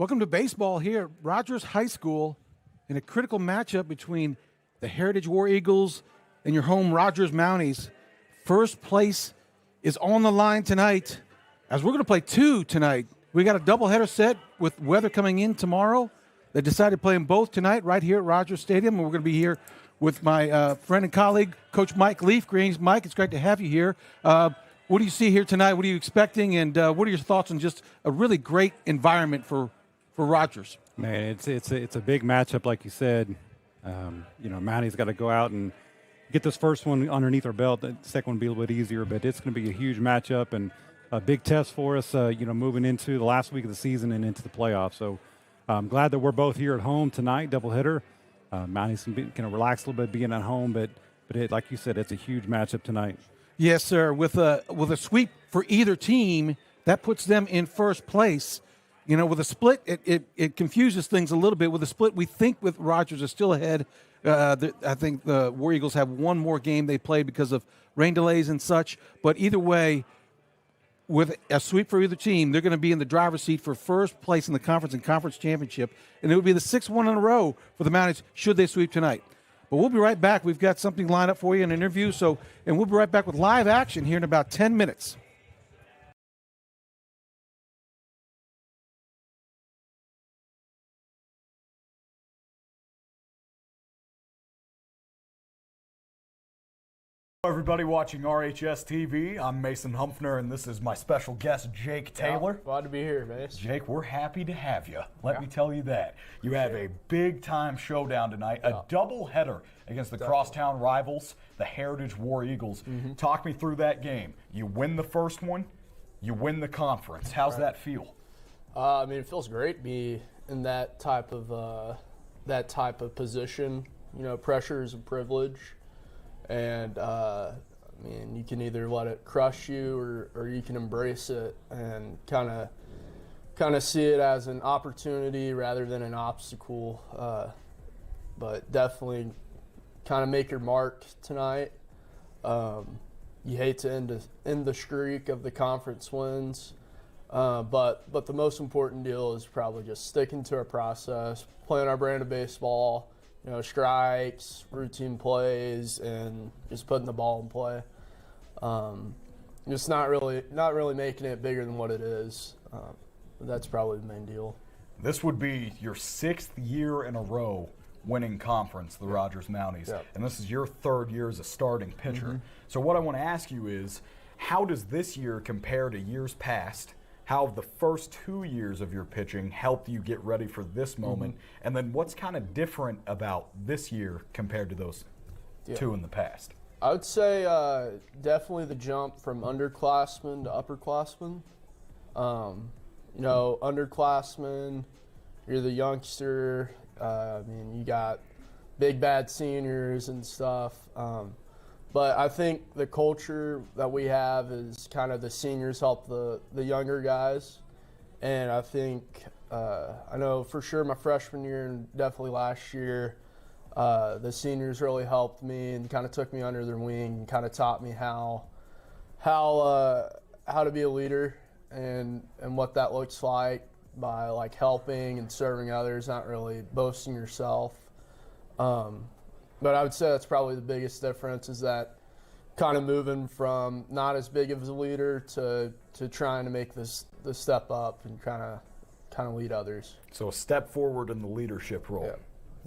Welcome to baseball here at Rogers High School in a critical matchup between the Heritage War Eagles and your home Rogers Mounties. First place is on the line tonight, as we're going to play two tonight. We got a doubleheader set with weather coming in tomorrow. They decided to play them both tonight right here at Rogers Stadium, and we're going to be here with my friend and colleague, Coach Mike Leafgreen. Mike, it's great to have you here. What do you see here tonight? What are you expecting, and what are your thoughts on just a really great environment for Rogers? Man, it's a big matchup, like you said. Mounties got to go out and get this first one underneath our belt. The second one will be a little bit easier, but it's going to be a huge matchup and a big test for us, moving into the last week of the season and into the playoffs. So I'm glad that we're both here at home tonight, doubleheader. Mounties can relax a little bit being at home, but like you said, it's a huge matchup tonight. Yes, sir. With a sweep for either team, that puts them in first place. You know, with a split, it confuses things a little bit. With a split, we think with Rogers is still ahead. I think the War Eagles have one more game they play because of rain delays and such. But either way, with a sweep for either team, they're going to be in the driver's seat for first place in the conference and conference championship. And it would be the sixth one in a row for the Mounties should they sweep tonight. But we'll be right back. We've got something lined up for you, an interview. And we'll be right back with live action here in about 10 minutes. Hello everybody watching RHS TV. I'm Mason Humphrey, and this is my special guest, Jake Taylor. Glad to be here, Mace. Jake, we're happy to have you. Let me tell you that. You have a big-time showdown tonight, a doubleheader against the crosstown rivals, the Heritage War Eagles. Talk me through that game. You win the first one, you win the conference. How's that feel? It feels great to be in that type of position. You know, pressure is a privilege. And, you can either let it crush you or you can embrace it and kind of see it as an opportunity rather than an obstacle. But definitely kind of make your mark tonight. You hate to end the streak of the conference wins. But the most important deal is probably just sticking to our process, playing our brand of baseball. Strikes, routine plays, and just putting the ball in play. Just not really making it bigger than what it is. That's probably the main deal. This would be your 6th year in a row winning conference, the Rogers Mounties. Yep. And this is your 3rd year as a starting pitcher. So what I want to ask you is, how does this year compare to years past? How have the first 2 years of your pitching helped you get ready for this moment? And then what's kind of different about this year compared to those two in the past? I would say definitely the jump from underclassmen to upperclassmen. Underclassmen, you're the youngster. You got big bad seniors and stuff. But I think the culture that we have is kind of the seniors help the younger guys. And I think, I know for sure my freshman year and definitely last year, the seniors really helped me and kind of took me under their wing and kind of taught me how to be a leader and what that looks like by like helping and serving others, not really boasting yourself. But I would say that's probably the biggest difference is that kind of moving from not as big of a leader to trying to make the step up and kind of lead others. So a step forward in the leadership role.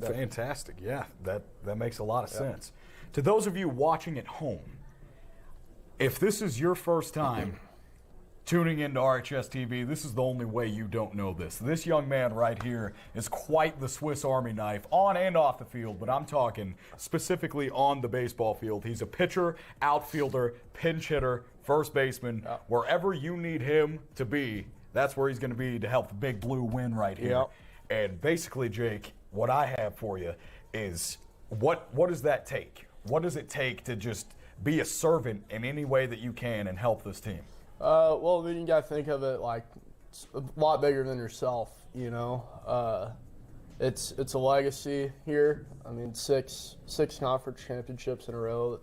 Yeah, fantastic. Yeah, that makes a lot of sense. To those of you watching at home, if this is your first time tuning into RHS TV, this is the only way you don't know this. This young man right here is quite the Swiss Army knife on and off the field, but I'm talking specifically on the baseball field. He's a pitcher, outfielder, pinch hitter, first baseman. Wherever you need him to be, that's where he's going to be to help the Big Blue win right here. And basically, Jake, what I have for you is what does that take? What does it take to just be a servant in any way that you can and help this team? You got to think of it like it's a lot bigger than yourself, It's a legacy here. Six conference championships in a row.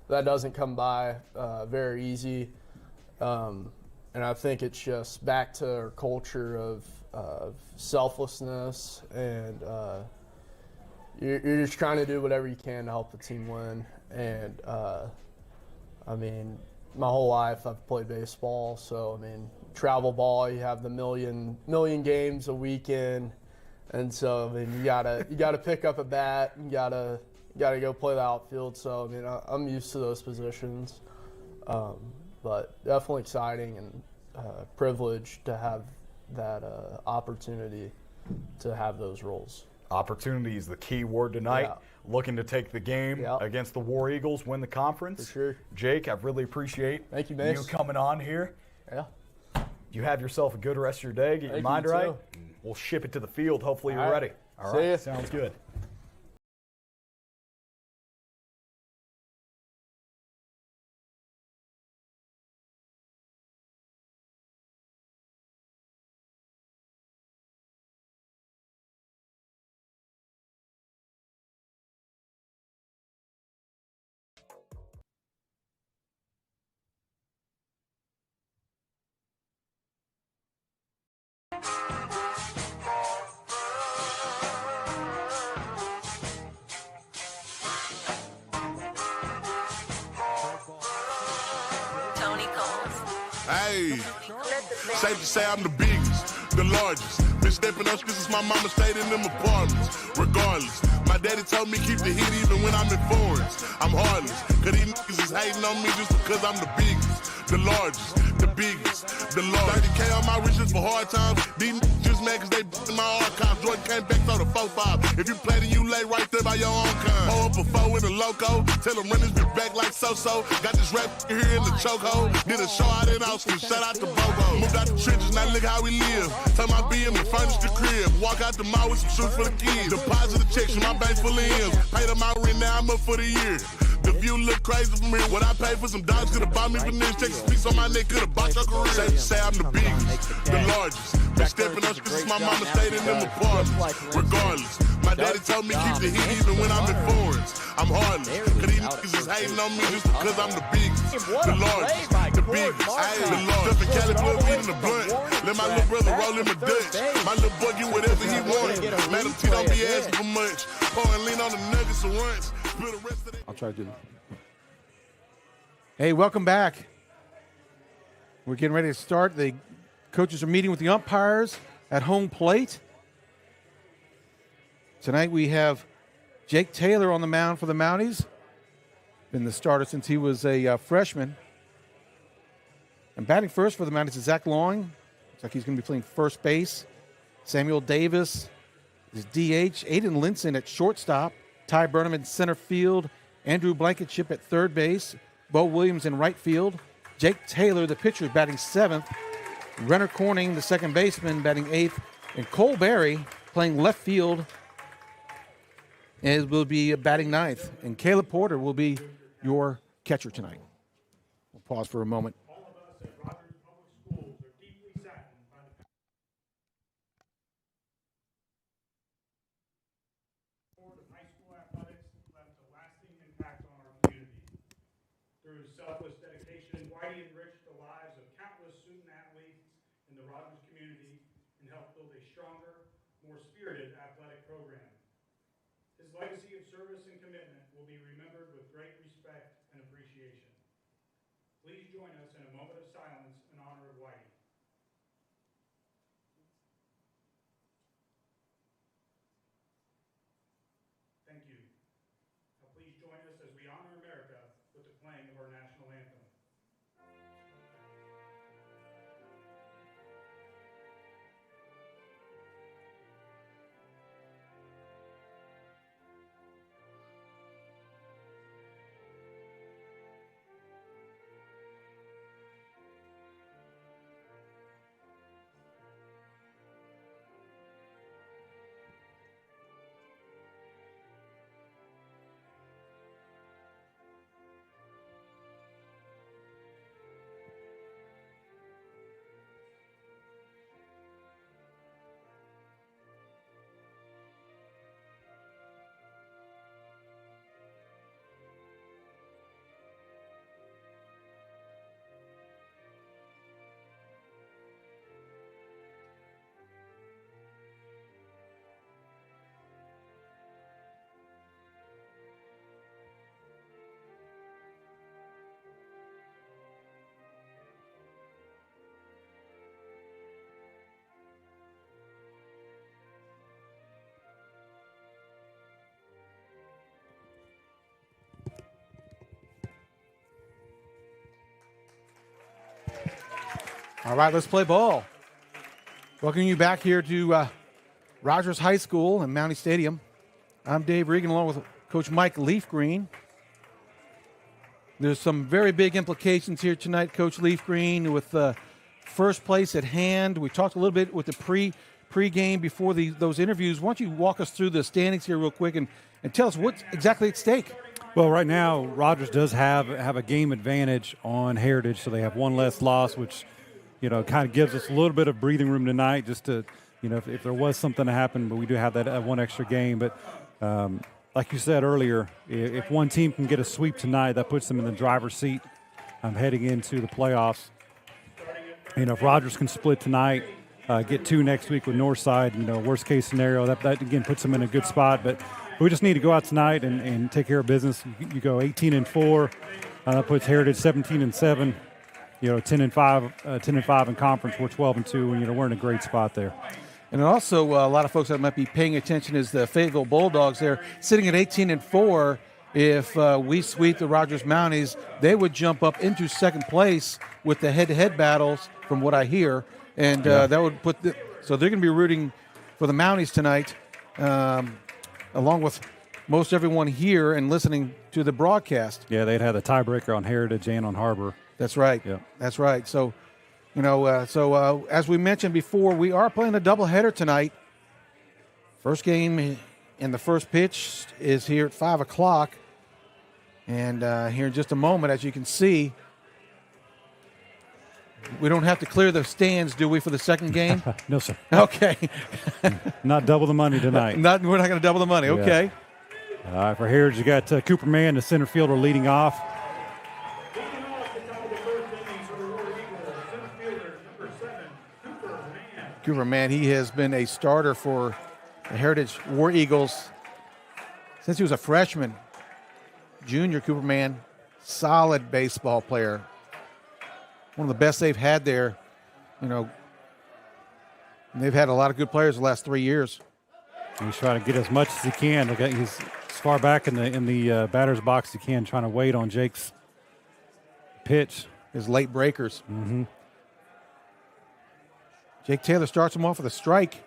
That doesn't come by very easy. And I think it's just back to our culture of selflessness, and you're just trying to do whatever you can to help the team win. And I mean, my whole life I've played baseball, so I mean, travel ball, you have the million games a weekend, and so I mean, you gotta pick up a bat, you gotta go play the outfield. So I mean, I'm used to those positions, but definitely exciting and privileged to have that opportunity to have those roles. Opportunity is the key word tonight. Yeah. Looking to take the game against the War Eagles, win the conference. For sure. Jake, I really appreciate Thank you, Mace. you coming on here. Yeah. You have yourself a good rest of your day. Get your mind right. We'll ship it to the field. Hopefully you're ready. All right. See ya. Sounds good. Hey, safe to say I'm the biggest, the largest. Been stepping up since my mama stayed in them apartments. Regardless, my daddy told me keep the heat even when I'm in foreigns. I'm heartless, cause these niggas is hating on me just because I'm the biggest, the largest, the biggest, the largest. 30K on my riches for hard times. These niggas just mad cause they in my archives. Jordan came back, so the 4-5. If you play, then you lay right there by your own kind. Pull up a 4 with a loco. Tell them run this bitch back like so-so. Got this rap here in the chokehold. Did a show out in Austin. Shout out to Bobo. Moved out the trenches, now look how we live. Tell my BM to furnish the crib. Walk out the mall with some shoes for the kids. Deposit the checks from my bank full of M's. Paid them out rent, now I'm up for the year. The view look crazy from here. What I paid for some dogs could've bought me veneers. Check some piece on my neck, could've bought your career. Safe to say I'm the biggest, the largest. Been stepping up since my mama stayed in them apartments. Regardless, my daddy told me keep the heat even when I'm in foreigns. I'm heartless, cause these niggas is hating on me just because I'm the biggest, the largest, the biggest, the largest. Stuffing Cali blood, weed in the blunt. Let my little brother roll in the Dutch. My little boy get whatever he wants. Madam T don't be asking for much. Pour and lean on the nuggets and runs. I'll try to do that. Hey, welcome back. We're getting ready to start. The coaches are meeting with the umpires at home plate. Tonight we have Jake Taylor on the mound for the Mounties. Been the starter since he was a freshman. And batting first for the Mounties is Zach Long. Looks like he's going to be playing first base. Samuel Davis is DH. Aiden Linson at shortstop. Ty Burnham in center field. Andrew Blankenship at third base. Bo Williams in right field. Jake Taylor, the pitcher, batting seventh. Renner Corning, the second baseman, batting eighth. And Cole Berry playing left field and will be batting ninth. And Caleb Porter will be your catcher tonight. We'll pause for a moment. Through selfless dedication, Whitey enriched the lives of countless student athletes in the Rogers community and helped build a stronger, more spirited athletic program. His legacy of service and commitment will be remembered with great respect and appreciation. Please join us in a moment of silence in honor of Whitey. Thank you. Now please join us as we honor America with the playing of our national anthem. All right, let's play ball. Welcoming you back here to Rogers High School and Mountie Stadium. I'm Dave Regan along with Coach Mike Leafgreen. There's some very big implications here tonight, Coach Leafgreen, with first place at hand. We talked a little bit with the pre-game before those interviews. Why don't you walk us through the standings here real quick and tell us what's exactly at stake? Well, right now, Rogers does have a game advantage on Heritage, so they have one less loss, which, kind of gives us a little bit of breathing room tonight just to, if there was something to happen, but we do have that one extra game. But like you said earlier, if one team can get a sweep tonight, that puts them in the driver's seat heading into the playoffs. If Rogers can split tonight, get 2 next week with Northside, worst case scenario, that again puts them in a good spot. But we just need to go out tonight and take care of business. You go 18-4, that puts Heritage 17-7. 10-5 in conference. We're 12-2, and we're in a great spot there. And also, a lot of folks that might be paying attention is the Fayetteville Bulldogs. They're sitting at 18-4. If we sweep the Rogers Mounties, they would jump up into second place with the head-to-head battles, from what I hear, and that would put so they're going to be rooting for the Mounties tonight, along with most everyone here and listening to the broadcast. Yeah, they'd have the tiebreaker on Heritage and on Harbor. That's right. Yeah. That's right. So, as we mentioned before, we are playing a doubleheader tonight. First game and the first pitch is here at 5 o'clock. And here in just a moment, as you can see, we don't have to clear the stands, do we, for the second game? No, sir. Okay. Not double the money tonight. We're not going to double the money. Okay. All right, for Heritage, you got Cooper Mann, the center fielder, leading off. Cooper Mann, he has been a starter for the Heritage War Eagles since he was a freshman. Junior Cooper Mann, solid baseball player. One of the best they've had there. And they've had a lot of good players the last 3 years. He's trying to get as much as he can. He's as far back in the batter's box as he can, trying to wait on Jake's pitch. His late breakers. Mm-hmm. Jake Taylor starts him off with a strike.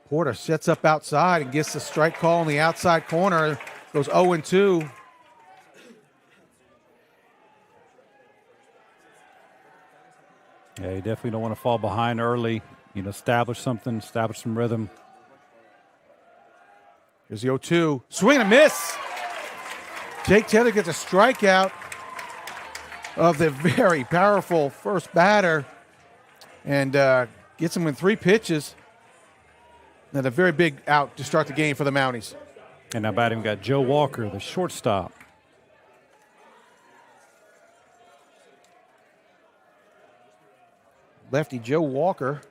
Porter sets up outside and gets the strike call on the outside corner. Goes 0-2. Yeah, you definitely don't want to fall behind early. Establish some rhythm. Here's the 0-2. Swing and a miss. Jake Taylor gets a strikeout of the very powerful first batter and gets him in 3 pitches. And a very big out to start the game for the Mounties. And now batting, we got Joe Walker, the shortstop. Lefty Joe Walker.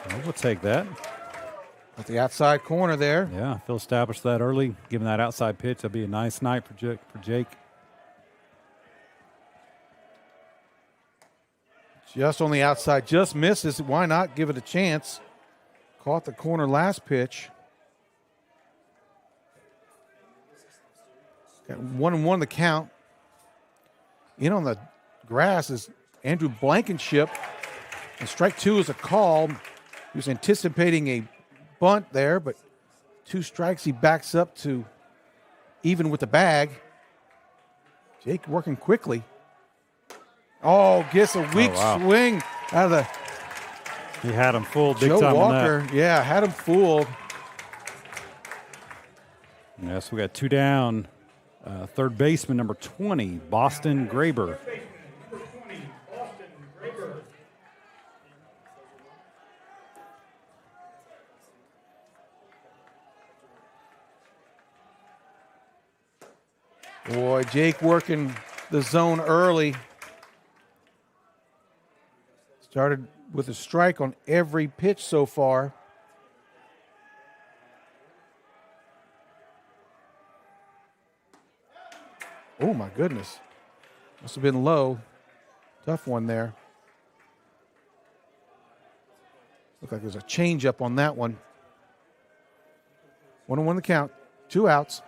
Well, we'll take that. At the outside corner there. Yeah, if he'll establish that early, give him that outside pitch, that'll be a nice night for Jake. Just on the outside, just misses. Why not give it a chance? Caught the corner last pitch. Got 1-1 the count. In on the grass is Andrew Blankenship. And strike 2 is a call. He was anticipating a bunt there, but 2 strikes. He backs up to even with the bag. Jake working quickly. Oh, gets a weak swing out of the. He had him fooled big Joe time Walker, on that. yeah, had him fooled. Yes, we got 2 down. Third baseman, number 20, Boston Graber. Boy, Jake working the zone early. Started with a strike on every pitch so far. Oh, my goodness. Must have been low. Tough one there. Looked like there's a changeup on that one. 1-1 the count. 2 outs.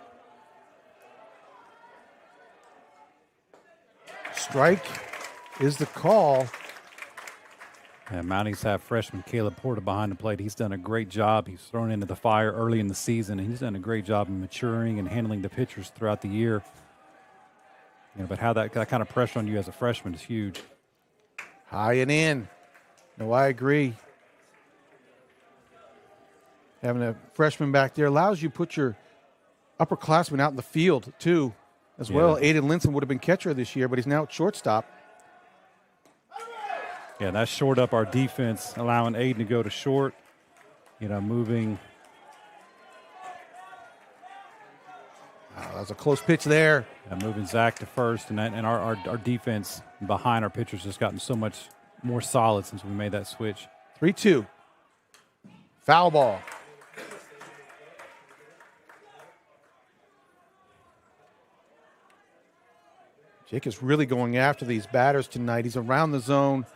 strike is the call. And Mounties have freshman Caleb Porter behind the plate. He's done a great job. He's thrown into the fire early in the season, and he's done a great job of maturing and handling the pitchers throughout the year. But how that kind of pressure on you as a freshman is huge. High and in. No, I agree. Having a freshman back there allows you to put your upperclassmen out in the field, too, as well. Aiden Linson would have been catcher this year, but he's now at shortstop. Yeah, that shored up our defense, allowing Aiden to go to short, moving. That was a close pitch there. Moving Zach to first, and our defense behind our pitchers has gotten so much more solid since we made that switch. 3-2. Foul ball. Jake is really going after these batters tonight. He's around the zone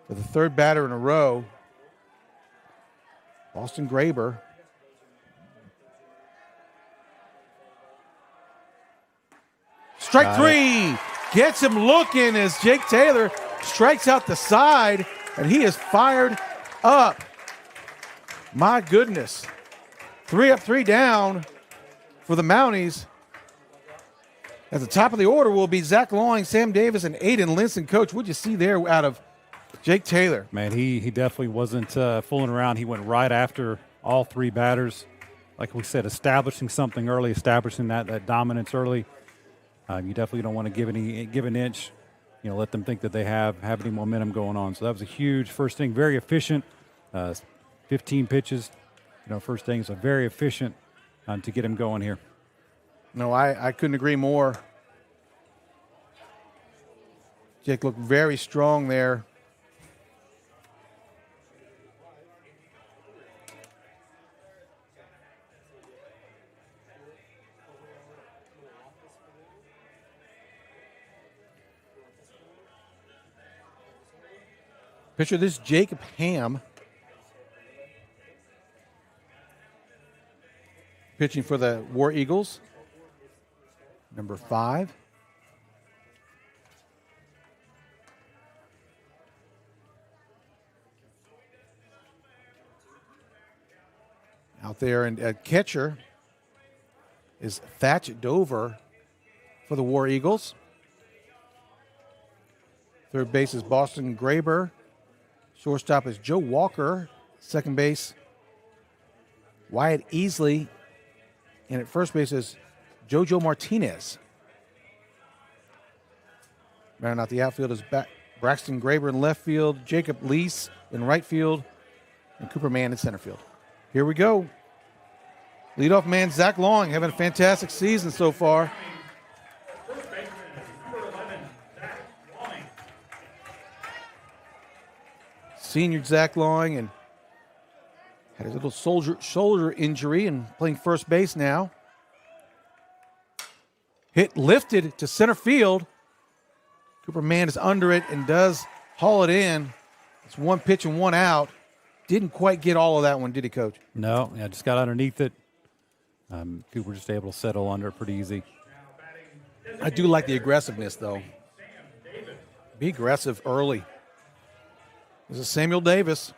for the third batter in a row. Boston Graber. Strike three. Gets him looking as Jake Taylor strikes out the side, and he is fired up. My goodness. 3 up, 3 down for the Mounties. At the top of the order will be Zach Lawing, Sam Davis, and Aiden Linson. Coach, what'd you see there out of Jake Taylor? Man, he definitely wasn't fooling around. He went right after all 3 batters. Like we said, establishing something early, establishing that dominance early. You definitely don't want to give an inch, let them think that they have any momentum going on. So that was a huge first inning, very efficient. 15 pitches, first inning, so very efficient to get him going here. No, I couldn't agree more. Jake looked very strong there. Picture this, Jacob Ham. Pitching for the War Eagles. Number 5. Out there, and at catcher is Thatch Dover for the War Eagles. Third base is Boston Graber. Shortstop is Joe Walker. Second base, Wyatt Easley. And at first base is Jojo Martinez. Rounding out the outfield is Braxton Graber in left field, Jacob Lease in right field, and Cooper Mann in center field. Here we go. Leadoff man Zach Long having a fantastic season so far. First baseman, number 11, Zach Long. Senior Zach Long, and had a little shoulder injury and playing first base now. Hit lifted to center field. Cooper Mann is under it and does haul it in. It's 1 pitch and 1 out. Didn't quite get all of that one, did he, Coach? No, just got underneath it. Cooper just able to settle under it pretty easy. I do like the aggressiveness, though. Be aggressive early. This is Samuel Davis.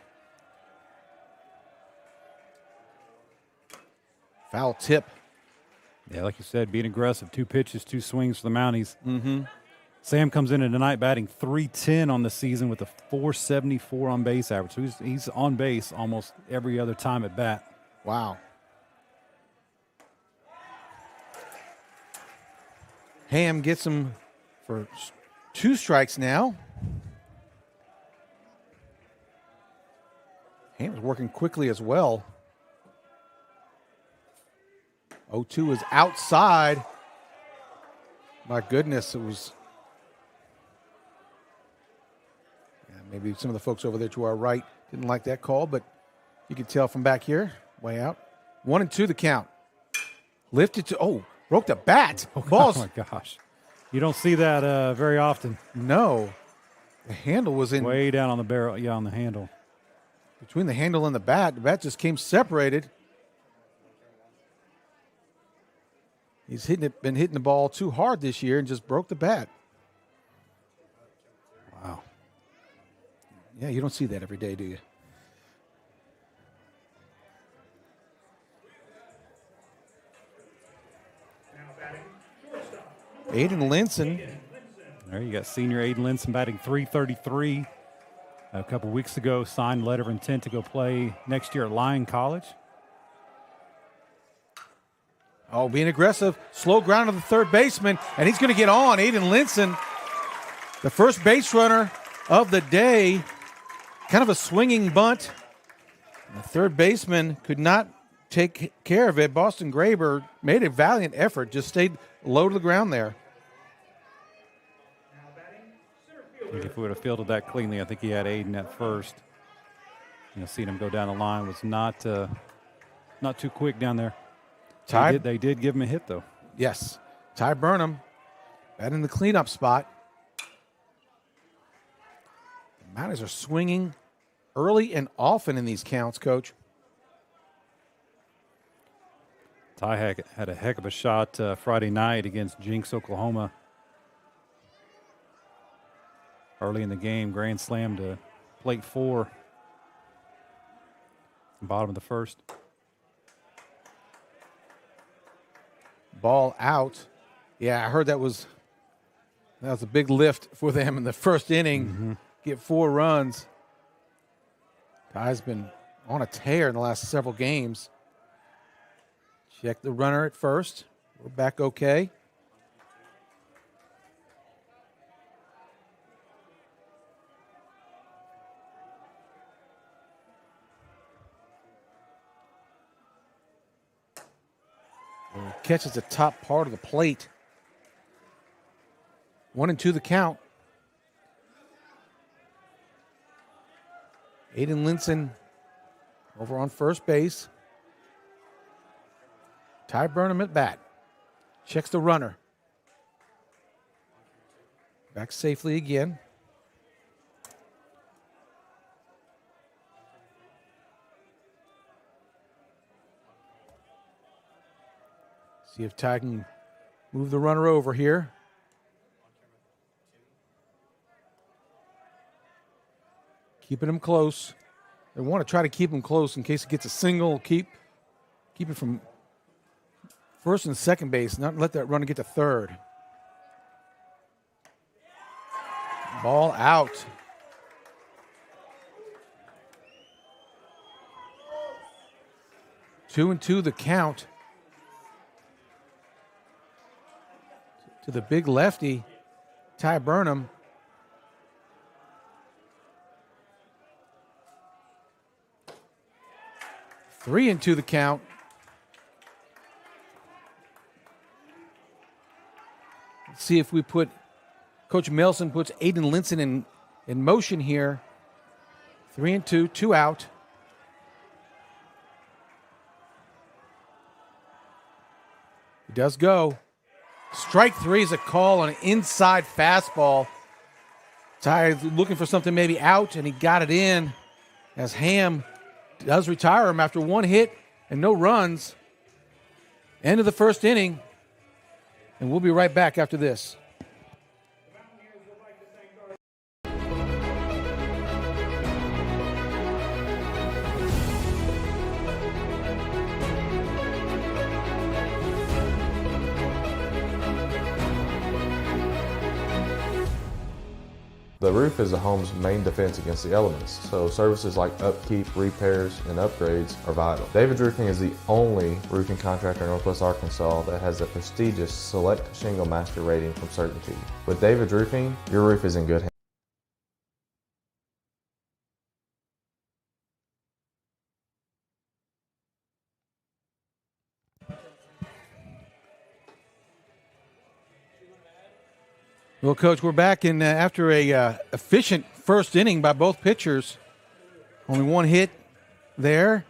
Foul tip. Yeah, like you said, being aggressive. 2 pitches, 2 swings for the Mounties. Mm-hmm. Sam comes in tonight batting .310 on the season with a .474 on base average. So he's on base almost every other time at bat. Wow. Ham gets him for 2 strikes now. Ham is working quickly as well. 0-2 is outside. My goodness, it was. Maybe some of the folks over there to our right didn't like that call, but you can tell from back here, way out. 1-2 the count. Lifted to, broke the bat. Balls. Oh, my gosh. You don't see that very often. No. The handle was in. Way down on the barrel, on the handle. Between the handle and the bat just came separated. He's been hitting the ball too hard this year and just broke the bat. Yeah, you don't see that every day, do you? Aiden Linson. There you got senior Aiden Linson batting .333. A couple weeks ago, signed letter of intent to go play next year at Lyon College. Oh, being aggressive. Slow ground to the third baseman, and he's going to get on. Aiden Linson, the first base runner of the day. Kind of a swinging bunt. The third baseman could not take care of it. Boston Graber made a valiant effort, just stayed low to the ground there. I think if we would have fielded that cleanly, I think he had Aiden at first. Seeing him go down the line was not too quick down there. They did give him a hit, though. Yes. Ty Burnham batting the cleanup spot. The Mounties are swinging early and often in these counts, Coach. Ty had a heck of a shot Friday night against Jinx, Oklahoma. Early in the game, grand slam to plate 4. Bottom of the first. Ball out. Yeah, I heard that was a big lift for them in the first inning. Mm-hmm. Get 4 runs. Ty's been on a tear in the last several games. Check the runner at first. We're back okay. Catches the top part of the plate. 1-2 the count. Aiden Linson over on first base. Ty Burnham at bat. Checks the runner. Back safely again. See if Ty can move the runner over here. Keeping him close. They want to try to keep him close in case he gets a single. Keep it from first and second base, not let that runner get to third. Ball out. Two and two the count. To the big lefty, Ty Burnham. Three and two the count. Let's see if we put Coach Melson puts Aiden Linson in motion here. 3 and 2, 2 out. He does go. Strike 3 is a call on an inside fastball. Ty looking for something maybe out, and he got it in as Ham does retire him after 1 hit and no runs. End of the first inning. And we'll be right back after this. The roof is a home's main defense against the elements, so services like upkeep, repairs, and upgrades are vital. David's Roofing is the only roofing contractor in Northwest Arkansas that has a prestigious Select Shingle Master rating from Certainty. With David's Roofing, your roof is in good hands. Well, Coach, we're back in after a efficient first inning by both pitchers. Only 1 hit there.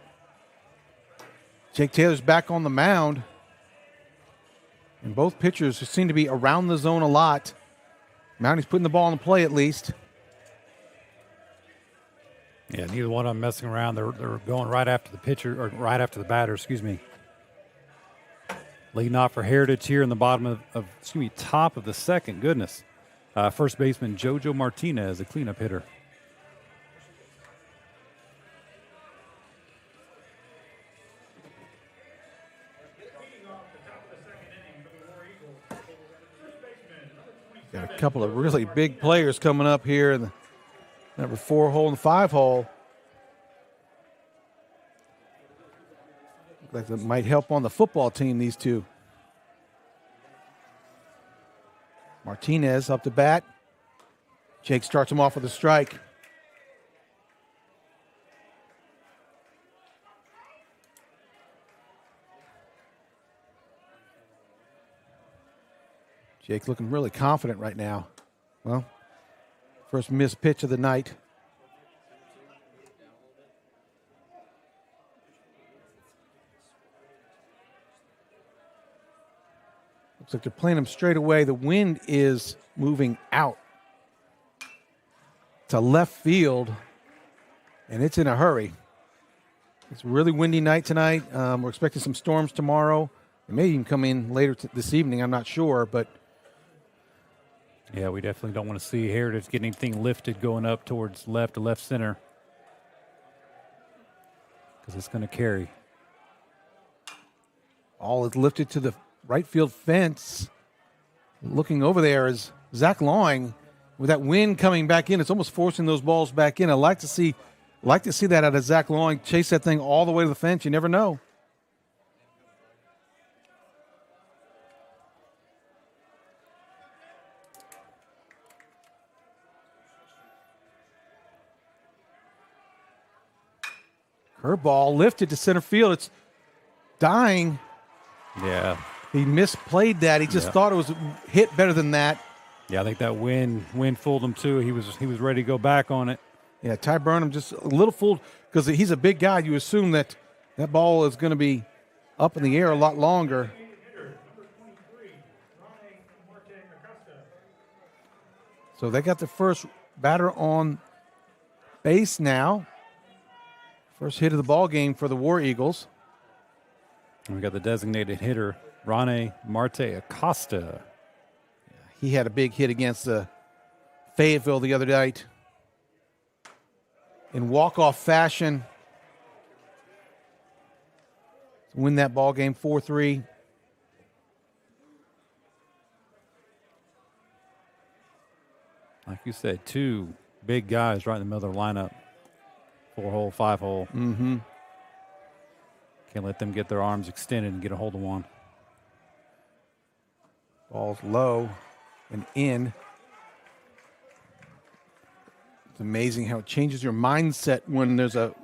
Jake Taylor's back on the mound. And both pitchers seem to be around the zone a lot. Mounties putting the ball on the play at least. Yeah, neither one of them messing around. They're going right after the pitcher, or right after the batter, Leading off for Heritage here in the bottom top of the second. Goodness. First baseman JoJo Martinez, a cleanup hitter. Got a couple of really big players coming up here in the number 4 hole and 5 hole. Looks like that might help on the football team, these two. Martinez up to bat. Jake starts him off with a strike. Jake's looking really confident right now. Well, first missed pitch of the night. Looks like they're playing him straight away. The wind is moving out to left field, and it's in a hurry. It's a really windy night tonight. We're expecting some storms tomorrow. It may even come in later this evening. I'm not sure, but yeah, we definitely don't want to see Heritage get anything lifted going up towards left or left center because it's going to carry. All is lifted to the right field fence. Looking over there is Zach Lawing. With that wind coming back in, it's almost forcing those balls back in. I like to see that out of Zach Lawing. Chase that thing all the way to the fence. You never know. Curveball lifted to center field. It's dying. Yeah. He misplayed that. He just thought it was hit better than that. Yeah, I think that wind fooled him too. He was ready to go back on it. Yeah, Ty Burnham just a little fooled because he's a big guy. You assume that ball is going to be up in the air a lot longer. So they got the first batter on base now. First hit of the ball game for the War Eagles. And we got the designated hitter, Rane Marte Acosta. He had a big hit against Fayetteville the other night in walk-off fashion to win that ball game 4-3. Like you said, two big guys right in the middle of the lineup. 4-hole, 5-hole. Mm-hmm. Can't let them get their arms extended and get a hold of one. Ball's low and in. It's amazing how it changes your mindset when there's a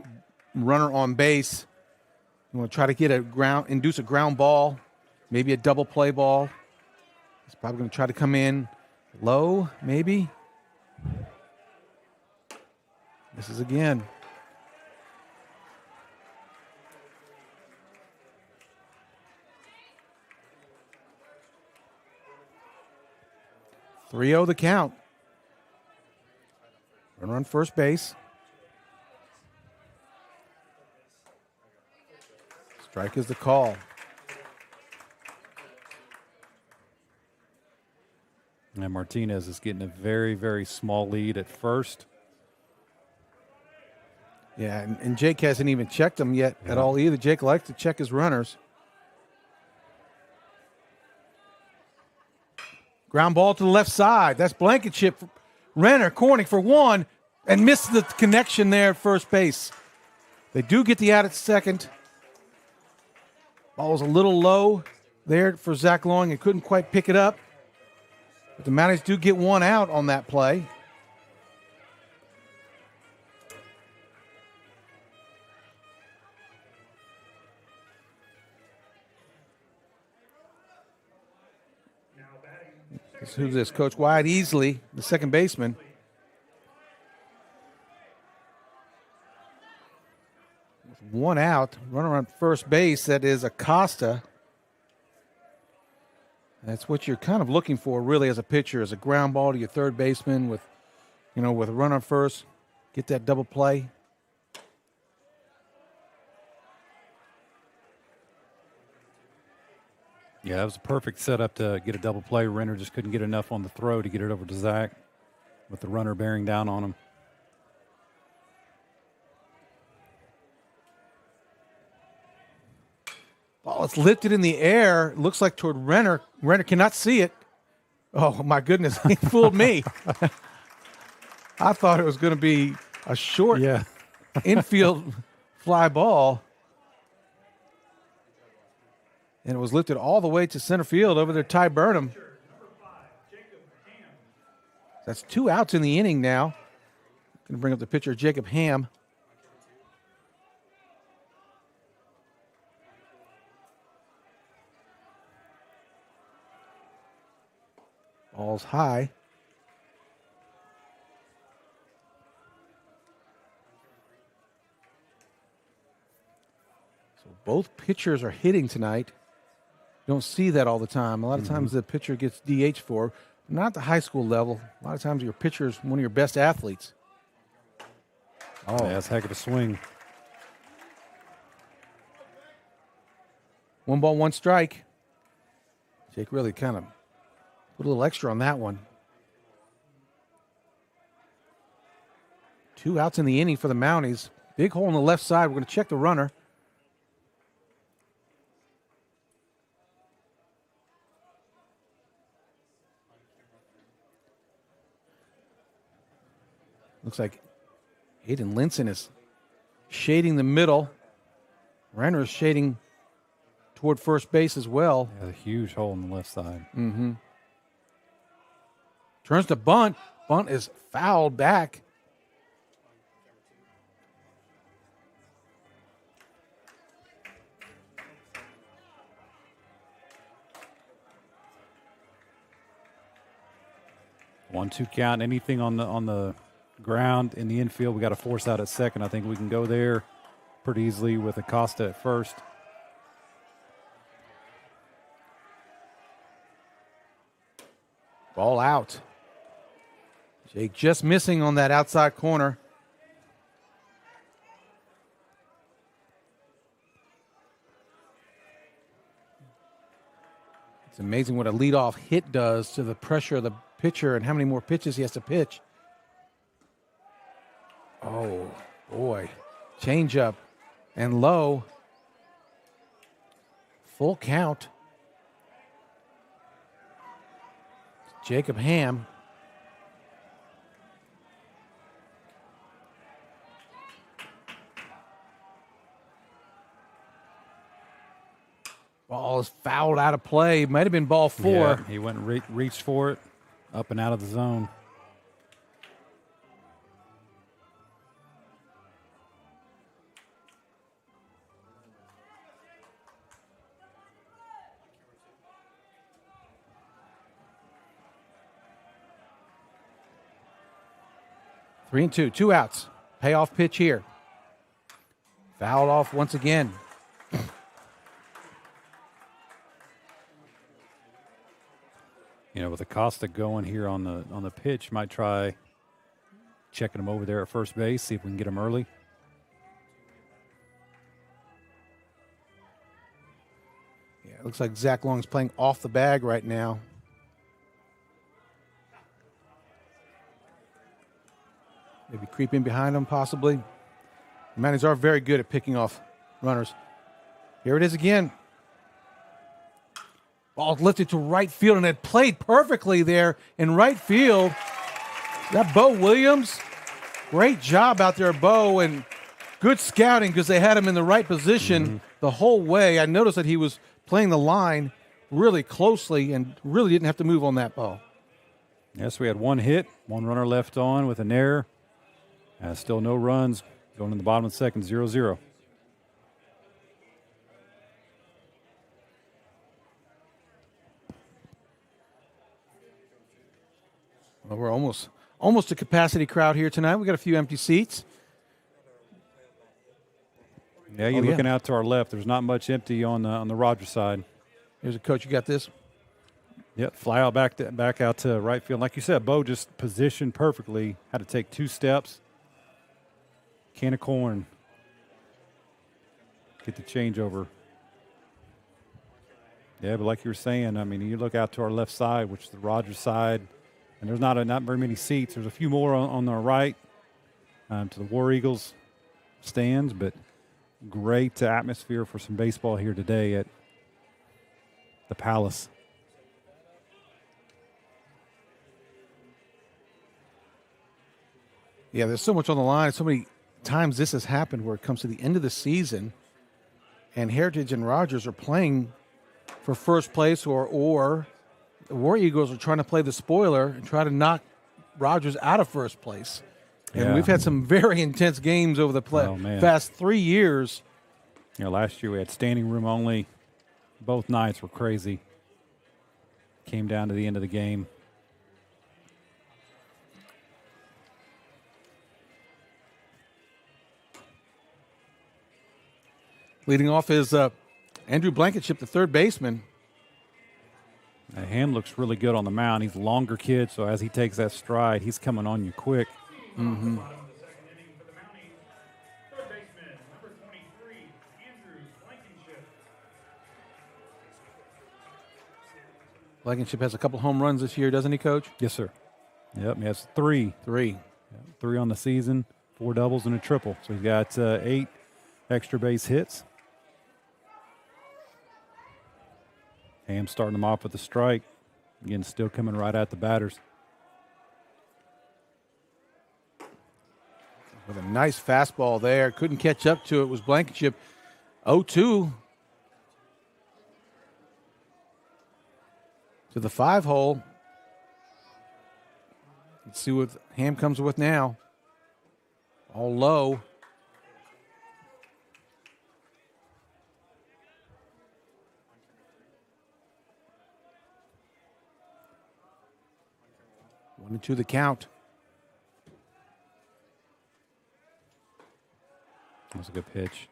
runner on base. You want to try to get induce a ground ball, maybe a double play ball. He's probably going to try to come in low, maybe. This is again. 3-0 the count. Runner on first base. Strike is the call. And Martinez is getting a very, very small lead at first. Yeah, and Jake hasn't even checked him yet at all either. Jake likes to check his runners. Ground ball to the left side. That's Blankenship. Renner cornering for one and missed the connection there at first base. They do get the out at second. Ball was a little low there for Zach Long and couldn't quite pick it up. But the Mounties do get one out on that play. Who's this? Coach Wyatt Easley, the second baseman. One out, runner on first base. That is Acosta. That's what you're kind of looking for, really, as a pitcher, is a ground ball to your third baseman with a run on first. Get that double play. Yeah, that was a perfect setup to get a double play. Renner just couldn't get enough on the throw to get it over to Zach with the runner bearing down on him. Ball is lifted in the air. Looks like toward Renner. Renner cannot see it. Oh, my goodness. He fooled me. I thought it was going to be a short infield fly ball. And it was lifted all the way to center field over there, Ty Burnham. That's 2 outs in the inning now. Going to bring up the pitcher, Jacob Ham. Ball's high. So both pitchers are hitting tonight. You don't see that all the time. A lot of times the pitcher gets DH for, not at the high school level. A lot of times your pitcher is one of your best athletes. Oh, yeah, that's a heck of a swing. 1 ball, 1 strike. Jake really kind of put a little extra on that one. 2 outs in the inning for the Mounties. Big hole on the left side. We're going to check the runner. Looks like Hayden Linson is shading the middle. Renner is shading toward first base as well. Yeah, a huge hole on the left side. Mm-hmm. Turns to bunt. Bunt is fouled back. One-two count. Anything on the ground in the infield, we got to force out at second. I think we can go there pretty easily with Acosta at first. Ball out. Jake just missing on that outside corner. It's amazing what a leadoff hit does to the pressure of the pitcher and how many more pitches he has to pitch. Oh, boy. Changeup and low. Full count. Jacob Ham. Ball is fouled out of play. Might have been ball 4. Yeah, he went and reached for it, up and out of the zone. Three and two. 2 outs. Payoff pitch here. Fouled off once again. You know, with Acosta going here on the pitch, might try checking him over there at first base, see if we can get him early. Yeah, it looks like Zach Long's playing off the bag right now. Maybe creeping behind him, possibly. The Mounties are very good at picking off runners. Here it is again. Ball lifted to right field, and it played perfectly there in right field. That Bo Williams, great job out there, Bo, and good scouting because they had him in the right position the whole way. I noticed that he was playing the line really closely and really didn't have to move on that ball. Yes, we had 1 hit, 1 runner left on with an error. Still no runs going in the bottom of the second, 0-0. Well, we're almost a capacity crowd here tonight. We got a few empty seats. Yeah, you're looking out to our left. There's not much empty on the Rogers side. Here's a coach. You got this. Yep, fly out back out to right field. Like you said, Bo just positioned perfectly. Had to take 2 steps. Can of corn. Get the changeover. Yeah, but like you were saying, I mean, you look out to our left side, which is the Rogers side, and there's not very many seats. There's a few more on our right to the War Eagles stands, but great atmosphere for some baseball here today at the Palace. Yeah, there's so much on the line. So many times this has happened where it comes to the end of the season and Heritage and Rogers are playing for first place, or the War Eagles are trying to play the spoiler and try to knock Rogers out of first place. And we've had some very intense games over the past 3 years. Last year we had standing room only. Both nights were crazy. Came down to the end of the game. Leading off is Andrew Blankenship, the third baseman. Ham looks really good on the mound. He's a longer kid, so as he takes that stride, he's coming on you quick. Mm-hmm. Blankenship has a couple home runs this year, doesn't he, Coach? Yes, sir. Yep, he has three. Three. Yep, 3 on the season, 4 doubles and a triple. So he's got 8 extra base hits. Ham starting them off with a strike. Again, still coming right at the batters. With a nice fastball there. Couldn't catch up to it. Was Blankenship 0-2 to the 5-hole. Let's see what Ham comes with now. All low. One and 2 the count. That's a good pitch.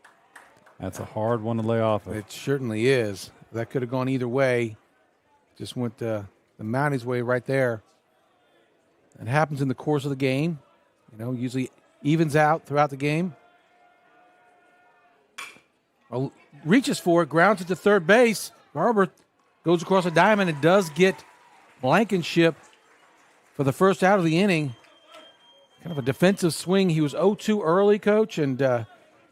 That's a hard one to lay off of. It certainly is. That could have gone either way. Just went the Mounties' way right there. It happens in the course of the game. Usually evens out throughout the game. Well, reaches for it, grounds it to third base. Garber goes across a diamond and does get Blankenship for the first out of the inning. Kind of a defensive swing. He was 0-2 early, Coach, and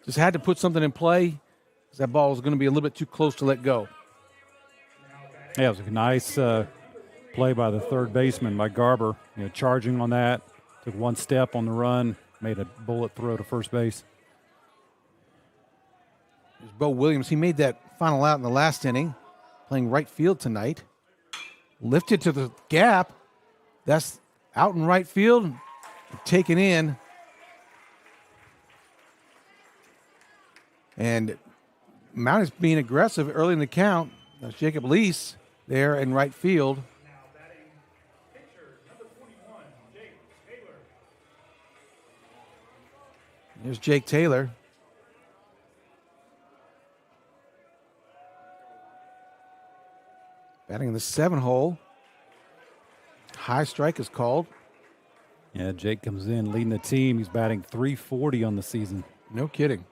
just had to put something in play because that ball was going to be a little bit too close to let go. Yeah, it was a nice play by the third baseman, by Garber. Charging on that, took one step on the run, made a bullet throw to first base. There's Bo Williams. He made that final out in the last inning, playing right field tonight. Lifted to the gap. That's out in right field, taken in. And Mounties being aggressive early in the count. That's Jacob Lease there in right field. Here's Jake Taylor. Batting in the 7-hole. High strike is called. Yeah, Jake comes in leading the team. He's batting .340 on the season. No kidding.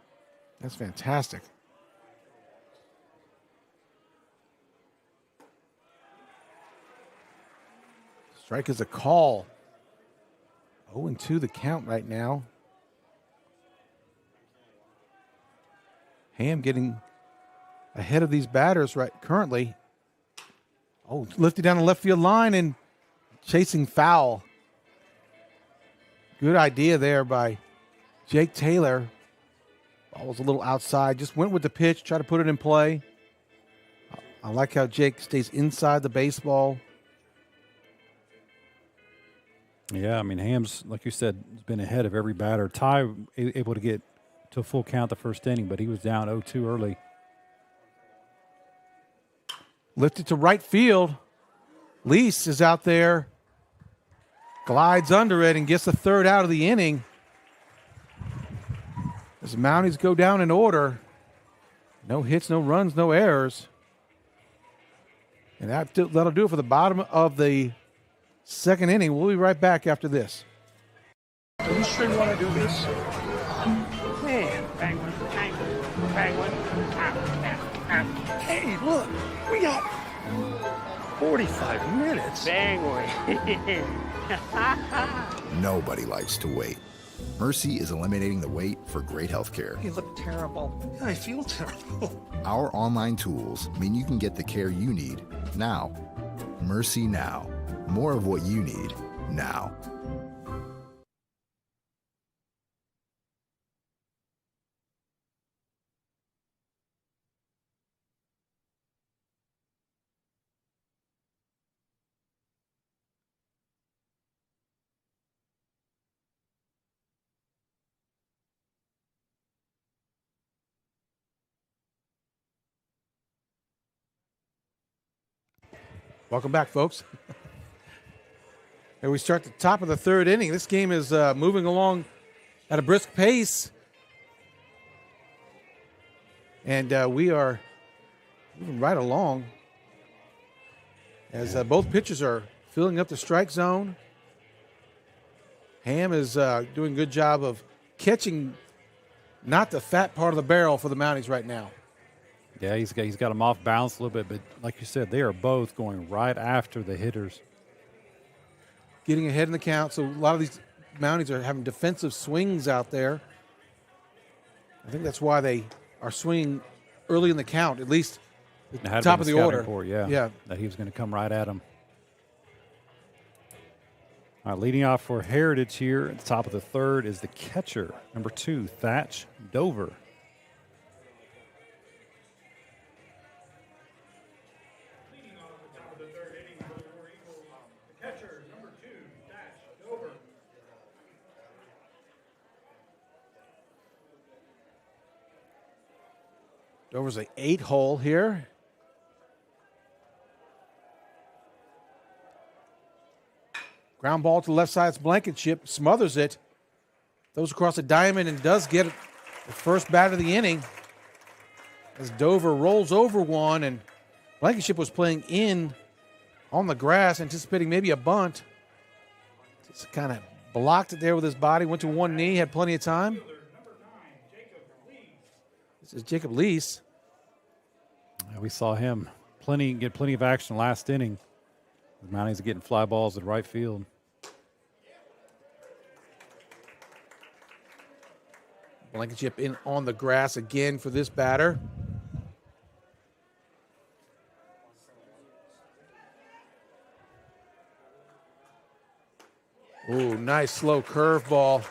That's fantastic. Strike is a call. 0-2 the count right now. Ham getting ahead of these batters right currently. Oh, lifted down the left field line and chasing foul. Good idea there by Jake Taylor. Ball was a little outside. Just went with the pitch, tried to put it in play. I like how Jake stays inside the baseball. Yeah, I mean, Ham's, like you said, has been ahead of every batter. Ty able to get to a full count the first inning, but he was down 0-2 early. Lifted to right field. Lease is out there. Glides under it and gets the third out of the inning. As the Mounties go down in order. No hits, no runs, no errors. And that'll do it for the bottom of the second inning. We'll be right back after this. Are you sure you want to do this? Man, penguin. Hey, look, we got 45 minutes. Penguin. Nobody likes to wait. Mercy is eliminating the wait for great health care. You look terrible. I feel terrible. Our online tools mean you can get the care you need now. Mercy Now. More of what you need now. Welcome back, folks. And we start the top of the third inning. This game is moving along at a brisk pace. And we are moving right along as both pitchers are filling up the strike zone. Ham is doing a good job of catching not the fat part of the barrel for the Mounties right now. Yeah, he's got him off balance a little bit, but like you said, they are both going right after the hitters. Getting ahead in the count, so a lot of these Mounties are having defensive swings out there. I think that's why they are swinging early in the count, at least the top of the order. Report, yeah, that he was going to come right at him. All right, leading off for Heritage here at the top of the third is the catcher, number 2, Thatch Dover. Dover's an 8-hole here. Ground ball to the left side. It's Blankenship. Smothers it. Throws across the diamond and does get the first bat of the inning. As Dover rolls over one, and Blankenship was playing in on the grass, anticipating maybe a bunt. Just kind of blocked it there with his body. Went to one knee. Had plenty of time. This is Jacob Lease. We saw him get plenty of action last inning. The Mounties are getting fly balls at right field. Blankenship in on the grass again for this batter. Ooh, nice slow curveball.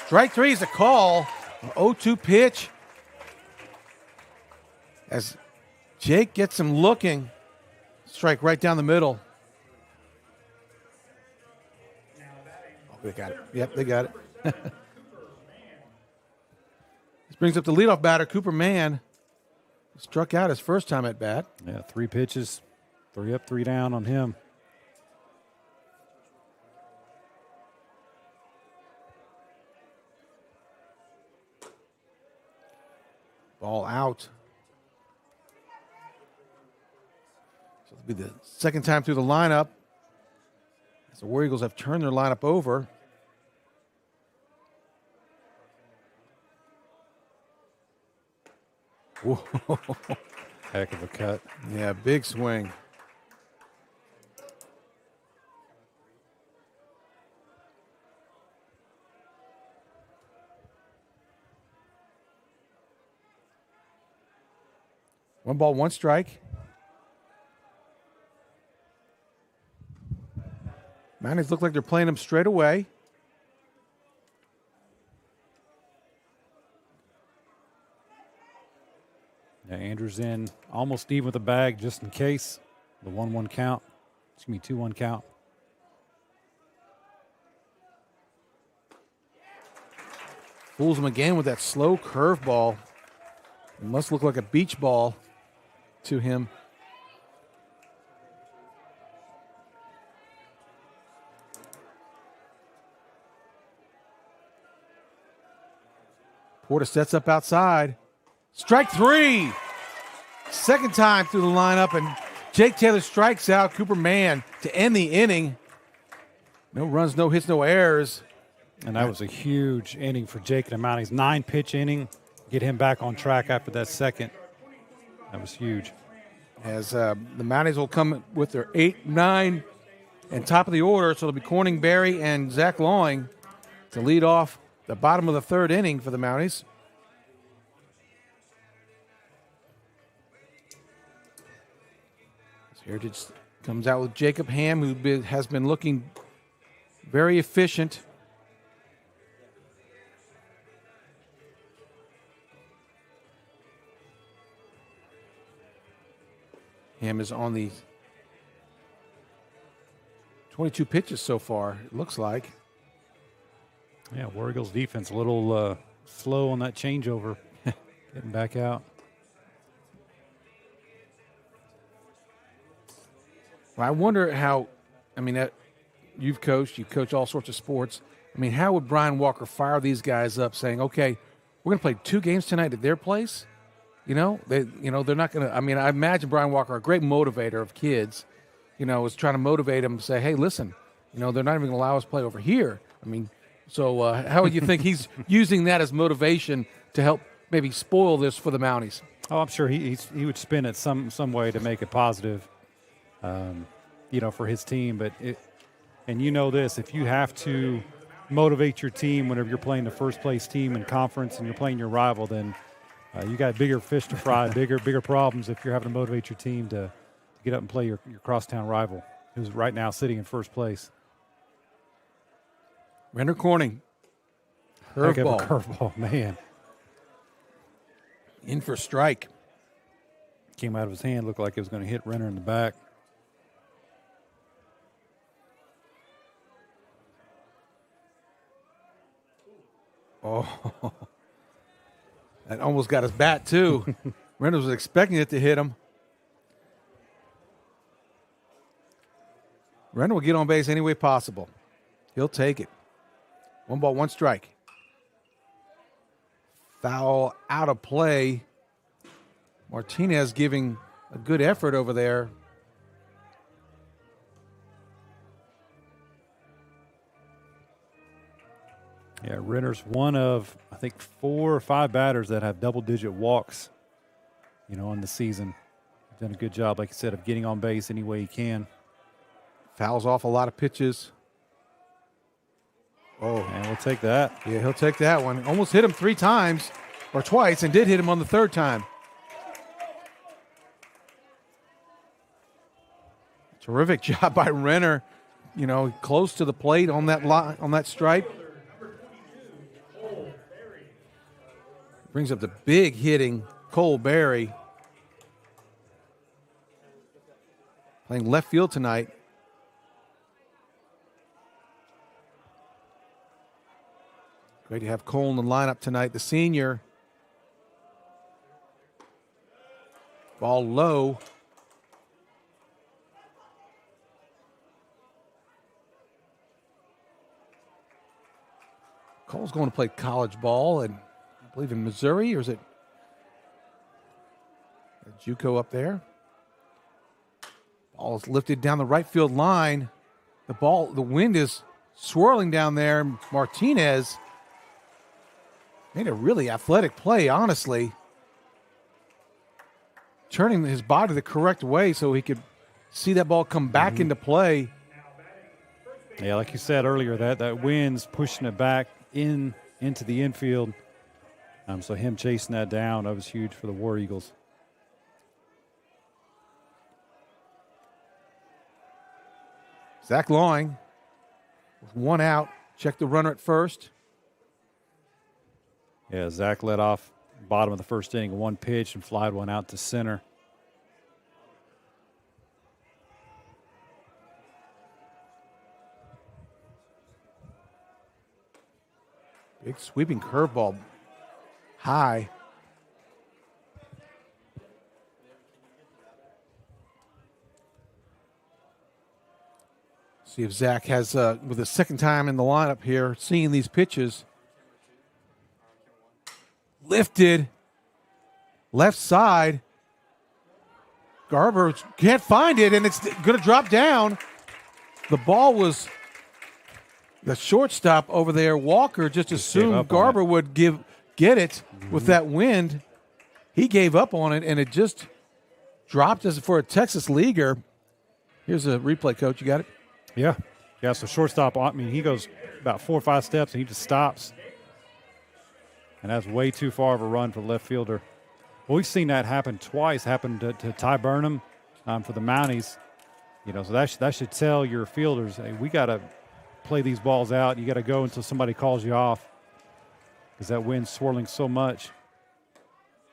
Strike 3 is a call. An 0-2 pitch. As Jake gets him looking. Strike right down the middle. Oh, they got it. Yep, they got it. This brings up the leadoff batter, Cooper Mann. Struck out his first time at bat. Yeah, 3 pitches. 3 up, 3 down on him. Ball out. So it'll be the second time through the lineup. As the War Eagles have turned their lineup over. Whoa. Heck of a cut. Yeah, big swing. One ball, one strike. Mounties look like they're playing him straight away. Yeah, Andrews in almost even with the bag just in case. The 1-1 count. Excuse me, 2-1 count. Fools him again with that slow curveball. It must look like a beach ball to him. Porter sets up outside. Strike 3. Second time through the lineup, and Jake Taylor strikes out Cooper Mann to end the inning. No runs, no hits, no errors. And that was a huge inning for Jake and the Mounties. 9-pitch inning. Get him back on track after that second. That was huge. As the Mounties will come with their 8, 9, and top of the order. So it'll be Corning Berry and Zach Lawing to lead off the bottom of the third inning for the Mounties. Heritage comes out with Jacob Ham, who has been looking very efficient. Ham is on the 22 pitches so far, it looks like. Yeah, War Eagles defense a little slow on that changeover, getting back out. Well, I wonder how, I mean, you coach all sorts of sports. I mean, how would Brian Walker fire these guys up saying, okay, we're going to play 2 games tonight at their place? They're not going to, I mean, I imagine Brian Walker, a great motivator of kids, is trying to motivate them to say, hey, listen, they're not even going to allow us to play over here. I mean, so how would you think he's using that as motivation to help maybe spoil this for the Mounties? Oh, I'm sure he would spin it some way to make it positive, for his team. But this, if you have to motivate your team whenever you're playing the first place team in conference and you're playing your rival, then you got bigger fish to fry, bigger problems if you're having to motivate your team to get up and play your crosstown rival, who's right now sitting in first place. Renner Corning. Curveball, man. In for strike. Came out of his hand, looked like it was going to hit Renner in the back. Oh, that almost got his bat, too. Renner was expecting it to hit him. Renner will get on base any way possible. He'll take it. 1 ball, 1 strike. Foul out of play. Martinez giving a good effort over there. Yeah, Renner's one of, I think, 4 or 5 batters that have double-digit walks, in the season. Done a good job, like I said, of getting on base any way he can. Fouls off a lot of pitches. Oh, and we'll take that. Yeah, he'll take that one. Almost hit him 3 times or twice and did hit him on the 3rd time. Terrific job by Renner, close to the plate on that line, on that stripe. Brings up the big hitting Cole Berry. Playing left field tonight. Great to have Cole in the lineup tonight, the senior. Ball low. Cole's going to play college ball, and I believe in Missouri, or is it JUCO up there? Ball is lifted down the right field line. The wind is swirling down there. Martinez made a really athletic play, honestly. Turning his body the correct way so he could see that ball come back into play. Yeah, like you said earlier, that wind's pushing it back into the infield. So him chasing that down, that was huge for the War Eagles. Zach Lawing with 1 out. Check the runner at first. Yeah, Zach led off bottom of the 1st inning, 1 pitch and flied 1 out to center. Big sweeping curveball high. See if Zach has, with the 2nd time in the lineup here, seeing these pitches. Lifted. Left side. Garber can't find it, and it's going to drop down. The ball was the shortstop over there. Walker just assumed Garber would get it with that wind. He gave up on it, and it just dropped as for a Texas leaguer. Here's a replay, Coach. You got it? Yeah. Yeah, so shortstop, he goes about 4 or 5 steps, and he just stops. And that's way too far of a run for the left fielder. Well, we've seen that happen twice. Happened to Ty Burnham for the Mounties. So that should tell your fielders, hey, we got to play these balls out. You got to go until somebody calls you off because that wind's swirling so much.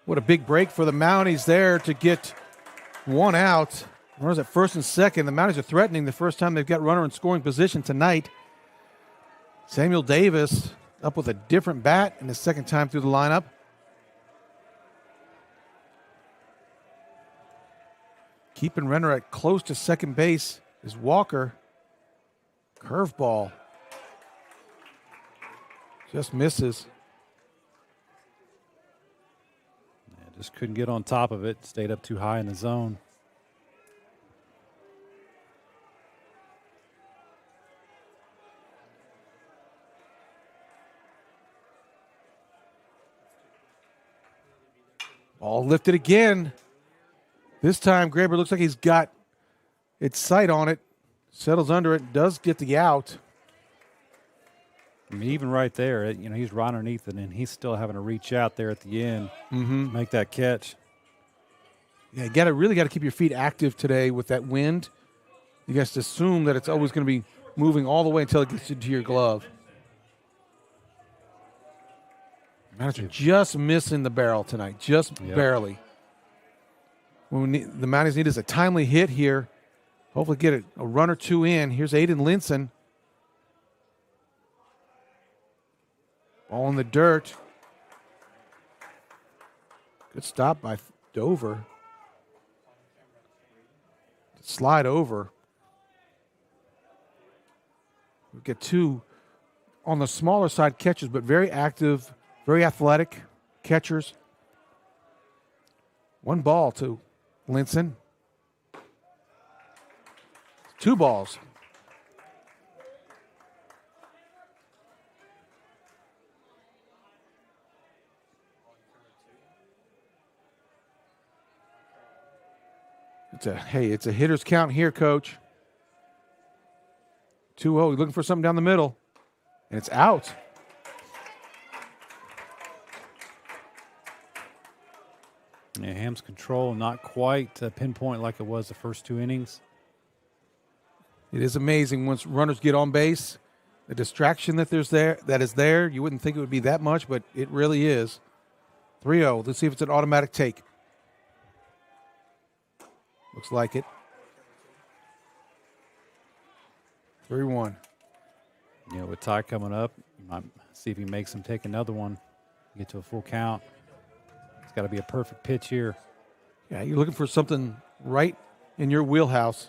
What a big break for the Mounties there to get 1 out. Runners at first and second. The Mounties are threatening the first time they've got runner in scoring position tonight. Samuel Davis up with a different bat in his second time through the lineup. Keeping Renner at close to second base is Walker. Curveball. Just misses. Yeah, just couldn't get on top of it. Stayed up too high in the zone. Ball lifted again. This time, Graber looks like he's got its sight on it. Settles under it, does get the out. I mean, even right there, he's right underneath it, and he's still having to reach out there at the end, make that catch. Yeah, you really got to keep your feet active today with that wind. You guys assume that it's always going to be moving all the way until it gets into your glove. Manager just missing the barrel tonight, just barely. What the Mounties need is a timely hit here. Hopefully get a run or two in. Here's Aiden Linson. Ball in the dirt. Good stop by Dover. Slide over. We get two on the smaller side catchers, but very active, very athletic catchers. One ball to Linson. Two balls. It's a hitter's count here, Coach. 2-0. He's looking for something down the middle. And it's out. Yeah, Ham's control not quite pinpoint like it was the first two innings. It is amazing once runners get on base, the distraction that is there. You wouldn't think it would be that much, but it really is. 3-0. Let's see if it's an automatic take. Looks like it. 3-1. With Ty coming up, you might see if he makes him take another one, get to a full count. It's got to be a perfect pitch here. Yeah, you're looking for something right in your wheelhouse.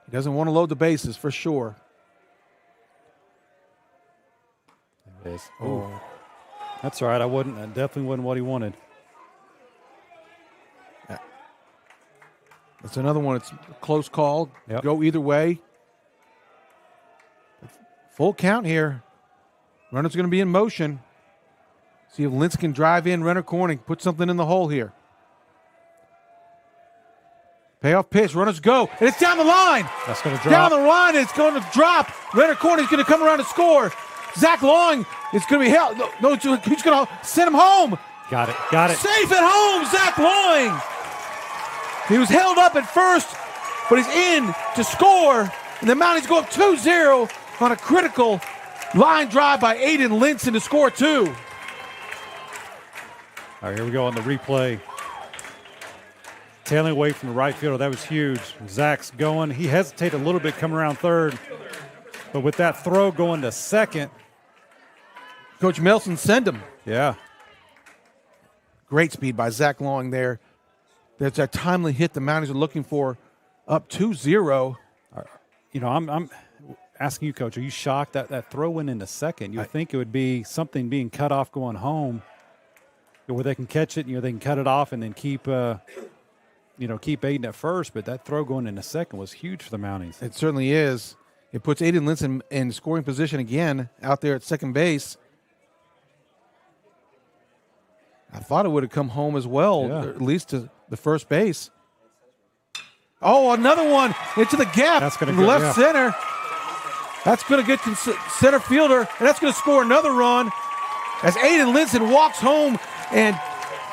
He doesn't want to load the bases for sure. There it is. Oh, that's all right. That definitely wasn't what he wanted. That's another one. It's a close call. Yep. Go either way. Full count here. Runner's going to be in motion. See if Linson can drive in Renner Corning, put something in the hole here. Payoff pitch. Runners go. And it's down the line. That's going to drop. Down the line. It's going to drop. Renner Corning's going to come around and score. Zach Long is going to be held. No, he's going to send him home. Got it. Safe at home, Zach Long. He was held up at first, but he's in to score. And the Mounties go up 2-0 on a critical line drive by Aiden Linson to score two. All right, here we go on the replay. Tailing away from the right fielder. That was huge. Zach's going. He hesitated a little bit coming around third. But with that throw going to second. Coach Melson send him. Yeah. Great speed by Zach Long there. That's a timely hit the Mounties are looking for, up 2-0. I'm asking you, Coach, are you shocked that that throw went into second? You would think it would be something being cut off going home where they can catch it, they can cut it off and then keep Aiden at first. But that throw going into second was huge for the Mounties. It certainly is. It puts Aiden Linson in scoring position again out there at second base. I thought it would have come home as well, or at least to the first base. Oh, another one into the gap. That's going to go, left center. That's going to get to center fielder, and that's going to score another run as Aiden Linson walks home, and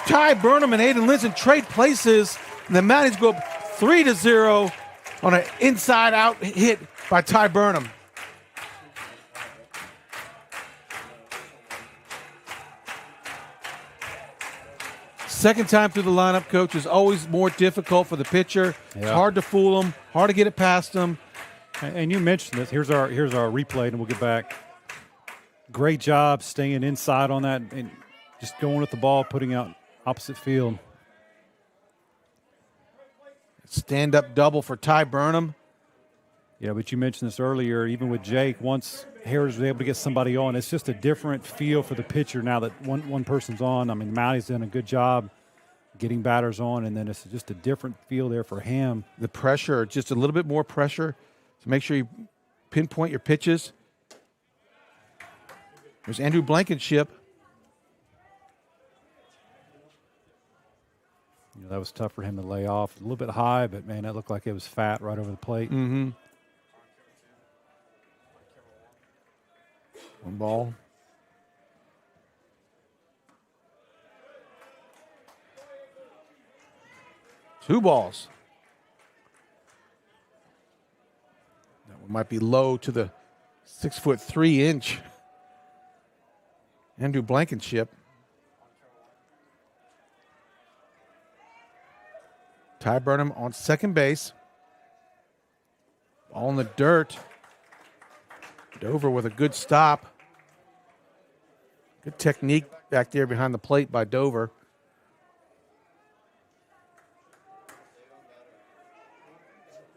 Ty Burnham and Aiden Linson trade places, and the Mounties go up 3-0 on an inside-out hit by Ty Burnham. second time through the lineup, Coach, is always more difficult for the pitcher. Yeah. It's hard to fool them, hard to get it past them. And you mentioned this. Here's our replay, and we'll get back. Great job staying inside on that and just going with the ball, putting out opposite field. Stand-up double for Ty Burnham. Yeah, but you mentioned this earlier, even with Jake, once Harris was able to get somebody on, it's just a different feel for the pitcher now that one person's on. I mean, Mounties done a good job getting batters on, and then it's just a different feel there for him. The pressure, just a little bit more pressure to make sure you pinpoint your pitches. There's Andrew Blankenship. You know, that was tough for him to lay off. A little bit high, but, man, that looked like it was fat right over the plate. Mm-hmm. One ball. Two balls. That one might be low to the 6'3" Andrew Blankenship. Ty Burnham on second base. Ball in the dirt. Dover with a good stop. Good technique back there behind the plate by Dover.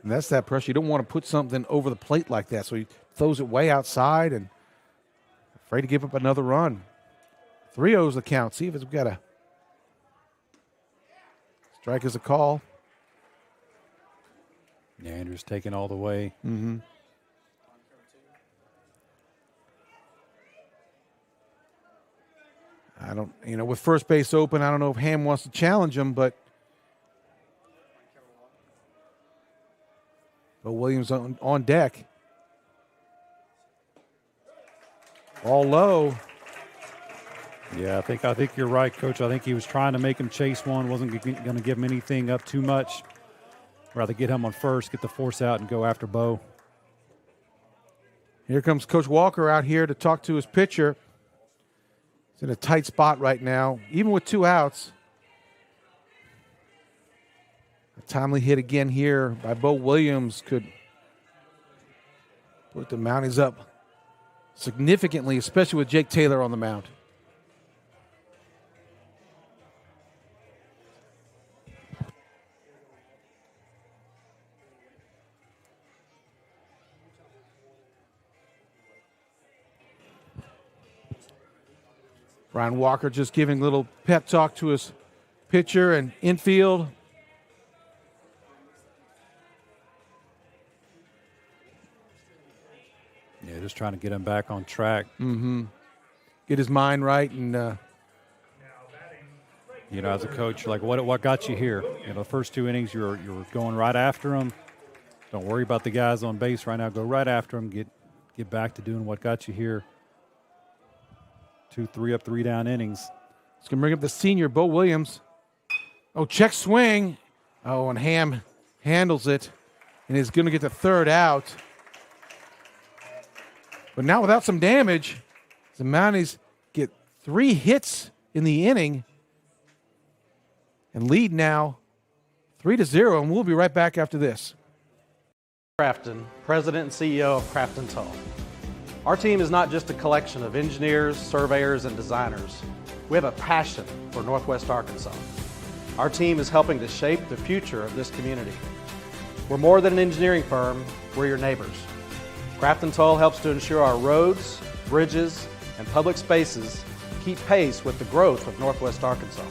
And that's that pressure. You don't want to put something over the plate like that. So he throws it way outside and afraid to give up another run. 3-0's the count. See if it's got a strike is a call. Yeah, Andrew's taking all the way. Mm-hmm. I don't, with first base open, I don't know if Ham wants to challenge him, but Bo Williams on deck. All low. Yeah, I think you're right, Coach. I think he was trying to make him chase one. Wasn't going to give him anything up too much. Rather get him on first, get the force out, and go after Bo. Here comes Coach Walker out here to talk to his pitcher. He's in a tight spot right now, even with 2 outs. A timely hit again here by Bo Williams could put the Mounties up significantly, especially with Jake Taylor on the mound. Brian Walker just giving a little pep talk to his pitcher and infield. Yeah, just trying to get him back on track. Mm-hmm. Get his mind right and as a coach, like what got you here? The first 2 innings, you're going right after him. Don't worry about the guys on base right now. Go right after him. Get back to doing what got you here. 2 3-up, 3-down innings. It's going to bring up the senior, Bo Williams. Oh, check swing. Oh, and Ham handles it and is going to get the 3rd out. But now without some damage, the Mounties get 3 hits in the inning and lead now 3-0, and we'll be right back after this. Crafton, President and CEO of Crafton Tull. Our team is not just a collection of engineers, surveyors, and designers. We have a passion for Northwest Arkansas. Our team is helping to shape the future of this community. We're more than an engineering firm, we're your neighbors. Crafton Tull helps to ensure our roads, bridges, and public spaces keep pace with the growth of Northwest Arkansas.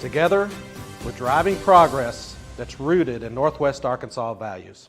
Together, we're driving progress that's rooted in Northwest Arkansas values.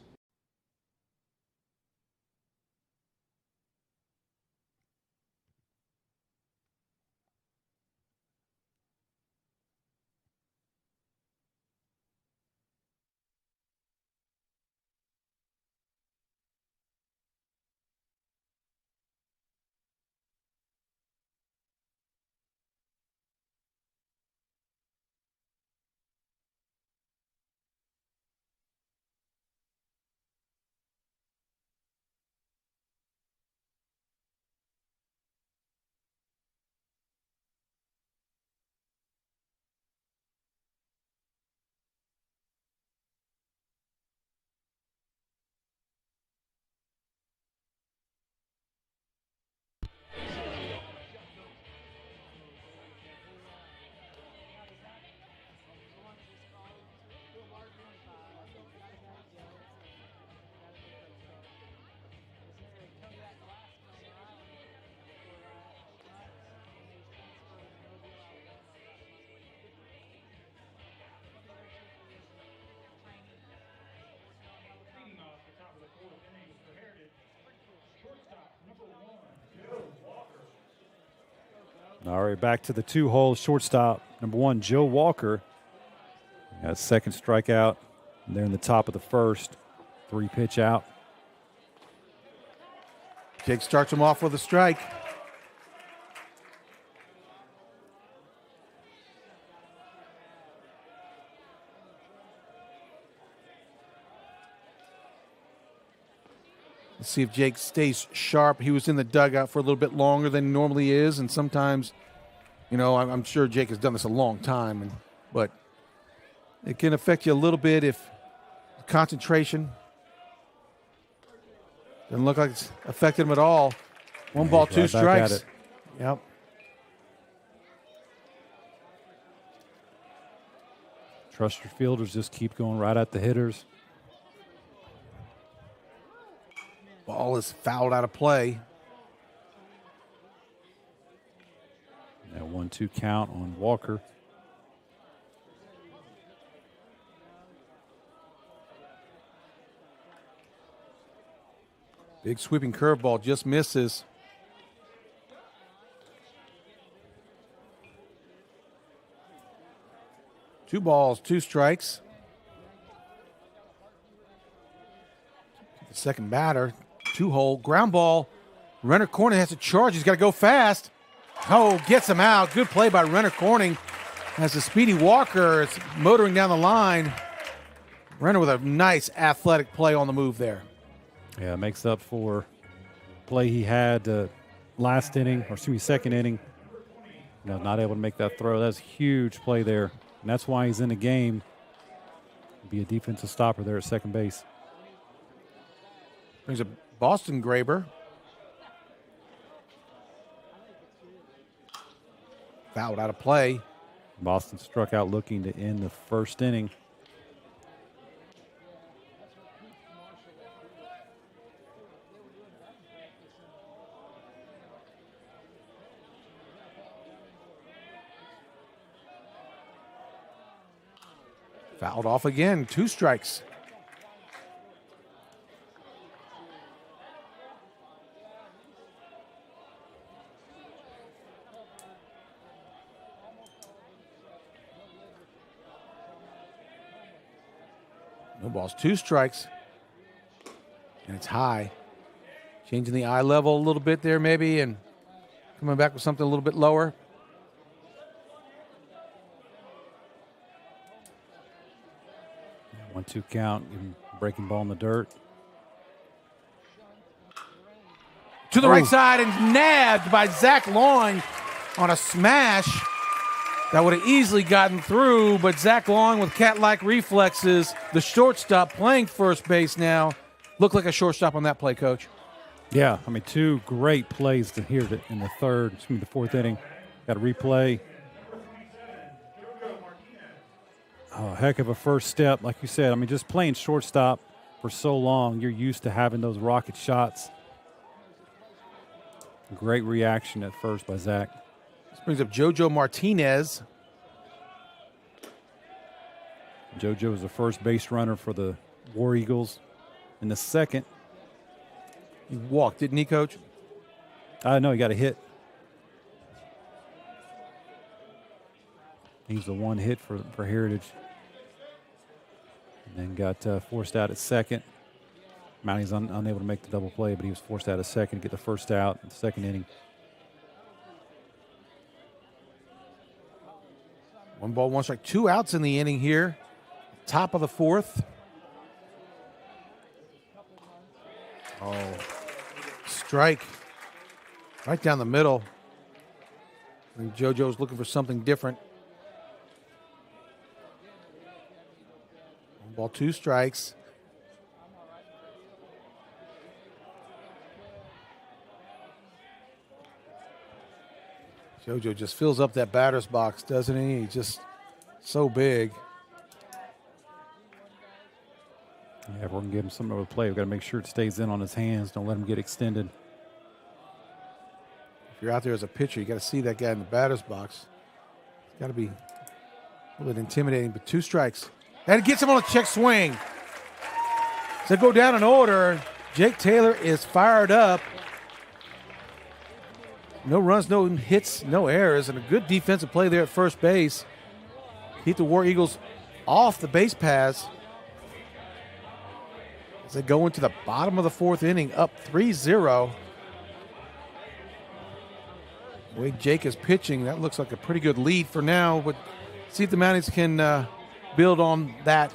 All right, back to the 2-hole shortstop. Number 1, Joe Walker. Got a second strikeout. And they're in the top of the first. 3-pitch out. Jake starts him off with a strike. Let's see if Jake stays sharp. He was in the dugout for a little bit longer than he normally is, and sometimes, you know, I'm sure Jake has done this a long time, but it can affect you a little bit if concentration. Doesn't look like it's affected him at all. 1 ball, 2 strikes. Yep. Trust your fielders. Just keep going right at the hitters. Ball is fouled out of play. Now 1-2 count on Walker. Big sweeping curveball just misses. Two balls, 2 strikes. The second batter, 2-hole ground ball. Renner Corning has to charge. He's got to go fast. Oh, gets him out. Good play by Renner Corning. As the speedy Walker is motoring down the line. Renner with a nice athletic play on the move there. Yeah, makes up for play he had last inning, or excuse me, second inning. You know, not able to make that throw. That's a huge play there. And that's why he's in the game. Be a defensive stopper there at second base. Brings a Boston Graber. Fouled out of play. Boston struck out looking to end the first inning. Fouled off again, 2 strikes. No balls, 2 strikes. And it's high. Changing the eye level a little bit there maybe and coming back with something a little bit lower. Yeah, 1-2 count, breaking ball in the dirt. To the right side and nabbed by Zach Long on a smash. That would have easily gotten through, but Zach Long with cat-like reflexes, the shortstop playing first base now. Looked like a shortstop on that play, Coach. Yeah, I mean, 2 great plays to hear in the the 4th inning. Got a replay. Oh, heck of a first step, like you said. I mean, just playing shortstop for so long, you're used to having those rocket shots. Great reaction at first by Zach. This brings up JoJo Martinez. JoJo was the first base runner for the War Eagles. In the second, he walked, didn't he, Coach? No, he got a hit. He's the 1 hit for Heritage. And then got forced out at second. Mounties unable to make the double play, but he was forced out at second to get the first out in the second inning. 1 ball, 1 strike, 2 outs in the inning here. Top of the 4th. Oh, strike right down the middle. I think JoJo's looking for something different. 1 ball, 2 strikes. JoJo just fills up that batter's box, doesn't he? He's just so big. Yeah, if we're going to give him something to play, we've got to make sure it stays in on his hands. Don't let him get extended. If you're out there as a pitcher, you got to see that guy in the batter's box. It's got to be a little bit intimidating, but 2 strikes. And it gets him on a check swing. So go down in order. Jake Taylor is fired up. No runs, no hits, no errors, and a good defensive play there at first base. Keep the War Eagles off the base paths as they go into the bottom of the fourth inning, up 3-0. The way Jake is pitching, that looks like a pretty good lead for now, but see if the Mounties can build on that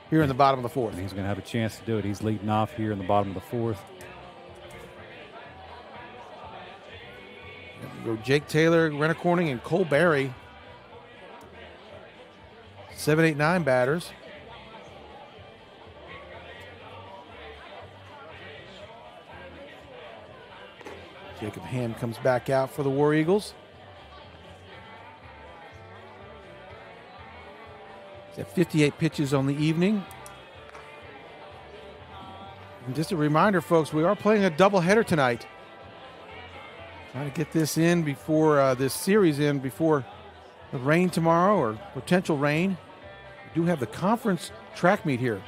here in the bottom of the fourth. And he's going to have a chance to do it. He's leading off here in the bottom of the fourth. Go Jake Taylor, Renner Corning, and Cole Berry. 7, 8, 9 batters. Jacob Hand comes back out for the War Eagles. He's at 58 pitches on the evening. And just a reminder, folks, we are playing a doubleheader tonight. Trying to get this in before this series in before the rain tomorrow or potential rain. We do have the conference track meet here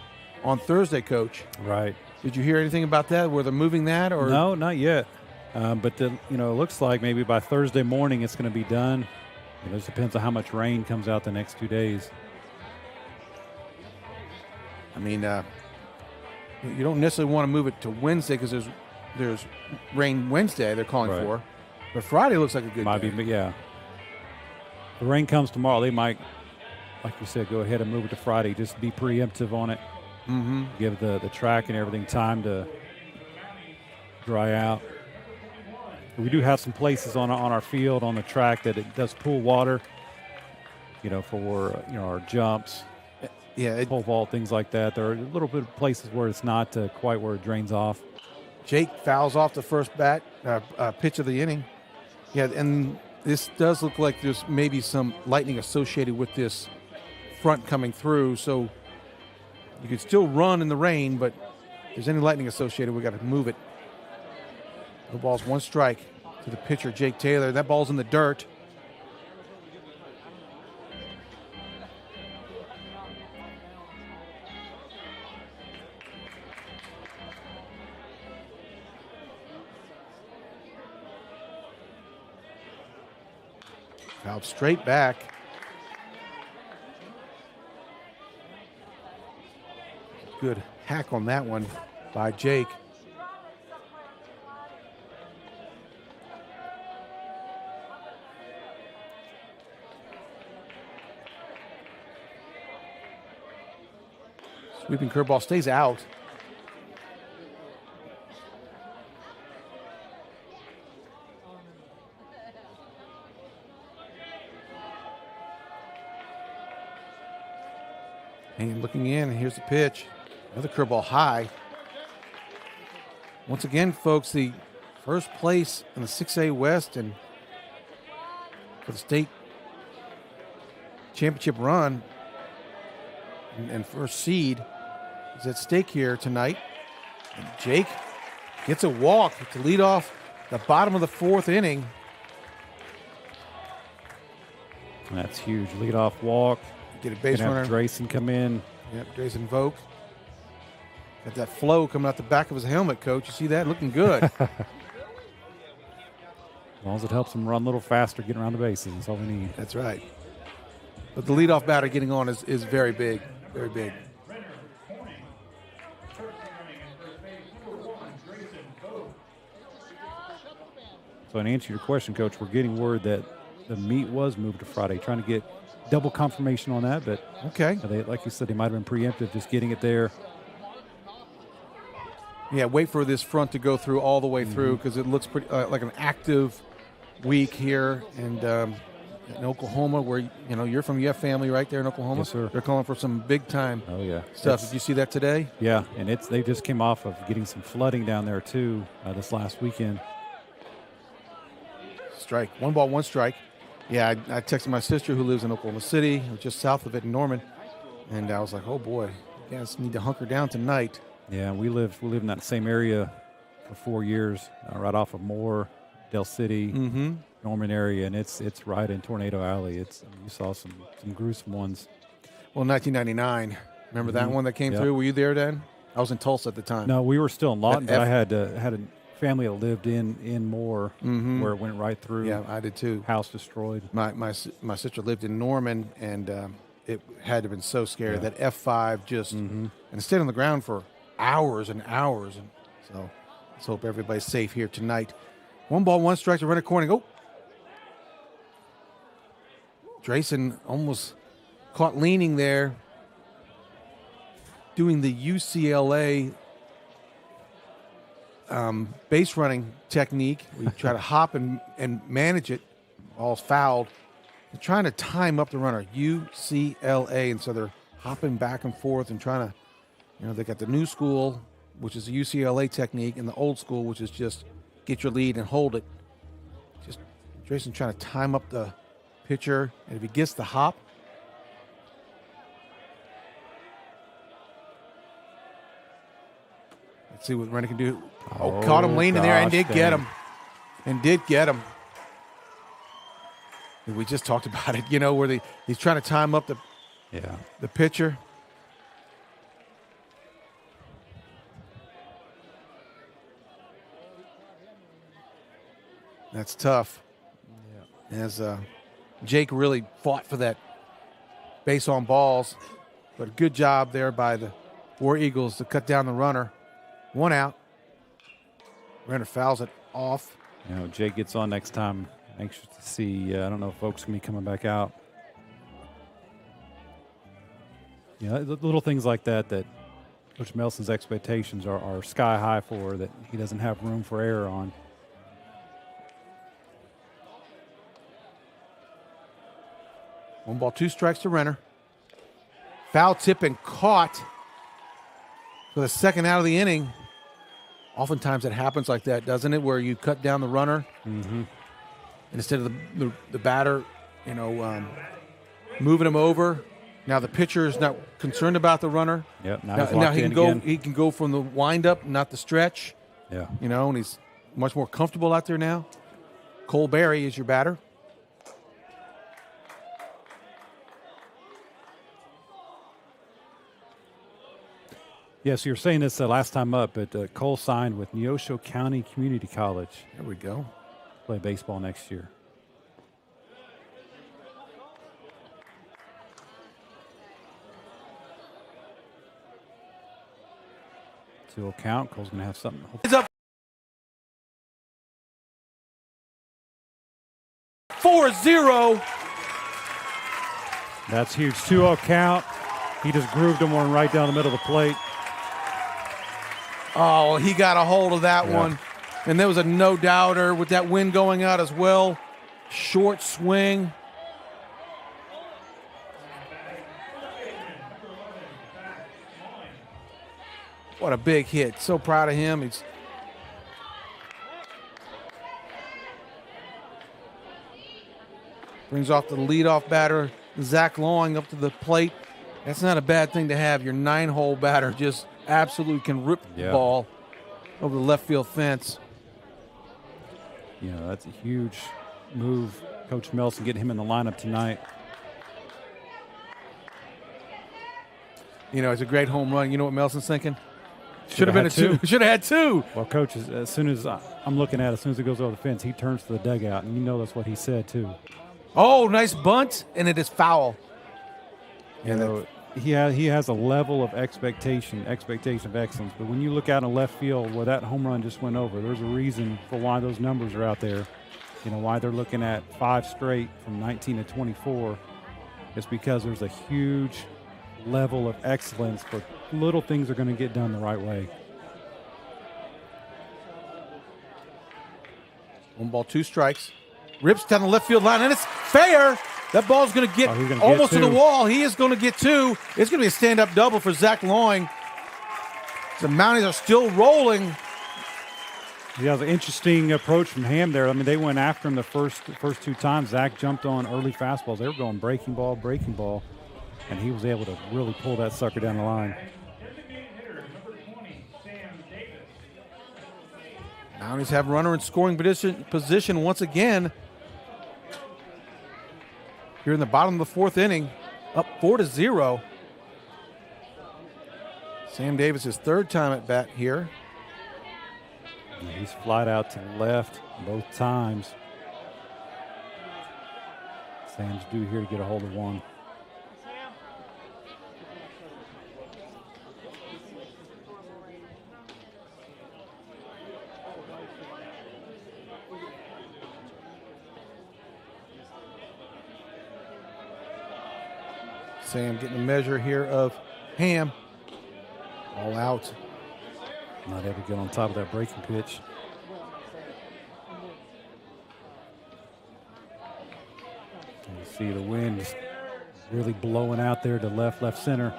on Thursday, Coach. Right. Did you hear anything about that? Were they moving that or No, not yet. But it looks like maybe by Thursday morning it's going to be done. It just depends on how much rain comes out the next 2 days. I mean, you don't necessarily want to move it to Wednesday because there's rain Wednesday they're calling Right. for. But Friday looks like a good Might day. be, yeah. If the rain comes tomorrow, they might, like you said, go ahead and move it to Friday. Just be preemptive on it. Mm-hmm. Give the track and everything time to dry out. We do have some places on our field on the track that it does pool water. For our jumps, pole vault, things like that. There are a little bit of places where it's not quite where it drains off. Jake fouls off the first pitch of the inning. Yeah, and this does look like there's maybe some lightning associated with this front coming through. So you could still run in the rain, but if there's any lightning associated, we got to move it. The ball's one strike to the pitcher, Jake Taylor. That ball's in the dirt. Fouled straight back. Good hack on that one by Jake. Sweeping curveball stays out. And looking in, and here's the pitch. Another curveball high. Once again, folks, the first place in the 6A West and for the state championship run and first seed is at stake here tonight. And Jake gets a walk to lead off the bottom of the fourth inning. That's huge. Leadoff walk. Get a base runner. Drayson come in. Yep, Drayson Vogt. Got that flow coming out the back of his helmet, Coach. You see that? Looking good. As long as it helps him run a little faster, getting around the bases. That's all we need. That's right. But the leadoff batter getting on is very big. Very big. So in answer to your question, Coach, we're getting word that the meet was moved to Friday. Trying to get double confirmation on that, but okay. They, like you said, they might have been preemptive, just getting it there. Yeah, wait for this front to go through all the way through because it looks pretty like an active week here. And in Oklahoma, where you're from, you have family right there in Oklahoma. Yes, sir. They're calling for some big time stuff. Did you see that today? Yeah, and they just came off of getting some flooding down there too this last weekend. Strike. 1 ball, 1 strike. Yeah, I texted my sister who lives in Oklahoma City, just south of it in Norman, and I was like, oh boy, you guys need to hunker down tonight. Yeah, we lived in that same area for 4 years, right off of Moore, Del City, Norman area, and it's right in Tornado Alley. You saw some gruesome ones. Well, 1999, remember that one that came through? Were you there then? I was in Tulsa at the time. No, we were still in Lawton, but I had a family that lived in Moore, where it went right through. Yeah, I did too. House destroyed. My sister lived in Norman, and it had to have been so scary. That F5 just and it stayed on the ground for hours and hours. And so let's hope everybody's safe here tonight. 1 ball, 1 strike to Renner Corning. Oh, Drayson almost caught leaning there, doing the UCLA base running technique. We try to hop and manage it. Ball's fouled. They're trying to time up the runner, UCLA, and so they're hopping back and forth and trying to, they got the new school, which is the UCLA technique, and the old school, which is just get your lead and hold it. Just Jason trying to time up the pitcher, and if he gets the hop, let's see what Rennie can do. Oh, caught him leaning there and did get him. And did get him. We just talked about it, where he's trying to time up the pitcher. That's tough. Yeah. As Jake really fought for that base on balls, but a good job there by the War Eagles to cut down the runner. 1 out. Renner fouls it off. Jake gets on next time. Anxious to see. I don't know if folks can be coming back out. Little things like that Coach Melson's expectations are sky high for, that he doesn't have room for error on. One ball, 2 strikes to Renner. Foul tip and caught for the second out of the inning. Oftentimes it happens like that, doesn't it? Where you cut down the runner, and instead of the batter, moving him over. Now the pitcher is not concerned about the runner. Yep. Now he can go. Again. He can go from the windup, not the stretch. Yeah. And he's much more comfortable out there now. Cole Berry is your batter. Yes, you were saying this last time up, but Cole signed with Neosho County Community College. There we go. Play baseball next year. 2-0 count. Cole's going to have something. It's up 4-0. That's huge. 2-0 count. He just grooved him one right down the middle of the plate. Oh, he got a hold of that one. And there was a no-doubter with that wind going out as well. Short swing. What a big hit. So proud of him. He's brings off the leadoff batter, Zach Long, up to the plate. That's not a bad thing to have. Your 9-hole batter just absolutely can rip the ball over the left field fence. That's a huge move. Coach Melson getting him in the lineup tonight. It's a great home run. You know what Melson's thinking? Should have been a 2. Should have had 2. Well, Coach, as soon as I'm looking at it, as soon as it goes over the fence, he turns to the dugout, and that's what he said too. Oh, nice bunt, and it is foul. He has a level of expectation of excellence. But when you look out in left field where that home run just went over, there's a reason for why those numbers are out there. Why they're looking at 5 straight from 19 to 24. It's because there's a huge level of excellence, but little things are going to get done the right way. 1 ball, 2 strikes. Rips down the left field line, and it's fair. That ball's going to get almost to the wall. He is going to get 2. It's going to be a stand-up double for Zach Long. The Mounties are still rolling. He has an interesting approach from Ham there. They went after him the first 2 times. Zach jumped on early fastballs. They were going breaking ball, and he was able to really pull that sucker down the line. Mounties have runner in scoring position once again. Here in the bottom of the 4th inning, up 4-0. Sam Davis' 3rd time at bat here. He's flied out to the left both times. Sam's due here to get a hold of one. Sam getting a measure here of Ham. All out. Not able to get on top of that breaking pitch. You see the wind is really blowing out there to left center.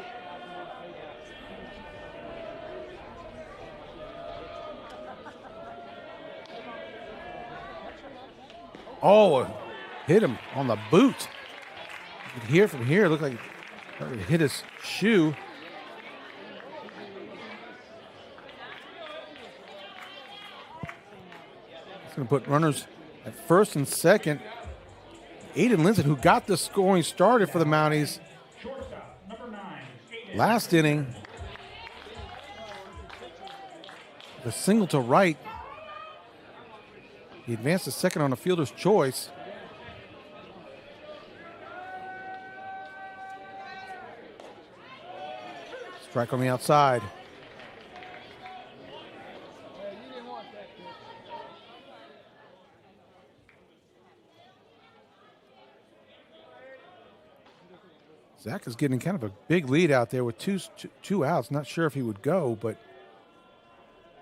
Oh, hit him on the boot. You can hear from here. It looked like it hit his shoe. It's going to put runners at first and second. Aiden Linson, who got the scoring started for the Mounties last inning. The single to right. He advanced to second on a fielder's choice. Strike on the outside. Zach is getting kind of a big lead out there with two outs. Not sure if he would go, but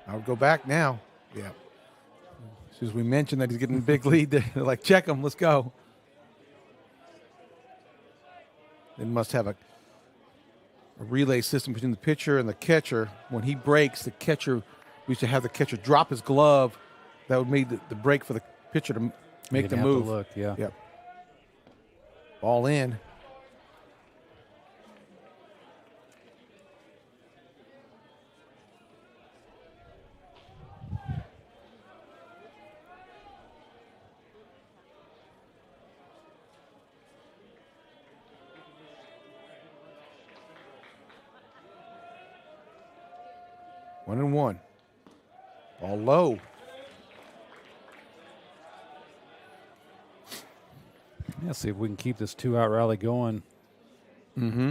I would go back now. Yeah. As soon as we mentioned that he's getting a big lead, they're like, check him, let's go. They must have a relay system between the pitcher and the catcher. When he breaks, the catcher, we used to have the catcher drop his glove. That would make the break for the pitcher to make the move. Look, yeah. Yep. Ball in. One and one. Ball low. Yeah, see if we can keep this 2-out rally going.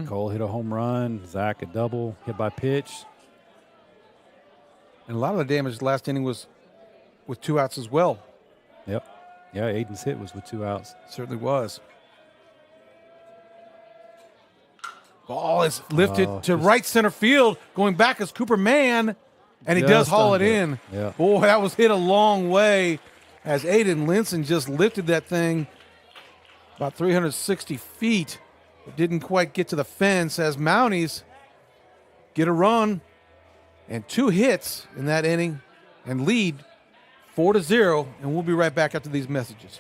Cole hit a home run. Zach a double, hit by pitch. And a lot of the damage last inning was with 2 outs as well. Yep. Yeah, Aiden's hit was with 2 outs. Certainly was. Ball is lifted to right center field. Going back is Cooper Mann, and he does haul it in. Yeah. Boy, that was hit a long way as Aiden Linson just lifted that thing about 360 feet. It didn't quite get to the fence as Mounties get a run and 2 hits in that inning and lead 4-0. And we'll be right back after these messages.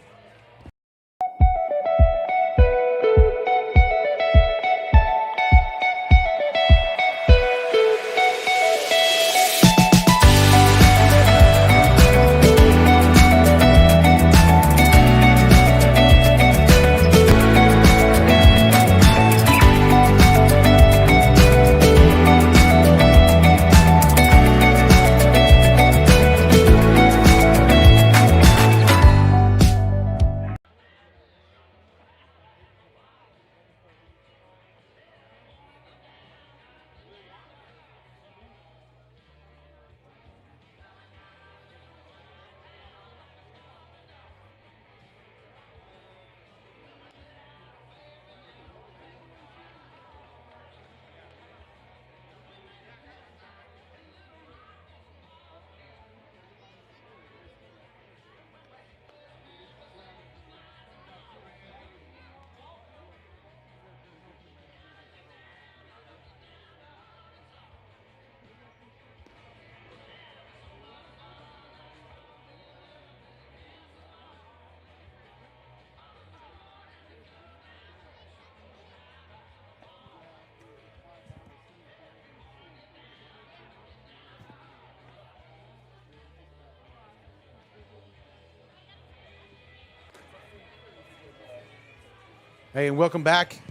Hey, and welcome back.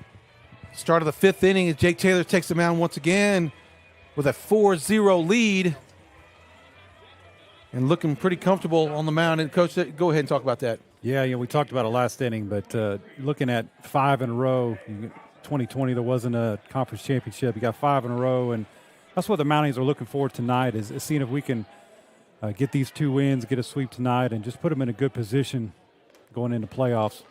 Start of the 5th inning as Jake Taylor takes the mound once again with a 4-0 lead. and looking pretty comfortable on the mound. And Coach, go ahead and talk about that. Yeah, we talked about it last inning, but looking at 5 in a row, 2020 there wasn't a conference championship. You got 5 in a row, and that's what the Mounties are looking for tonight is seeing if we can get these 2 wins, get a sweep tonight, and just put them in a good position going into playoffs.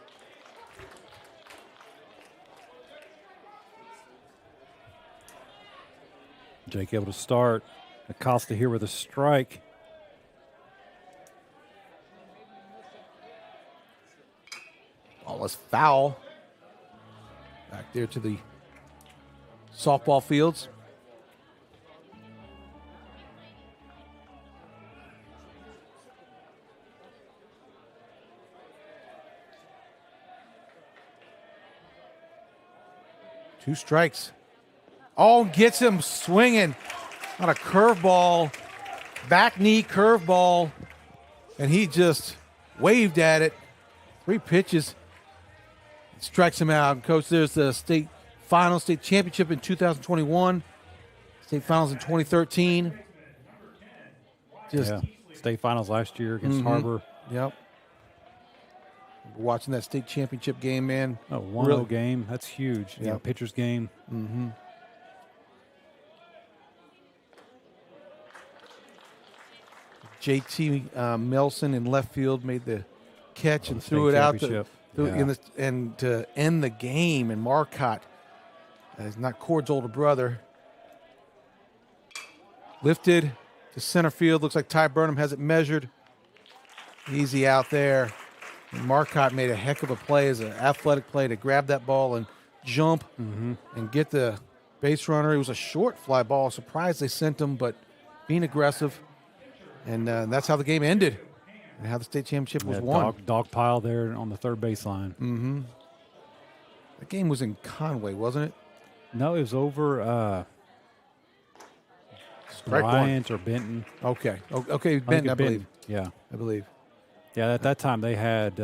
Jake able to start. Acosta here with a strike. Ball was foul. Back there to the softball fields. Two strikes. Oh, gets him swinging on a curveball, back knee curveball, and he just waved at it. 3 pitches. Strikes him out. And Coach, there's the state finals, state championship in 2021, state finals in 2013. State finals last year against Harbor. Yep. Watching that state championship game, man. Oh, 1-0 game. That's huge. Yeah. Pitcher's game. Mm-hmm. JT Melson in left field made the catch and threw it out to end the game. And Marcotte, is not Cord's older brother, lifted to center field. Looks like Ty Burnham has it measured. Easy out there. And Marcotte made a heck of a play as an athletic play to grab that ball and jump and get the base runner. It was a short fly ball. Surprised they sent him, but being aggressive. And that's how the game ended and how the state championship was won. Dog pile there on the third baseline. Mm-hmm. The game was in Conway, wasn't it? No, it was over Bryant or Benton. Okay. Okay, Benton, I believe. Yeah. I believe. Yeah, at that time they had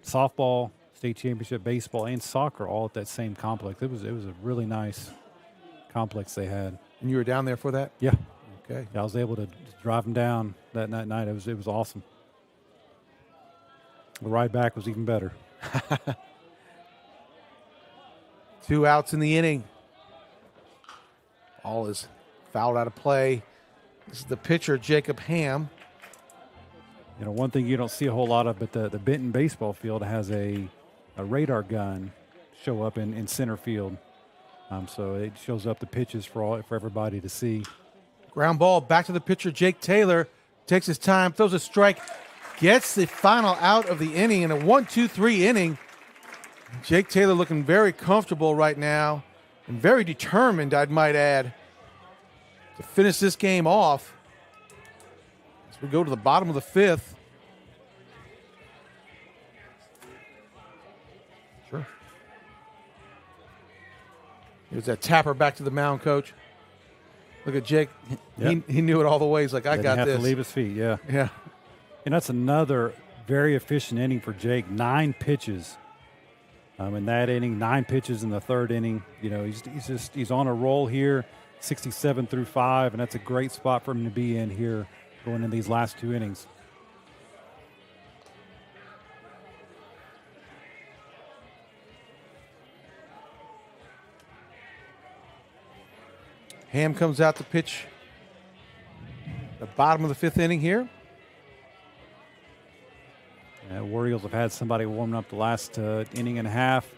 softball, state championship, baseball, and soccer all at that same complex. It was a really nice complex they had. And you were down there for that? Yeah. Okay. Yeah, I was able to drive them down that night. It was awesome. The ride back was even better. 2 outs in the inning. All is fouled out of play. This is the pitcher, Jacob Ham. You know, one thing you don't see a whole lot of, but the Benton baseball field has a radar gun show up in center field. So it shows up the pitches for everybody to see. Ground ball back to the pitcher, Jake Taylor. Takes his time, throws a strike, gets the final out of the inning in a 1-2-3 inning. Jake Taylor looking very comfortable right now and very determined, I might add, to finish this game off. As we go to the bottom of the 5th. Sure. Here's that tapper back to the mound, Coach. Look at Jake. Yep. He knew it all the way. He's like, I got Didn't this. have to leave his feet, yeah. Yeah. And that's another very efficient inning for Jake. 9 pitches in that inning, 9 pitches in the third inning. You know, he's on a roll here, 67 through 5, and that's a great spot for him to be in here going in these last 2 innings. Ham comes out to pitch the bottom of the 5th inning here. War Eagles have had somebody warming up the last inning and a half.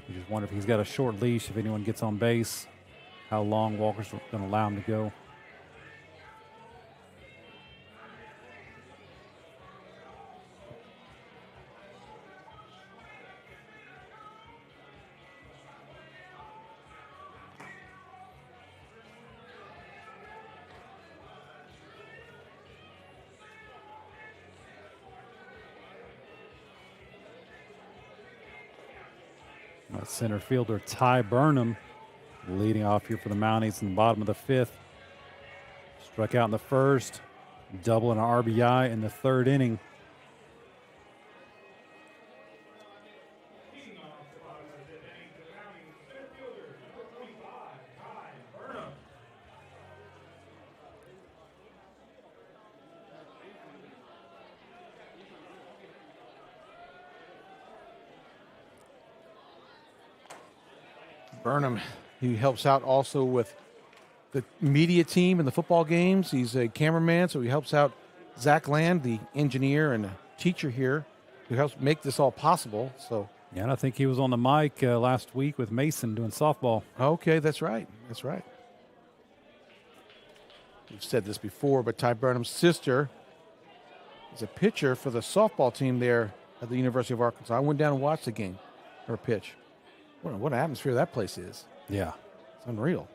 You just wonder if he's got a short leash, if anyone gets on base, how long Walker's going to allow him to go. Center fielder Ty Burnham leading off here for the Mounties in the bottom of the 5th. Struck out in the first, double and an RBI in the third inning. Burnham, he helps out also with the media team in the football games. He's a cameraman, so he helps out Zach Land, the engineer and teacher here, who helps make this all possible. So, Yeah, and I think he was on the mic last week with Mason doing softball. okay, that's right. That's right. We've said this before, but Ty Burnham's sister is a pitcher for the softball team there at the University of Arkansas. I went down and watched the game, her pitch. What an atmosphere that place is. Yeah. It's unreal.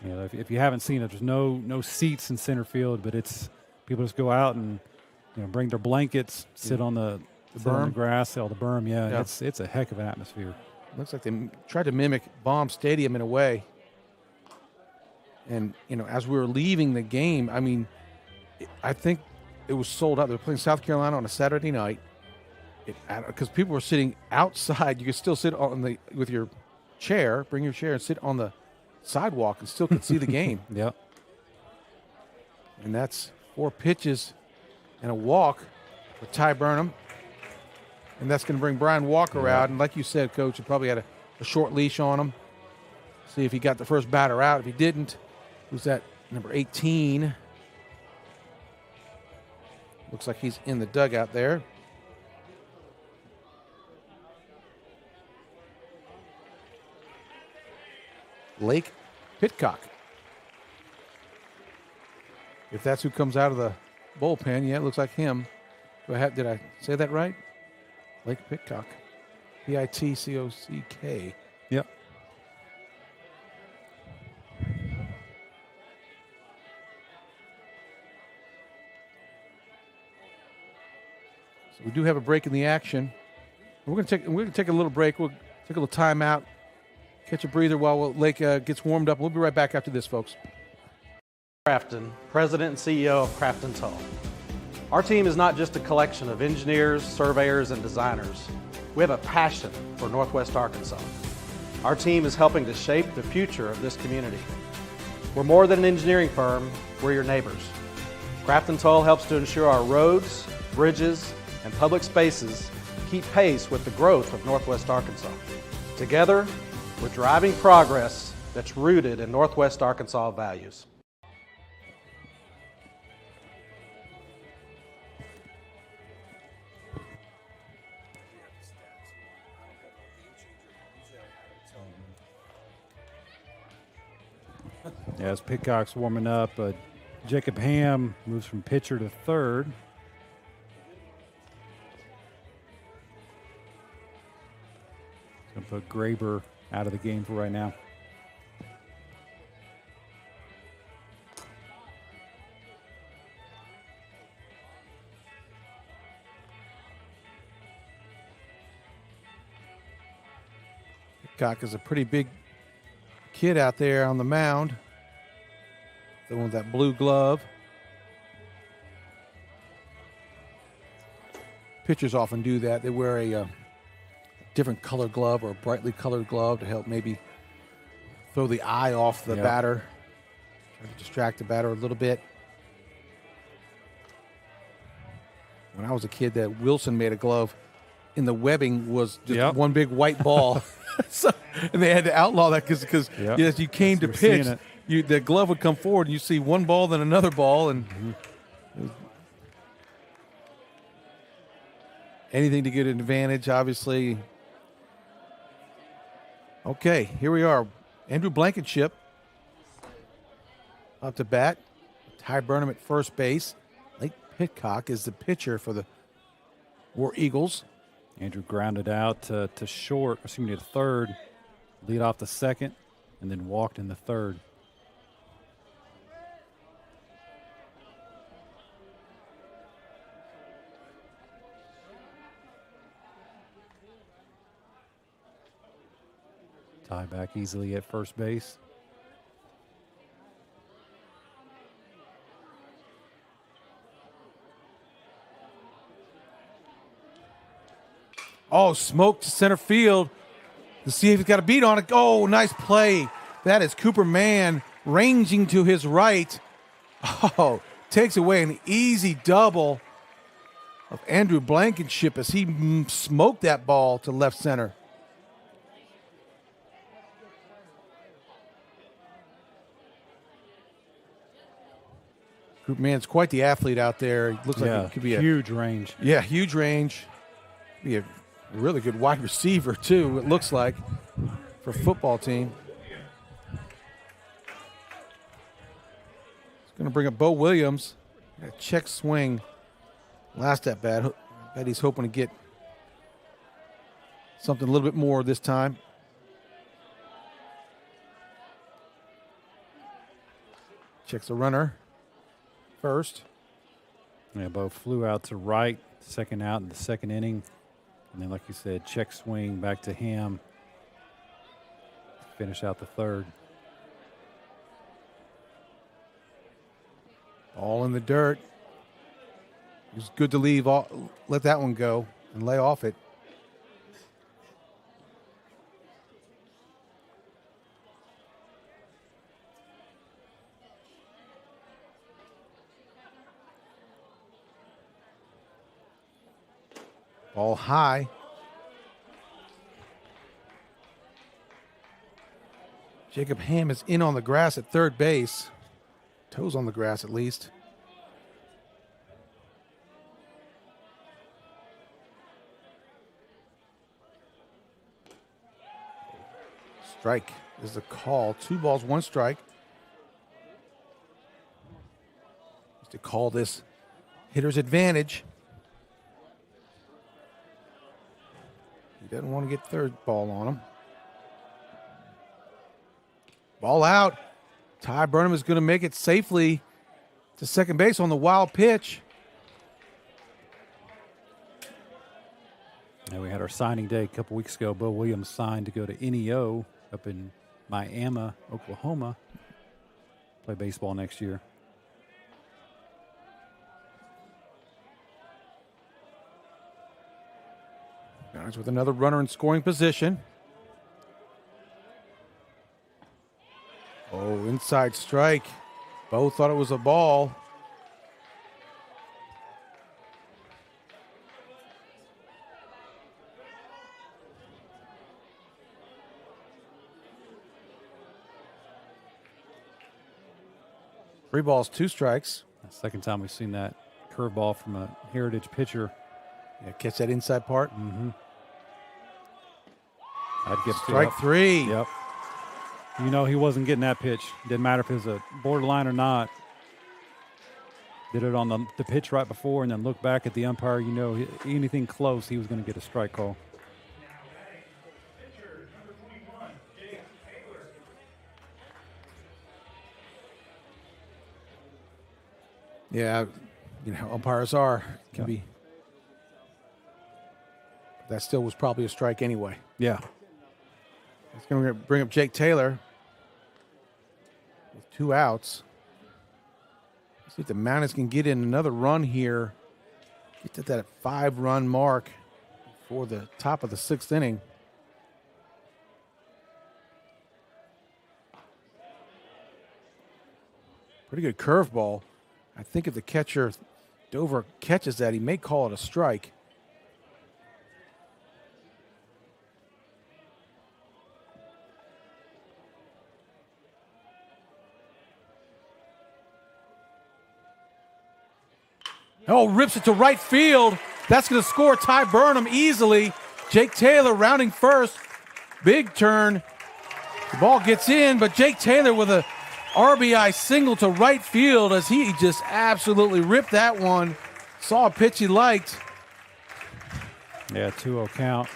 Yeah, if you haven't seen it, there's no seats in center field, but it's people just go out and bring their blankets, sit on the grass, the berm. Yeah. It's a heck of an atmosphere. Looks like they tried to mimic Baum Stadium in a way. And as we were leaving the game, I mean, I think it was sold out. They were playing South Carolina on a Saturday night because people were sitting outside. You could still sit with your chair, bring your chair and sit on the sidewalk and still could see the game. Yep. And that's 4 pitches and a walk for Ty Burnham. And that's going to bring Brian Walker out. And like you said, Coach, he probably had a short leash on him. See if he got the first batter out. If he didn't, who's that? Number 18. Looks like he's in the dugout there. Lake Pitcock. If that's who comes out of the bullpen, yeah, it looks like him. Did I say that right? Lake Pitcock. Pitcock. Yep. So we do have a break in the action. We're going to take a little break. We'll take a little time out, catch a breather while Lake gets warmed up. We'll be right back after this, folks. Crafton, President and CEO of Crafton Tull. Our team is not just a collection of engineers, surveyors, and designers. We have a passion for Northwest Arkansas. Our team is helping to shape the future of this community. We're more than an engineering firm, we're your neighbors. Crafton Tull helps to ensure our roads, bridges, and public spaces keep pace with the growth of Northwest Arkansas. Together, we're driving progress that's rooted in Northwest Arkansas values. Yeah, as Pitcock's warming up, Jacob Ham moves from pitcher to third. Going to put Graber out of the game for right now. Pitcock is a pretty big kid out there on the mound. The one with that blue glove. Pitchers often do that. They wear a different colored glove or a brightly colored glove to help maybe throw the eye off the batter. Try to distract the batter a little bit. When I was a kid, that Wilson made a glove, and the webbing was just one big white ball. And they had to outlaw that because as you came to pitch, the glove would come forward and you see one ball, then another ball, and anything to get an advantage, obviously. Okay, here we are. Andrew Blankenship up to bat. Ty Burnham at first base. Lake Pitcock is the pitcher for the War Eagles. Andrew grounded out to third, lead off the second, and then walked in the third. Tie back easily at first base. Oh, smoke to center field to see if he's got a beat on it. Oh, nice play. That is Cooper Mann ranging to his right. Oh, takes away an easy double of Andrew Blankenship as he smoked that ball to left center. Group man's quite the athlete out there. He looks like it could be a huge range. Yeah, huge range. Be a really good wide receiver too. It looks like for a football team. It's going to bring up Bo Williams. A check swing. Last at bat. I bet he's hoping to get something a little bit more this time. Checks the runner first. Yeah, Bo flew out to right, second out in the second inning. And then, like you said, check swing back to him. Finish out the third. All in the dirt. It was good to leave. Let that one go and lay off it. Ball high. Jacob Ham is in on the grass at third base. Toes on the grass at least. Strike is the call. 2 balls, 1 strike. Used to call this hitter's advantage. He doesn't want to get third ball on him. Ball out. Ty Burnham is going to make it safely to second base on the wild pitch. And we had our signing day a couple weeks ago. Bo Williams signed to go to NEO up in Miami, Oklahoma. Play baseball next year. Guys with another runner in scoring position. Oh, inside strike. Bo thought it was a ball. Three balls, 2 strikes. Second time we've seen that curveball from a heritage pitcher. Yeah, catch that inside part. Mm-hmm. I'd give strike 3. Yep. You know he wasn't getting that pitch. Didn't matter if it was a borderline or not. Did it on the pitch right before and then look back at the umpire. You know, anything close, he was going to get a strike call. Yeah, you know, umpires can be. That still was probably a strike anyway. Yeah. It's going to bring up Jake Taylor with 2 outs. Let's see if the Mounties can get in another run here. Get to that 5-run mark before the top of the 6th inning. Pretty good curveball. I think if the catcher, Dover, catches that, he may call it a strike. Oh, rips it to right field. That's going to score Ty Burnham easily. Jake Taylor rounding first. Big turn. The ball gets in, but Jake Taylor with a RBI single to right field as he just absolutely ripped that one. Saw a pitch he liked. Yeah, 2-0 count.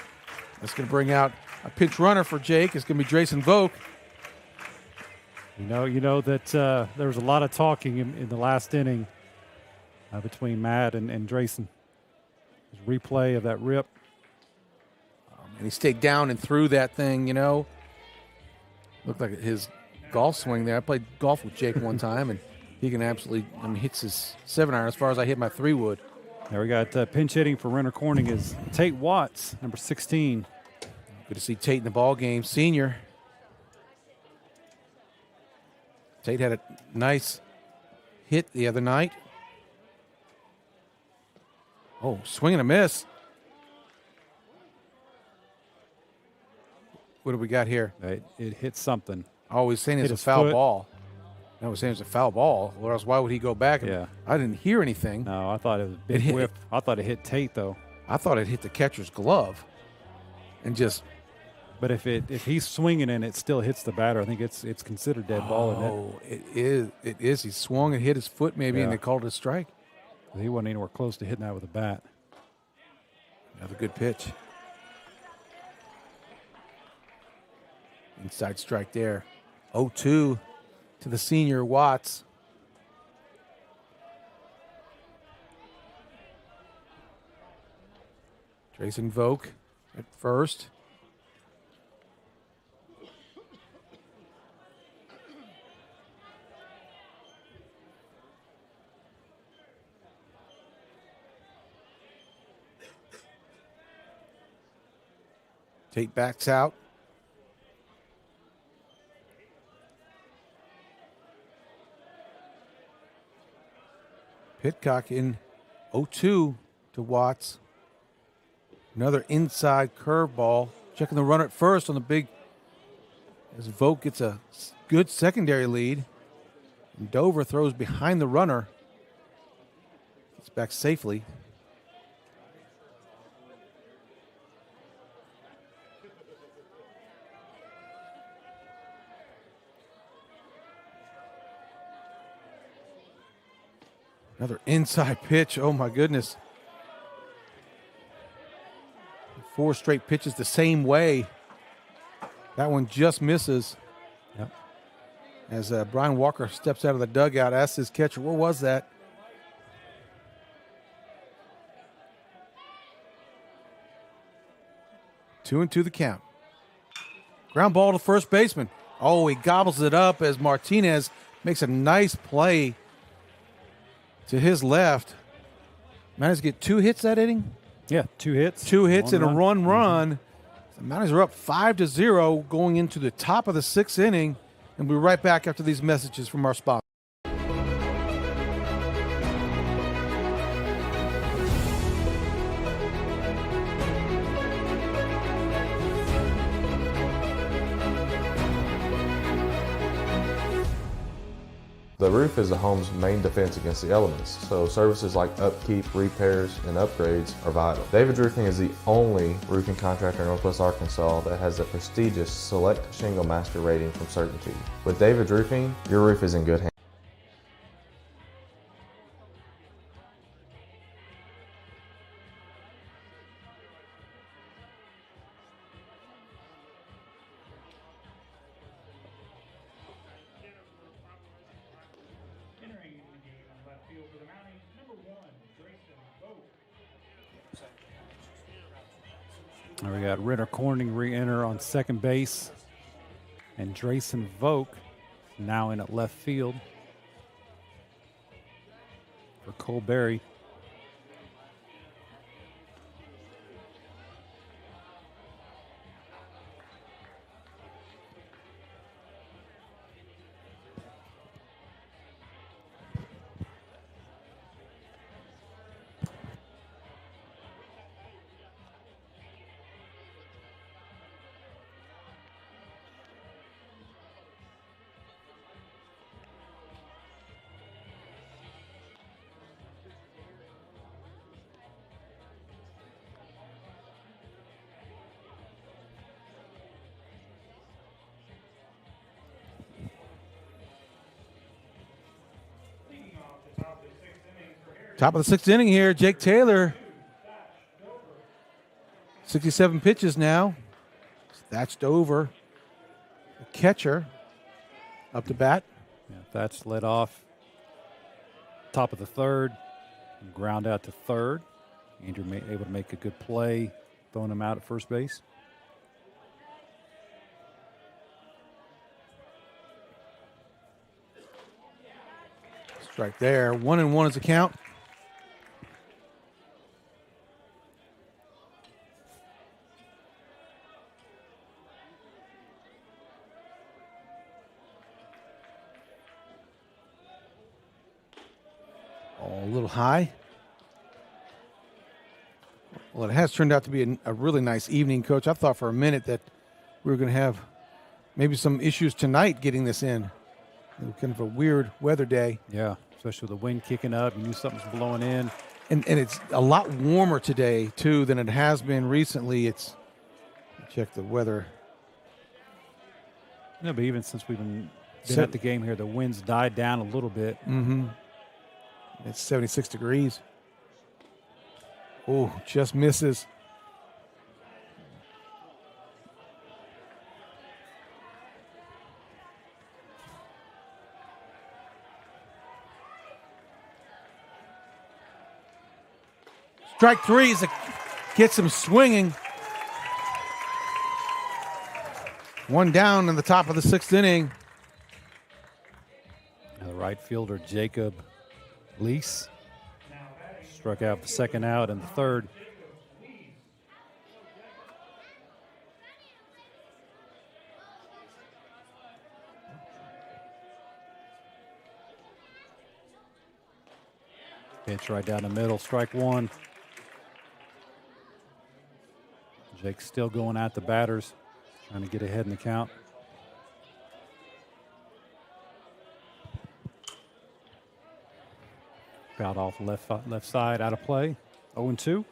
That's going to bring out a pinch runner for Jake. It's going to be Drayson Vogt. You know that there was a lot of talking in the last inning between Matt and Drayson. His replay of that rip. And he stayed down and threw that thing, you know. Looked like his golf swing there. I played golf with Jake one time, and he can absolutely, hits his 7-iron as far as I hit my 3-wood. There we got pinch hitting for Renner Corning is Tate Watts, number 16. Good to see Tate in the ball game, senior. Tate had a nice hit the other night. Oh, swing and a miss. What do we got here? It hit something. Oh, he's saying it's a his foul foot. ball. I was saying it was a foul ball, or else why would he go back? Yeah. I didn't hear anything. No, I thought it was a big whiff. I thought it hit Tate, though. I thought it hit the catcher's glove and just. But if he's swinging and it still hits the batter, I think it's considered dead ball. Oh, it is. It is. He swung and hit his foot maybe, and they called it a strike. He wasn't anywhere close to hitting that with a bat. Another good pitch. Inside strike there. 0-2 to the senior Watts. Drayson Vogt at first. Tate backs out. Pitcock in 0-2 to Watts. Another inside curveball. Checking the runner at first on the big, as Vogt gets a good secondary lead. And Dover throws behind the runner. Gets back safely. Another inside pitch. Oh, my goodness. 4 straight pitches the same way. That one just misses. Yep. As Brian Walker steps out of the dugout, asks his catcher, where was that? Two and two the count. Ground ball to first baseman. Oh, he gobbles it up as Martinez makes a nice play to his left. Mounties get 2 hits that inning? Yeah, 2 hits. 2 hits and a run. Mm-hmm. The Mounties are up 5-0 going into the top of the 6th inning. And we'll be right back after these messages from our sponsor. The roof is the home's main defense against the elements, so services like upkeep, repairs, and upgrades are vital. David's Roofing is the only roofing contractor in Northwest Arkansas that has the prestigious Select Shingle Master rating from Certainty. With David's Roofing, your roof is in good hands. Entering the game on left field for the Mounties, number 1, Drayson Vogt. We got Ritter Corning re-enter on second base. And Drayson Vogt now in at left field for Cole Berry. Top of the 6th inning here, Jake Taylor. 67 pitches now. Thatched over. The catcher up to bat. Yeah, Thatch led off. Top of the 3rd. Ground out to 3rd. Andrew able to make a good play, throwing him out at first base. Strike there. 1-1 is the count. A little high. Well, it has turned out to be a really nice evening, Coach. I thought for a minute that we were going to have maybe some issues tonight getting this in. Kind of a weird weather day. Yeah, especially with the wind kicking up. You knew something's blowing in. And it's a lot warmer today, too, than it has been recently. Check the weather. No, but even since we've been at the game here, the wind's died down a little bit. Mm-hmm. It's 76 degrees. Oh, just misses. Strike three gets him swinging. One down in the top of the 6th inning. The right fielder, Jacob Lease, struck out the 2nd out and the 3rd. Pitch right down the middle, strike 1. Jake's still going at the batters, trying to get ahead in the count. Fouled off left side, out of play. 0-2.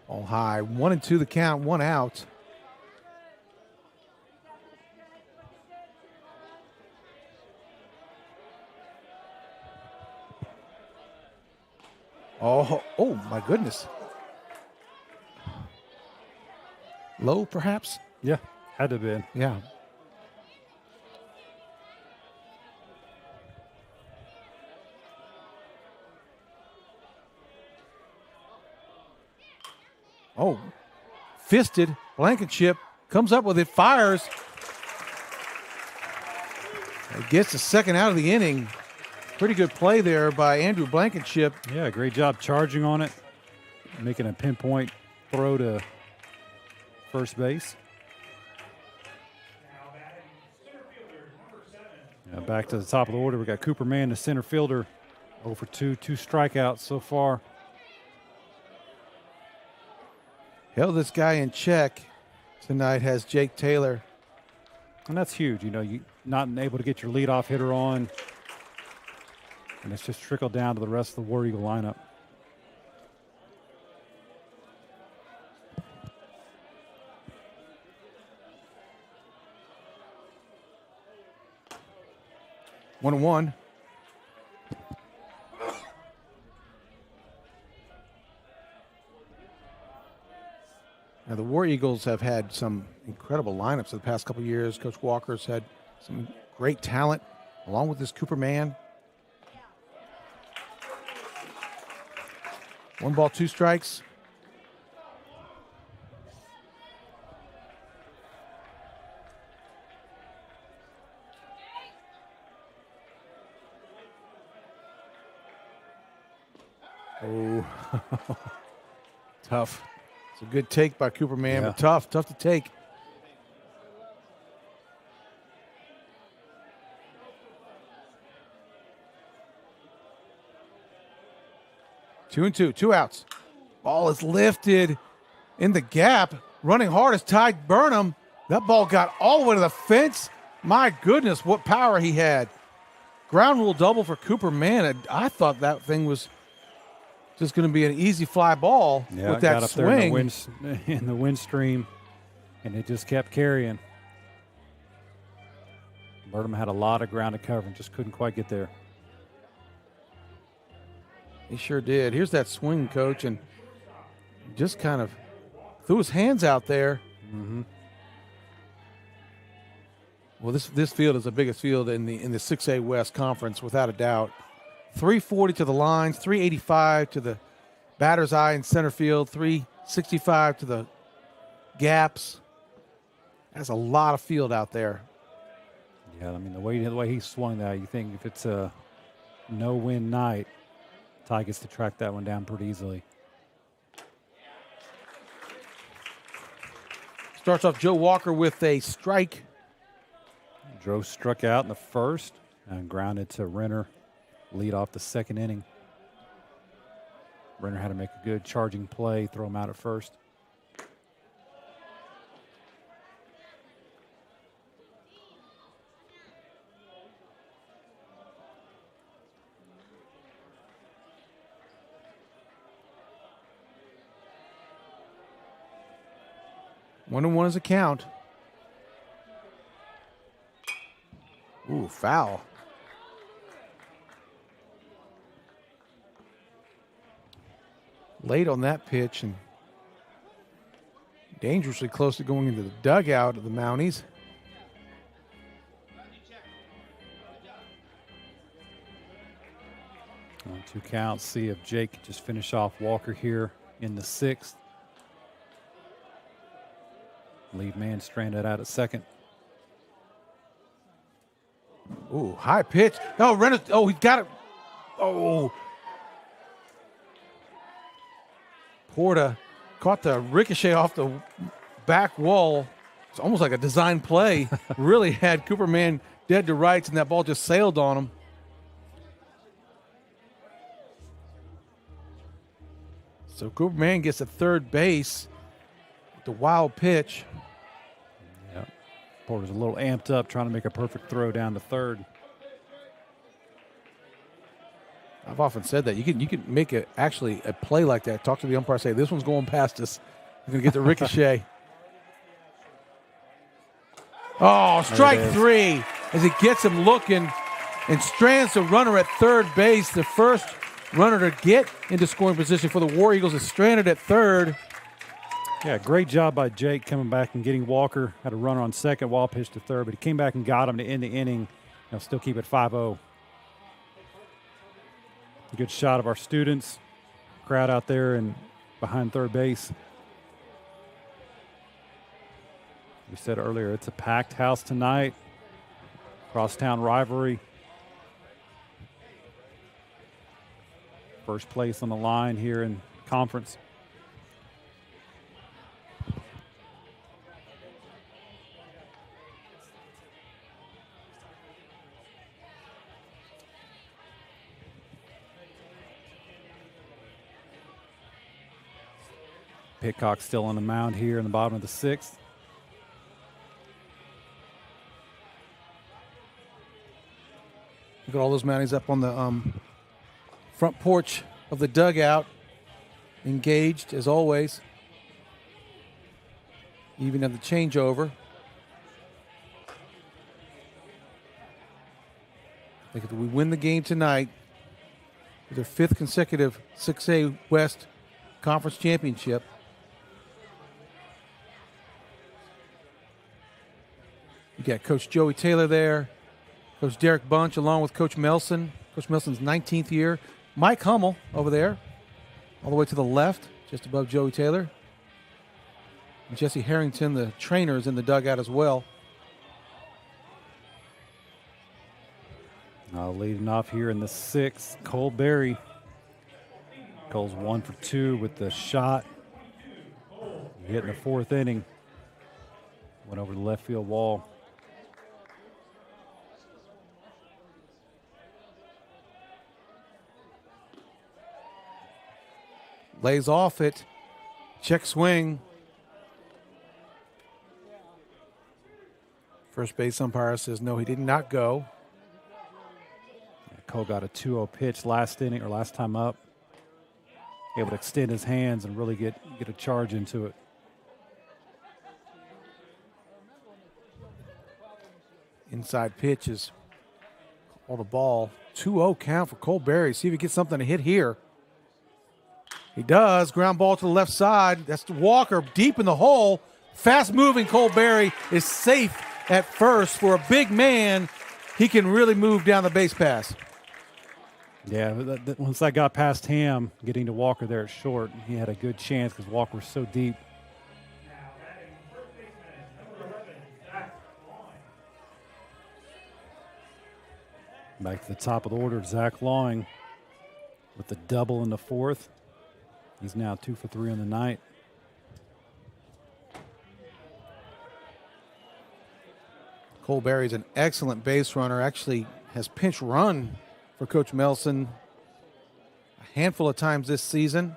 All high. 1-2 the count, 1 out. Oh my goodness. Low, perhaps? Yeah, had to have been. Yeah. Oh, fisted. Blankenship comes up with it, fires. It gets the 2nd out of the inning. Pretty good play there by Andrew Blankenship. Yeah, great job charging on it, making a pinpoint throw to first base. Now back to the top of the order. We got Cooper Mann, the center fielder, 0 for 2, 2 strikeouts so far. Held this guy in check tonight has Jake Taylor. And that's huge. You know, you not able to get your leadoff hitter on. And it's just trickled down to the rest of the War Eagle lineup. One and one. Now the War Eagles have had some incredible lineups in the past couple of years. Coach Walker's had some great talent, along with this Cooper Mann. 1 ball, 2 strikes. Oh, tough. It's a good take by Cooper Mann, but tough to take. Two and two, 2 outs. Ball is lifted in the gap. Running hard is Ty Burnham. That ball got all the way to the fence. My goodness, what power he had. Ground rule double for Cooper Mann. I thought that thing was just going to be an easy fly ball with that got up swing. There in the wind stream, and it just kept carrying. Burnham had a lot of ground to cover and just couldn't quite get there. He sure did. Here's that swing, Coach, and just kind of threw his hands out there. Mm-hmm. Well, this field is the biggest field in the 6A West Conference, without a doubt. 340 to the lines, 385 to the batter's eye in center field, 365 to the gaps. That's a lot of field out there. Yeah, I mean, the way he swung that, you think if it's a no-win night, Ty gets to track that one down pretty easily. Starts off Joe Walker with a strike. Woodrow struck out in the first and grounded to Renner, lead off the second inning. Renner had to make a good charging play, throw him out at first. One and one is a count. Ooh, foul. Late on that pitch and dangerously close to going into the dugout of the Mounties. On 2 counts, see if Jake can just finish off Walker here in the 6th. Leave man stranded out at second. Ooh, high pitch. Oh, Renner. Oh, he's got it. Oh. Porta caught the ricochet off the back wall. It's almost like a design play. Really had Cooperman dead to rights, and that ball just sailed on him. So Cooperman gets to third base with the wild pitch. Yep. Porter's a little amped up, trying to make a perfect throw down to third. I've often said that you can make actually a play like that. Talk to the umpire, say this one's going past us. We're going to get the ricochet. Oh, strike 3 as he gets him looking and strands the runner at third base. The first runner to get into scoring position for the War Eagles is stranded at third. Yeah, great job by Jake coming back and getting Walker. Had a runner on second, wild pitch to third, but he came back and got him to end the inning. He'll still keep it 5-0. Good shot of our students. Crowd out there and behind third base. We said earlier, it's a packed house tonight. Crosstown rivalry. First place on the line here in conference. Pitcock still on the mound here in the bottom of the 6th. Look at all those Mounties up on the front porch of the dugout, engaged as always. Even at the changeover. I think if we win the game tonight, with their 5th consecutive 6A West Conference Championship, you got Coach Joey Taylor there, Coach Derek Bunch, along with Coach Melson. Coach Melson's 19th year. Mike Hummel over there, all the way to the left, just above Joey Taylor. And Jesse Harrington, the trainer, is in the dugout as well. Now leading off here in the 6th, Cole Berry. Cole's 1 for 2 with the shot. He hit in the 4th inning. Went over the left field wall. Lays off it. Check swing. First base umpire says no, he did not go. Cole got a 2-0 pitch last inning or last time up. Able to extend his hands and really get a charge into it. Inside pitch is called a ball. 2-0 count for Cole Berry. See if he gets something to hit here. He does. Ground ball to the left side. That's Walker deep in the hole. Fast-moving Cole Berry is safe at first. For a big man, he can really move down the base pass. Yeah, once I got past him, getting to Walker there at short, he had a good chance because Walker was so deep. Back to the top of the order, Zach Long with the double in the 4th. He's now 2 for 3 on the night. Cole Berry's an excellent base runner, actually has pinch run for Coach Melson a handful of times this season.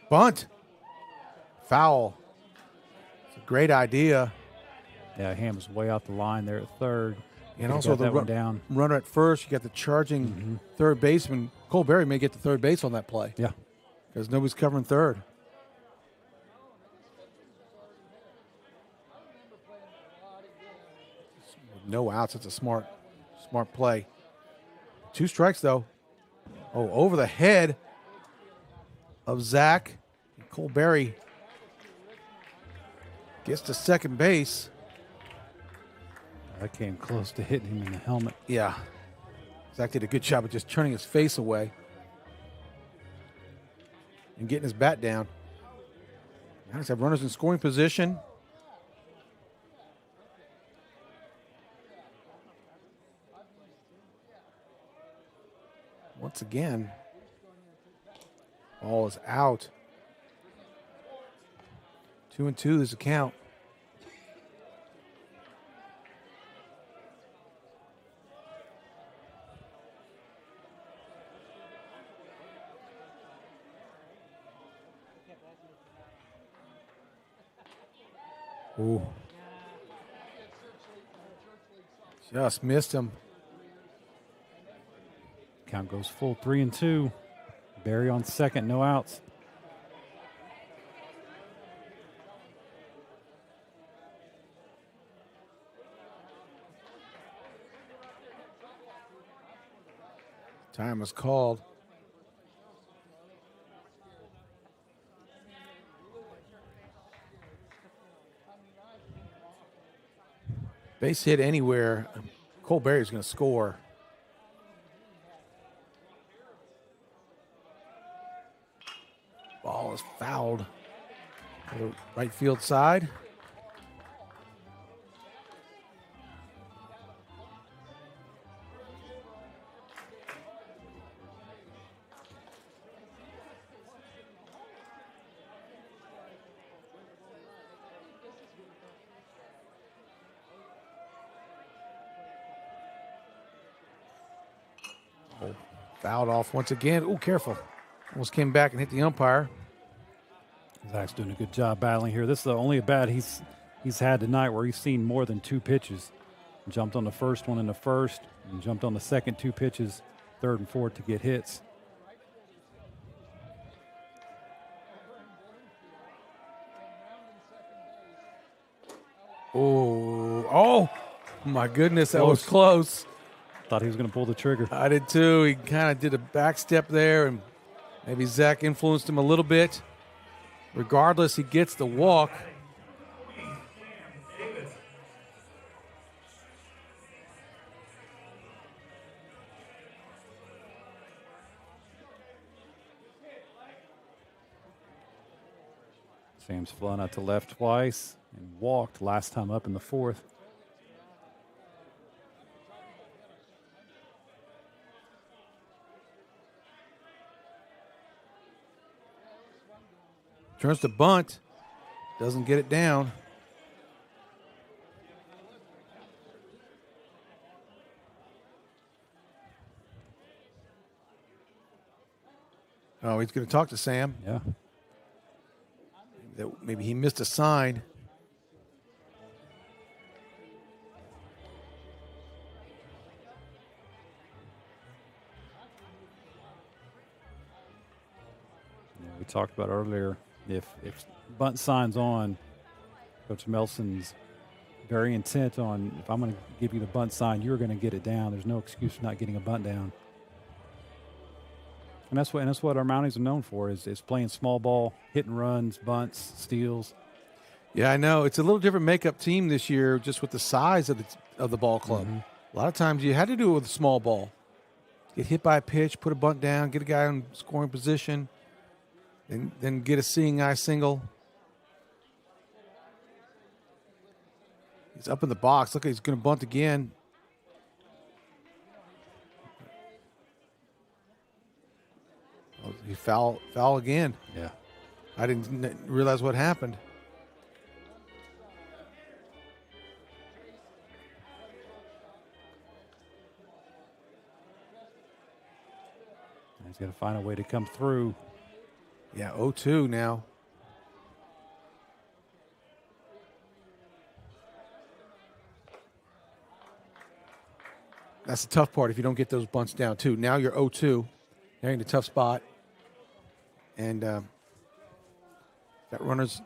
Bunt. Foul. It's a great idea. Yeah, Ham was way out the line there at third. And also the runner at first. You got the charging third baseman. Cole Berry may get to third base on that play. Yeah. Because nobody's covering third. No outs. It's a smart play. 2 strikes, though. Oh, over the head of Zach. And Cole Berry gets to second base. That came close to hitting him in the helmet. Yeah. Zach did a good job of just turning his face away and getting his bat down. Nice. Have runners in scoring position. Once again, ball is out. 2-2 is the count. Ooh. Just missed him. Count goes full 3-2. Berry on second, no outs. Time was called. Base hit anywhere, Cole Berry is going to score. Ball is fouled to the right field side. Fouled off once again. Oh, careful. Almost came back and hit the umpire. Zach's doing a good job battling here. This is the only at bat he's had tonight where he's seen more than 2 pitches. Jumped on the first one in the first and jumped on the second 2 pitches, third and fourth to get hits. Oh, my goodness, that was close. Thought he was going to pull the trigger. I did too. He kind of did a back step there, and maybe Zach influenced him a little bit. Regardless, he gets the walk. Sam's flown out to left twice and walked last time up in the fourth. Turns to bunt. Doesn't get it down. Oh, he's going to talk to Sam. Yeah. Maybe he missed a sign. Yeah, we talked about earlier, if bunt sign's on, Coach Melson's very intent on, if I'm going to give you the bunt sign, you're going to get it down. There's no excuse for not getting a bunt down. And that's what our Mounties are known for, is playing small ball, hitting runs, bunts, steals. Yeah, I know. It's a little different makeup team this year just with the size of the ball club. Mm-hmm. A lot of times you had to do it with a small ball. Get hit by a pitch, put a bunt down, get a guy in scoring position, and then get a seeing eye single. He's up in the box. Look, he's going to bunt again. Oh, he foul again. Yeah. I didn't realize what happened. He's got to find a way to come through. Yeah, 0-2 now. That's the tough part if you don't get those bunts down, too. Now you're 0-2. Now you're in a tough spot. And got runners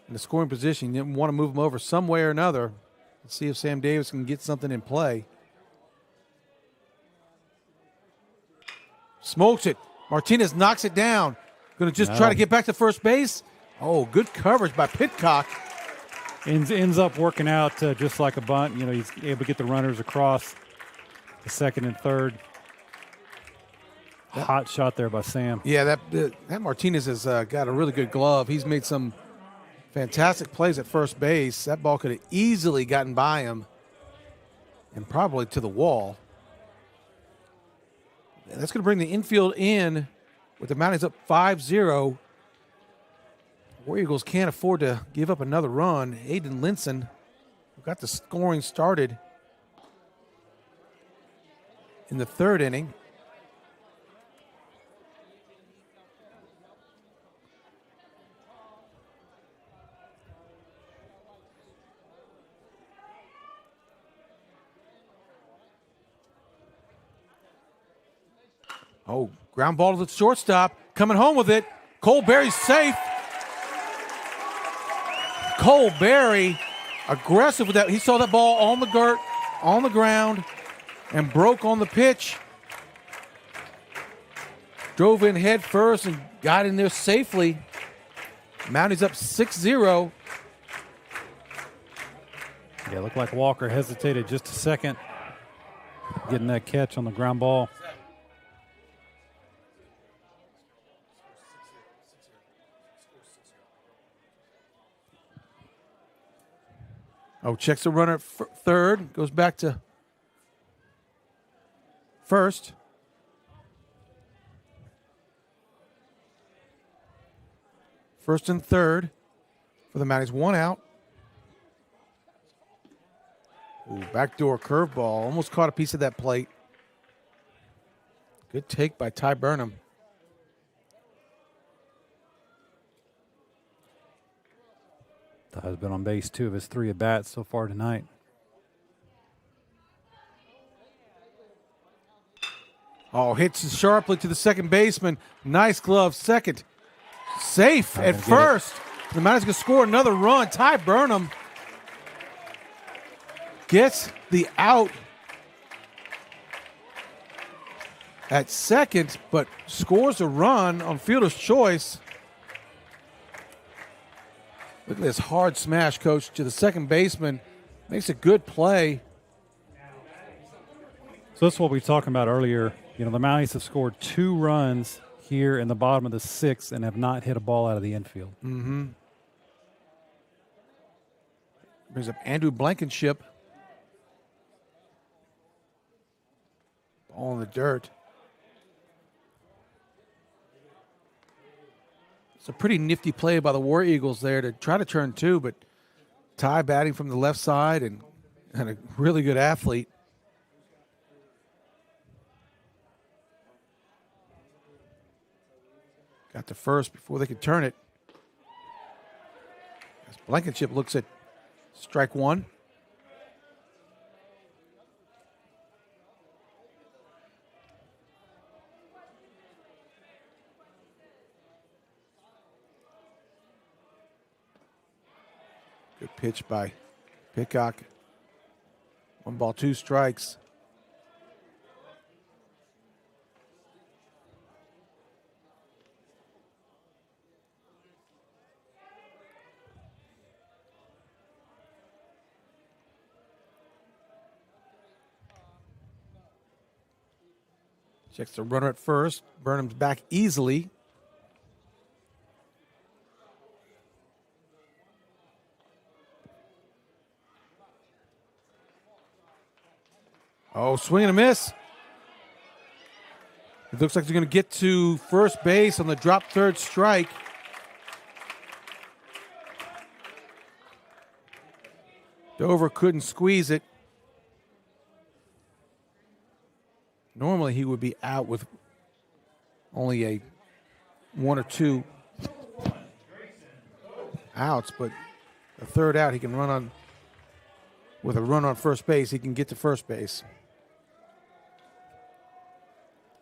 in the scoring position. You want to move them over some way or another. Let's see if Sam Davis can get something in play. Smokes it. Martinez knocks it down. Going to just try to get back to first base. Oh, good coverage by Pitcock. Ends up working out just like a bunt. You know, he's able to get the runners across the second and third. Hot shot there by Sam. Yeah, that Martinez has got a really good glove. He's made some fantastic plays at first base. That ball could have easily gotten by him and probably to the wall. And that's going to bring the infield in with the Mounties up 5-0. War Eagles can't afford to give up another run. Aiden Linson, who got the scoring started in the third inning. Oh, ground ball to the shortstop. Coming home with it. Cole Berry's safe. Cole Berry aggressive with that. He saw that ball on the ground, and broke on the pitch. Drove in head first and got in there safely. Mounties up 6-0. Yeah, it looked like Walker hesitated just a second getting that catch on the ground ball. Oh, checks the runner at third. Goes back to first. First and third for the Mounties. One out. Ooh, backdoor curveball. Almost caught a piece of that plate. Good take by Ty Burnham. Ty's been on base 2 of his 3 at-bats so far tonight. Oh, hits sharply to the second baseman. Nice glove. Second. Safe at first. The Mounties going to score another run. Ty Burnham gets the out at second, but scores a run on fielder's choice. Look at this hard smash, Coach, to the second baseman. Makes a good play. So that's what we were talking about earlier. You know, the Mounties have scored 2 runs here in the bottom of the 6th and have not hit a ball out of the infield. Mm-hmm. Brings up Andrew Blankenship. Ball in the dirt. It's a pretty nifty play by the War Eagles there to try to turn 2, but Ty batting from the left side and a really good athlete. Got to first before they could turn it. As Blankenship looks at strike 1. Good pitch by Pitcock. 1 ball, 2 strikes. Checks the runner at first. Burnham's back easily. Oh, swing and a miss. It looks like they're going to get to first base on the drop third strike. Dover couldn't squeeze it. Normally he would be out with only a 1 or 2 outs, but a third out he can run on. With a run on first base, he can get to first base.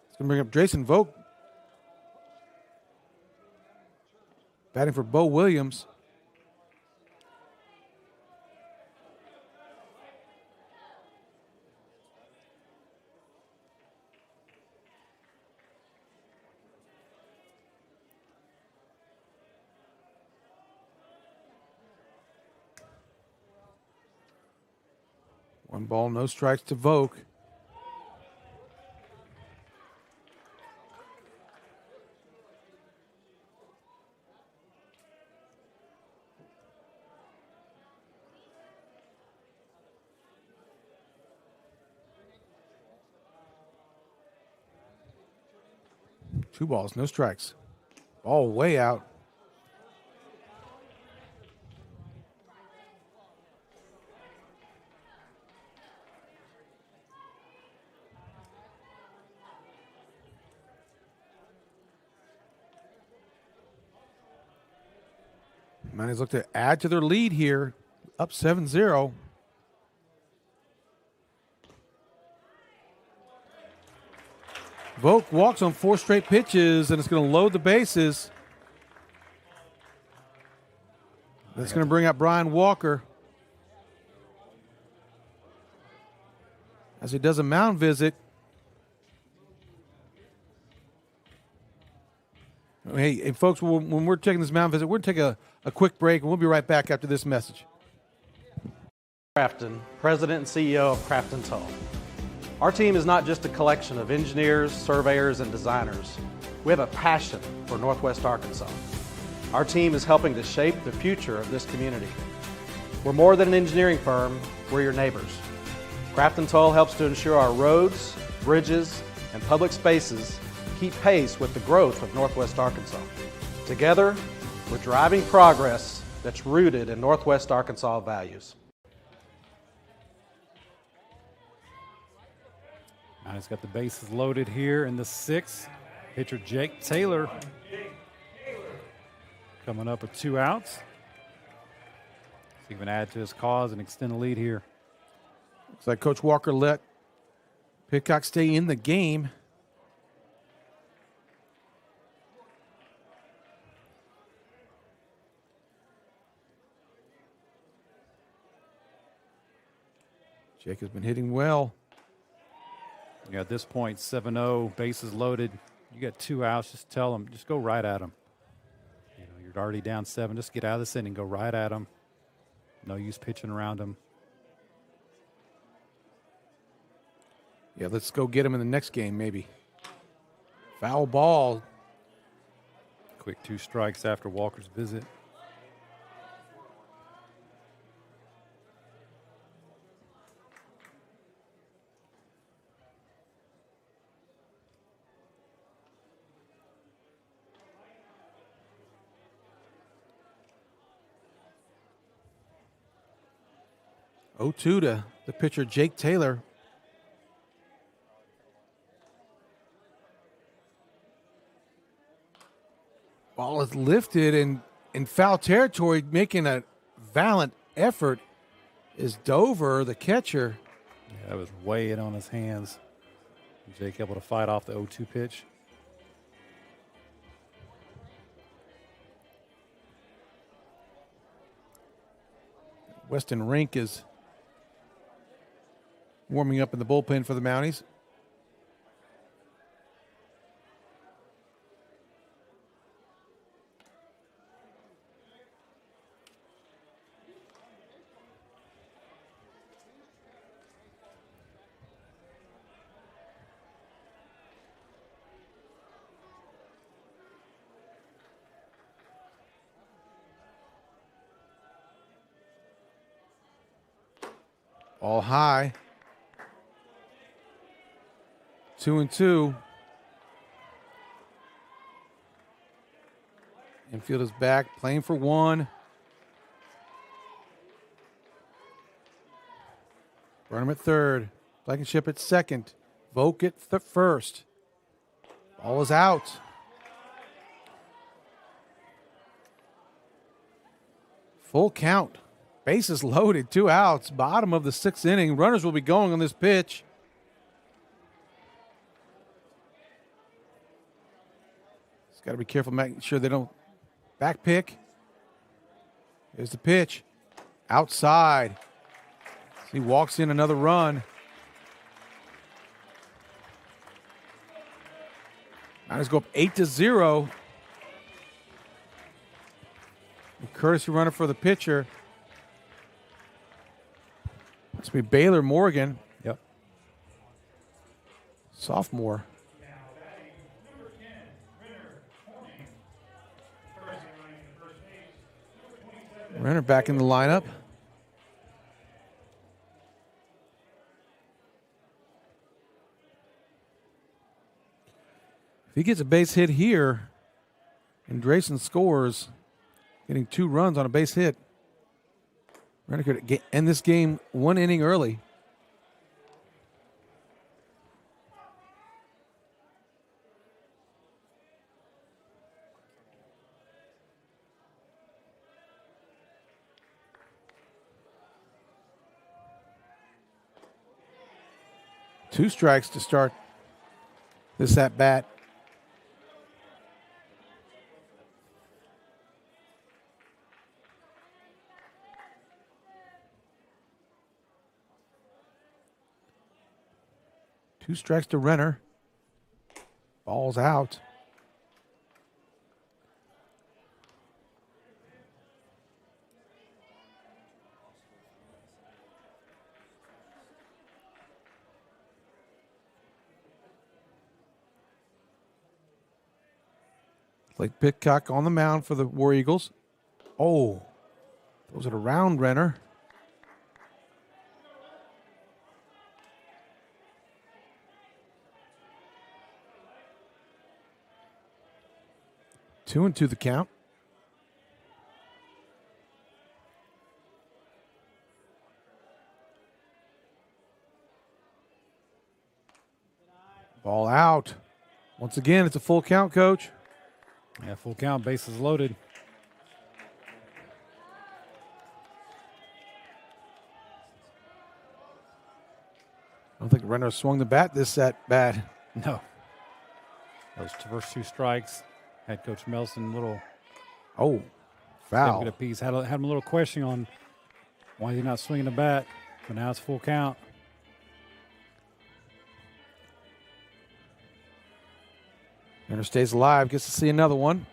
It's going to bring up Jason Vogt. Batting for Bo Williams. One ball, no strikes to Vogt. Two balls, no strikes. Ball way out. Mounties look to add to their lead here, up 7-0. Vogt walks on 4 straight pitches, and it's going to load the bases. That's going to bring up Brian Walker as he does a mound visit. Hey, folks, when we're taking this mound visit, we're going to take a quick break, and we'll be right back after this message. Crafton, President and CEO of Crafton Toll. Our team is not just a collection of engineers, surveyors, and designers. We have a passion for Northwest Arkansas. Our team is helping to shape the future of this community. We're more than an engineering firm, we're your neighbors. Crafton Toll helps to ensure our roads, bridges, and public spaces keep pace with the growth of Northwest Arkansas. Together, we're driving progress that's rooted in Northwest Arkansas values. Now he's got the bases loaded here in the 6th. Pitcher Jake Taylor coming up with 2 outs. See if he can add to his cause and extend the lead here. Looks like Coach Walker let Pidcock stay in the game. Jake has been hitting well. Yeah, at this point, 7-0, bases loaded. You got 2 outs. Just tell them, just go right at them. You know, you're already down 7. Just get out of this inning, go right at them. No use pitching around them. Yeah, let's go get him in the next game, maybe. Foul ball. Quick 2 strikes after Walker's visit. Oh, 2 to the pitcher, Jake Taylor. Ball is lifted and in foul territory, making a valiant effort is Dover, the catcher. Yeah, that was way in on his hands. Jake able to fight off the 0-2 pitch. Weston Rink is warming up in the bullpen for the Mounties. All high. 2-2. Infield is back, playing for 1. Burnham at third. Blankenship at second. Volk at first. Ball is out. Full count. Bases loaded. 2 outs. Bottom of the 6th inning. Runners will be going on this pitch. Just got to be careful making sure they don't back pick. Here's the pitch. Outside. He walks in another run. Niners go up 8-0. Courtesy runner for the pitcher. Must be Baylor Morgan. Yep. Sophomore. Renner back in the lineup. If he gets a base hit here and Drayson scores, getting 2 runs on a base hit, Renner could end this game 1 inning early. Two strikes to start this at bat. Two strikes to Renner. Ball's out. Blake Pitcock on the mound for the War Eagles. Oh, throws it around Renner. Two and two the count. Ball out. Once again, it's a full count, Coach. Yeah, full count, bases loaded. I don't think Renner swung the bat this at bat. No. Those first 2 strikes. Head coach Melson, little foul. Get a piece. Had him a little question on why he's not swinging the bat, but now it's full count. Renner stays alive, gets to see another one.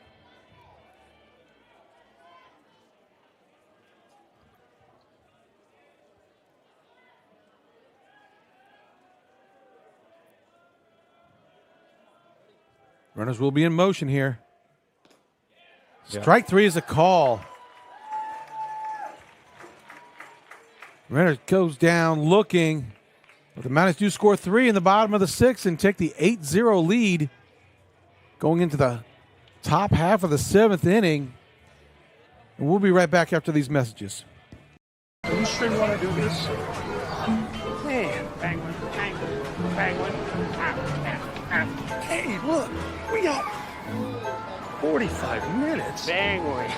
Runners will be in motion here. Strike 3 is a call. Renner goes down looking. But the Mounties do score 3 in the bottom of the 6th and take the 8-0 lead going into the top half of the 7th inning. And we'll be right back after these messages. Are you sure you want to do this? Hey, Penguin, Penguin, Penguin. Hey, look, we got 45 minutes. Penguin.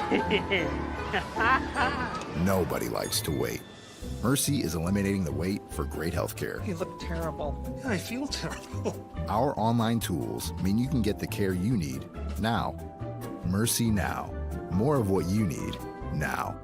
Nobody likes to wait. Mercy is eliminating the wait for great health care. You look terrible. I feel terrible. Our online tools mean you can get the care you need now. Mercy Now. More of what you need now.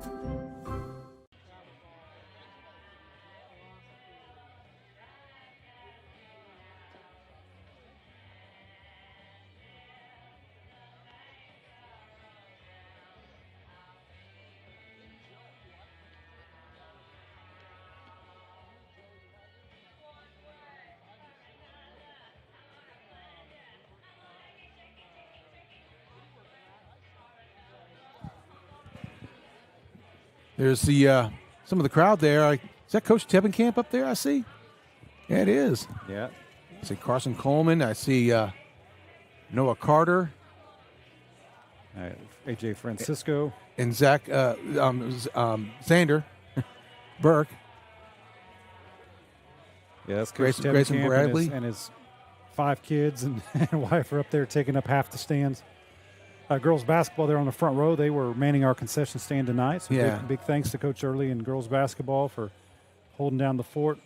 There's the some of the crowd there. Is that Coach Tebbenkamp up there I see? Yeah, it is. Yeah. I see Carson Coleman. I see Noah Carter. A.J. Francisco. And Zach Xander Burke. Yeah, that's Coach Grayson Tevenkamp Bradley. and his 5 kids and wife are up there taking up half the stands. Girls basketball, they're on the front row. They were manning our concession stand tonight. So big thanks to Coach Early and girls basketball for holding down the fort.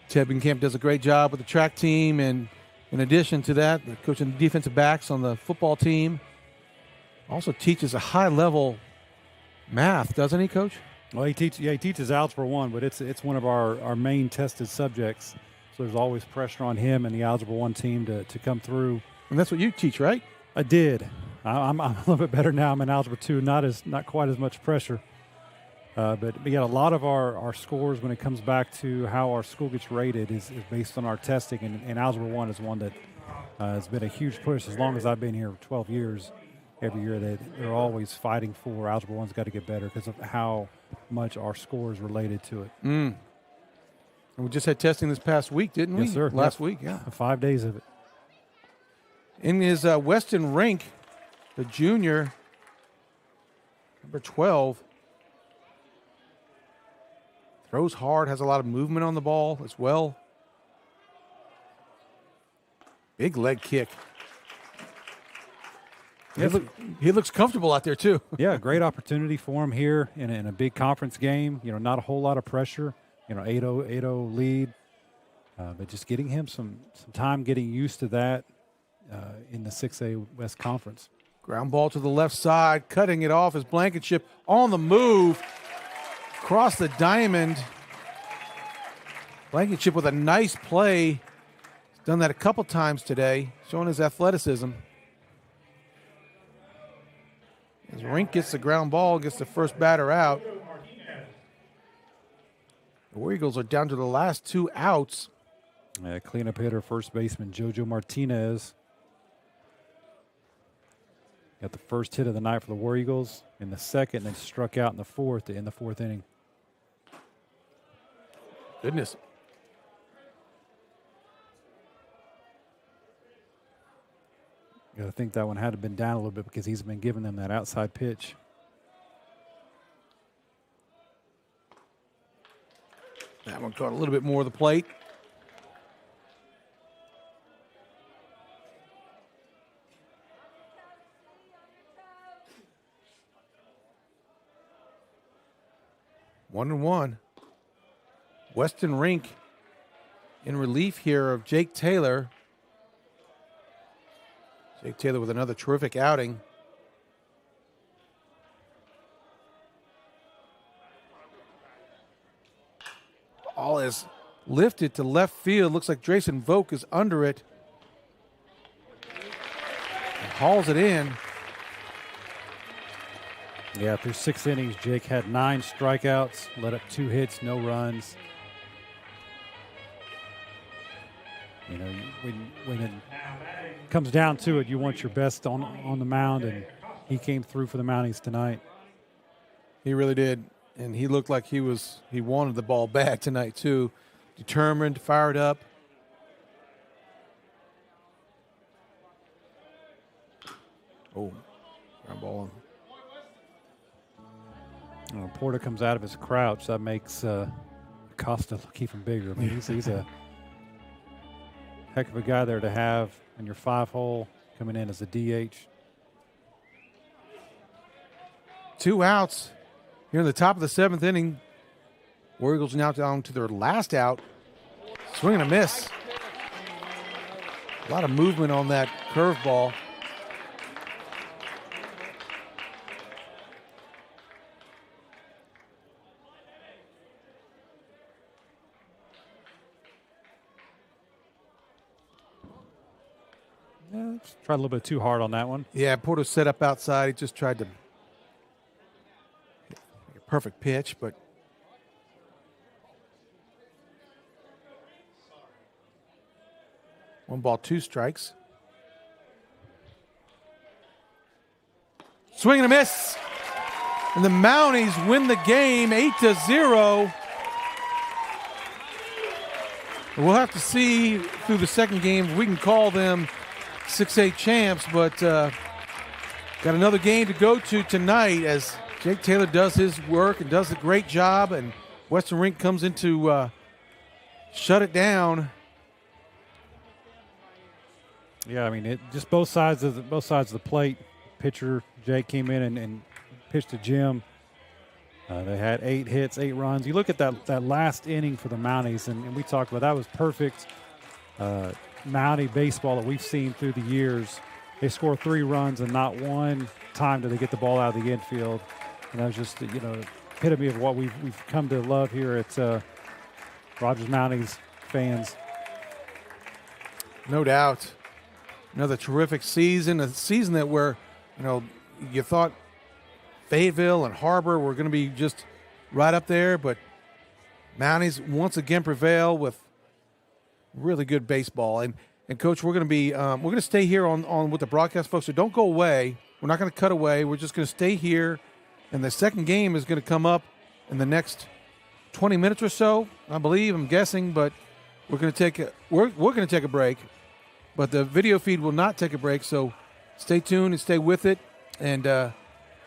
Tevenkamp does a great job with the track team, and in addition to that, the coaching the defensive backs on the football team. Also teaches a high-level math, doesn't he, Coach? Well, he teaches Algebra 1, but it's one of our main tested subjects. So there's always pressure on him and the Algebra 1 team to come through. And that's what you teach, right? I did. I'm a little bit better now. I'm in Algebra 2, not quite as much pressure. But yeah, a lot of our scores when it comes back to how our school gets rated is based on our testing, and Algebra 1 is one that has been a huge push as long as I've been here 12 years. Every year they're always fighting for Algebra 1's got to get better because of how much our score is related to it. And we just had testing this past week, didn't we? Yes, sir. Last week, yeah. 5 days of it. In his Weston Rink, the junior, number 12, throws hard, has a lot of movement on the ball as well. Big leg kick. He looks comfortable out there, too. Yeah, great opportunity for him here in a big conference game. Not a whole lot of pressure. 8-0 lead. But just getting him some time getting used to that in the 6A West Conference. Ground ball to the left side, cutting it off is Blankenship on the move. Across the diamond. Blankenship with a nice play. He's done that a couple times today, showing his athleticism. As Rink gets the ground ball, gets the first batter out. The War Eagles are down to the last 2 outs. Cleanup hitter, first baseman Jojo Martinez. Got the first hit of the night for the War Eagles in the second, and then struck out in the fourth inning. Goodness. I think that one had to have been down a little bit because he's been giving them that outside pitch. That one caught a little bit more of the plate. One and one. Weston Rink in relief here of Jake Taylor. Jake Taylor with another terrific outing. Ball is lifted to left field. Looks like Drayson Volk is under it. And hauls it in. Yeah, through 6 innings, Jake had 9 strikeouts, let up 2 hits, no runs. When it comes down to it, you want your best on the mound, and he came through for the Mounties tonight. He really did, and he looked like he wanted the ball bad tonight too. Determined, fired up. Oh, ground ball. Porter comes out of his crouch. That makes Costa look even bigger. I mean, he's a heck of a guy there to have in your 5-hole coming in as a DH. 2 outs here in the top of the 7th inning. War Eagles now down to their last out. Swing and a miss. A lot of movement on that curveball. Tried a little bit too hard on that one. Yeah, Porter set up outside. He just tried to make a perfect pitch, but 1 ball, 2 strikes. Swing and a miss. And the Mounties win the game 8-0. We'll have to see through the second game if we can call them 6A champs, but got another game to go to tonight as Jake Taylor does his work and does a great job, and Western Rink comes in to shut it down. Yeah, I mean, it just both sides of the plate. Pitcher Jake came in and pitched to Jim. They had 8 hits, 8 runs. You look at that last inning for the Mounties, and we talked about that was perfect Mountie baseball that we've seen through the years. They score 3 runs, and not one time do they get the ball out of the infield. And that was just, epitome of what we've come to love here at Rogers Mounties fans. No doubt. Another terrific season, a season that where, you thought Fayetteville and Harbor were going to be just right up there, but Mounties once again prevail with really good baseball. And Coach, we're going to stay here on with the broadcast folks, so don't go away. We're not going to cut away. We're just going to stay here, and the second game is going to come up in the next 20 minutes or so, I believe. I'm guessing, but we're going to take a break. But the video feed will not take a break, so stay tuned and stay with it. And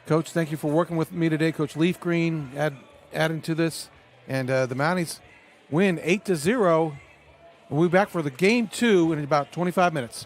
Coach, thank you for working with me today. Coach Leaf Green adding to this. And the Mounties win 8-0. We'll be back for the game 2 in about 25 minutes.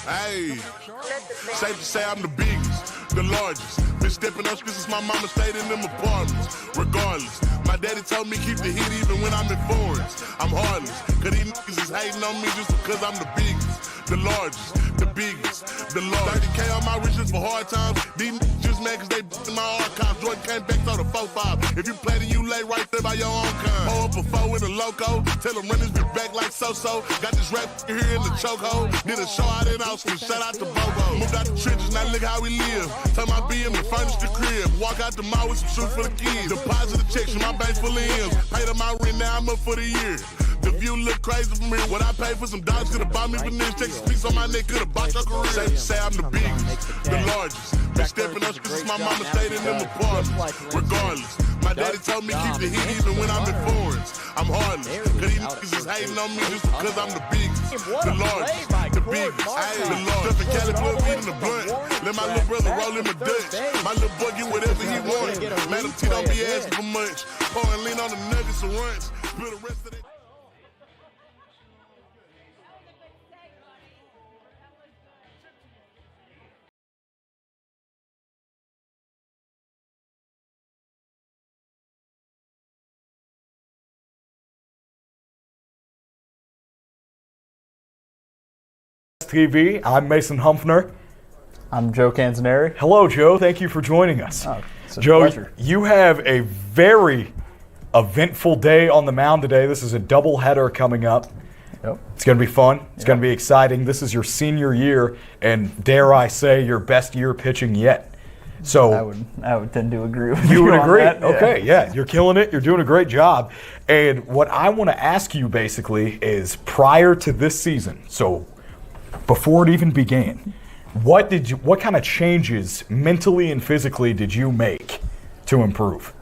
Hey, safe to say I'm the biggest, the largest. Been stepping up since my mama stayed in them apartments. Regardless, my daddy told me keep the heat even when I'm in foreigns. I'm heartless, cause these niggas is hating on me just because I'm the biggest, the largest, the biggest, the largest. 30K on my riches for hard times. These niggas just mad cause they in my archives. Jordan came back to the 4-5. If you play then you lay right there by your own kind. Pull up a 4 with a loco. Tell them run this bitch back like so-so. Got this rap here in the chokehold. Did a show out in Austin. Shout out to Bobo. Moved out the trenches, now look how we live. Tell my BM to furnish the crib. Walk out the mall with some shoes for the kids. Deposit the checks from my bank full of M's. Paid on my rent, now I'm up for the year. The view look crazy from here. What I paid for some dogs could've bought me veneers. Take a piece on my neck, could've bought your career. Safe to say I'm the biggest, the largest. Been stepping up since my mama stayed in them apartments. Regardless, my daddy told me keep the heat even when I'm in foreigns. I'm heartless, cause these niggas is hating on me just because I'm the biggest, the largest, the biggest, the largest. Stuffing Cali blood, weed in the blunt. Let my little brother roll in the Dutch. My little boy get whatever he wants. Madam T don't be asking for much. Pouring lean on the nuggets and runs. Build the rest of that. TV. I'm Mason Humphrey. I'm Joe Canzaneri. Hello, Joe. Thank you for joining us. Oh, it's a Joe, pleasure. you have a very eventful day on the mound today. This is a doubleheader coming up. Yep. It's going to be fun. It's going to be exciting. This is your senior year, and dare I say, your best year pitching yet. So I would tend to agree with you. You would on agree? that. Okay, yeah. You're killing it. You're doing a great job. And what I want to ask you basically is prior to this season, so before it even began, what kind of changes mentally and physically did you make to improve?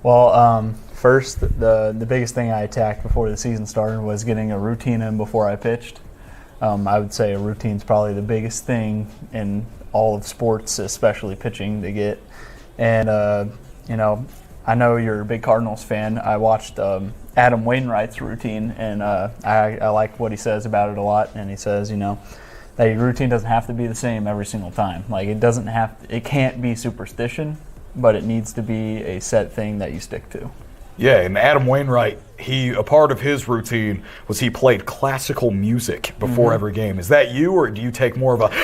Well, first, the biggest thing I attacked before the season started was getting a routine in before I pitched. I would say a routine's probably the biggest thing in all of sports, especially pitching, to get. And, I know you're a big Cardinals fan. I watched Adam Wainwright's routine, and I like what he says about it a lot. And he says, that your routine doesn't have to be the same every single time. Like it can't be superstition, but it needs to be a set thing that you stick to. Yeah, and Adam Wainwright, a part of his routine was he played classical music before every game. Is that you, or do you take more of a approach?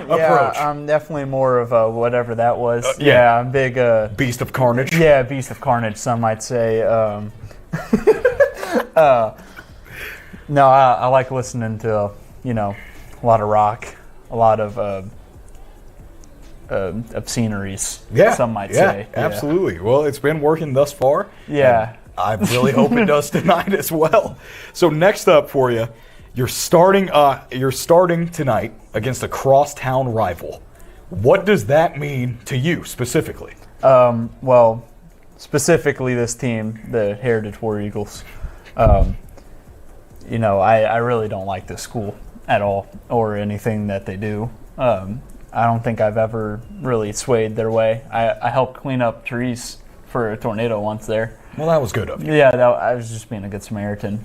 Yeah, I'm definitely more of a whatever that was. Yeah, I'm big. Beast of Carnage? Yeah, Beast of Carnage, some might say. No, I like listening to, a lot of rock, a lot of sceneries, some might say. Absolutely. Well, it's been working thus far. Yeah. I really hope it does tonight as well. So next up for you, you're starting tonight against a crosstown rival. What does that mean to you specifically? Well, specifically this team, the Heritage War Eagles. I really don't like this school at all or anything that they do. I don't think I've ever really swayed their way. I helped clean up trees for a tornado once there. Well, that was good of you. Yeah, I was just being a good Samaritan.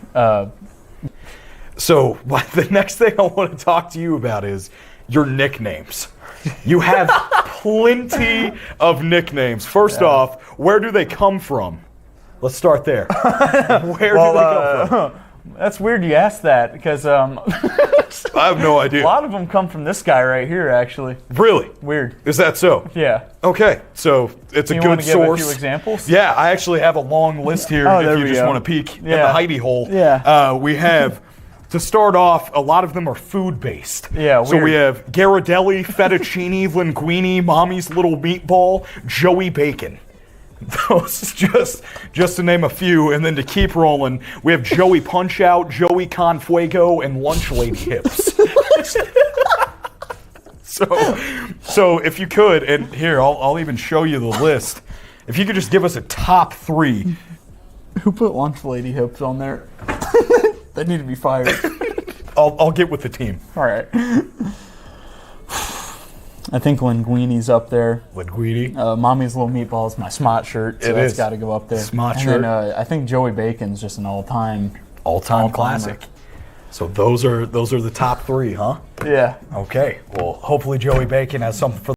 So the next thing I want to talk to you about is your nicknames. You have plenty of nicknames. First off, where do they come from? Let's start there. Where do they come from? That's weird you asked that because I have no idea. A lot of them come from this guy right here, actually. Really? Weird. Is that so? Yeah. Okay, so it's a good source. You want to give a few examples? Yeah, I actually have a long list here if you just want to peek in the hidey hole. Yeah. We have, to start off, a lot of them are food-based. Yeah, So we have Ghirardelli, Fettuccine, Linguine, Mommy's Little Meatball, Joey Bacon. Those just to name a few, and then to keep rolling, we have Joey Punch-Out, Joey Confuego, and Lunch Lady Hips. So if you could, and here, I'll even show you the list. If you could just give us a top 3. Who put Lunch Lady Hips on there? They need to be fired. I'll get with the team. All right. I think Linguini's up there. Linguini. Mommy's Little Meatballs, my Smot shirt, so that's got to go up there. Smot and shirt. then I think Joey Bacon's just an all-time classic. So those are the top 3, huh? Yeah. Okay. Well, hopefully Joey Bacon has something for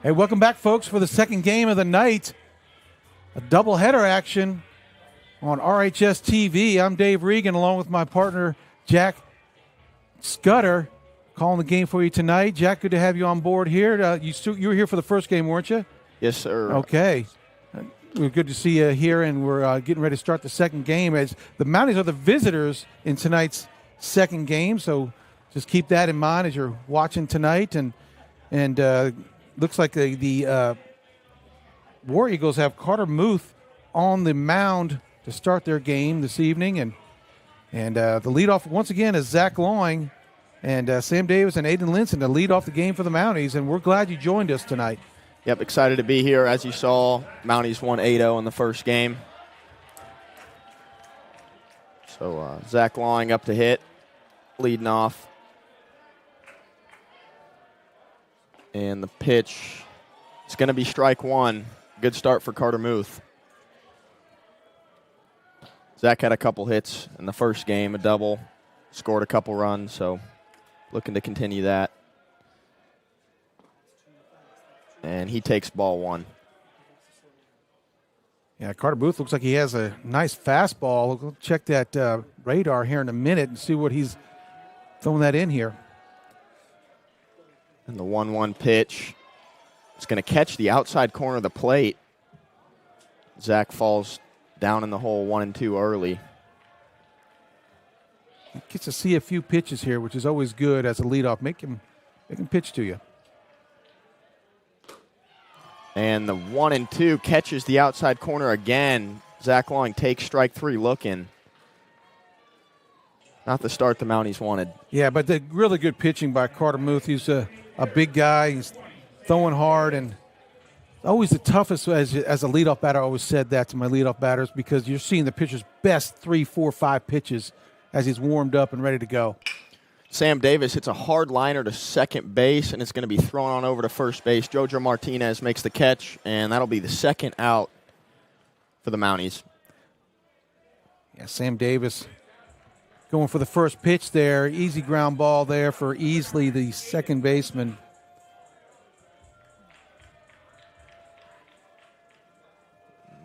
Hey, welcome back, folks, for the second game of the night. A doubleheader action on RHS TV. I'm Dave Regan, along with my partner, Jack Scudder, calling the game for you tonight. Jack, good to have you on board here. You were here for the first game, weren't you? Yes, sir. Okay. We're good to see you here, and we're getting ready to start the second game, as the Mounties are the visitors in tonight's second game. So just keep that in mind as you're watching tonight. And looks like the War Eagles have Carter Muth on the mound to start their game this evening. And the leadoff, once again, is Zach Loing and Sam Davis and Aiden Linson to lead off the game for the Mounties. And we're glad you joined us tonight. Yep, excited to be here. As you saw, Mounties won 8-0 in the first game. So Zach Loing up to hit, leading off. And the pitch is going to be strike one. Good start for Carter Muth. Zach had a couple hits in the first game, a double, scored a couple runs, so looking to continue that. And he takes ball one. Yeah, Carter Muth looks like he has a nice fastball. We'll check that radar here in a minute and see what he's throwing that in here. And the 1-1 pitch is going to catch the outside corner of the plate. Zach falls down in the hole 1-2 early. He gets to see a few pitches here, which is always good as a leadoff. Make him pitch to you. And the 1-2 catches the outside corner again. Zach Long takes strike three looking. Not the start the Mounties wanted. Yeah, but the really good pitching by Carter Muth. He's a big guy. He's throwing hard, and always the toughest as a leadoff batter. I always said that to my leadoff batters, because you're seeing the pitcher's best 3, 4, 5 pitches as he's warmed up and ready to go. Sam Davis hits a hard liner to second base, and it's going to be thrown on over to first base. Jojo Martinez makes the catch, and that'll be the second out for the Mounties. Yeah, Sam Davis going for the first pitch there. Easy ground ball there for Easley, the second baseman.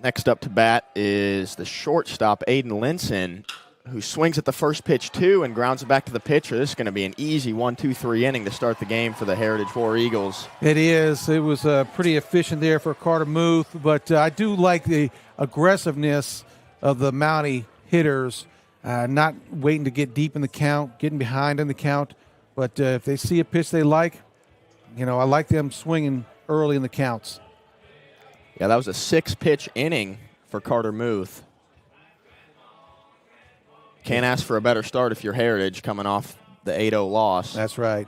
Next up to bat is the shortstop, Aiden Linson, who swings at the first pitch, too, and grounds it back to the pitcher. This is going to be an easy 1-2-3 inning to start the game for the Heritage War Eagles. It is. It was pretty efficient there for Carter Muth, but I do like the aggressiveness of the Mountie hitters, not waiting to get deep in the count, getting behind in the count. But if they see a pitch they like, I like them swinging early in the counts. Yeah, that was a 6-pitch inning for Carter Muth. Can't ask for a better start if you're Heritage coming off the 8-0 loss. That's right.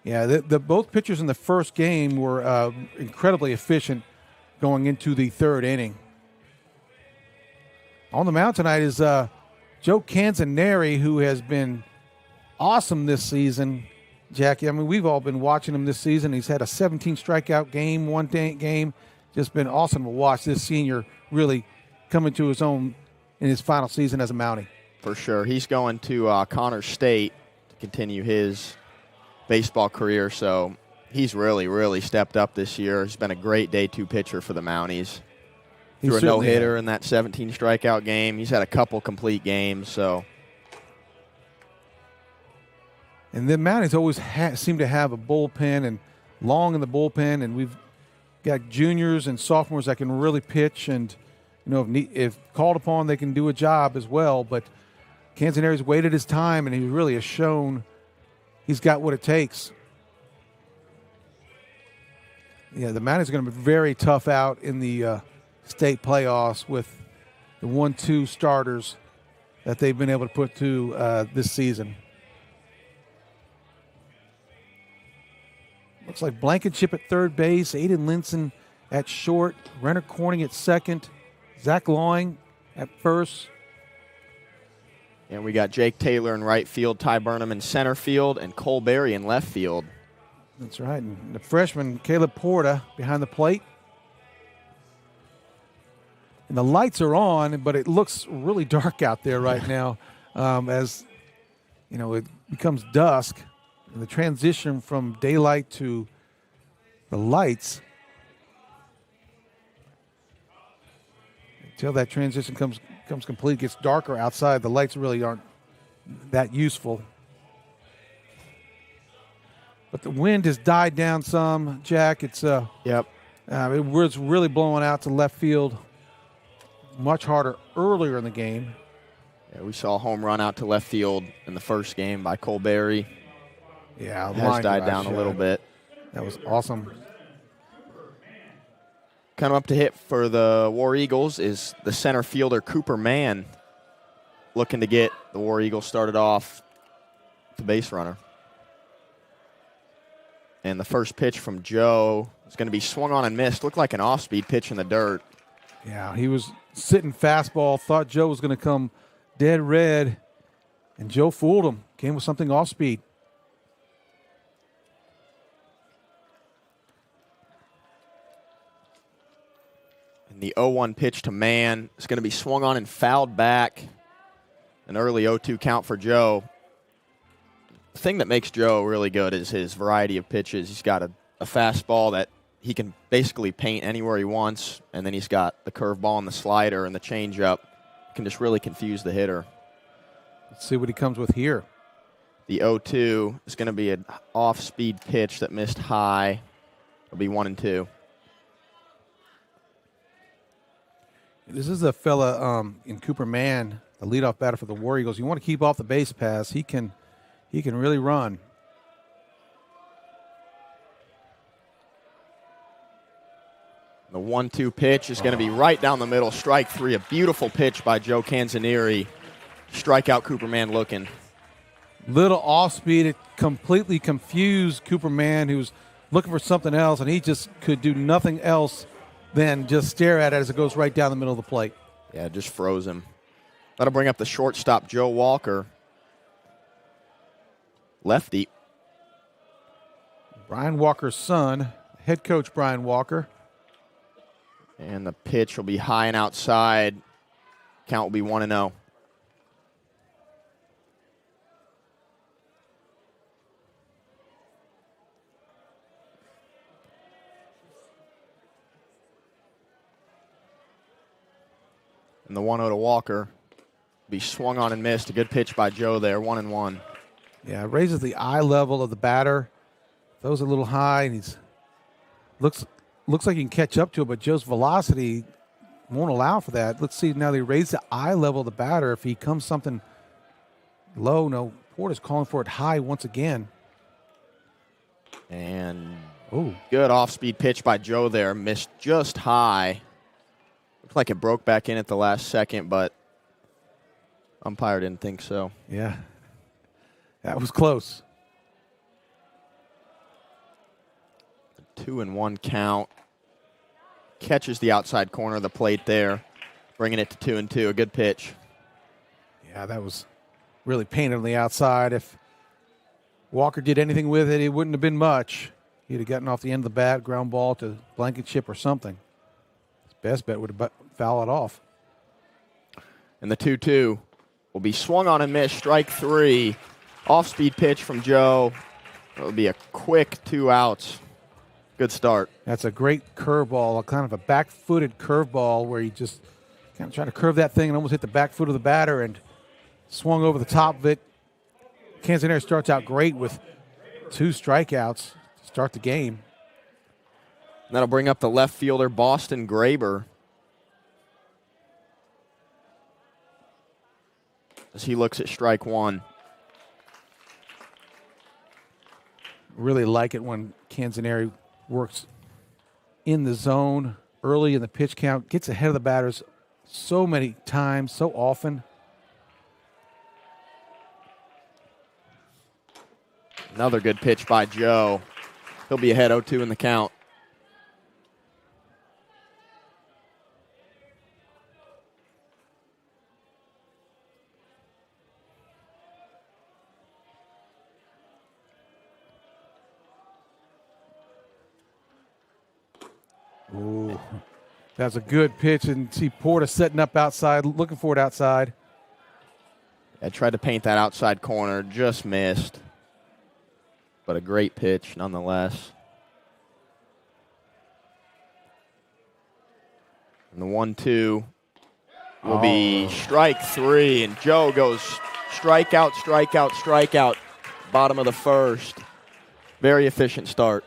Yeah, the both pitchers in the first game were incredibly efficient going into the third inning. On the mound tonight is Joe Canzaneri, who has been awesome this season. Jackie, I mean, we've all been watching him this season. He's had a 17 strikeout game, one game. Just been awesome to watch this senior really coming to his own in his final season as a Mountie. For sure. He's going to Connors State to continue his baseball career, so he's really, really stepped up this year. He's been a great day two pitcher for the Mounties. Threw a no-hitter in that 17 strikeout game. He's had a couple complete games, so. And the Mounties always seem to have a bullpen and long in the bullpen, and we've got juniors and sophomores that can really pitch, and if called upon, they can do a job as well. But Canzaneri's waited his time, and he really has shown he's got what it takes. Yeah, the Mounties are going to be very tough out in the state playoffs with the 1-2 starters that they've been able to put to this season. Looks like Blankenship at third base, Aiden Linson at short, Renner Corning at second, Zach Loing at first. And we got Jake Taylor in right field, Ty Burnham in center field, and Cole Berry in left field. That's right. And the freshman, Caleb Porta, behind the plate. And the lights are on, but it looks really dark out there right now as, it becomes dusk. And the transition from daylight to the lights, until that transition comes complete, gets darker outside, the lights really aren't that useful. But the wind has died down some, Jack. It's Yep. it's really blowing out to left field much harder earlier in the game. Yeah, we saw a home run out to left field in the first game by Colberry. Yeah, It has died down a little bit. That was awesome. Coming up to hit for the War Eagles is the center fielder Cooper Mann, looking to get the War Eagles started off the base runner. And the first pitch from Joe is going to be swung on and missed. Looked like an off-speed pitch in the dirt. Yeah, he was sitting fastball, thought Joe was going to come dead red, and Joe fooled him. Came with something off speed. And the 0-1 pitch to Mann is going to be swung on and fouled back. An early 0-2 count for Joe. The thing that makes Joe really good is his variety of pitches. He's got a fastball that he can basically paint anywhere he wants, and then he's got the curveball and the slider and the changeup. Can just really confuse the hitter. Let's see what he comes with here. The 0-2 is going to be an off-speed pitch that missed high. It'll be 1-2. This is a fella in Cooper Mann, the leadoff batter for the War Eagles. You want to keep off the base pass. He can really run. The 1-2 pitch is going to be right down the middle, strike three. A beautiful pitch by Joe Canzanieri. Strikeout Cooper Mann looking. Little off speed. It completely confused Cooper Mann, who's looking for something else, and he just could do nothing else than just stare at it as it goes right down the middle of the plate. Yeah, just froze him. That'll bring up the shortstop, Joe Walker. Lefty. Brian Walker's son, head coach Brian Walker. And the pitch will be high and outside. Count will be 1-0. And the 1-0 to Walker. Be swung on and missed. A good pitch by Joe there, 1-1. Yeah, it raises the eye level of the batter. Throws a little high, and he's looks like he can catch up to it, but Joe's velocity won't allow for that. Let's see now they raise the eye level of the batter. If he comes something low, no, Porter's calling for it high once again. And good off-speed pitch by Joe there. Missed just high. Looked like it broke back in at the last second, but umpire didn't think so. Yeah, that was close. 2-1 count. Catches the outside corner of the plate there, bringing it to 2-2. A good pitch. Yeah, that was really painted on the outside. If Walker did anything with it, it wouldn't have been much. He'd have gotten off the end of the bat, ground ball to Blankenship or something. His best bet would have foul it off. And the 2-2 will be swung on and missed. Strike three. Off-speed pitch from Joe. It'll be a quick 2 outs. Good start. That's a great curveball, kind of a back-footed curveball where he just kind of tried to curve that thing and almost hit the back foot of the batter and swung over the top of it. Canzanieri starts out great with 2 strikeouts to start the game. And that'll bring up the left fielder, Boston Graber. As he looks at strike one. Really like it when Canzanieri works in the zone early in the pitch count, gets ahead of the batters so many times, so often. Another good pitch by Joe. He'll be ahead 0-2 in the count. Ooh, that's a good pitch, and see Porter setting up outside, looking for it outside. I tried to paint that outside corner, just missed. but a great pitch nonetheless. And the 1-2 will be strike 3, and Joe goes strikeout, strikeout, strikeout, bottom of the first. Very efficient start.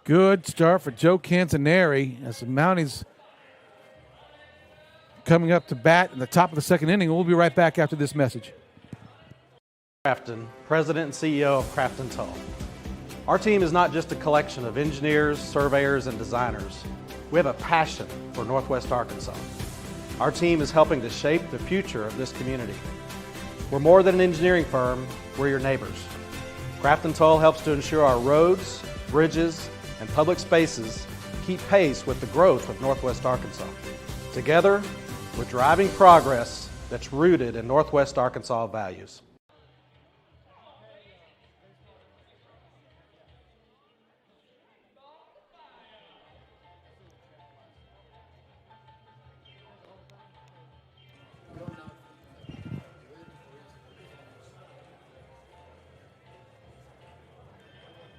Good start for Joe Canzaneri as the Mounties coming up to bat in the top of the second inning. We'll be right back after this message. Crafton, President and CEO of Crafton Tull. Our team is not just a collection of engineers, surveyors, and designers. We have a passion for Northwest Arkansas. Our team is helping to shape the future of this community. We're more than an engineering firm, we're your neighbors. Crafton Tull helps to ensure our roads, bridges, and public spaces keep pace with the growth of Northwest Arkansas. Together, we're driving progress that's rooted in Northwest Arkansas values.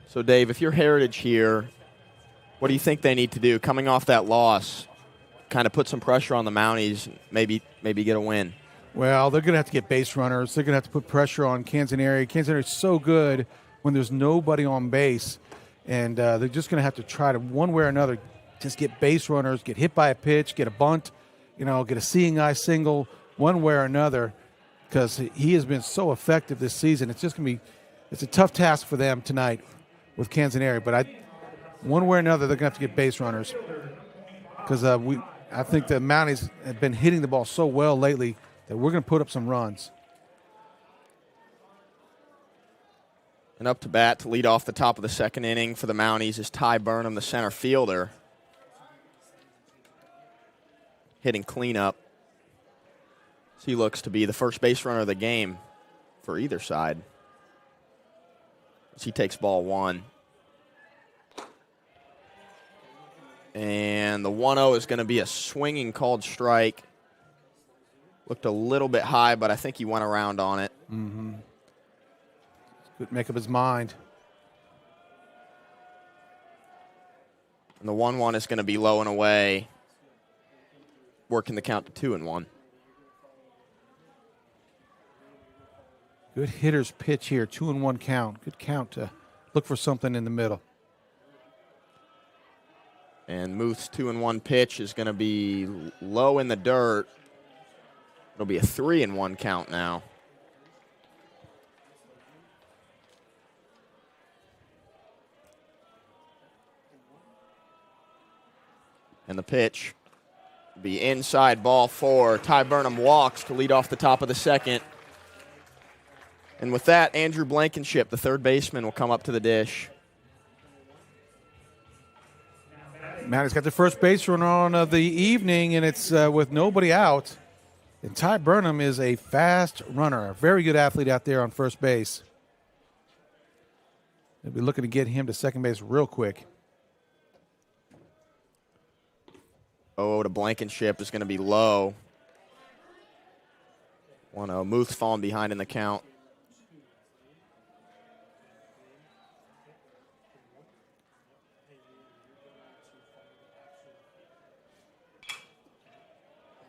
So, Dave, if you're Heritage here, what do you think they need to do coming off that loss? Kind of put some pressure on the Mounties, maybe get a win. Well, they're going to have to get base runners. They're going to have to put pressure on Canzaneri. Canzaneri is so good when there's nobody on base, and they're just going to have to try to, one way or another, just get base runners, get hit by a pitch, get a bunt, get a seeing eye single, one way or another, because he has been so effective this season. It's just going to be, it's a tough task for them tonight with Canzaneri, but one way or another, they're going to have to get base runners, because I think the Mounties have been hitting the ball so well lately that we're going to put up some runs. And up to bat to lead off the top of the second inning for the Mounties is Ty Burnham, the center fielder, hitting cleanup. So he looks to be the first base runner of the game for either side. As he takes ball 1. And the 1-0 is going to be a swinging called strike. Looked a little bit high, but I think he went around on it. Mm-hmm. Couldn't make up his mind. And the 1-1 is going to be low and away, working the count to 2-1. Good hitter's pitch here, 2-1 count. Good count to look for something in the middle. And Muth's 2-1 pitch is going to be low in the dirt. It'll be a 3-1 count now. And the pitch will be inside, ball 4. Ty Burnham walks to lead off the top of the second. And with that, Andrew Blankenship, the third baseman, will come up to the dish. Mounties got the first base runner on of the evening, and it's with nobody out. And Ty Burnham is a fast runner, a very good athlete out there on first base. They'll be looking to get him to second base real quick. Oh, to Blankenship is going to be low. 1-0. Muth's falling behind in the count.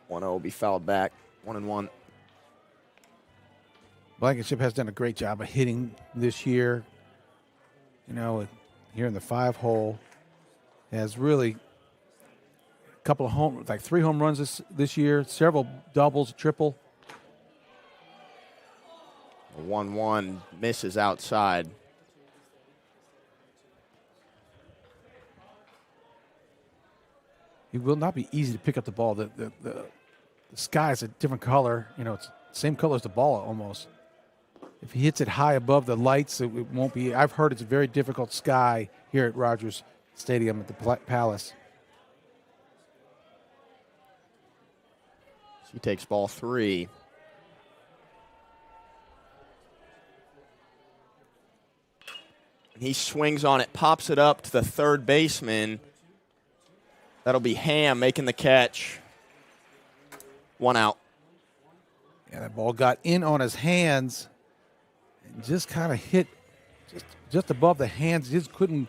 Will be fouled back. 1-1. Blankenship has done a great job of hitting this year. Here in the 5-hole, has really a couple of 3 home runs this year, several doubles, triple. 1-1 misses outside. It will not be easy to pick up the ball. The sky is a different color. It's the same color as the ball almost. If he hits it high above the lights, it won't be. I've heard it's a very difficult sky here at Rogers Stadium at the Palace. He takes ball 3. He swings on it, pops it up to the third baseman. That'll be Ham making the catch. 1 out. Yeah, that ball got in on his hands and just kind of hit just above the hands. Just couldn't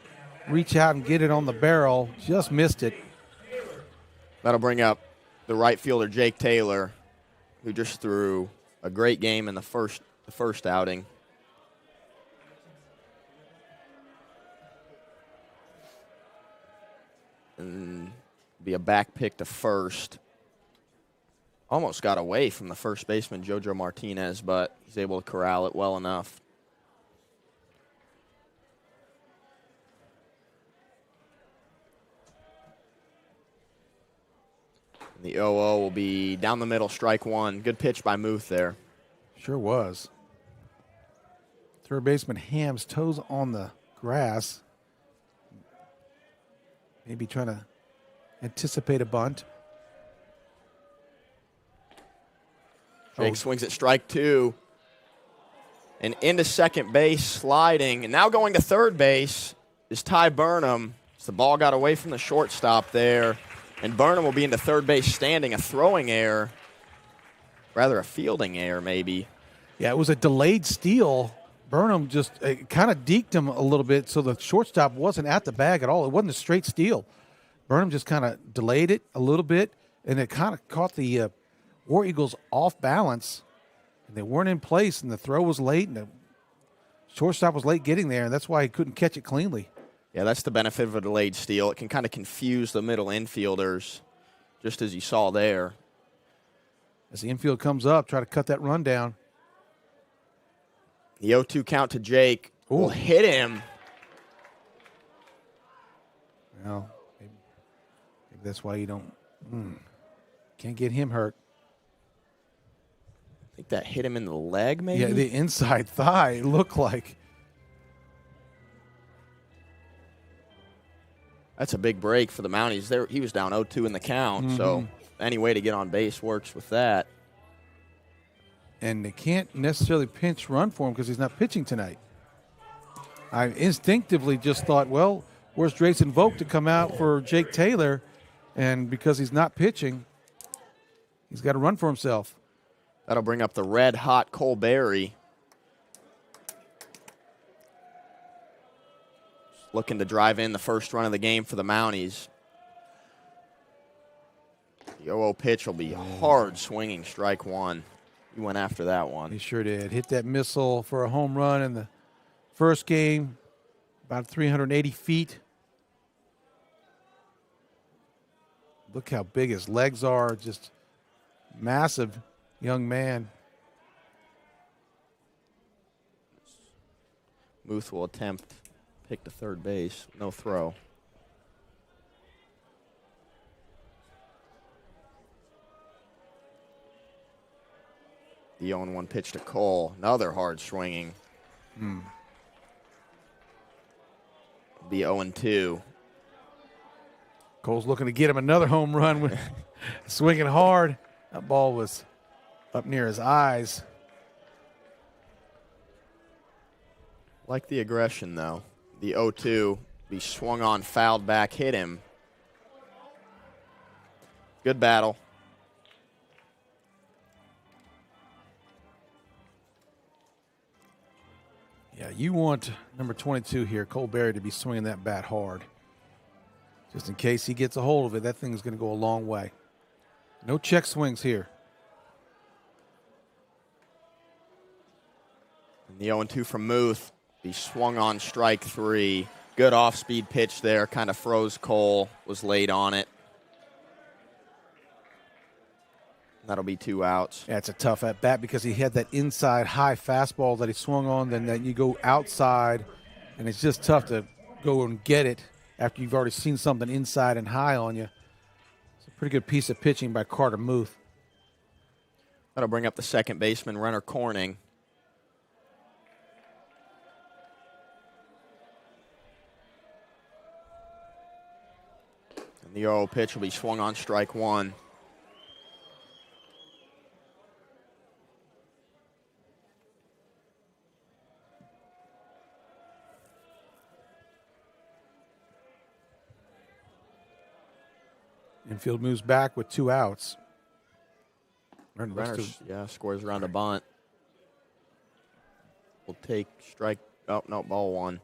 reach out and get it on the barrel. Just missed it. That'll bring up the right fielder, Jake Taylor, who just threw a great game in the first outing. And be a back pick to first. Almost got away from the first baseman, Jojo Martinez, but he's able to corral it well enough. And the 0-0 will be down the middle, strike one. Good pitch by Muth there. Sure was. Third baseman Ham's toes on the grass. Maybe trying to anticipate a bunt. Jake swings at strike two. And into second base, sliding. And now going to third base is Ty Burnham. As the ball got away from the shortstop there. And Burnham will be into third base standing. A throwing error. Rather a fielding error, maybe. Yeah, it was a delayed steal. Burnham just kind of deked him a little bit, so the shortstop wasn't at the bag at all. It wasn't a straight steal. Burnham just kind of delayed it a little bit, and it kind of caught the War Eagles off balance, and they weren't in place, and the throw was late, and the shortstop was late getting there, and that's why he couldn't catch it cleanly. Yeah, that's the benefit of a delayed steal. It can kind of confuse the middle infielders, just as you saw there. As the infield comes up, try to cut that run down. The 0-2 count to Jake will hit him. Well, maybe that's why you can't get him hurt. I think that hit him in the leg, maybe? Yeah, the inside thigh looked like. That's a big break for the Mounties. There, he was down 0-2 in the count, so any way to get on base works with that. And they can't necessarily pinch run for him because he's not pitching tonight. I instinctively just thought, well, where's Drayson Vogt to come out for Jake Taylor? And because he's not pitching, he's got to run for himself. That'll bring up the red-hot Cole Berry. Looking to drive in the first run of the game for the Mounties. The 0-0 pitch will be hard swinging, strike one. He went after that one. He sure did. Hit that missile for a home run in the first game, about 380 feet. Look how big his legs are, just massive young man. Muth will attempt pick to third base, no throw. The 0-1 pitch to Cole. Another hard swinging. Be 0-2. Cole's looking to get him another home run with swinging hard. That ball was up near his eyes. Like the aggression, though. The 0-2 be swung on, fouled back, hit him. Good battle. Yeah, you want number 22 here, Cole Berry, to be swinging that bat hard. Just in case he gets a hold of it, that thing's going to go a long way. No check swings here. And the 0-2 from Muth. He swung on strike three. Good off-speed pitch there. Kind of froze Cole. Was late on it. That'll be 2 outs. Yeah, it's a tough at bat because he had that inside high fastball that he swung on. Then you go outside, and it's just tough to go and get it after you've already seen something inside and high on you. It's a pretty good piece of pitching by Carter Muth. That'll bring up the second baseman, Renner Corning. And the 0-0 pitch will be swung on strike one. Infield moves back with 2 outs. Renner, scores around a bunt. Will take strike Oh, no, ball one.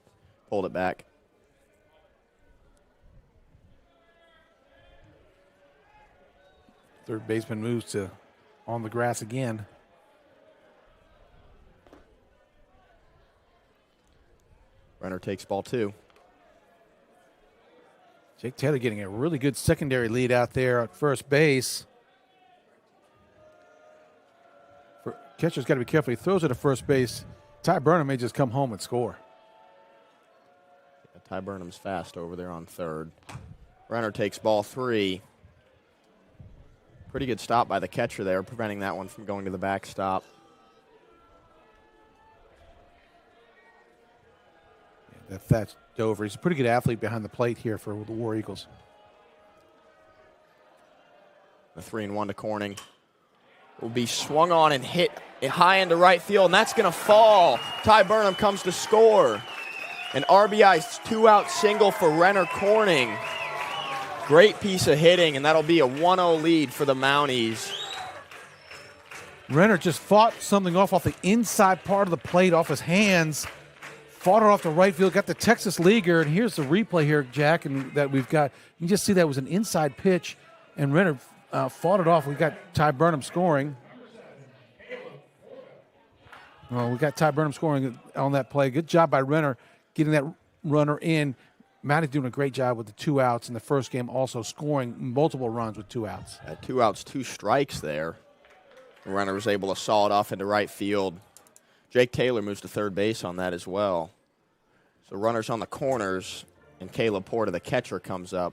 Pulled it back. Third baseman moves to on the grass again. Renner takes ball 2. Jake Taylor getting a really good secondary lead out there at first base. Catcher's got to be careful. He throws it at first base. Ty Burnham may just come home and score. Yeah, Ty Burnham's fast over there on third. Renner takes ball 3. Pretty good stop by the catcher there, preventing that one from going to the backstop. That Thatch Dover. He's a pretty good athlete behind the plate here for the War Eagles. The 3-1 to Corning. Will be swung on and hit high into right field, and that's going to fall. Ty Burnham comes to score. An RBI 2-out single for Renner Corning. Great piece of hitting, and that'll be a 1-0 lead for the Mounties. Renner just fought something off the inside part of the plate, off his hands. Fought it off the right field, got the Texas Leaguer, and here's the replay here, Jack, and that we've got. You can just see that was an inside pitch, and Renner fought it off. We got Ty Burnham scoring. Well, we got Ty Burnham scoring on that play. Good job by Renner getting that runner in. Mounties doing a great job with the 2 outs in the first game, also scoring multiple runs with 2 outs. 2 outs, 2 strikes there. The runner was able to saw it off into right field. Jake Taylor moves to third base on that as well. So runners on the corners, and Caleb Porter, the catcher, comes up.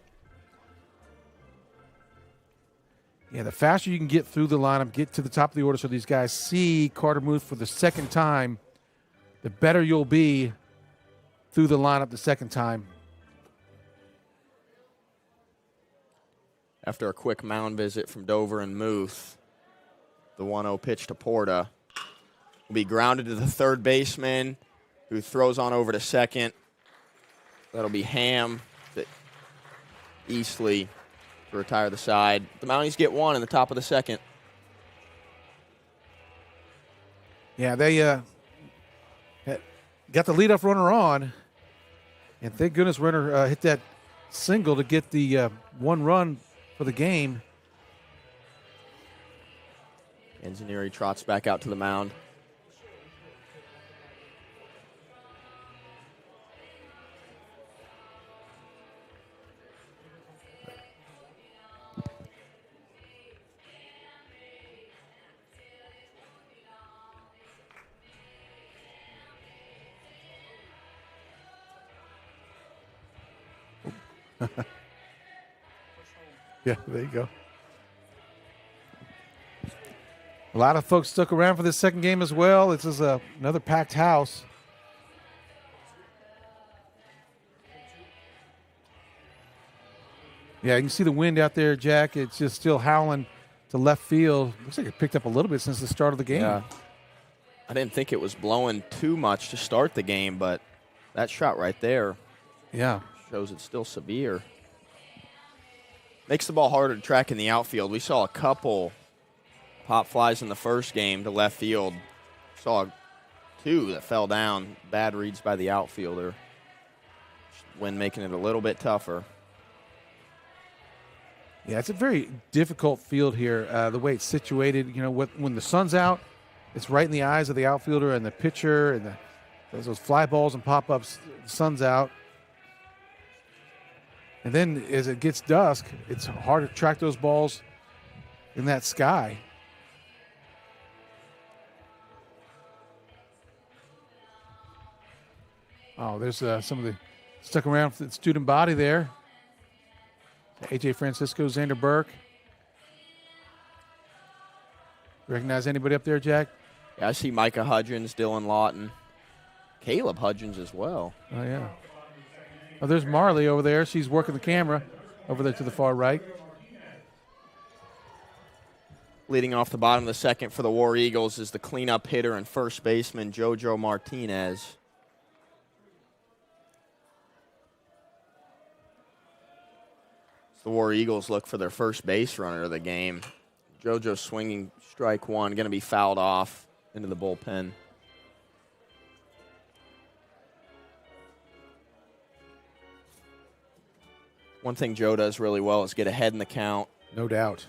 Yeah, the faster you can get through the lineup, get to the top of the order so these guys see Carter move for the second time, the better you'll be through the lineup the second time. After a quick mound visit from Dover and Muth, the 1-0 pitch to Porta will be grounded to the third baseman, who throws on over to second. That'll be Ham to Eastley to retire the side. The Mounties get 1 in the top of the second. Yeah, they got the leadoff runner on, and thank goodness Renner hit that single to get the 1 run for the game. Enzinieri trots back out to the mound. Yeah, there you go. A lot of folks stuck around for this second game as well. This is another packed house. Yeah, you can see the wind out there, Jack. It's just still howling to left field. Looks like it picked up a little bit since the start of the game. Yeah. I didn't think it was blowing too much to start the game, but that shot right there, yeah, shows it's still severe. Makes the ball harder to track in the outfield. We saw a couple pop flies in the first game to left field. Saw 2 that fell down. Bad reads by the outfielder. Wind making it a little bit tougher. Yeah, it's a very difficult field here, the way it's situated. You know, when the sun's out, it's right in the eyes of the outfielder and the pitcher, and those fly balls and pop-ups, the sun's out. And then as it gets dusk, it's hard to track those balls in that sky. Oh, there's some of the stuck around for the student body there. A.J. Francisco, Xander Burke. Recognize anybody up there, Jack? Yeah, I see Micah Hudgens, Dylan Lawton, Caleb Hudgens as well. Oh, yeah. Oh, there's Marley over there. She's working the camera over there to the far right. Leading off the bottom of the second for the War Eagles is the cleanup hitter and first baseman, JoJo Martinez. The War Eagles look for their first base runner of the game. JoJo swinging strike 1, going to be fouled off into the bullpen. One thing Joe does really well is get ahead in the count. No doubt.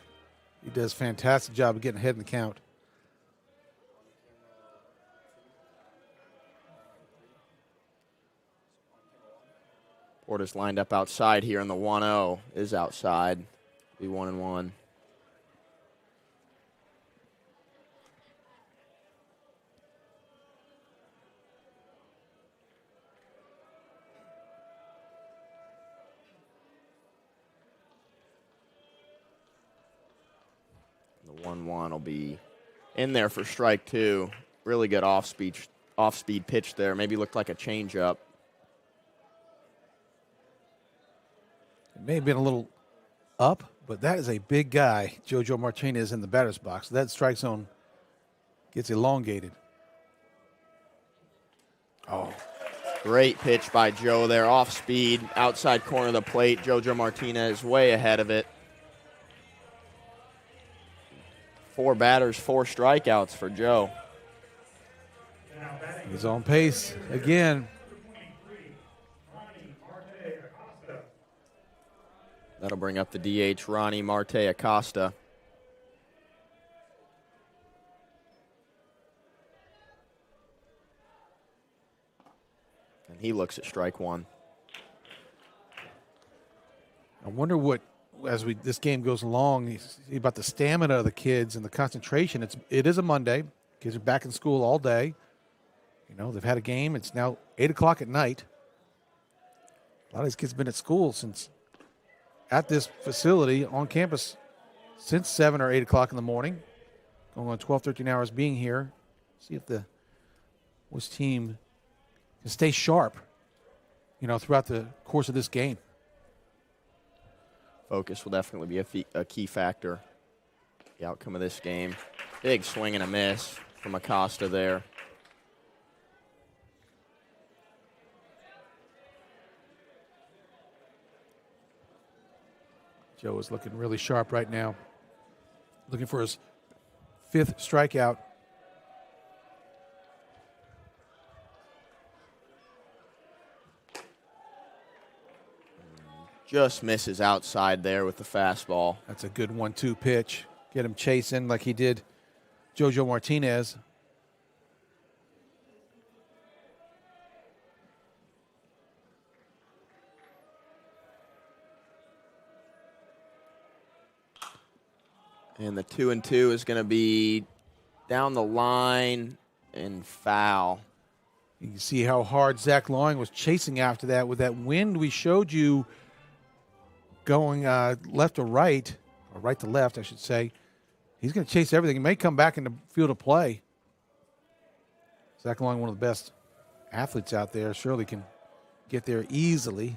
He does a fantastic job of getting ahead in the count. Porter's lined up outside here in the 1-0. Is outside. Be 1-1. The 1-1 will be in there for strike two. Really good off-speed pitch there. Maybe looked like a changeup. It may have been a little up, but that is a big guy, JoJo Martinez, in the batter's box. That strike zone gets elongated. Oh, great pitch by Joe there. Off speed, outside corner of the plate. JoJo Martinez way ahead of it. 4 batters, 4 strikeouts for Joe. He's on pace again. That'll bring up the DH, Ronnie Marte Acosta. And he looks at strike one. I wonder what, as this game goes along, about the stamina of the kids and the concentration. It is a Monday. Kids are back in school all day. You know, they've had a game. It's now 8 o'clock at night. A lot of these kids have been at school at this facility on campus since 7 or 8 o'clock in the morning, going on 12, 13 hours being here. See if this team can stay sharp, you know, throughout the course of this game. Focus will definitely be a key factor. The outcome of this game. Big swing and a miss from Acosta there. Joe is looking really sharp right now. Looking for his 5th strikeout. Just misses outside there with the fastball. That's a good 1-2 pitch. Get him chasing like he did JoJo Martinez. And the 2-2 is going to be down the line and foul. You can see how hard Zach Lawing was chasing after that with that wind we showed you going left to right, or right to left, I should say. He's going to chase everything. He may come back into field of play. Zach Lawing, one of the best athletes out there, surely can get there easily.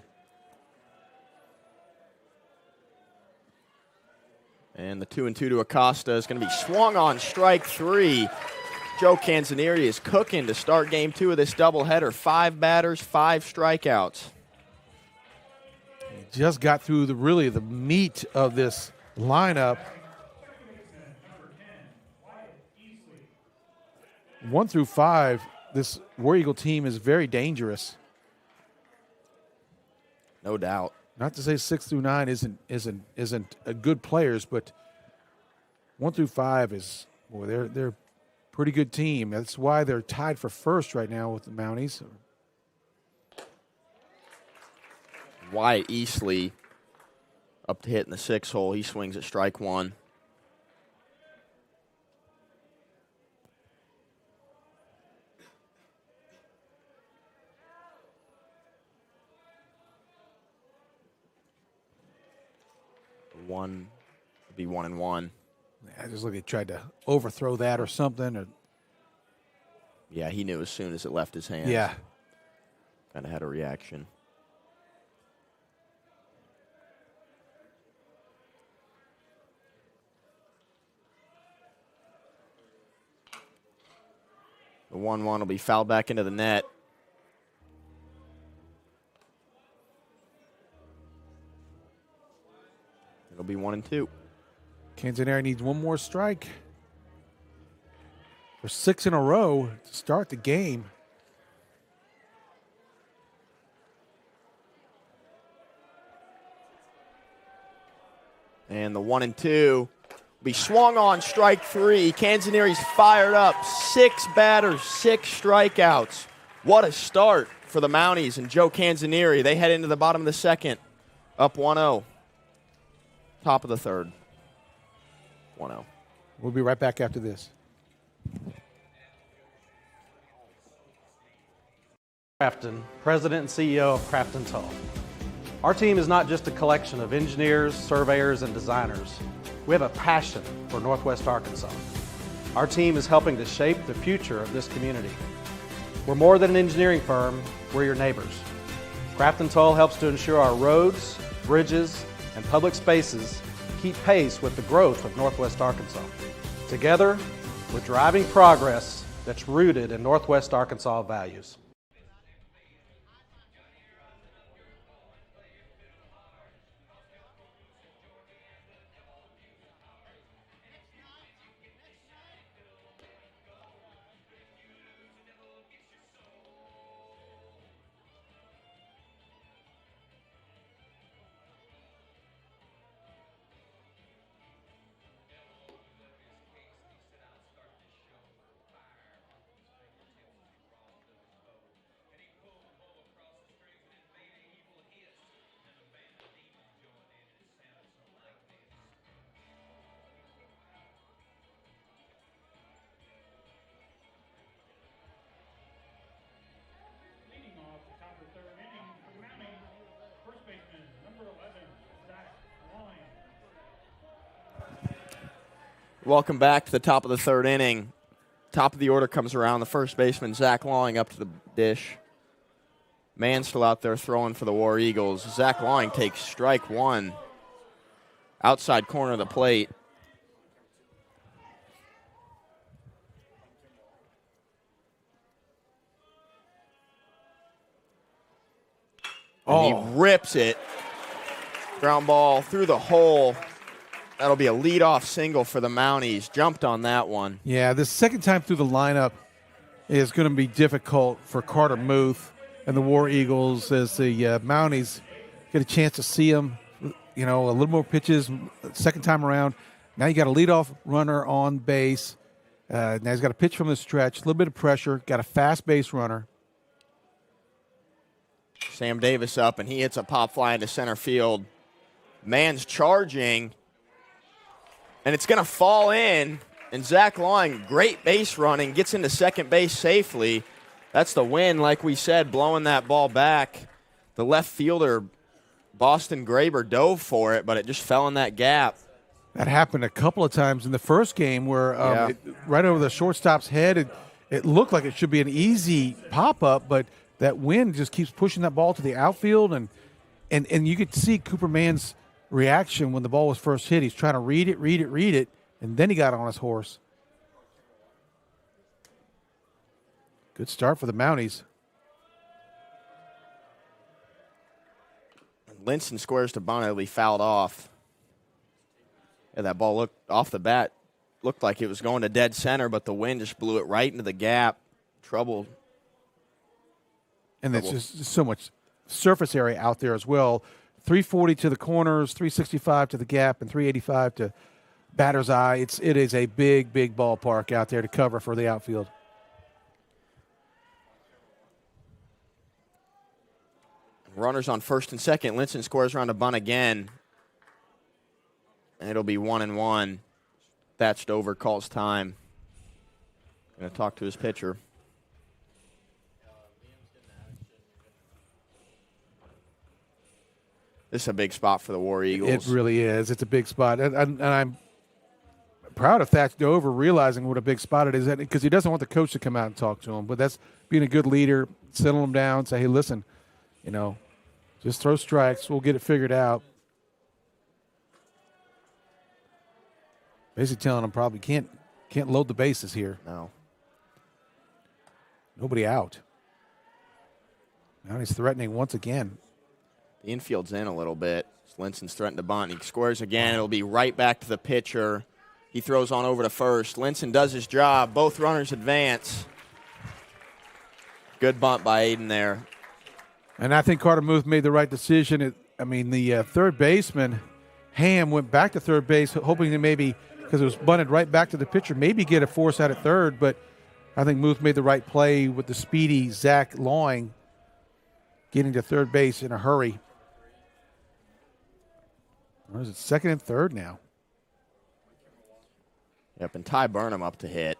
And the 2-2 to Acosta is going to be swung on strike 3. Joe Canzanieri is cooking to start game 2 of this doubleheader. 5 batters, 5 strikeouts. He just got through the meat of this lineup. 1 through 5, this War Eagle team is very dangerous. No doubt. Not to say 6 through 9 isn't a good players, but 1 through 5 is, boy, they're a pretty good team. That's why they're tied for first right now with the Mounties. Wyatt Eastley up to hit in the 6 hole. He swings at strike 1. One be 1-1. I just look at tried to overthrow that or something. Or yeah, he knew as soon as it left his hands. Yeah. Kind of had a reaction. The 1-1 will be fouled back into the net. It'll be 1-2. Canzanieri needs one more strike for 6 in a row to start the game. And the 1-2 will be swung on, strike 3. Canzonieri's fired up. 6 batters, 6 strikeouts. What a start for the Mounties and Joe Canzonieri. They head into the bottom of the second, up 1-0. Top of the third, 1-0. We'll be right back after this. Crafton, President and CEO of Crafton Tull. Our team is not just a collection of engineers, surveyors, and designers. We have a passion for Northwest Arkansas. Our team is helping to shape the future of this community. We're more than an engineering firm, we're your neighbors. Crafton Tull helps to ensure our roads, bridges, and public spaces keep pace with the growth of Northwest Arkansas. Together, we're driving progress that's rooted in Northwest Arkansas values. Welcome back to the top of the third inning. Top of the order comes around. The first baseman, Zach Lawing, up to the dish. Mann still out there throwing for the War Eagles. Zach Lawing takes strike 1. Outside corner of the plate. And he rips it. Ground ball through the hole. That'll be a leadoff single for the Mounties. Jumped on that one. Yeah, the second time through the lineup is going to be difficult for Carter Muth and the War Eagles as the Mounties get a chance to see him, a little more pitches second time around. Now you got a leadoff runner on base. Now he's got a pitch from the stretch, a little bit of pressure, got a fast base runner. Sam Davis up, and he hits a pop fly into center field. Mann's charging. And it's going to fall in, and Zach Lawing, great base running, gets into second base safely. That's the win, like we said, blowing that ball back. The left fielder, Boston Graber, dove for it, but it just fell in that gap. That happened a couple of times in the first game where right over the shortstop's head, it looked like it should be an easy pop-up, but that wind just keeps pushing that ball to the outfield, and you could see Cooper Mann's reaction when the ball was first hit. He's trying to read it, and then he got on his horse. Good start for the Mounties. Linson squares to bunt. It'll be fouled off. Yeah, that ball looked off the bat. Looked like it was going to dead center, but the wind just blew it right into the gap. Trouble. And there's just so much surface area out there as well. 340 to the corners, 365 to the gap, and 385 to batter's eye. It is a big, big ballpark out there to cover for the outfield. Runners on first and second. Linson scores around a bunt again. And it'll be 1-1. Thatched over, calls time. Going to talk to his pitcher. This is a big spot for the War Eagles. It really is. It's a big spot. And I'm proud of Thatch Dover realizing what a big spot it is, because he doesn't want the coach to come out and talk to him. But that's being a good leader, settle him down, say, hey, listen, just throw strikes. We'll get it figured out. Basically telling him probably can't load the bases here. No. Nobody out. Now he's threatening once again. The infield's in a little bit. Linson's threatened to bunt. He scores again. It'll be right back to the pitcher. He throws on over to first. Linson does his job. Both runners advance. Good bunt by Aiden there. And I think Carter Muth made the right decision. The third baseman Ham went back to third base, hoping to maybe, because it was bunted right back to the pitcher, maybe get a force out at third, but I think Muth made the right play with the speedy Zach Lawing getting to third base in a hurry. Or is it second and third now? Yep, and Ty Burnham up to hit.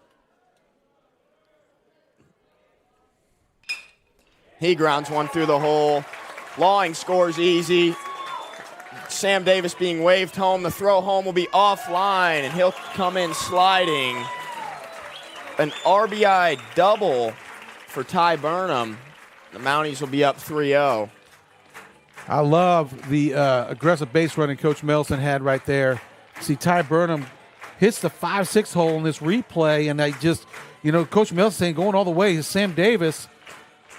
He grounds one through the hole. Lawing scores easy. Sam Davis being waved home. The throw home will be offline, and he'll come in sliding. An RBI double for Ty Burnham. The Mounties will be up 3-0. I love the aggressive base running Coach Melson had right there. See, Ty Burnham hits the 5-6 hole in this replay, and I just, Coach Melson saying going all the way is Sam Davis.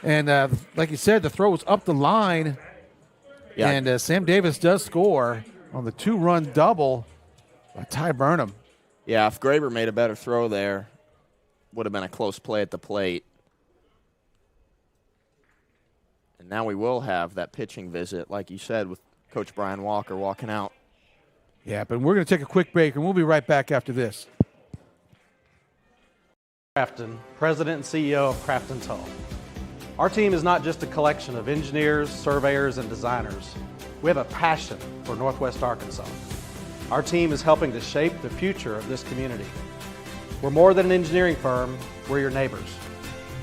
And like you said, the throw was up the line. Yeah. And Sam Davis does score on the 2-run double by Ty Burnham. Yeah, if Graber made a better throw there, would have been a close play at the plate. And now we will have that pitching visit, like you said, with Coach Brian Walker walking out. Yeah, but we're going to take a quick break, and we'll be right back after this. Crafton, President and CEO of Crafton Tull. Our team is not just a collection of engineers, surveyors, and designers. We have a passion for Northwest Arkansas. Our team is helping to shape the future of this community. We're more than an engineering firm, we're your neighbors.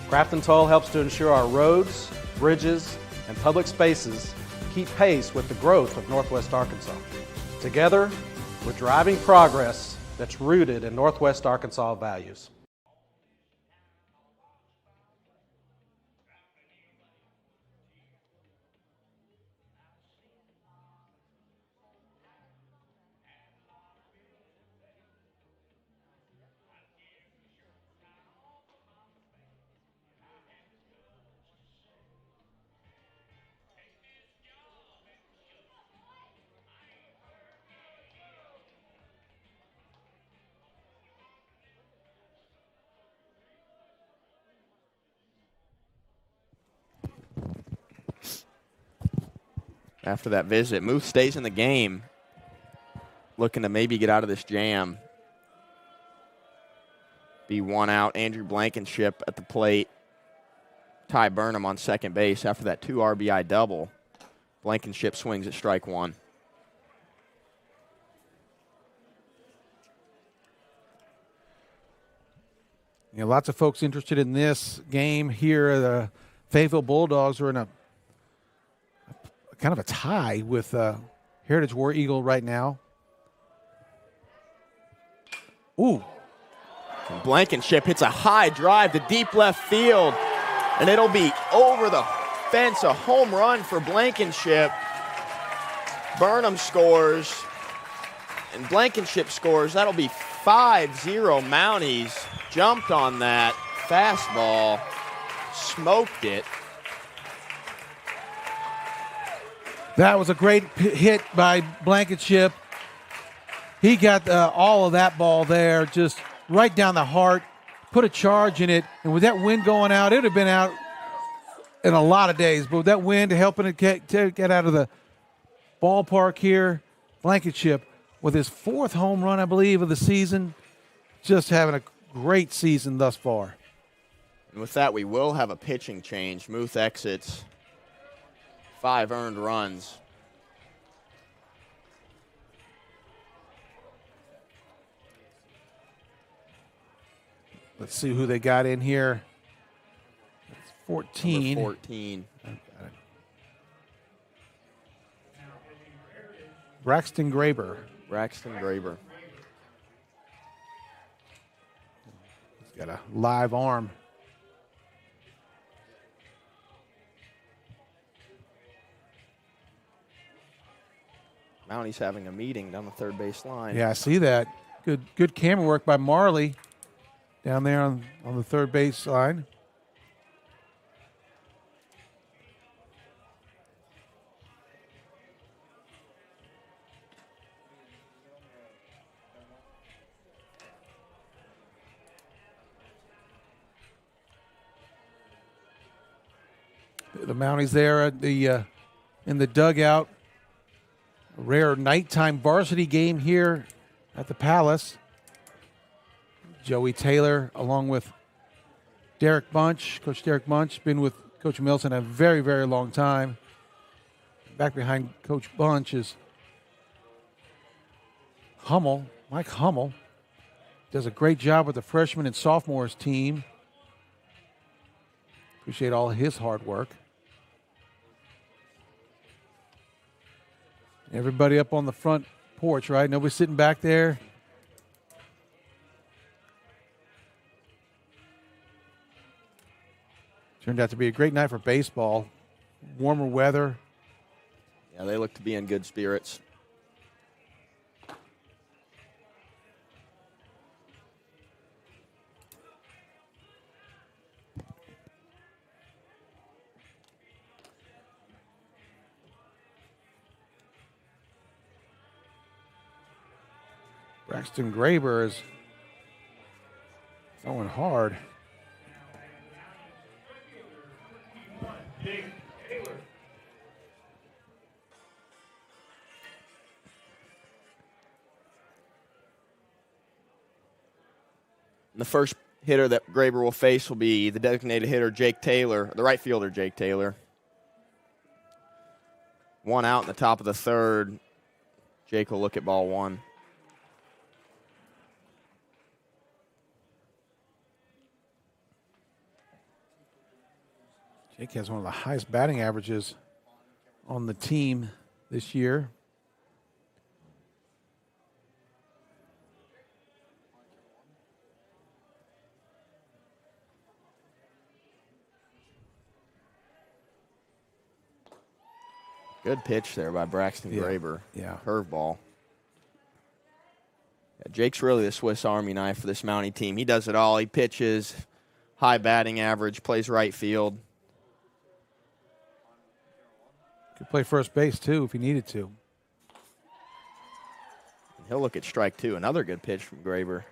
Crafton Tull helps to ensure our roads, bridges, and public spaces keep pace with the growth of Northwest Arkansas. Together, we're driving progress that's rooted in Northwest Arkansas values. After that visit, Muth stays in the game, looking to maybe get out of this jam. Be one out. Andrew Blankenship at the plate. Ty Burnham on second base after that 2 RBI double. Blankenship swings at strike one. Lots of folks interested in this game here. The Fayetteville Bulldogs are in a kind of a tie with Heritage War Eagle right now. Ooh. And Blankenship hits a high drive to deep left field, and it'll be over the fence, a home run for Blankenship. Burnham scores, and Blankenship scores. That'll be 5-0 Mounties. Jumped on that fastball, smoked it. That was a great hit by Blankenship. He got all of that ball there, just right down the heart, put a charge in it, and with that wind going out, it would have been out in a lot of days. But with that wind helping it get out of the ballpark here, Blankenship, with his 4th home run, I believe, of the season, just having a great season thus far. And with that, we will have a pitching change. Muth exits. 5 earned runs. Let's see who they got in here. It's 14. Number 14. Braxton Graber. Braxton Graber. He's got a live arm. Mounties having a meeting down the third base line. Yeah, I see that. Good camera work by Marley down there on the third base line. The Mounties there at the in the dugout. A rare nighttime varsity game here at the Palace. Joey Taylor, along with Derek Bunch, Coach Derek Bunch, been with Coach Milson a very, very long time. Back behind Coach Bunch is Hummel, Mike Hummel. Does a great job with the freshman and sophomores team. Appreciate all his hard work. Everybody up on the front porch, right? Nobody sitting back there. Turned out to be a great night for baseball. Warmer weather. Yeah, they look to be in good spirits. Braxton Graber is throwing hard. The first hitter that Graber will face will be the designated hitter, Jake Taylor, the right fielder, Jake Taylor. One out in the top of the third. Jake will look at ball one. Jake has one of the highest batting averages on the team this year. Good pitch there by Braxton Graber. Yeah. Curveball. Yeah, Jake's really the Swiss Army knife for this Mountie team. He does it all. He pitches, high batting average, plays right field. Could play first base, too, if he needed to. He'll look at strike two. Another good pitch from Graber.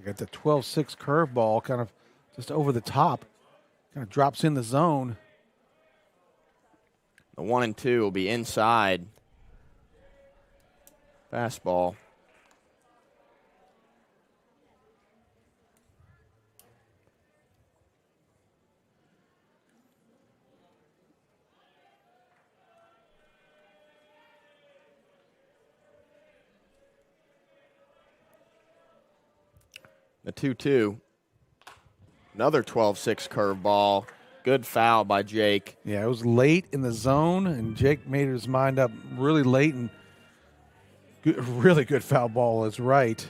Got the 12-6 curveball kind of just over the top. Kind of drops in the zone. The 1-2 will be inside. Fastball. The 2-2. Another 12-6 curveball. Good foul by Jake. Yeah, it was late in the zone, and Jake made his mind up really late, and really good foul ball is right.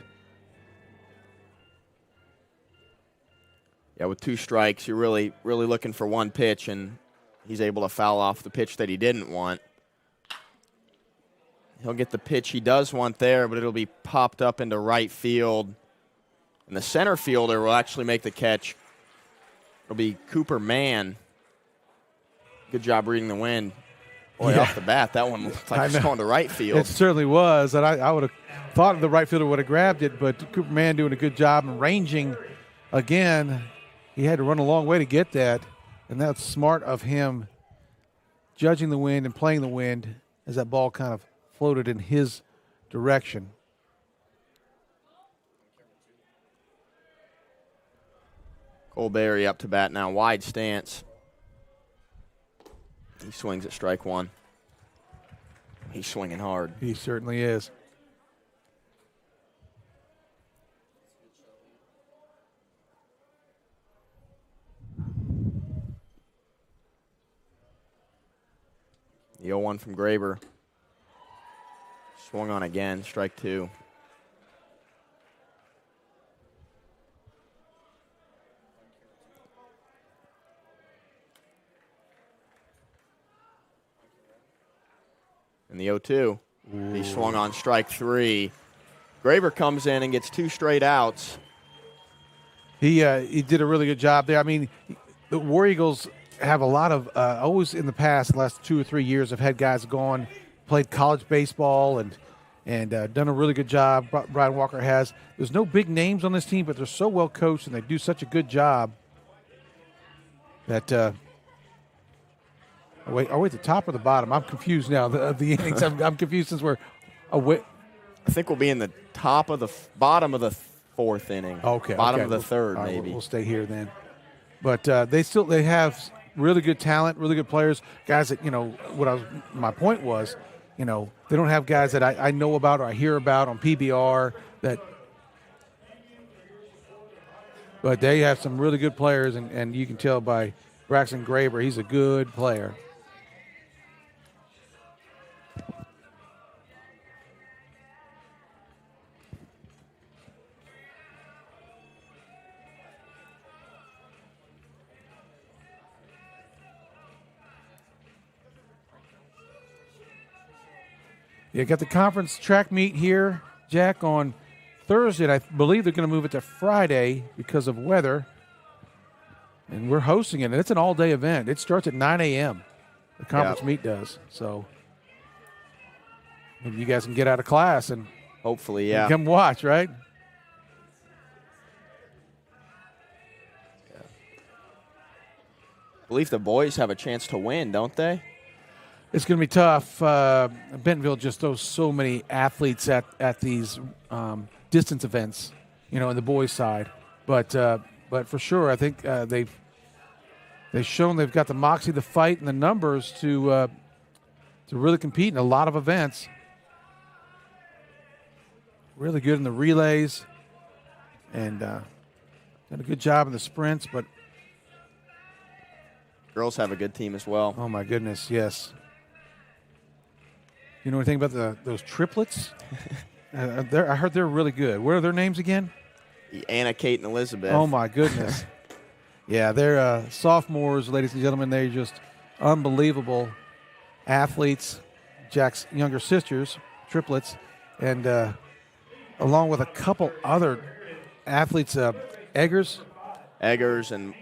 Yeah, with two strikes, you're really looking for one pitch, and he's able to foul off the pitch that he didn't want. He'll get the pitch he does want there, but it'll be popped up into right field. And the center fielder will actually make the catch. It'll be Cooper Mann. Good job reading the wind. Boy, off the bat, that one looked like it's going to right field. It certainly was, and I would have thought the right fielder would have grabbed it, but Cooper Mann doing a good job and ranging again. He had to run a long way to get that, and that's smart of him, judging the wind and playing the wind as that ball kind of floated in his direction. Colberry up to bat now, wide stance. He swings at strike one. He's swinging hard. He certainly is. The 0-1 from Graber. Swung on again, strike two. And the 0-2. He swung on strike three. Graber comes in and gets two straight outs. He did a really good job there. I mean, the War Eagles have a lot of, always in the past, the last 2 or 3 years, have had guys gone, played college baseball and done a really good job. Brian Walker has. There's no big names on this team, but they're so well coached and they do such a good job that Are we at the top or the bottom? I'm confused now. The innings. I'm confused since we're away. I think we'll be in the top of the bottom of the fourth inning. Okay. Bottom okay. of the third, All right, maybe. We'll stay here then. But they have really good talent, really good players, guys that my point was, they don't have guys that I know about or I hear about on PBR but they have some really good players, and you can tell by Braxton Graber, he's a good player. You got the conference track meet here, Jack, on Thursday. And I believe they're going to move it to Friday because of weather. And we're hosting it. And it's an all-day event. It starts at 9 a.m. The conference meet does. So maybe you guys can get out of class and hopefully, come watch, right? I believe the boys have a chance to win, don't they? It's going to be tough. Bentonville just throws so many athletes at these distance events, in the boys' side. But for sure, I think they've shown they've got the moxie, the fight, and the numbers to really compete in a lot of events. Really good in the relays, and done a good job in the sprints. But girls have a good team as well. Oh my goodness, yes. You know anything about those triplets? I heard they're really good. What are their names again? Anna, Kate, and Elizabeth. Oh, my goodness. Yeah, they're sophomores, ladies and gentlemen. They're just unbelievable athletes. Jack's younger sisters, triplets, and along with a couple other athletes, Eggers and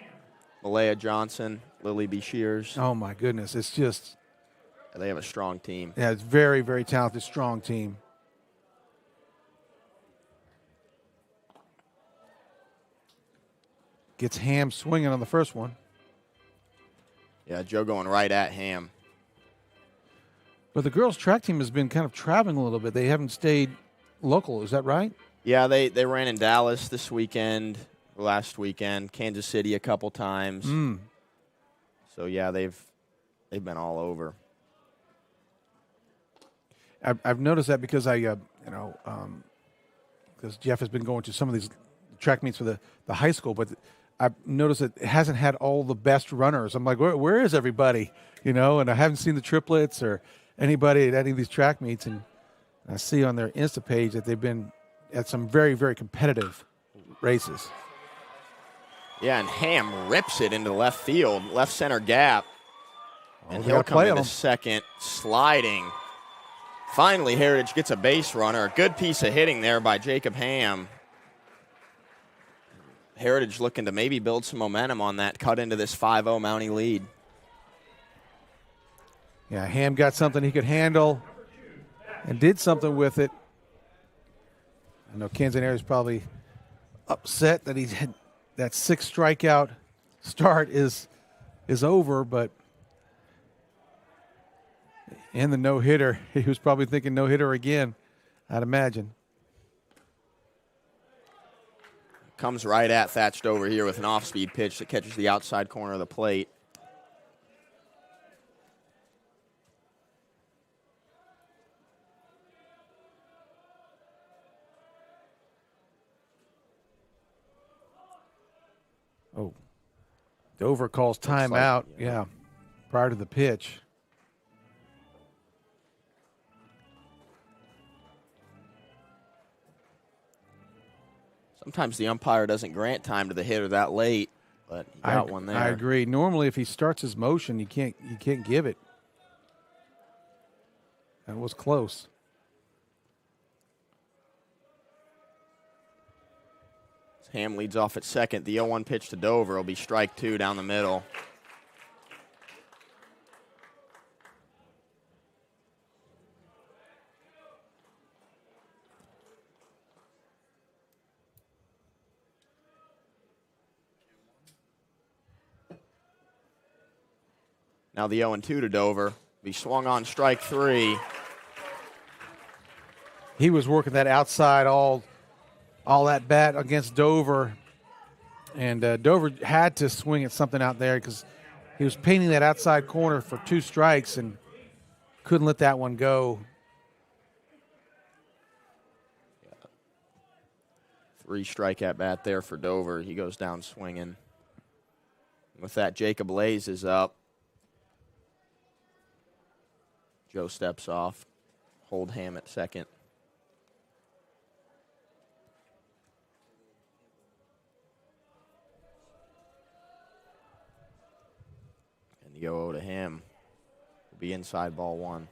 Malaya Johnson, Lily B. Shears. Oh, my goodness. It's just... They have a strong team. Yeah, it's very, very talented, strong team. Gets Ham swinging on the first one. Yeah, Joe going right at Ham. But the girls' track team has been kind of traveling a little bit. They haven't stayed local. Is that right? Yeah, they ran in Dallas this weekend, last weekend, Kansas City a couple times. So, yeah, they've been all over. I've noticed that because because Jeff has been going to some of these track meets for the high school, but I've noticed that it hasn't had all the best runners. I'm like, where is everybody? And I haven't seen the triplets or anybody at any of these track meets, and I see on their Insta page that they've been at some very, very competitive races. Yeah, and Ham rips it into left field, left center gap, and he'll come in the second, sliding. Finally, Heritage gets a base runner. A good piece of hitting there by Jacob Ham. Heritage looking to maybe build some momentum on that, cut into this 5-0 Mountie lead. Yeah, Ham got something he could handle and did something with it. I know Canzoneri's probably upset that he had that 6 strikeout start is over, but and the no-hitter, he was probably thinking no-hitter again, I'd imagine. Comes right at Thatched over here with an off-speed pitch that catches the outside corner of the plate. Oh, Dover calls timeout, yeah, prior to the pitch. Sometimes the umpire doesn't grant time to the hitter that late, but he got one there. I agree. Normally, if he starts his motion, you can't give it. That was close. Ham leads off at second. The 0-1 pitch to Dover will be strike 2 down the middle. Now the 0-2 to Dover. He swung on strike 3. He was working that outside all that bat against Dover. And Dover had to swing at something out there because he was painting that outside corner for 2 strikes and couldn't let that one go. 3 strike at bat there for Dover. He goes down swinging. With that, Jacob Lays is up. Joe steps off. Holdham at second. And the 0-0 to him will be inside ball 1.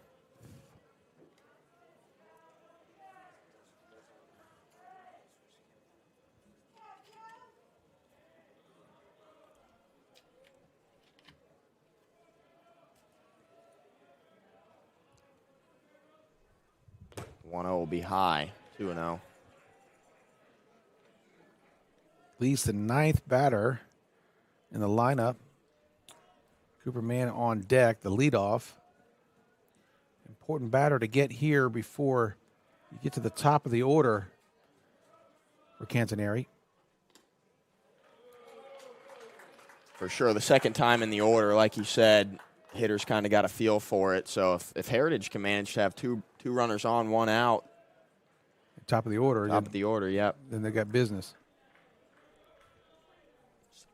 Will be high, 2-0. Lee's the 9th batter in the lineup. Cooper Mann on deck, the leadoff. Important batter to get here before you get to the top of the order for Cantoneri. For sure, the second time in the order, like you said, hitters kind of got a feel for it. So if Heritage can manage to have two runners on, 1 out. Top of the order. Top of the order, yep. Then they got business.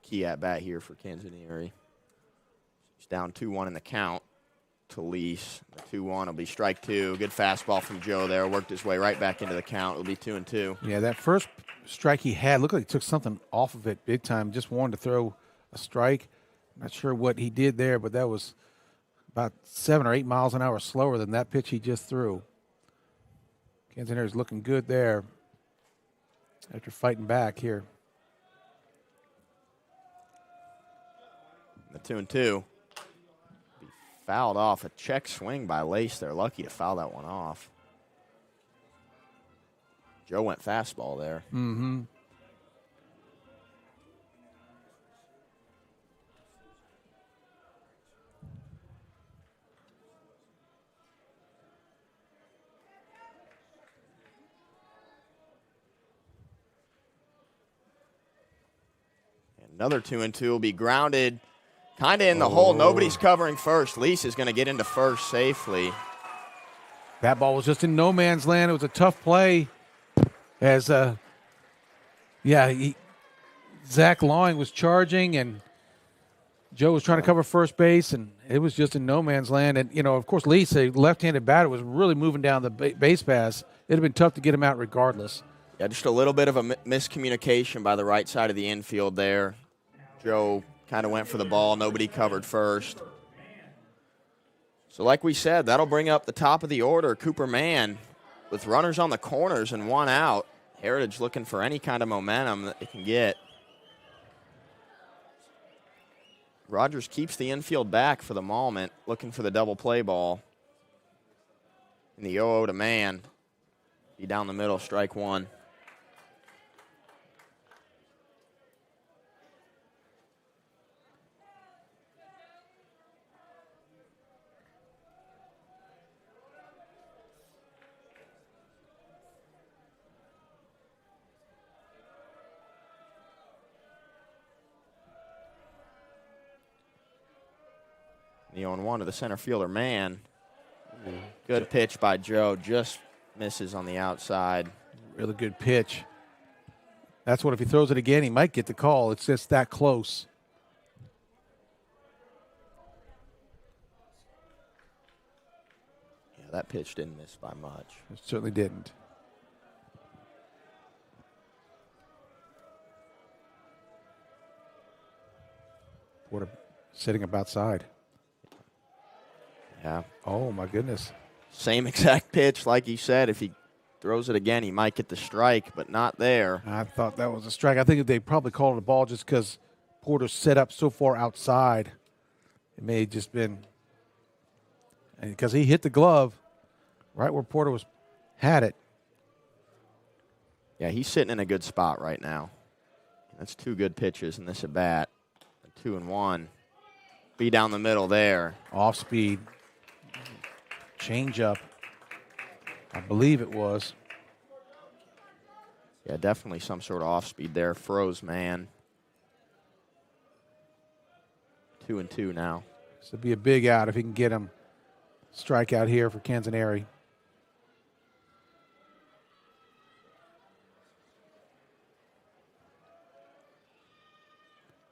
Key at bat here for Cantoneri. He's down 2-1 in the count to Lease. The 2-1 will be strike 2. Good fastball from Joe there. Worked his way right back into the count. It'll be 2-2. Yeah, that first strike he had looked like he took something off of it big time. Just wanted to throw a strike. Not sure what he did there, but that was about 7 or 8 miles an hour slower than that pitch he just threw. Cantoneri's looking good there after fighting back here. The 2-2. Be fouled off. A check swing by Lace. They're lucky to foul that one off. Joe went fastball there. Mm-hmm. Another 2-2 will be grounded kind of in the hole. Nobody's covering first. Lease is going to get into first safely. That ball was just in no man's land. It was a tough play as, Zach Lawing was charging and Joe was trying to cover first base, and it was just in no man's land. And, of course, Lease, a left-handed batter, was really moving down the base pass. It would have been tough to get him out regardless. Yeah, just a little bit of a miscommunication by the right side of the infield there. Joe kind of went for the ball. Nobody covered first. So like we said, that'll bring up the top of the order. Cooper Mann with runners on the corners and 1 out. Heritage looking for any kind of momentum that they can get. Rogers keeps the infield back for the moment, looking for the double play ball. And the 0-0 to Mann. Be down the middle, strike 1. The 0-1 to the center fielder, Mann. Good pitch by Joe, just misses on the outside. Really good pitch. That's what if he throws it again, he might get the call. It's just that close. Yeah, that pitch didn't miss by much. It certainly didn't. Porter sitting up outside. Yeah. Oh, my goodness. Same exact pitch, like you said. If he throws it again, he might get the strike, but not there. I thought that was a strike. I think they probably called it a ball just because Porter set up so far outside. It may have just been because he hit the glove right where Porter had it. Yeah, he's sitting in a good spot right now. That's 2 good pitches in this at bat. 2-1. be down the middle there. Off speed. Change up. I believe it was. Yeah, definitely some sort of off speed there. Froze man. 2-2 now. This would be a big out if he can get him. Strikeout here for Canzoneri.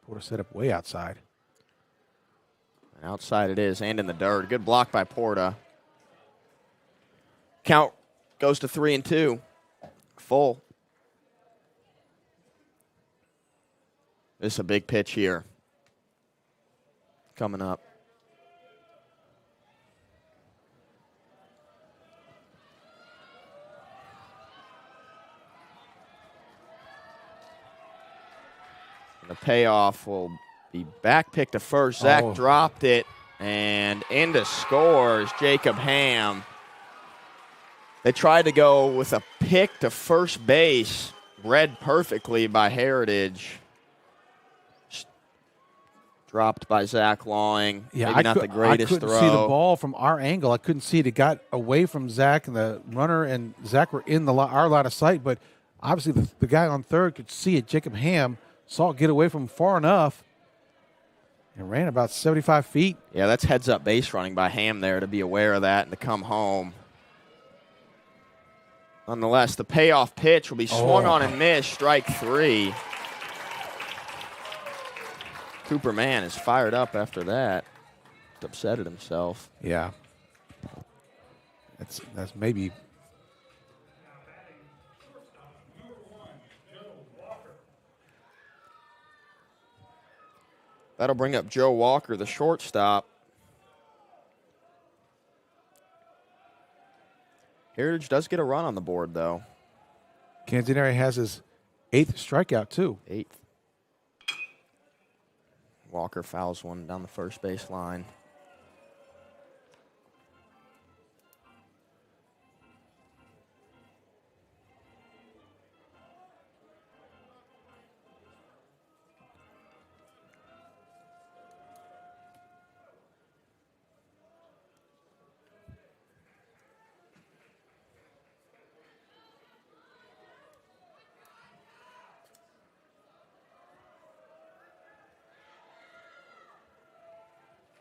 Porter set up way outside. Outside it is, and in the dirt. Good block by Porta. Count goes to 3-2. Full. This is a big pitch here. Coming up. And the payoff will be back pick to first. Zach dropped it, and into scores Jacob Ham. They tried to go with a pick to first base, read perfectly by Heritage. Dropped by Zach Lawing. Yeah, maybe not the greatest I couldn't throw. see the ball from our angle. I couldn't see it. It got away from Zach, and the runner and Zach were in our line of sight, but obviously the guy on third could see it. Jacob Ham saw it get away from him far enough and ran about 75 feet. Yeah, that's heads-up base running by Ham there to be aware of that and to come home. Nonetheless, the payoff pitch will be swung on and missed, strike 3. Cooper Mann is fired up after that. Upset at himself. Yeah. That's maybe. That'll bring up Joe Walker, the shortstop. Heritage does get a run on the board, though. Canzoneri has his 8th strikeout, too. 8th. Walker fouls one down the first base line.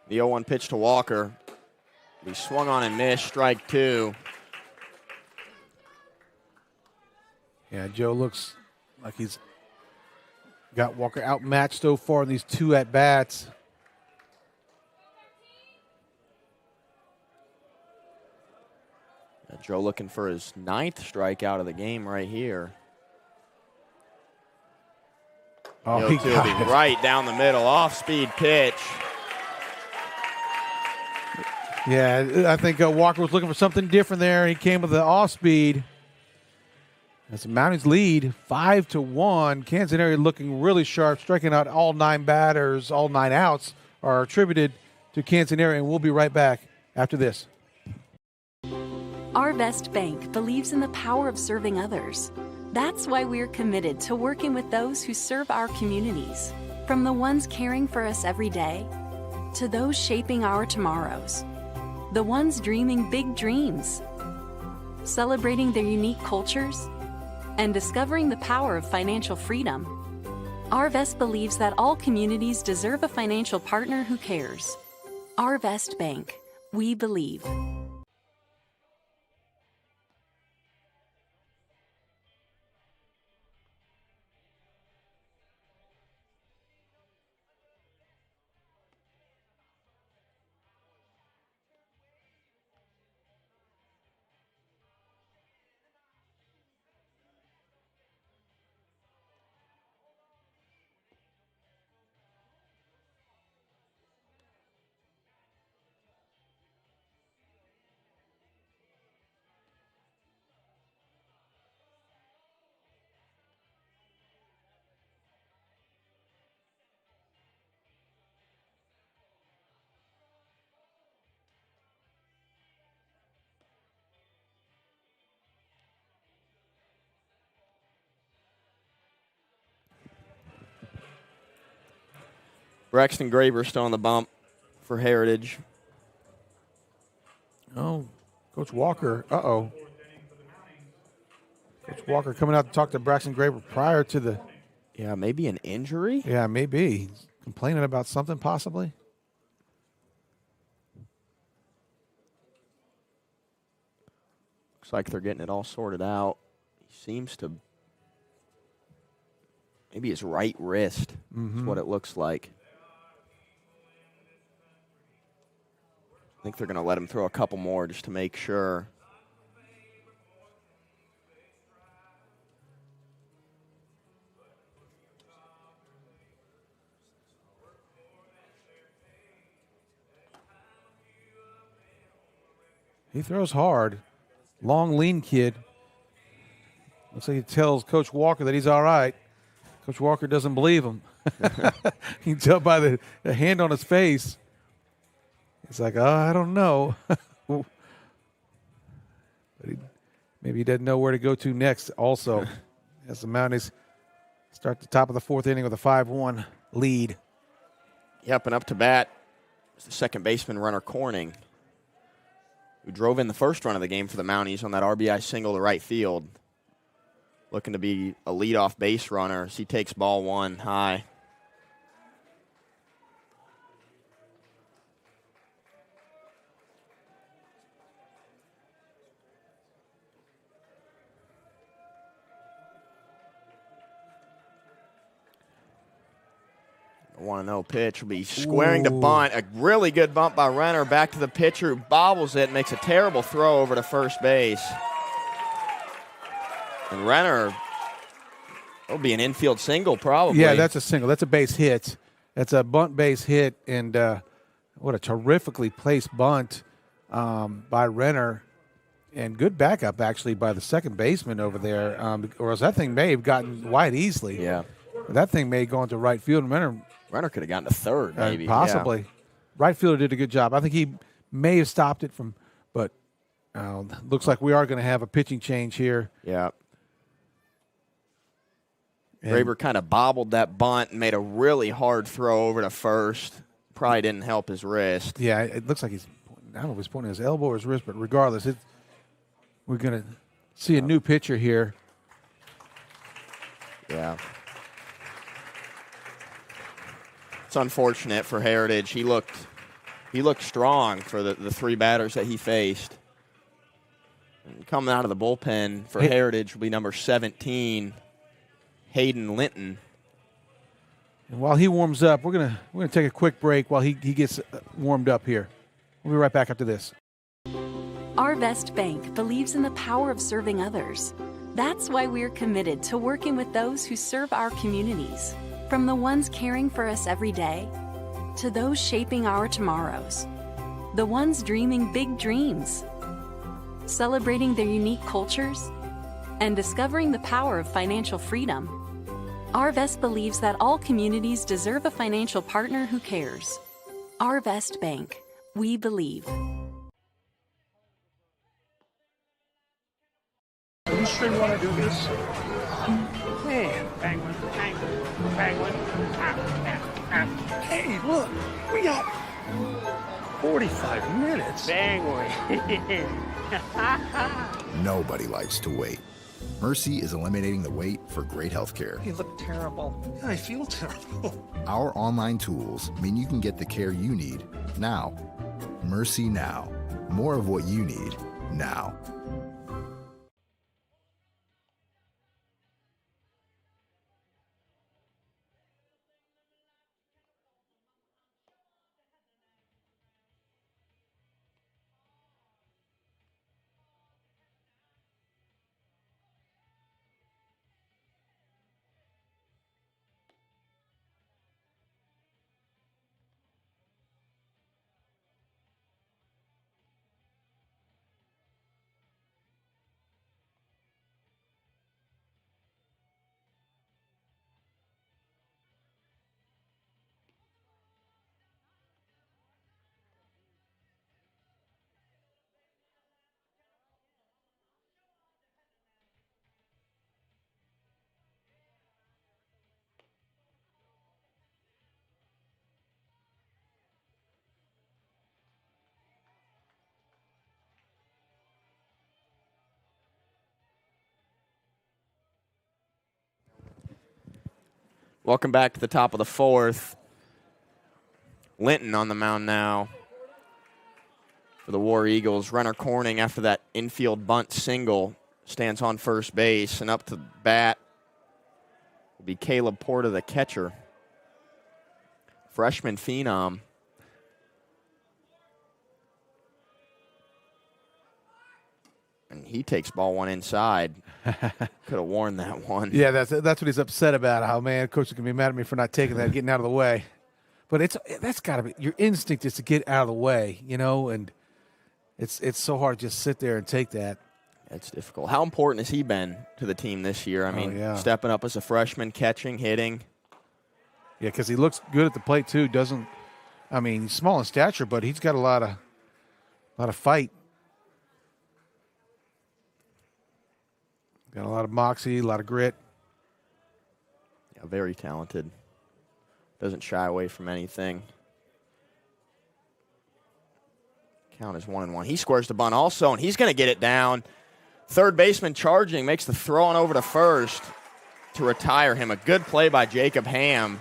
The 0-1 pitch to Walker. He swung on and missed, strike 2. Yeah, Joe looks like he's got Walker outmatched so far in these 2 at-bats. Joe looking for his 9th strikeout of the game right here. Oh, he got it. Right down the middle, off-speed pitch. Yeah, I think Walker was looking for something different there. He came with the off-speed. As the Mounties lead 5-1. Canzoneri looking really sharp, striking out all 9 batters, all 9 outs are attributed to Canzoneri, and we'll be right back after this. Arvest Bank believes in the power of serving others. That's why we're committed to working with those who serve our communities, from the ones caring for us every day to those shaping our tomorrows. The ones dreaming big dreams, celebrating their unique cultures, and discovering the power of financial freedom. Arvest believes that all communities deserve a financial partner who cares. Arvest Bank, we believe. Braxton Graber still on the bump for Heritage. Oh, Coach Walker. Uh-oh. Coach Walker coming out to talk to Braxton Graber prior to the. Yeah, maybe an injury? Yeah, maybe. He's complaining about something possibly. Looks like they're getting it all sorted out. He seems to. Maybe his right wrist is what it looks like. I think they're going to let him throw a couple more just to make sure. He throws hard. Long, lean kid. Looks like he tells Coach Walker that he's all right. Coach Walker doesn't believe him. You can tell by the hand on his face. He's like, oh, I don't know. But maybe he doesn't know where to go to next also. As the Mounties start the top of the fourth inning with a 5-1 lead. Yep, and up to bat is the second baseman, Runner Corning, who drove in the first run of the game for the Mounties on that RBI single to right field. Looking to be a leadoff base runner as he takes ball one high. The 1-0 pitch will be squaring the bunt. A really good bump by Renner. Back to the pitcher who bobbles it, makes a terrible throw over to first base. And Renner, it'll be an infield single probably. Yeah, that's a single. That's a base hit. That's a bunt base hit. And what a terrifically placed bunt by Renner. And good backup, actually, by the second baseman over there. Or else that thing may have gotten wide easily. Yeah. That thing may have gone to right field. And Renner could have gotten to third, maybe. Possibly. Yeah. Right fielder did a good job. I think he may have stopped it from, but looks like we are going to have a pitching change here. Yeah. Graber kind of bobbled that bunt and made a really hard throw over to first. Probably didn't help his wrist. Yeah, it looks like he's, I don't know if he's pointing his elbow or his wrist, but regardless, we're going to see a new pitcher here. Yeah. It's unfortunate for Heritage. He looked strong for the three batters that he faced. And coming out of the bullpen for Heritage will be number 17, Hayden Linton. And while he warms up, we're gonna take a quick break while he gets warmed up here. We'll be right back after this. Arvest Bank believes in the power of serving others. That's why we're committed to working with those who serve our communities, from the ones caring for us every day to those shaping our tomorrows, the ones dreaming big dreams, celebrating their unique cultures, and discovering the power of financial freedom. Arvest believes that all communities deserve a financial partner who cares. Arvest Bank, we believe. You sure you want to do this? Man, penguin, penguin, penguin. Hey, look, we got 45 minutes. Penguin. Nobody likes to wait. Mercy is eliminating the wait for great health care. You look terrible. I feel terrible. Our online tools mean you can get the care you need now. Mercy Now. More of what you need now. Welcome back to the top of the fourth. Linton on the mound now for the War Eagles. Renner Corning, after that infield bunt single, stands on first base, and up to bat will be Caleb Porta, the catcher. Freshman phenom. And he takes ball one inside. Could have warned that one. Yeah, that's what he's upset about. How, man, coach is going to be mad at me for not taking that, getting out of the way. But that's got to be, your instinct is to get out of the way, you know, and it's so hard to just sit there and take that. It's difficult. How important has he been to the team this year? I mean, stepping up as a freshman, catching, hitting. Yeah, because he looks good at the plate too. He's small in stature, but he's got a lot of fight. Got a lot of moxie, a lot of grit. Yeah, very talented. Doesn't shy away from anything. Count is 1-1. He squares the bunt also, and he's going to get it down. Third baseman charging, makes the throw on over to first to retire him. A good play by Jacob Ham.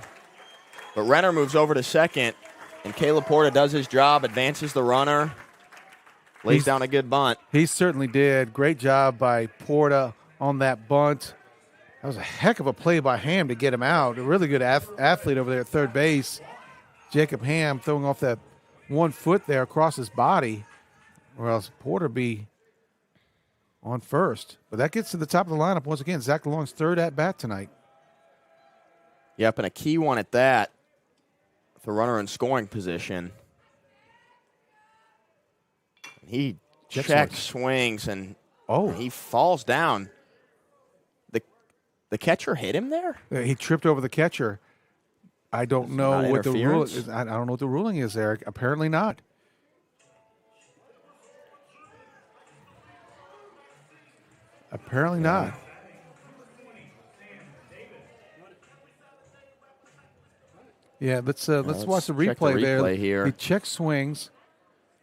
But Renner moves over to second, and Caleb Porta does his job, advances the runner, lays down a good bunt. He certainly did. Great job by Porta on that bunt. That was a heck of a play by Ham to get him out. A really good athlete over there at third base. Jacob Ham throwing off that 1 foot there across his body, or else Porter be on first. But that gets to the top of the lineup once again. Zach DeLong's third at bat tonight. Yep, and a key one at that. The runner in scoring position. He checks, swings, and he falls down. The catcher hit him there? He tripped over the catcher. I don't know what the rule is. I don't know what the ruling is there. Apparently not. Apparently not. Yeah, let's watch the replay there. Here. He checks swings.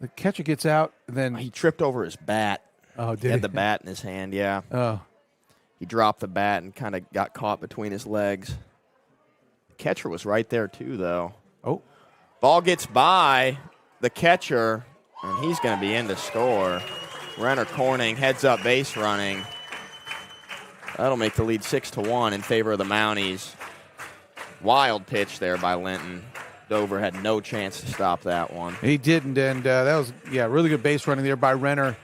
The catcher gets out, and then he tripped over his bat. Oh, did he? Had the bat in his hand, yeah. Oh. He dropped the bat and kind of got caught between his legs. The catcher was right there, too, though. Oh. Ball gets by the catcher, and he's going to be in to score. Renner Corning heads up base running. That'll make the lead 6-1 in favor of the Mounties. Wild pitch there by Linton. Dover had no chance to stop that one. He didn't, and that was, really good base running there by Renner.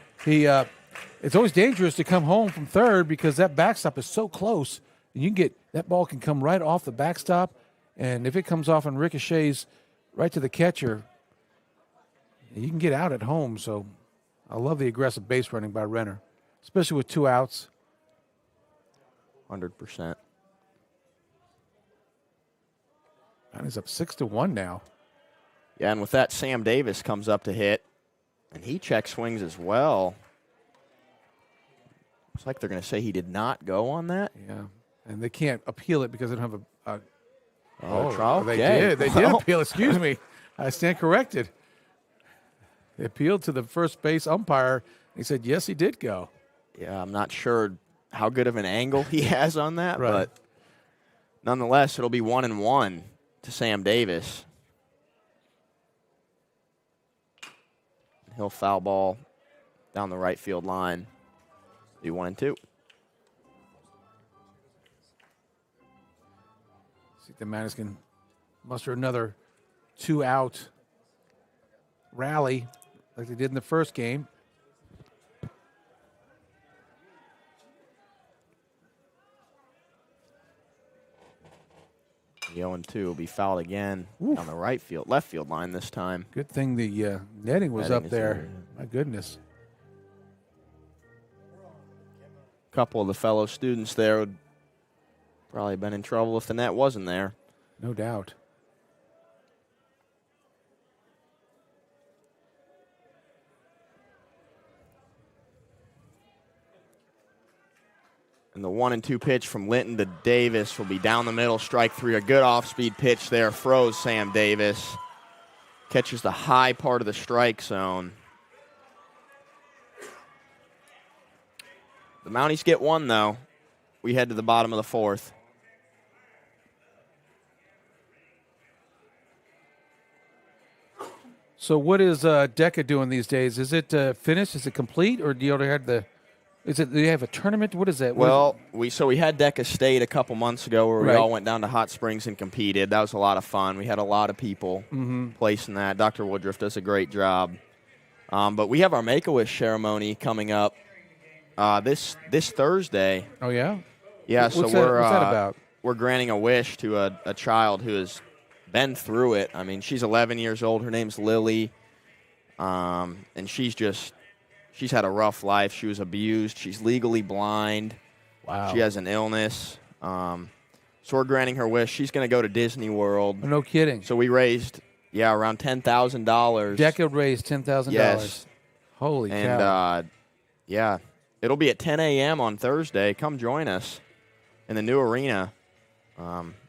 It's always dangerous to come home from third because that backstop is so close. And that ball can come right off the backstop, and if it comes off and ricochets right to the catcher, you can get out at home. So I love the aggressive base running by Renner, especially with 2 outs. 100%. And he's up 6-1 now. Yeah, and with that, Sam Davis comes up to hit, and he check swings as well. Looks like they're going to say he did not go on that. Yeah, and they can't appeal it because they don't have a trial. They did. They did appeal. Excuse me. I stand corrected. They appealed to the first base umpire. He said, yes, he did go. Yeah, I'm not sure how good of an angle he has on that, right. But nonetheless, it'll be 1-1 to Sam Davis. He'll foul ball down the right field line. Be 1-2. See if the Mounties can muster another 2-out rally like they did in the first game. The 0-2 will be fouled again on the left field line this time. Good thing the netting was up there. My goodness. A couple of the fellow students there would probably have been in trouble if the net wasn't there. No doubt. And the 1-2 pitch from Linton to Davis will be down the middle, strike 3. A good off-speed pitch there, froze Sam Davis. Catches the high part of the strike zone. The Mounties get one, though. We head to the bottom of the fourth. So what is DECA doing these days? Is it finished? Is it complete, or do you already have do you have a tournament? What is that? Well, we had DECA State a couple months ago where we Right. all went down to Hot Springs and competed. That was a lot of fun. We had a lot of people placing that. Dr. Woodruff does a great job. But we have our Make-A-Wish ceremony coming up this Thursday. Oh, yeah? Yeah, What's so that, we're what's that about? We're granting a wish to a child who has been through it. I mean, she's 11 years old. Her name's Lily, and she's had a rough life. She was abused. She's legally blind. Wow. She has an illness. So we're granting her wish. She's going to go to Disney World. No kidding. So we raised, around $10,000. DECA raised $10,000. Yes. Holy cow. And, it'll be at 10 a.m. on Thursday. Come join us in the new arena.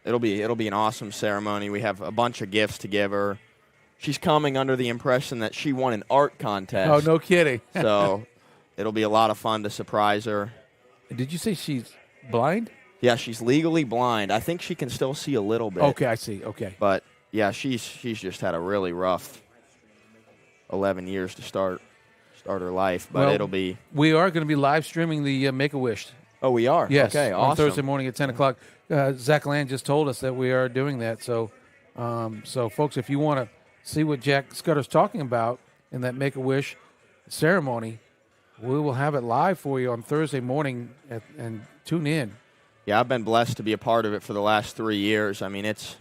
It'll be an awesome ceremony. We have a bunch of gifts to give her. She's coming under the impression that she won an art contest. Oh, no kidding. So it'll be a lot of fun to surprise her. Did you say she's blind? Yeah, she's legally blind. I think she can still see a little bit. Okay, I see. Okay. But, yeah, she's just had a really rough 11 years to start her life. But it'll be. We are going to be live streaming the Make-A-Wish. Oh, we are? Yes. Okay, awesome. On Thursday morning at 10 o'clock. Zach Land just told us that we are doing that. So, folks, if you want to see what Jack Scudder's talking about in that Make-A-Wish ceremony, we will have it live for you on Thursday morning, and tune in. Yeah, I've been blessed to be a part of it for the last 3 years. I mean, it's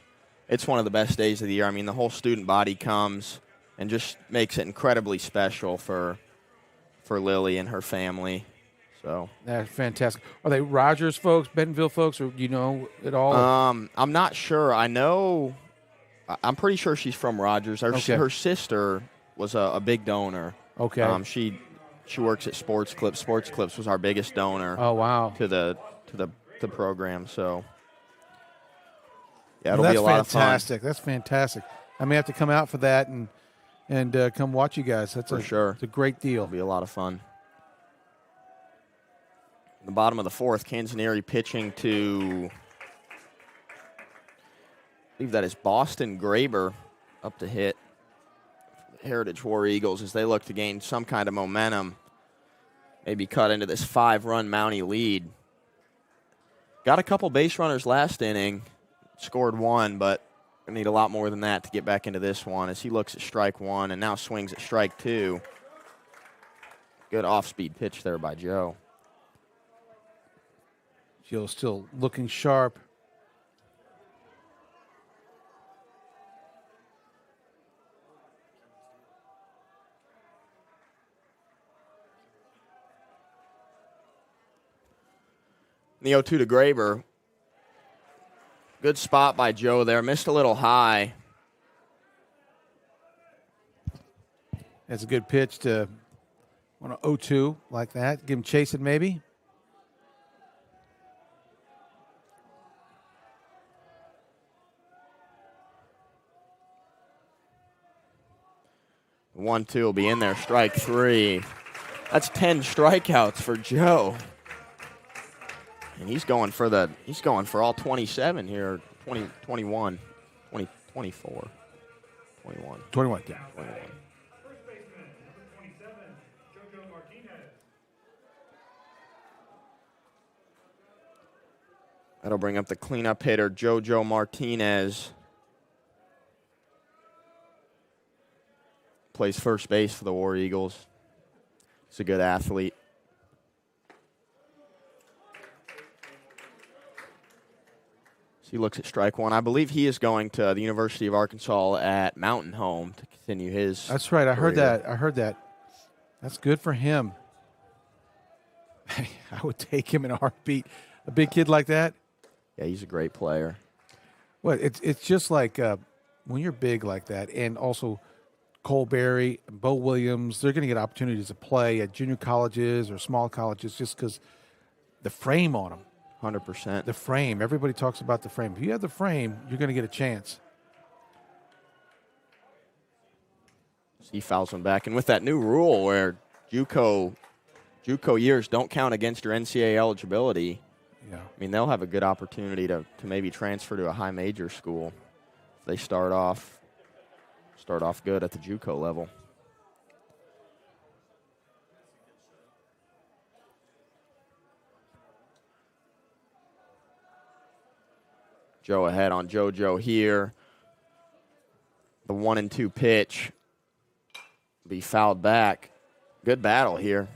one of the best days of the year. I mean, the whole student body comes and just makes it incredibly special for Lily and her family. So That's fantastic. Are they Rogers folks, Bentonville folks, or do you know it all? I'm not sure. I'm pretty sure she's from Rogers. Her sister was a big donor. Okay. She works at Sports Clips. Sports Clips was our biggest donor. Oh, wow. To the program. So yeah, it'll be a lot of fun. That's fantastic. I may have to come out for that and come watch you guys. That's for sure. It's a great deal. It'll be a lot of fun. The bottom of the fourth, Canzonieri pitching to, I believe that is Boston Graber up to hit Heritage War Eagles as they look to gain some kind of momentum, maybe cut into this 5-run Mountie lead. Got a couple base runners last inning, scored one, but we need a lot more than that to get back into this one as he looks at strike one and now swings at strike two. Good off-speed pitch there by Joe. Joe's still looking sharp. The 0-2 to Graber. Good spot by Joe there. Missed a little high. That's a good pitch to on an 0-2 like that. Give him chasing maybe. The 1-2 will be in there. Strike three. That's 10 strikeouts for Joe. And he's going for all 27 here. 20, 21, 20, 24, 21. 21, yeah. 21. First baseman, number 27, JoJo Martinez. That'll bring up the cleanup hitter, JoJo Martinez. Plays first base for the War Eagles. He's a good athlete. So he looks at strike one. I believe he is going to the University of Arkansas at Mountain Home to continue his That's right. I heard career. that. I heard that. That's good for him. I would take him in a heartbeat. A big kid like that. Yeah, he's a great player. Well, it's just like when you're big like that, and also Cole Berry, Bo Williams, they're going to get opportunities to play at junior colleges or small colleges just because the frame on them. 100%. The frame. Everybody talks about the frame. If you have the frame, you're going to get a chance. He fouls one back. And with that new rule where JUCO years don't count against your NCAA eligibility, yeah. I mean, they'll have a good opportunity to maybe transfer to a high major school if they start off start off good at the JUCO level. Joe ahead on JoJo here. The 1-2 pitch be fouled back. Good battle here.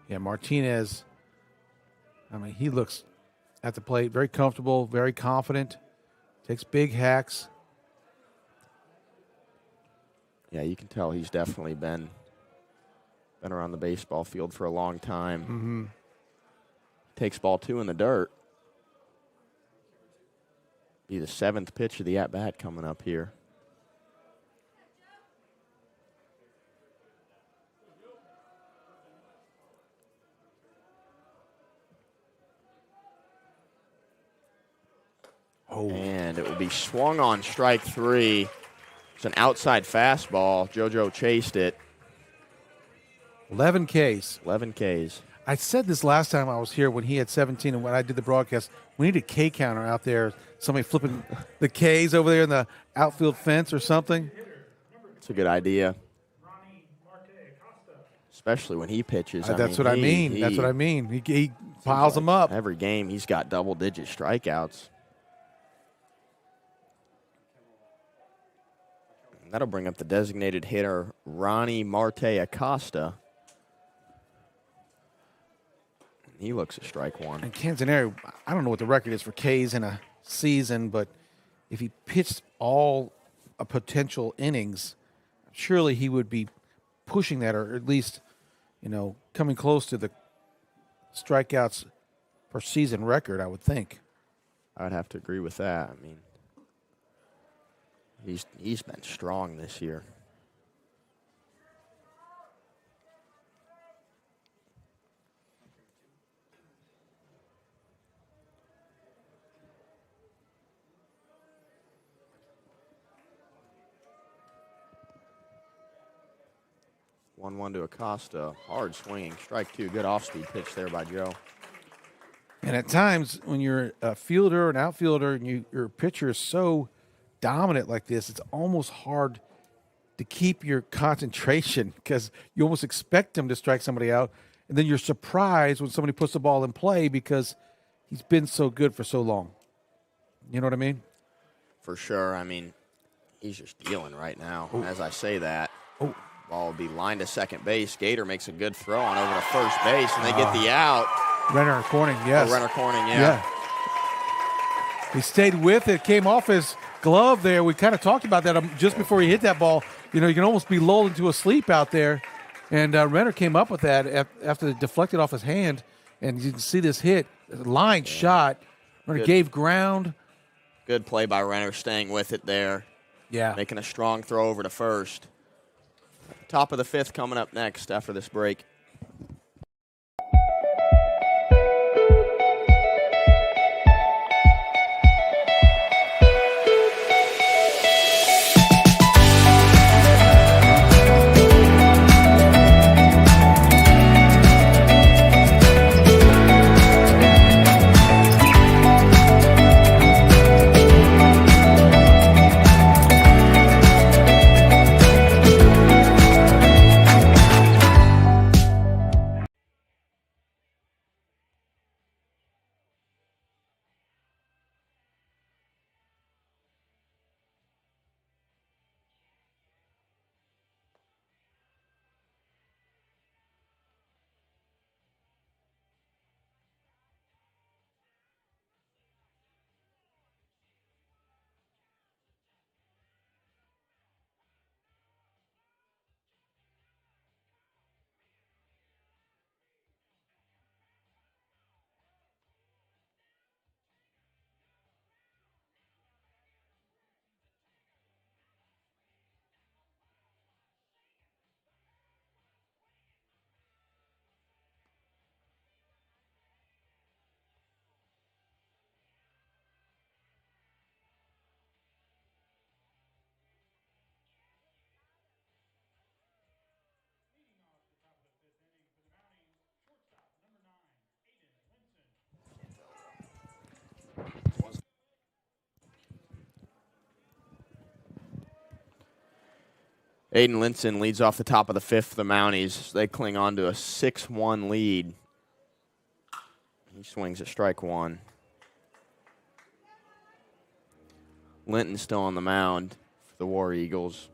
Yeah, Martinez, I mean, he looks at the plate very comfortable, very confident, takes big hacks. Yeah, you can tell he's definitely been around the baseball field for a long time. Mm-hmm. Takes ball 2 in the dirt. Be the 7th pitch of the at-bat coming up here. Oh. And it will be swung on strike 3. It's an outside fastball. JoJo chased it. 11 Ks. 11 Ks. I said this last time I was here when he had 17 and when I did the broadcast. We need a K counter out there. Somebody flipping the Ks over there in the outfield fence or something. It's a good idea. Especially when he pitches. That's what I mean. That's what I mean. He piles them up. Every game he's got double-digit strikeouts. And that'll bring up the designated hitter, Ronnie Marte Acosta. He looks at strike 1. And Canzoneri, I don't know what the record is for Ks in a season, but if he pitched all a potential innings, surely he would be pushing that, or at least, coming close to the strikeouts per season record, I would think. I would have to agree with that. I mean, he's been strong this year. One to Acosta. Hard swinging. Strike 2. Good off-speed pitch there by Joe. And at times, when you're a fielder or an outfielder and your pitcher is so dominant like this, it's almost hard to keep your concentration because you almost expect him to strike somebody out. And then you're surprised when somebody puts the ball in play because he's been so good for so long. You know what I mean? For sure. I mean, he's just dealing right now. Oh. As I say that. Oh. Ball will be lined to second base. Gator makes a good throw on over to first base, and they get the out. Renner Corning, yes. Renner Corning, yeah. He stayed with it, came off his glove there. We kind of talked about that just before he hit that ball. You can almost be lulled into a sleep out there. And Renner came up with that after it deflected off his hand. And you can see this hit, line shot. Renner gave ground. Good play by Renner, staying with it there. Yeah. Making a strong throw over to first. Top of the 5th coming up next after this break. Aiden Linson leads off the top of the fifth for the Mounties. They cling on to a 6-1 lead. He swings at strike one. Linton still on the mound for the War Eagles.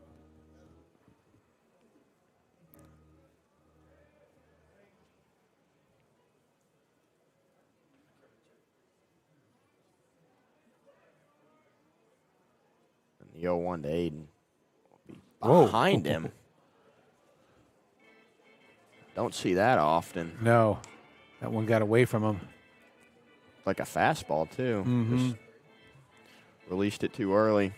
And the 0-1 to Aiden. Behind him. Don't see that often. No, that one got away from him. Like a fastball, too. Mm-hmm. Just released it too early.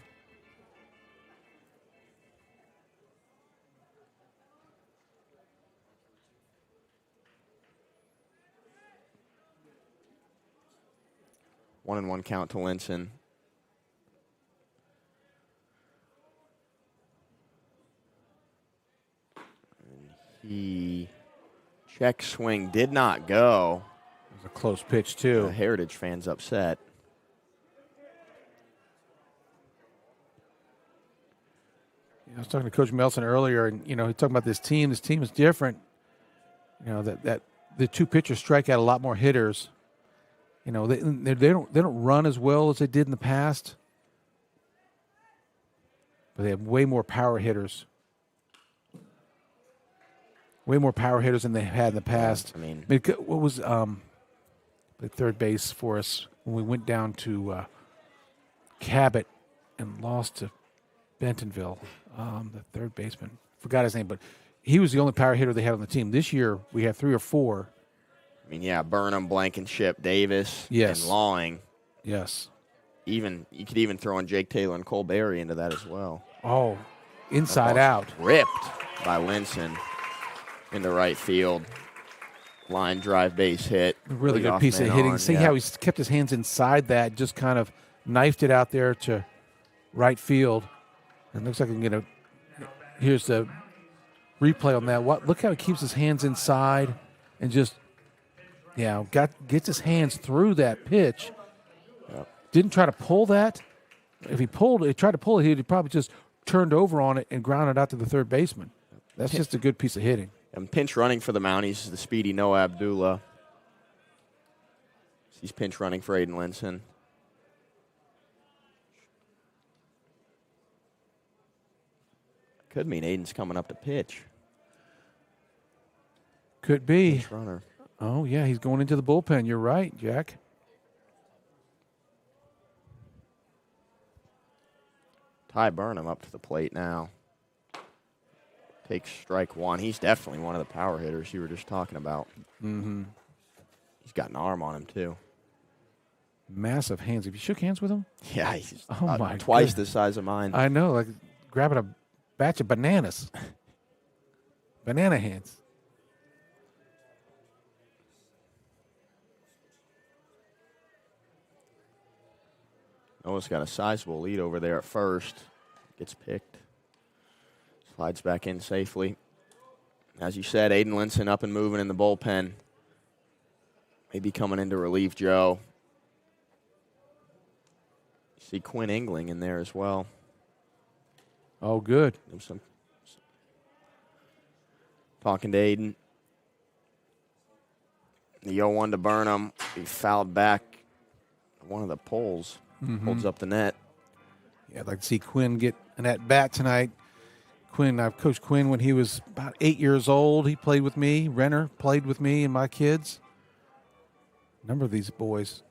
One and one count to Linson. He check swing did not go. It was a close pitch, too. The Heritage fans upset. I was talking to Coach Melson earlier, and he talked about this team. This team is different. That the two pitchers strike out a lot more hitters. They don't run as well as they did in the past, but they have way more power hitters. Way more power hitters than they had in the past. What was the third base for us when we went down to Cabot and lost to Bentonville? The third baseman, forgot his name, but he was the only power hitter they had on the team. This year we have 3 or 4. Burnham, Blankenship, Davis, yes, and Lawing. Yes. You could even throw in Jake Taylor and Cole Berry into that as well. Oh, inside out. Ripped by Linson into right field. Line drive base hit. Really good piece of hitting. See how he's kept his hands inside that, just kind of knifed it out there to right field. And looks like I can get here's the replay on that. Look how he keeps his hands inside and just, gets his hands through that pitch. Yep. Didn't try to pull that. If he tried to pull it, he'd probably just turned over on it and grounded out to the third baseman. That's just a good piece of hitting. And pinch running for the Mounties is the speedy Noah Abdullah. He's pinch running for Aiden Linson. Could mean Aiden's coming up to pitch. Could be. Pinch runner. Oh, yeah, he's going into the bullpen. You're right, Jack. Ty Burnham up to the plate now. Takes strike one. He's definitely one of the power hitters you were just talking about. Mm-hmm. He's got an arm on him, too. Massive hands. Have you shook hands with him? Yeah, he's my twice goodness. the size of mine. I know, like grabbing a batch of bananas. Banana hands. Noah's got a sizable lead over there at first. Gets picked. Slides back in safely. As you said, Aiden Linson up and moving in the bullpen. Maybe coming in to relieve Joe. You see Quinn Engling in there as well. Oh, good. Talking to Aiden. The 0-1 to Burnham. He fouled back one of the poles. Mm-hmm. Holds up the net. Yeah, I'd like to see Quinn get an at-bat tonight. I've coached Quinn when he was about 8 years old. He played with me. Renner played with me and my kids. A number of these boys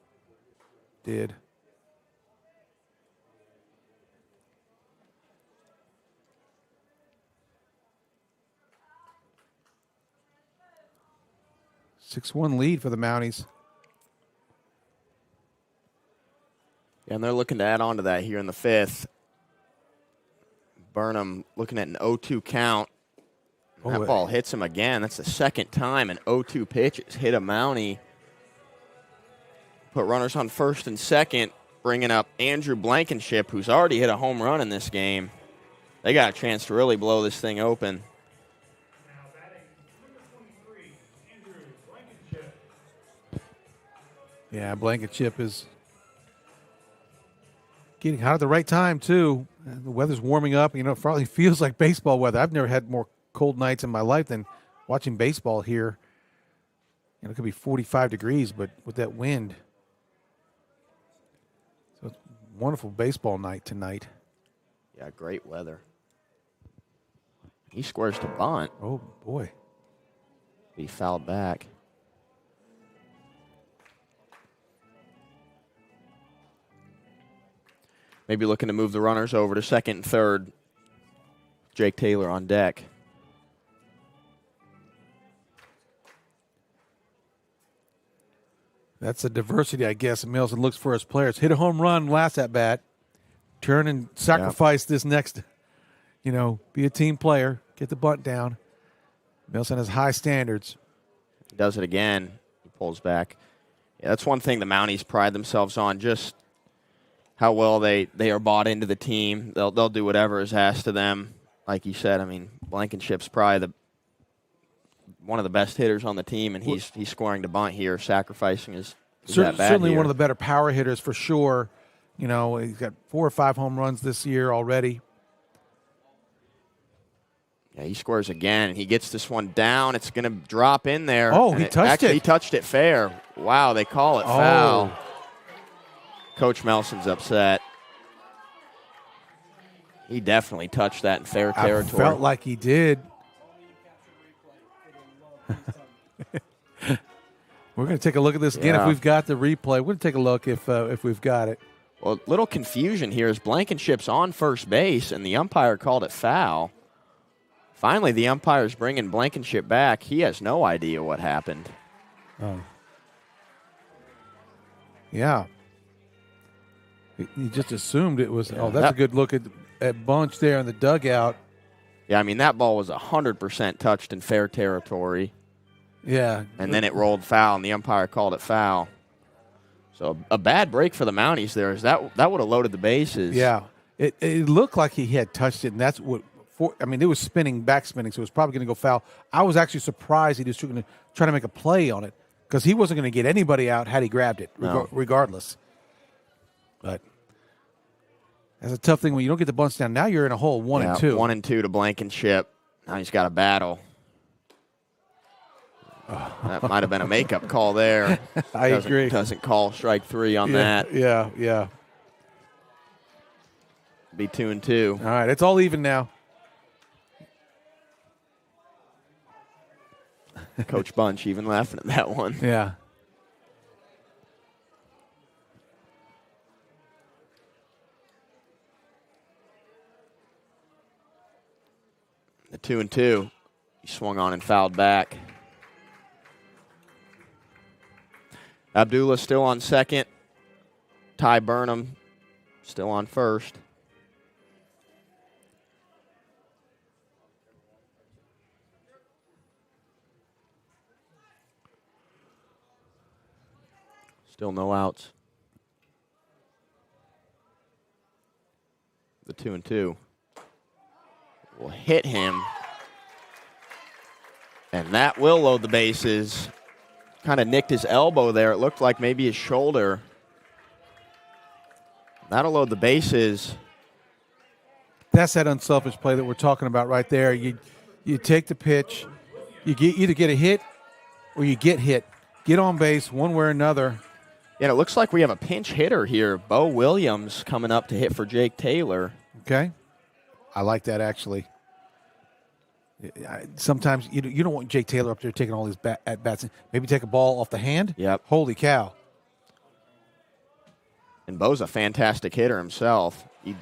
did. Six-1 lead for the Mounties. Yeah, and they're looking to add on to that here in the fifth. Burnham looking at an 0-2 count. That ball hits him again. That's the second time an 0-2 pitch has hit a Mountie. Put runners on first and second, bringing up Andrew Blankenship, who's already hit a home run in this game. They got a chance to really blow this thing open. Yeah, Blankenship is getting hot at the right time, too. The weather's warming up. You know, it probably feels like baseball weather. I've never had more cold nights in my life than watching baseball here. You know, it could be 45 degrees, but with that wind. So it's a wonderful baseball night tonight. Yeah, great weather. He squares to bunt. Oh, boy. He fouled back. Maybe looking to move the runners over to second and third. Jake Taylor on deck. That's a diversity, I guess, Mills looks for his players. Hit a home run last at bat. Turn and sacrifice this next, you know, be a team player. Get the bunt down. Milson has high standards. He does it again. He pulls back. Yeah, that's one thing the Mounties pride themselves on, just how well they are bought into the team. They'll do whatever is asked of them. Like you said, I mean, Blankenship's probably one of the best hitters on the team, and he's scoring to bunt here, sacrificing his Certainly here. One of the better power hitters for sure. You know, he's got 4 or 5 home runs this year already. Yeah, he scores again, and he gets this one down. It's going to drop in there. Oh, he touched it. He touched it fair. Wow, they call it foul. Coach Melson's upset. He definitely touched that in fair territory. I felt like he did. We're going to take a look at this again if we've got the replay. We're going to take a look if we've got it. Well, little confusion here as Blankenship's on first base, and the umpire called it foul. Finally, the umpire's bringing Blankenship back. He has no idea what happened. Oh. Yeah. He just assumed it was, that's a good look at Bunch there in the dugout. Yeah, I mean, that ball was 100% touched in fair territory. Yeah. And then it rolled foul, and the umpire called it foul. So a bad break for the Mounties there. That would have loaded the bases. Yeah. It looked like he had touched it, and that's what it was back spinning, so it was probably going to go foul. I was actually surprised he was going to try to make a play on it because he wasn't going to get anybody out had he grabbed it, regardless. But that's a tough thing when you don't get the bunts down. Now you're in a hole 1 and 2. 1 and 2 to Blankenship. Now he's got a battle. That might have been a makeup call there. I agree. Doesn't call strike 3 on that. Yeah. Be 2 and 2. All right, it's all even now. Coach Bunch even laughing at that one. Yeah. The 2 and 2. He swung on and fouled back. Abdullah still on second. Ty Burnham still on first. Still no outs. The 2 and 2 will hit him. And that will load the bases. Kind of nicked his elbow there. It looked like maybe his shoulder. That'll load the bases. That's that unselfish play that we're talking about right there. You take the pitch. You either get a hit or you get hit. Get on base one way or another. Yeah, it looks like we have a pinch hitter here. Bo Williams coming up to hit for Jake Taylor. Okay. I like that, actually. Sometimes you don't want Jake Taylor up there taking all his at-bats. Maybe take a ball off the hand. Yep. Holy cow. And Bo's a fantastic hitter himself. He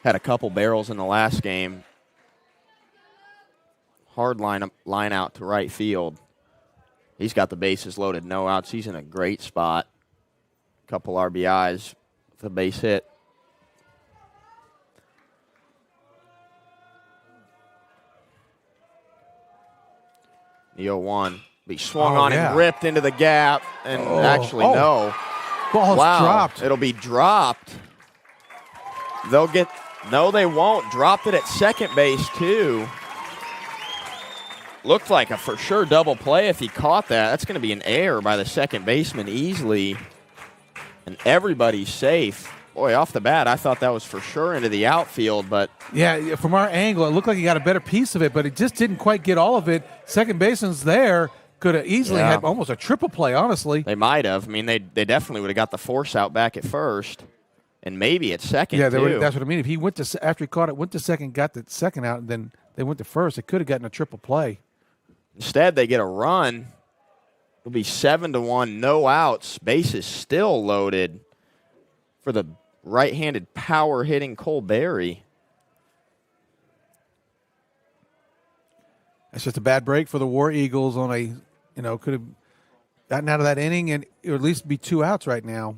had a couple barrels in the last game. Hard line out to right field. He's got the bases loaded, no outs. He's in a great spot. Couple RBIs with a base hit. The 0-1. He swung on and ripped into the gap. And no. Ball's dropped. It'll be dropped. No, they won't. Dropped it at second base, too. Looked like a for sure double play if he caught that. That's going to be an error by the second baseman easily. And everybody's safe. Boy, off the bat, I thought that was for sure into the outfield, but Yeah, from our angle, it looked like he got a better piece of it, but it just didn't quite get all of it. Second baseman's there. Could have easily had almost a triple play, honestly. they might have. I mean, they definitely would have got the force out back at first, and maybe at second, Yeah, too. that's what I mean. If he went to after he caught it, went to second, got the second out, and then they went to first, it could have gotten a triple play. Instead, they get a run. It'll be 7-1, no outs. Bases still loaded for the right-handed power-hitting Cole Berry. That's just a bad break for the War Eagles on a, could have gotten out of that inning and or at least be 2 outs right now.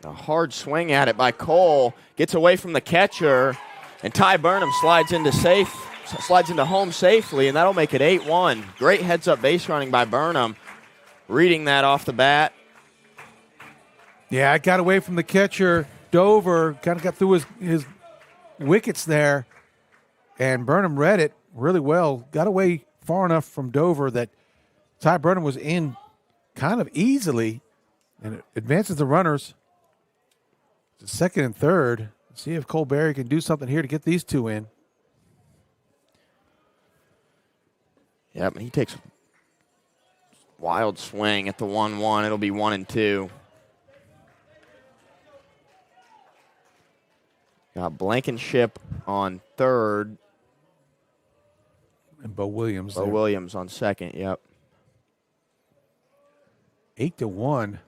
A hard swing at it by Cole. Gets away from the catcher, and Ty Burnham slides into home safely, and that'll make it 8-1. Great heads-up base running by Burnham. Reading that off the bat. Yeah, I got away from the catcher. Dover kind of got through his wickets there, and Burnham read it really well. Got away far enough from Dover that Ty Burnham was in kind of easily, and it advances the runners to second and third. See if Cole Berry can do something here to get these 2 in. Yep, he takes a wild swing at the 1-1. It'll be 1-2. Got Blankenship on third. And Bo Williams. Bo Williams on second, yep. 8-1.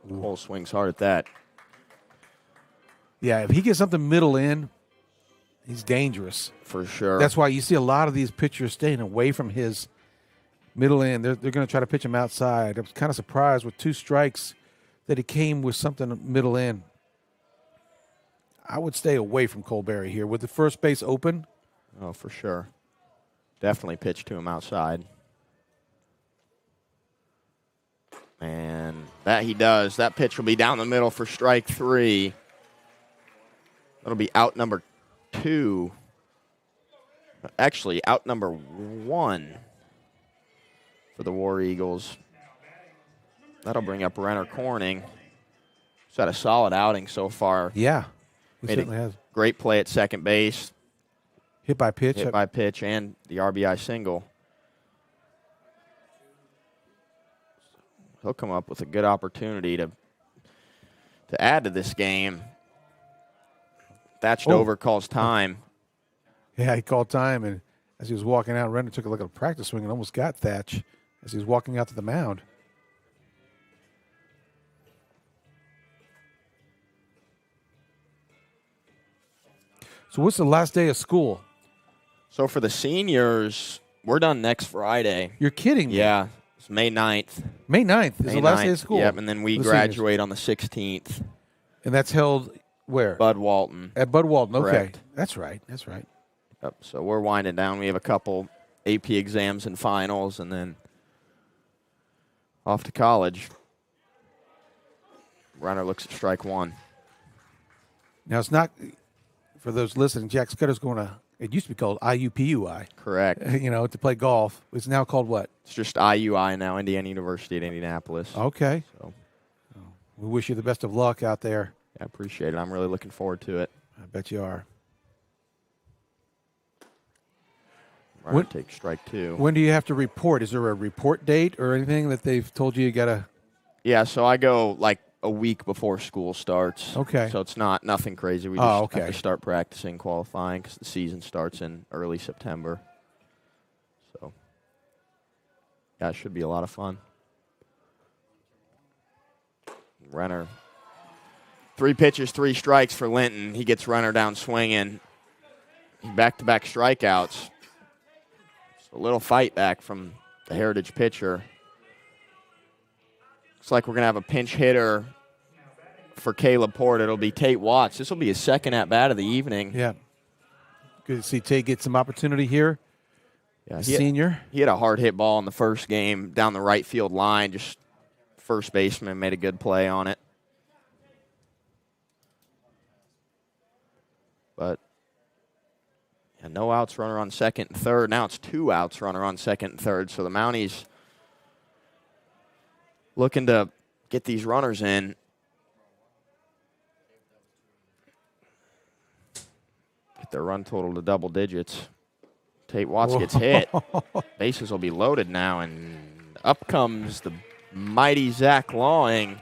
Cole swings hard at that. Yeah, if he gets something middle in, he's dangerous. For sure. That's why you see a lot of these pitchers staying away from his middle end. They're going to try to pitch him outside. I was kind of surprised with 2 strikes that he came with something middle in. I would stay away from Cole Berry here. With the first base open. Oh, for sure. Definitely pitch to him outside. And that he does. That pitch will be down the middle for strike 3. That'll be out number 2. Actually, out number 1 for the War Eagles. That'll bring up Renner Corning. He's had a solid outing so far. Yeah, he Made certainly a has. Great play at second base. Hit by pitch. Hit by pitch and the RBI single. He'll come up with a good opportunity to add to this game. Thatched over calls time. Yeah, he called time, and as he was walking out, Renner took a look at a practice swing and almost got Thatch as he was walking out to the mound. So what's the last day of school? So for the seniors, we're done next Friday. You're kidding me. Yeah, it's May 9th. May 9th is the last day of school. Yep, and then we graduate on the 16th. And that's held where? Bud Walton. At Bud Walton, okay. Correct. That's right, that's right. Yep, so we're winding down. We have a couple AP exams and finals, and then off to college. Runner looks at strike 1. Now, it's not, for those listening, Jack Scudder's going to, it used to be called IUPUI. Correct. To play golf. It's now called what? It's just IUI now, Indiana University at Indianapolis. Okay. So we wish you the best of luck out there. I appreciate it. I'm really looking forward to it. I bet you are. Runner takes strike 2. When do you have to report? Is there a report date or anything that they've told you got to? Yeah, so I go like a week before school starts. Okay. So it's nothing crazy. We just have to start practicing qualifying because the season starts in early September. So, yeah, it should be a lot of fun. Renner. 3 pitches, 3 strikes for Linton. He gets Renner down swinging. Back-to-back strikeouts. A little fight back from the Heritage pitcher. Looks like we're going to have a pinch hitter for Caleb Port. It'll be Tate Watts. This will be his second at-bat of the evening. Yeah. Good to see Tate get some opportunity here. Yeah, senior. He had a hard hit ball in the first game down the right field line. Just first baseman made a good play on it. But no outs, runner on second and third. Now it's 2 outs, runner on second and third. So the Mounties looking to get these runners in. Get their run total to double digits. Tate Watts gets hit. Bases will be loaded now, and up comes the mighty Zach Lawing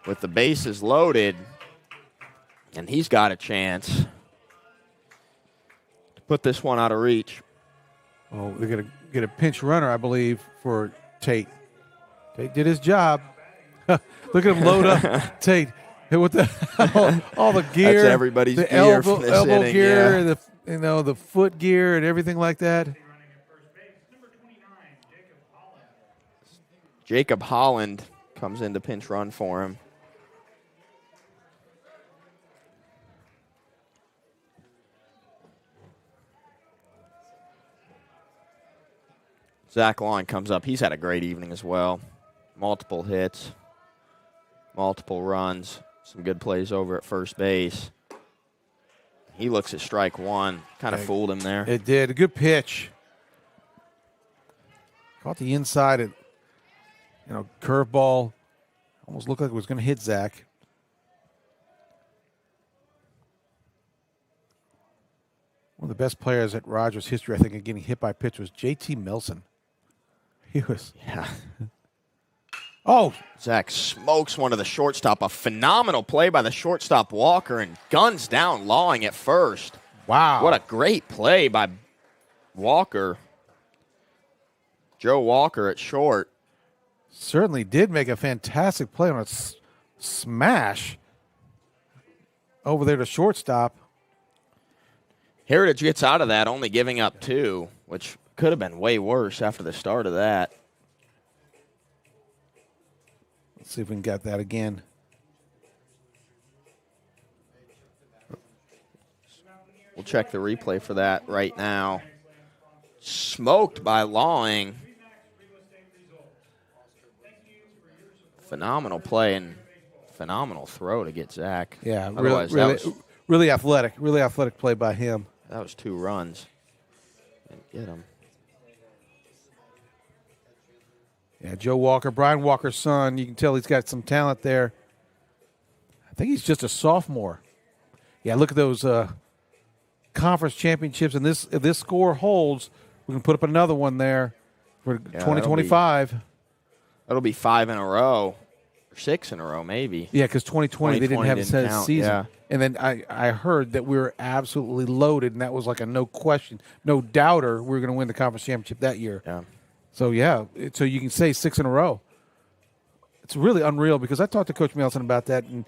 with the bases loaded, and he's got a chance to put this one out of reach. Oh, they're going to get a pinch runner, I believe, for Tate. Tate did his job. Look at him load up. Tate with all the gear. That's everybody's the gear from this elbow inning, gear, yeah. the foot gear and everything like that. Jacob Holland comes in to pinch run for him. Zach Lawing comes up. He's had a great evening as well. Multiple hits, multiple runs, some good plays over at first base. He looks at strike one. Kind of fooled him there. It did. A good pitch. Caught the inside and curveball. Almost looked like it was going to hit Zach. One of the best players at Rogers history, I think, in getting hit by pitch was J.T. Milson. He was. Yeah. Oh. Zach smokes one of the shortstop. A phenomenal play by the shortstop Walker and guns down Lawing at first. Wow. What a great play by Walker. Joe Walker at short. Certainly did make a fantastic play on a smash over there to shortstop. Heritage gets out of that, only giving up 2, which could have been way worse after the start of that. Let's see if we can get that again. We'll check the replay for that right now. Smoked by Lawing. Phenomenal play and phenomenal throw to get Zach. Yeah, really athletic play by him. That was 2 runs. And get him. Yeah, Joe Walker, Brian Walker's son. You can tell he's got some talent there. I think he's just a sophomore. Yeah, look at those conference championships, and if this score holds, we can put up another one there for 2025. That'll be 5 in a row, or 6 in a row, maybe. Yeah, because 2020 they didn't have a set season. Yeah. And then I heard that we were absolutely loaded, and that was like a no question, no doubter we were going to win the conference championship that year. Yeah. So, so you can say 6 in a row. It's really unreal because I talked to Coach Melson about that, and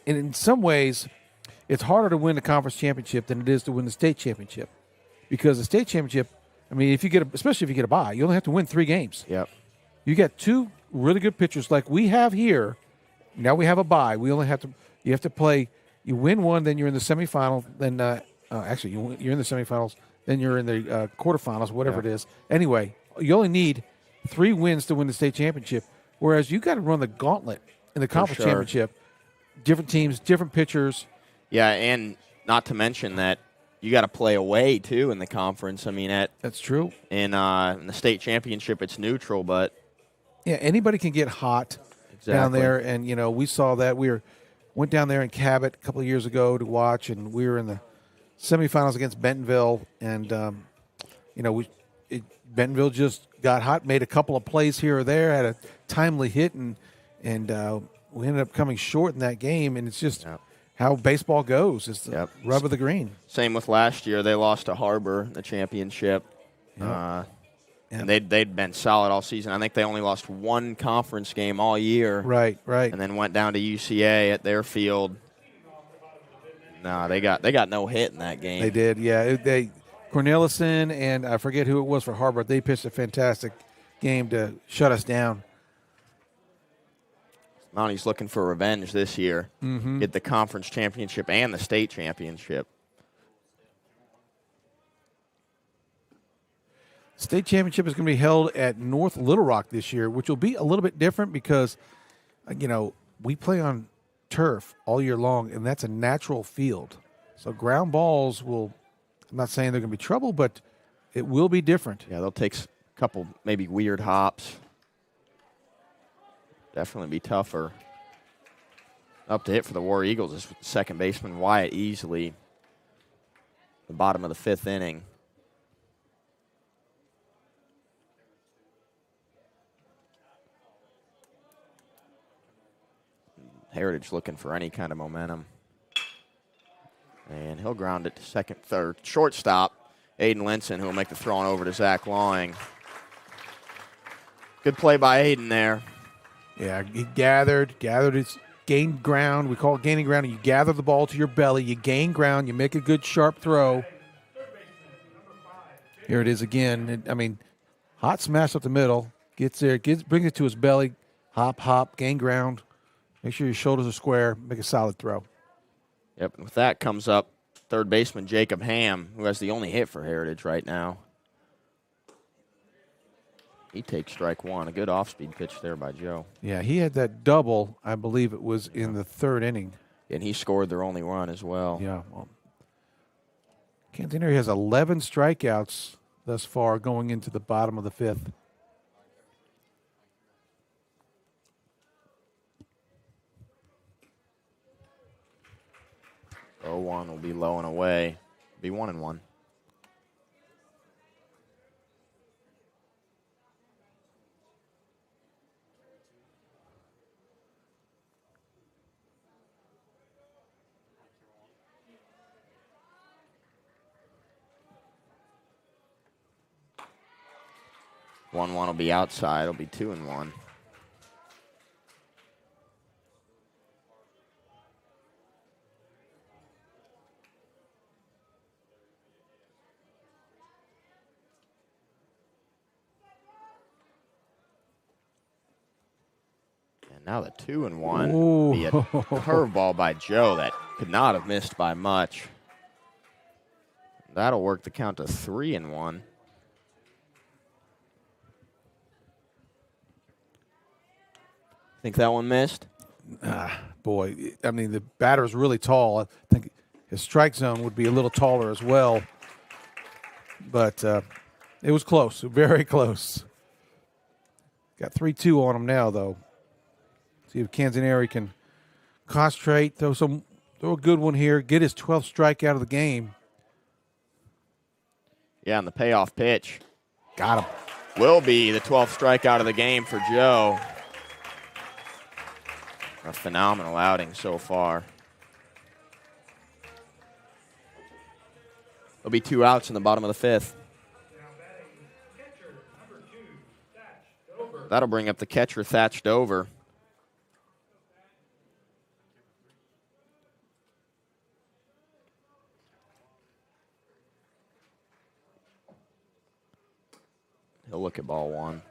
in some ways it's harder to win the conference championship than it is to win the state championship because the state championship, I mean, especially if you get a bye, you only have to win 3 games. Yep. You get 2 really good pitchers like we have here. Now we have a bye. You have to play. You win one, then you're in the semifinal. Then you're in the semifinals. Then you're in the quarterfinals, whatever it is. Anyway, you only need 3 wins to win the state championship. Whereas you got to run the gauntlet in the conference championship. Different teams, different pitchers. Yeah, and not to mention that you got to play away too in the conference. I mean, that's true. In the state championship, it's neutral, but yeah, anybody can get hot down there, and we saw that. Went down there in Cabot a couple of years ago to watch, and we were in the semifinals against Bentonville, and Bentonville just got hot, made a couple of plays here or there, had a timely hit, and we ended up coming short in that game, and it's just how baseball goes. It's the rub of the green. Same with last year. They lost to Harbor in the championship. And they'd been solid all season. I think they only lost 1 conference game all year. Right. And then went down to UCA at their field. No, they got no hit in that game. They did, yeah. Cornelison and I forget who it was for Harbor. They pitched a fantastic game to shut us down. Mounties looking for revenge this year. Mm-hmm. Get the conference championship and the state championship. State championship is going to be held at North Little Rock this year, which will be a little bit different because, we play on turf all year long, and that's a natural field. So ground balls will, I'm not saying they're going to be trouble, but it will be different. Yeah, they'll take a couple maybe weird hops. Definitely be tougher. Up to hit for the War Eagles is second baseman Wyatt Easley. The bottom of the 5th inning. Heritage looking for any kind of momentum. And he'll ground it to second, third. Shortstop, Aiden Linson, who will make the throw on over to Zach Lawing. Good play by Aiden there. Yeah, he gathered his gained ground. We call it gaining ground. You gather the ball to your belly. You gain ground. You make a good, sharp throw. Here it is again. I mean, hot smash up the middle. Gets there, brings it to his belly. Hop, hop, gain ground. Make sure your shoulders are square. Make a solid throw. Yep, and with that comes up third baseman Jacob Ham, who has the only hit for Heritage right now. He takes strike one. A good off-speed pitch there by Joe. Yeah, he had that double, I believe it was in the 3rd inning. And he scored their only run as well. Yeah. Well, Cantineri has 11 strikeouts thus far going into the bottom of the 5th. Oh, 1 will be low and away. Be 1-1. One will be outside. It'll be 2-1. And now the 2-1 be a curveball by Joe that could not have missed by much. That'll work the count to 3-1. Think that one missed? Boy, I mean, the batter's really tall. I think his strike zone would be a little taller as well. But it was close, very close. Got 3-2 on him now, though. See if Cantineri can concentrate, throw a good one here, get his 12th strikeout of the game. Yeah, and the payoff pitch. Got him. Will be the 12th strikeout of the game for Joe. A phenomenal outing so far. There'll be 2 outs in the bottom of the 5th. That'll bring up the catcher, Thatch Dover. He'll look at ball 1.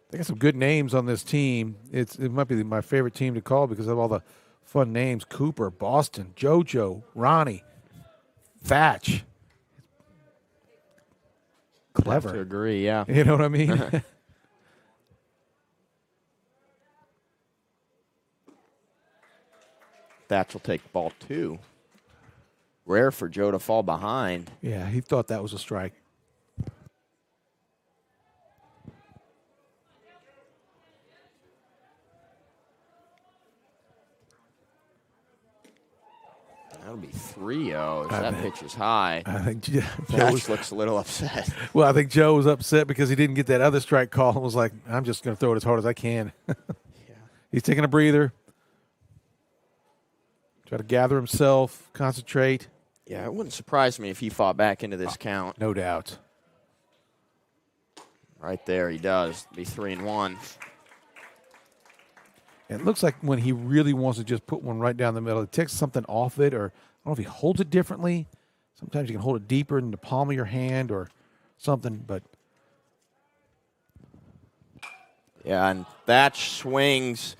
They got some good names on this team. It might be my favorite team to call because of all the fun names. Cooper, Boston, JoJo, Ronnie, Thatch. Clever. I have to agree, yeah. You know what I mean? Thatch will take ball 2. Rare for Joe to fall behind. Yeah, he thought that was a strike. That'll be 3-0. That pitch is high. I think Thatch looks a little upset. Well, I think Joe was upset because he didn't get that other strike call and was like, I'm just going to throw it as hard as I can. Yeah. He's taking a breather. Try to gather himself, concentrate. Yeah, it wouldn't surprise me if he fought back into this count. No doubt. Right there, he does. Be 3-1. It looks like when he really wants to just put one right down the middle, it takes something off it, or I don't know if he holds it differently. Sometimes you can hold it deeper in the palm of your hand or something, but. Yeah, and Thatch swings.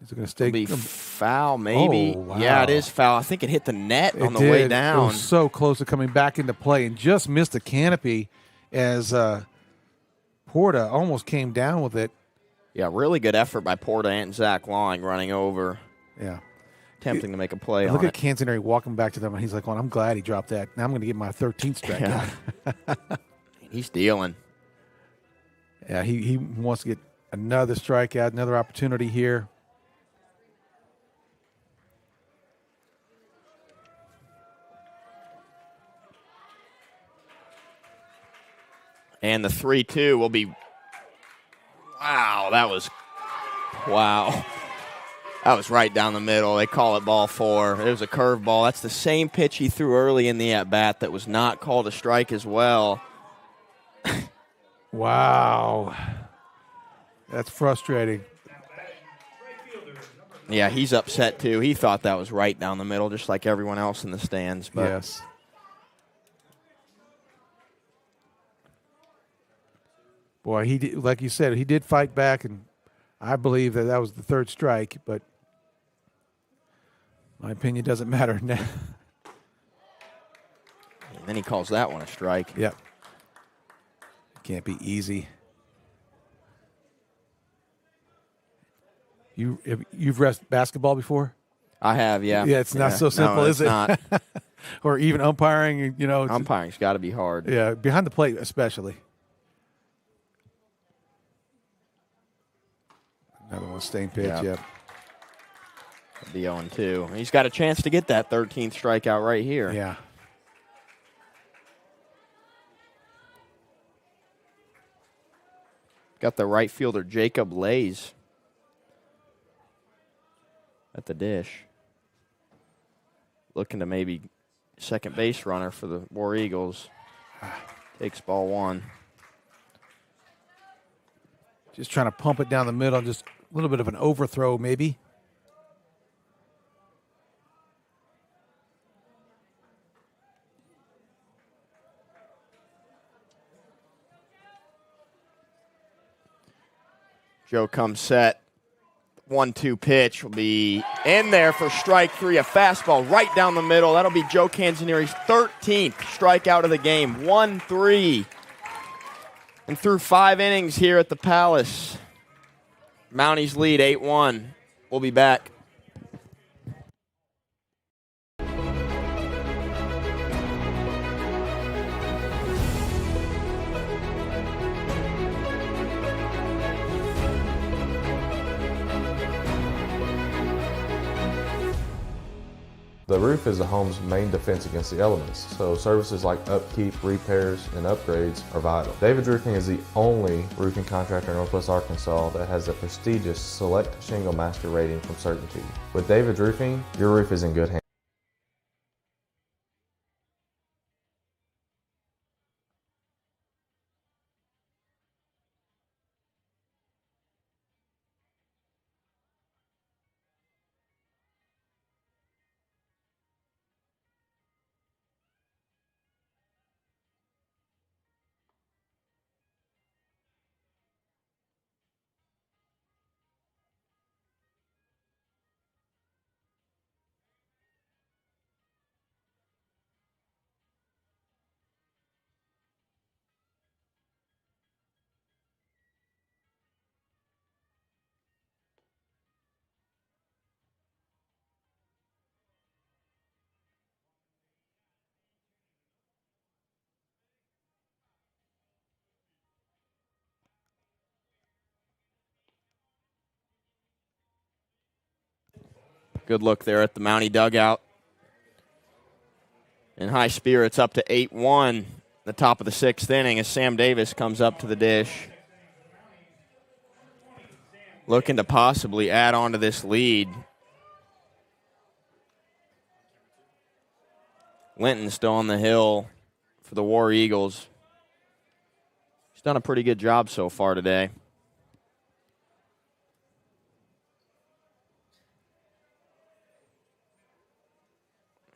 Is it going to stay? Be foul, maybe. Oh, wow. Yeah, it is foul. I think it hit the net on the did. way down. It was so close to coming back into play and just missed the canopy as Porta almost came down with it. Yeah, really good effort by Porta and Zach Long running over. Yeah. attempting to make a play Look on at Canzoneri walking back to them, and he's like, well, I'm glad he dropped that. Now I'm going to get my 13th strikeout. Yeah. He's dealing. Yeah, he wants to get another strikeout, another opportunity here. And the 3-2 will be, wow, that was right down the middle. They call it ball 4. It was a curveball. That's the same pitch he threw early in the at-bat that was not called a strike as well. Wow. That's frustrating. Yeah, he's upset too. He thought that was right down the middle, just like everyone else in the stands. But yes. Boy, he did, like you said, he did fight back, and I believe that was the 3rd strike, but my opinion doesn't matter now. And then he calls that one a strike. Yep. Can't be easy. You've rest basketball before? I have, yeah. Yeah, it's not so simple, is it? Not. Or even umpiring, Umpiring's got to be hard. Yeah, behind the plate especially. Another one, staying pitch, yep. The 0-2. He's got a chance to get that 13th strikeout right here. Yeah. Got the right fielder, Jacob Lays, at the dish. Looking to maybe second base runner for the War Eagles. Takes ball 1. Just trying to pump it down the middle, just a little bit of an overthrow maybe. Joe comes set. 1-2 pitch will be in there for strike 3. A fastball right down the middle. That'll be Joe Canzoneri's 13th strikeout of the game. 1-3. And through 5 innings here at the Palace, Mounties lead 8-1. We'll be back. The roof is the home's main defense against the elements, so services like upkeep, repairs, and upgrades are vital. David's Roofing is the only roofing contractor in Northwest Arkansas that has the prestigious Select Shingle Master rating from Certainty. With David's Roofing, your roof is in good hands. Good look there at the Mountie dugout. In high spirits, up to 8-1. The top of the 6th inning as Sam Davis comes up to the dish. Looking to possibly add on to this lead. Linton still on the hill for the War Eagles. He's done a pretty good job so far today.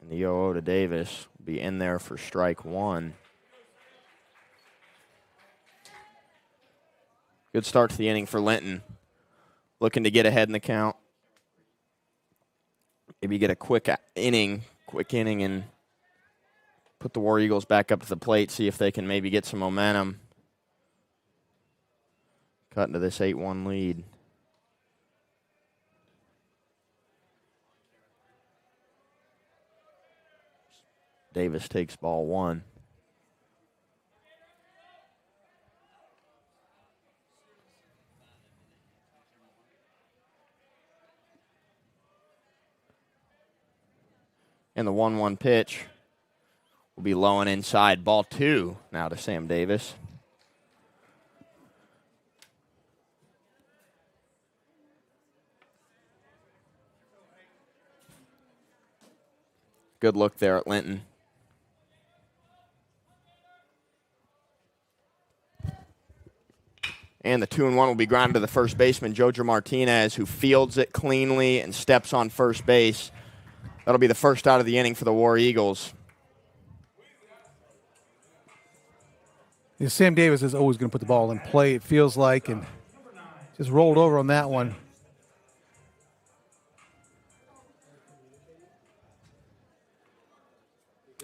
And the 0-0 to Davis will be in there for strike 1. Good start to the inning for Linton. Looking to get ahead in the count. Maybe get a quick inning and put the War Eagles back up to the plate, see if they can maybe get some momentum. Cut into this 8-1 lead. Davis takes ball 1. And the 1-1 pitch will be low and inside. Ball 2 now to Sam Davis. Good look there at Linton. And the 2-1 will be grounded to the first baseman, Jojo Martinez, who fields it cleanly and steps on first base. That'll be the first out of the inning for the War Eagles. Yeah, Sam Davis is always going to put the ball in play, it feels like, and just rolled over on that one.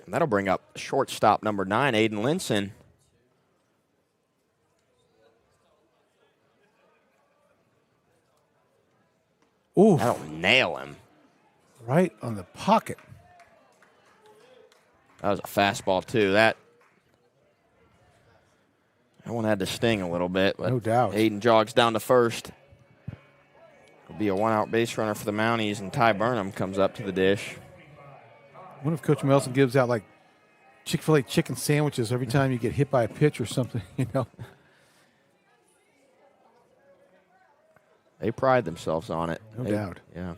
And that'll bring up shortstop number 9, Aiden Linson. Ooh, that'll nail him. Right on the pocket. That was a fastball, too. That one had to sting a little bit. But no doubt. Aiden jogs down to first. It'll be a 1-out base runner for the Mounties, and Ty Burnham comes up to the dish. I wonder if Coach Melson gives out, like, Chick-fil-A chicken sandwiches every time you get hit by a pitch or something, you know. They pride themselves on it. No doubt. Yeah.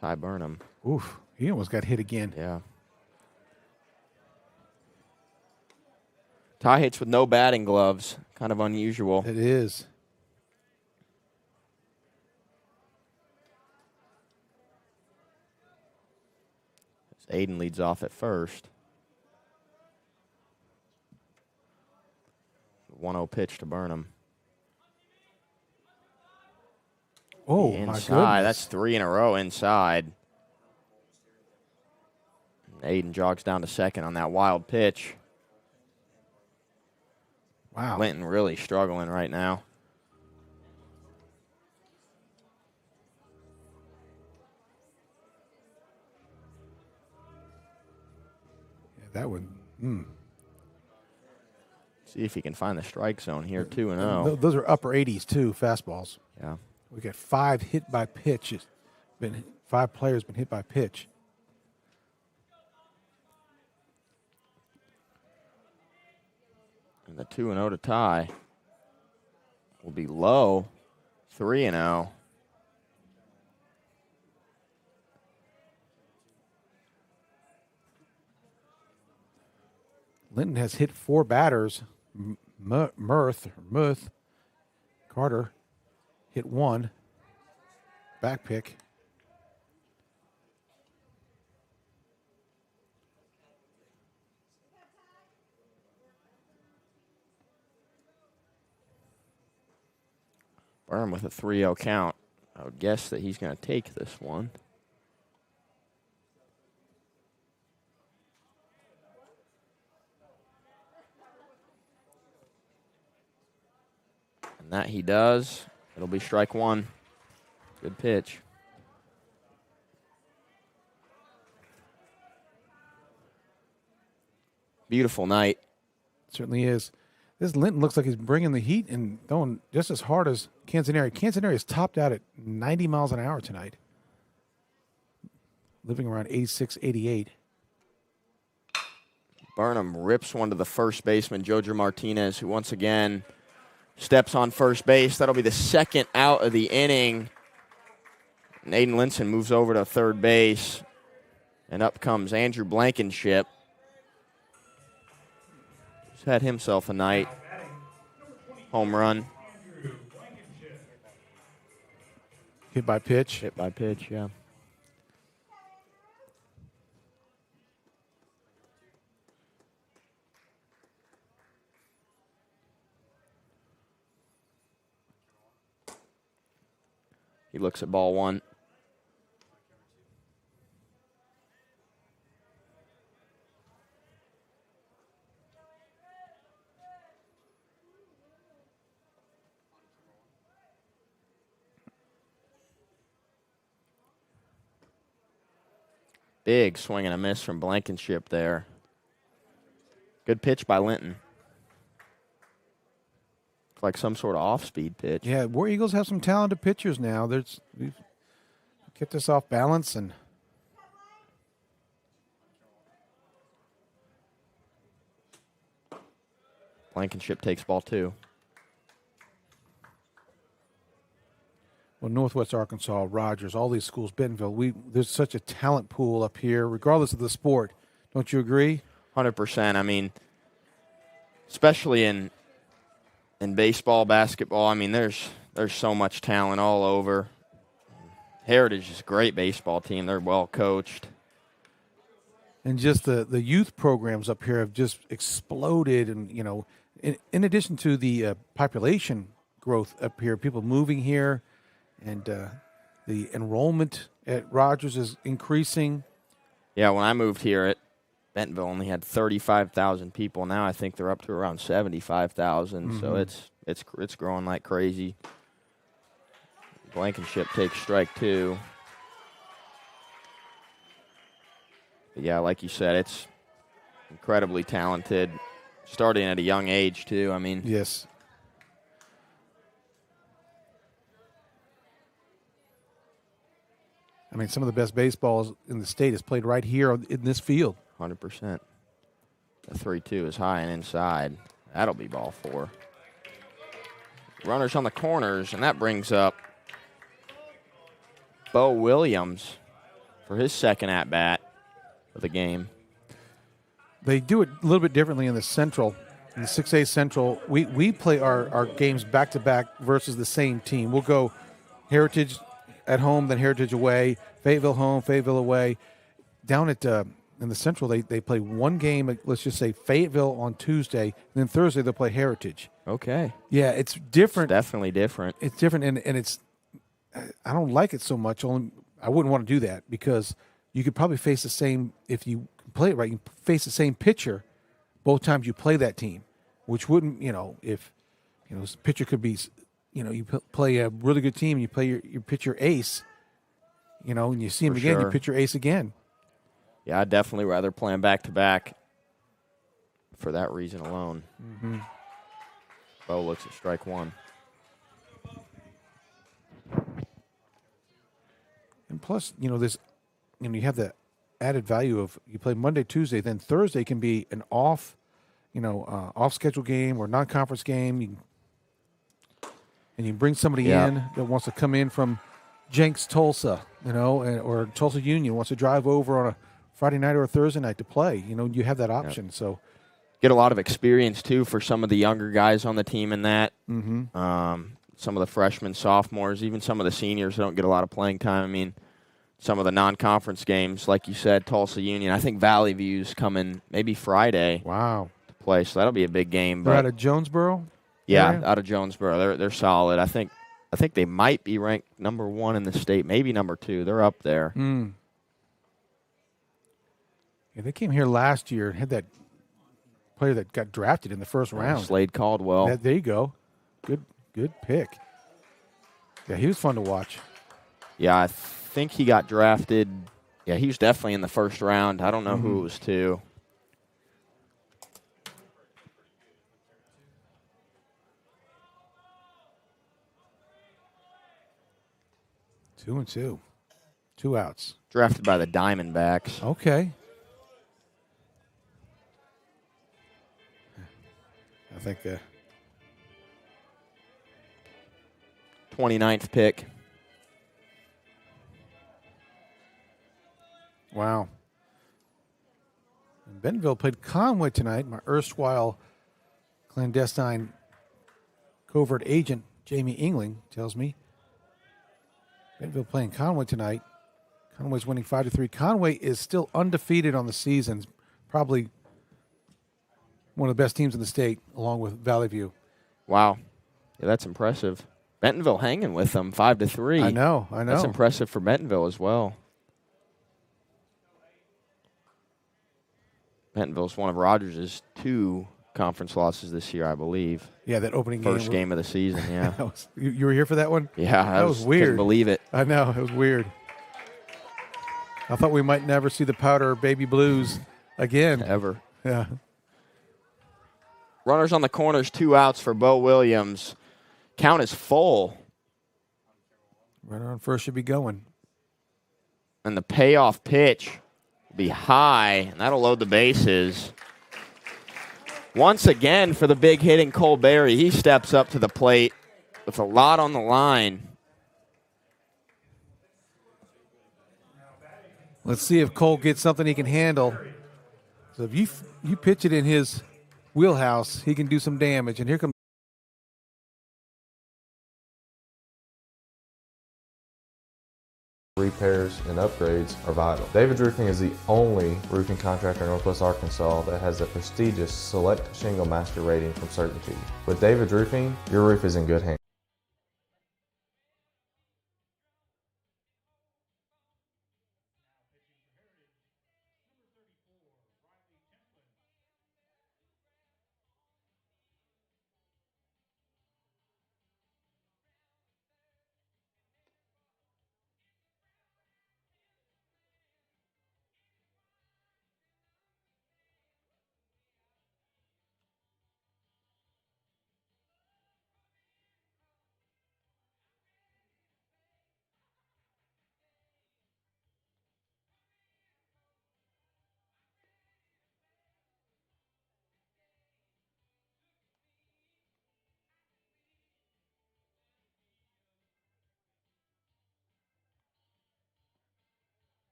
Ty Burnham. Oof, he almost got hit again. Yeah. Ty hits with no batting gloves. Kind of unusual. It is. Aiden leads off at first. 1-0 pitch to Burnham. Oh, my inside. goodness. That's 3 in a row inside. Aiden jogs down to second on that wild pitch. Wow. Linton really struggling right now. Yeah, that would. See if he can find the strike zone here, 2-0. Those are upper 80s, too, fastballs. Yeah. We got 5 hit by pitches. 5 players been hit by pitch. And the 2-0 to Ty will be low, 3-0. Linton has hit 4 batters. Muth Carter hit 1. Back pick. Burnham with a 3-0 count. I would guess that he's going to take this one. And that he does. It'll be strike 1. Good pitch. Beautiful night. Certainly is. This Linton looks like he's bringing the heat and throwing just as hard as Canzoneri. Canzoneri is topped out at 90 miles an hour tonight. Living around 86, 88. Burnham rips one to the first baseman, Jojo Martinez, who once again steps on first base. That'll be the second out of the inning. And Aiden Linson moves over to third base. And up comes Andrew Blankenship. He's had himself a night. Home run. Hit by pitch. Hit by pitch, yeah. He looks at ball 1. Big swing and a miss from Blankenship there. Good pitch by Linton. Like some sort of off-speed pitch. Yeah, War Eagles have some talented pitchers now. We've kept us off balance, and Blankenship takes ball 2. well, Northwest Arkansas, Rogers, all these schools, Bentonville, there's such a talent pool up here, regardless of the sport. Don't you agree? 100%. I mean, especially in baseball, basketball, I mean, there's so much talent all over. Heritage is a great baseball team. They're well coached. And just the youth programs up here have just exploded. And, you know, in addition to the population growth up here, people moving here, and the enrollment at Rogers is increasing. Yeah, when I moved here at Bentonville only had 35,000 people. Now I think they're up to around 75,000. So it's growing like crazy. Blankenship takes strike 2. But yeah, like you said, it's incredibly talented. Starting at a young age too. I mean, yes. I mean, some of the best baseballs in the state is played right here in this field. 100%. The 3-2 is high and inside. That'll be ball 4. Runners on the corners, and that brings up Bo Williams for his second at-bat of the game. They do it a little bit differently in the Central. In the 6A Central, we play our games back-to-back versus the same team. We'll go Heritage at home, then Heritage away, Fayetteville home, Fayetteville away. Down at in the Central, they play one game, let's just say Fayetteville on Tuesday, and then Thursday they'll play Heritage. Okay. Yeah, it's different. It's definitely different. It's different, and it's I don't like it so much. Only I wouldn't want to do that because you could probably face the same, if you play it right, you face the same pitcher both times you play that team, which wouldn't, if, this pitcher could be, you play a really good team and you play your pitcher ace, and you see him again, you pitch your ace again. Yeah, I'd definitely rather play them back-to-back for that reason alone. Mm-hmm. Bo looks at strike 1. And plus, this, you have the added value of you play Monday, Tuesday, then Thursday can be an off schedule game or non-conference game. And you bring somebody in that wants to come in from Jenks, Tulsa, or Tulsa Union wants to drive over on a Friday night or a Thursday night to play. You have that option. So get a lot of experience too for some of the younger guys on the team in that. Mm-hmm. Some of the freshmen, sophomores, even some of the seniors don't get a lot of playing time. I mean, some of the non-conference games, like you said, Tulsa Union. I think Valley View's coming maybe Friday. Wow. To play, so that'll be a big game. They're out of Jonesboro? Yeah, out of Jonesboro. They're solid. I think they might be ranked number 1 in the state, maybe number 2. They're up there. Yeah, they came here last year and had that player that got drafted in the first round. Slade Caldwell. There you go. Good pick. Yeah, he was fun to watch. Yeah, I think he got drafted. Yeah, he was definitely in the first round. I don't know who it was to. Two and two. 2 outs. Drafted by the Diamondbacks. Okay. I think 29th pick. Wow. And Bentonville played Conway tonight. My erstwhile clandestine covert agent, Jamie Engling, tells me. Bentonville playing Conway tonight. Conway's winning 5-3. Conway is still undefeated on the season. Probably one of the best teams in the state, along with Valley View. Wow. Yeah, that's impressive. Bentonville hanging with them 5-3. I know. That's impressive for Bentonville as well. Bentonville's one of Rogers' 2 conference losses this year, I believe. Yeah, that opening game. First game of the season, yeah. You were here for that one? Yeah, that was weird. Couldn't believe it. I know, it was weird. I thought we might never see the powder baby blues again. Ever. Yeah. Runners on the corners, 2 outs for Bo Williams. Count is full. Runner on first should be going. And the payoff pitch will be high, and that'll load the bases. Once again for the big hitting Cole Berry. He steps up to the plate with a lot on the line. Let's see if Cole gets something he can handle. So if you pitch it in his wheelhouse, he can do some damage. And here comes repairs and upgrades are vital. David's Roofing is the only roofing contractor in Northwest Arkansas that has a prestigious Select Shingle Master rating from CertainTeed. With David's Roofing, your roof is in good hands.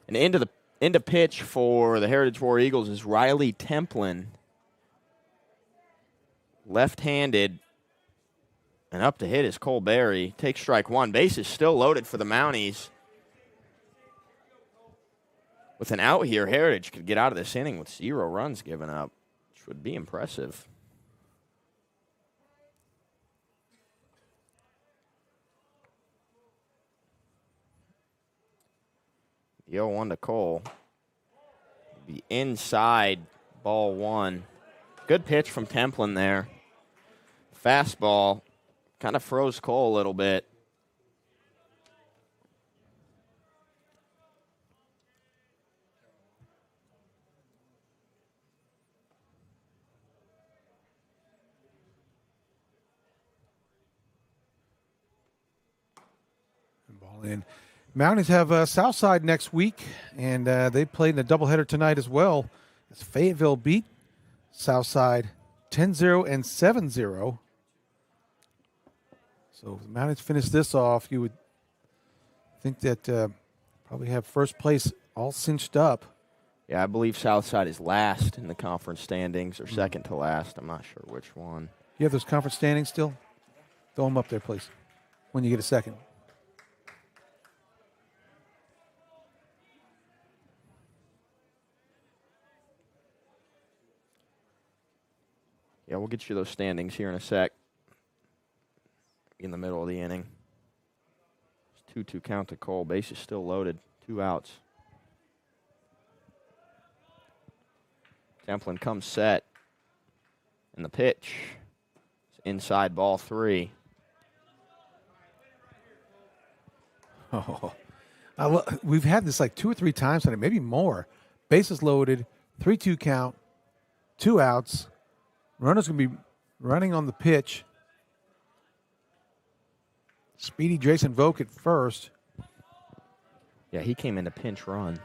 And into pitch for the Heritage War Eagles is Riley Templin. Left-handed. And up to hit is Cole Berry. Takes strike one. Base is still loaded for the Mounties. With an out here, Heritage could get out of this inning with 0 runs given up, which would be impressive. The 0-1 to Cole. The inside, ball 1. Good pitch from Templin there. Fastball kind of froze Cole a little bit. ball in. Mounties have Southside next week, and they played in a doubleheader tonight as well. As Fayetteville beat Southside 10-0 and 7-0. So if the Mounties finish this off, you would think that probably have first place all cinched up. Yeah, I believe Southside is last in the conference standings, or second to last. I'm not sure which one. You have those conference standings still? Throw them up there, please, when you get a second. Yeah, we'll get you those standings here in a sec. In the middle of the inning. 2-2 count to Cole. Base is still loaded. 2 outs. Templin comes set. And the pitch is inside, ball 3. Oh, we've had this like 2 or 3 times tonight, maybe more. Bases loaded, 3-2 count, 2 outs. Runner's going to be running on the pitch. Speedy Jason Vogt at first. Yeah, he came in to pinch run.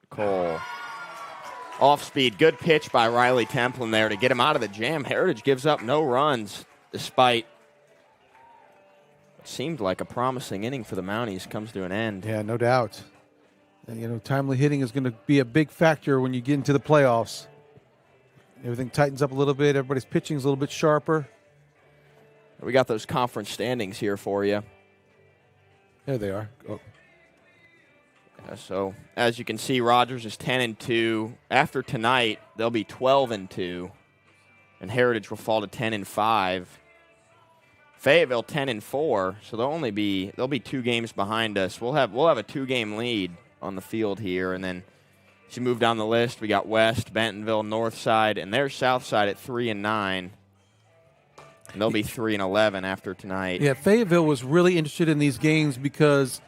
Cole. Off speed. Good pitch by Riley Templin there to get him out of the jam. Heritage gives up no runs despite what seemed like a promising inning for the Mounties comes to an end. Yeah, no doubt. Timely hitting is going to be a big factor when you get into the playoffs. Everything tightens up a little bit. Everybody's pitching is a little bit sharper. We got those conference standings here for you. There they are. Oh. So, as you can see, Rogers is 10-2. After tonight, they'll be 12-2, and Heritage will fall to 10-5. Fayetteville 10-4, so they'll be 2 games behind us. We'll have a 2-game lead on the field here, and then as you move down the list, we got West, Bentonville, Northside, and there's Southside at 3-9. And they'll be 3-11 after tonight. Yeah, Fayetteville was really interested in these games because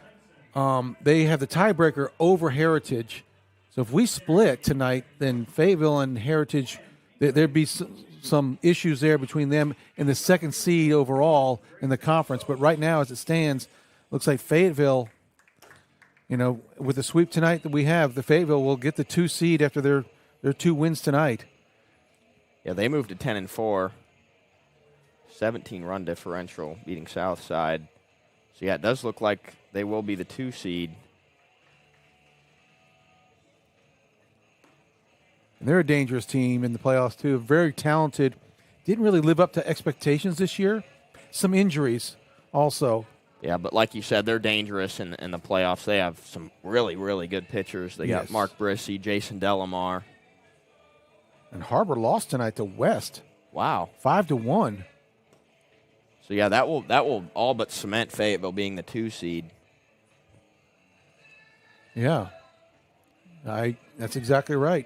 they have the tiebreaker over Heritage. So if we split tonight, then Fayetteville and Heritage, there'd be some issues there between them and the 2nd seed overall in the conference. But right now, as it stands, looks like Fayetteville, with the sweep tonight that we have, the Fayetteville will get the 2 seed after their 2 wins tonight. Yeah, they moved to 10-4. 17-run differential, beating Southside. So, yeah, it does look like they will be the 2 seed. And they're a dangerous team in the playoffs, too. Very talented. Didn't really live up to expectations this year. Some injuries also. Yeah, but like you said, they're dangerous in the playoffs. They have some really, really good pitchers. They got Mark Brissy, Jason Delamar. And Harbor lost tonight to West. Wow. 5-1. So, yeah, that will all but cement Fayetteville being the 2 seed. Yeah. That's exactly right.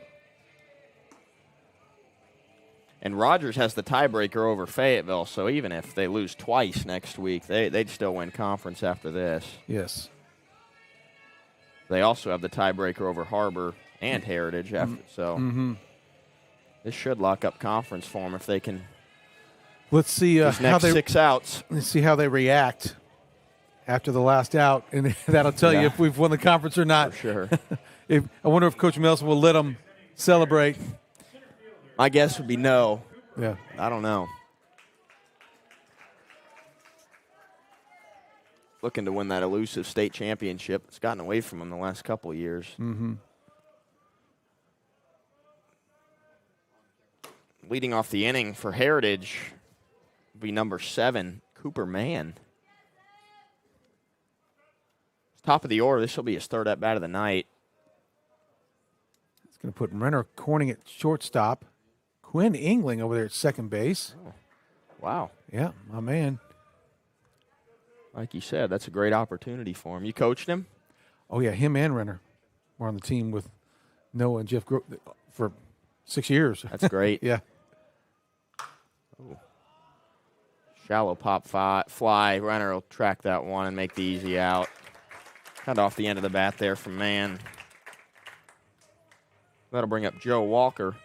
And Rogers has the tiebreaker over Fayetteville, so even if they lose twice next week, they'd still win conference after this. Yes. They also have the tiebreaker over Harbor and Heritage after, so this should lock up conference for them if they can. Let's see how they 6 outs. Let's see how they react after the last out, and that'll tell you if we've won the conference or not. For sure. I wonder if Coach Melson will let them celebrate. My guess would be no. Yeah. I don't know. Looking to win that elusive state championship. It's gotten away from them the last couple of years. Leading off the inning for Heritage will be number 7, Cooper Mann. Top of the order. This will be his 3rd at-bat of the night. It's going to put Renner Corning at shortstop. Quinn Engling over there at 2nd base. Oh, wow. Yeah, my man. Like you said, that's a great opportunity for him. You coached him? Oh, yeah, him and Renner were on the team with Noah and Jeff for 6 years. That's great. Yeah. Ooh. Shallow pop fly. Renner will track that one and make the easy out. Kind of off the end of the bat there from Mann. That'll bring up Joe Walker.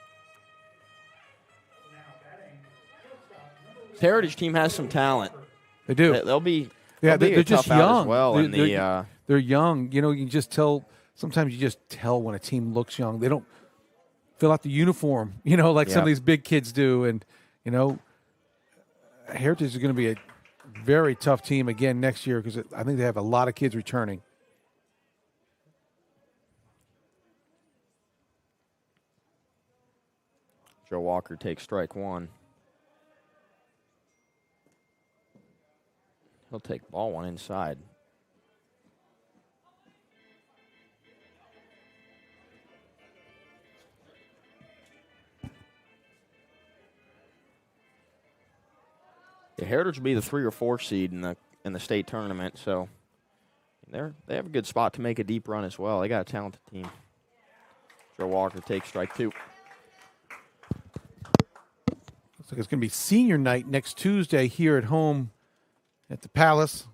This Heritage team has some talent. They do. They'll be. Yeah, they're just young. As well, they're young. You can just tell. Sometimes you just tell when a team looks young. They don't fill out the uniform, like some of these big kids do. And Heritage is going to be a very tough team again next year because I think they have a lot of kids returning. Joe Walker takes strike 1. He'll take ball 1 inside. The Heritage will be the 3 or 4 seed in the state tournament, so they have a good spot to make a deep run as well. They got a talented team. Joe Walker takes strike 2. Looks like it's going to be senior night next Tuesday here at home at the Palace.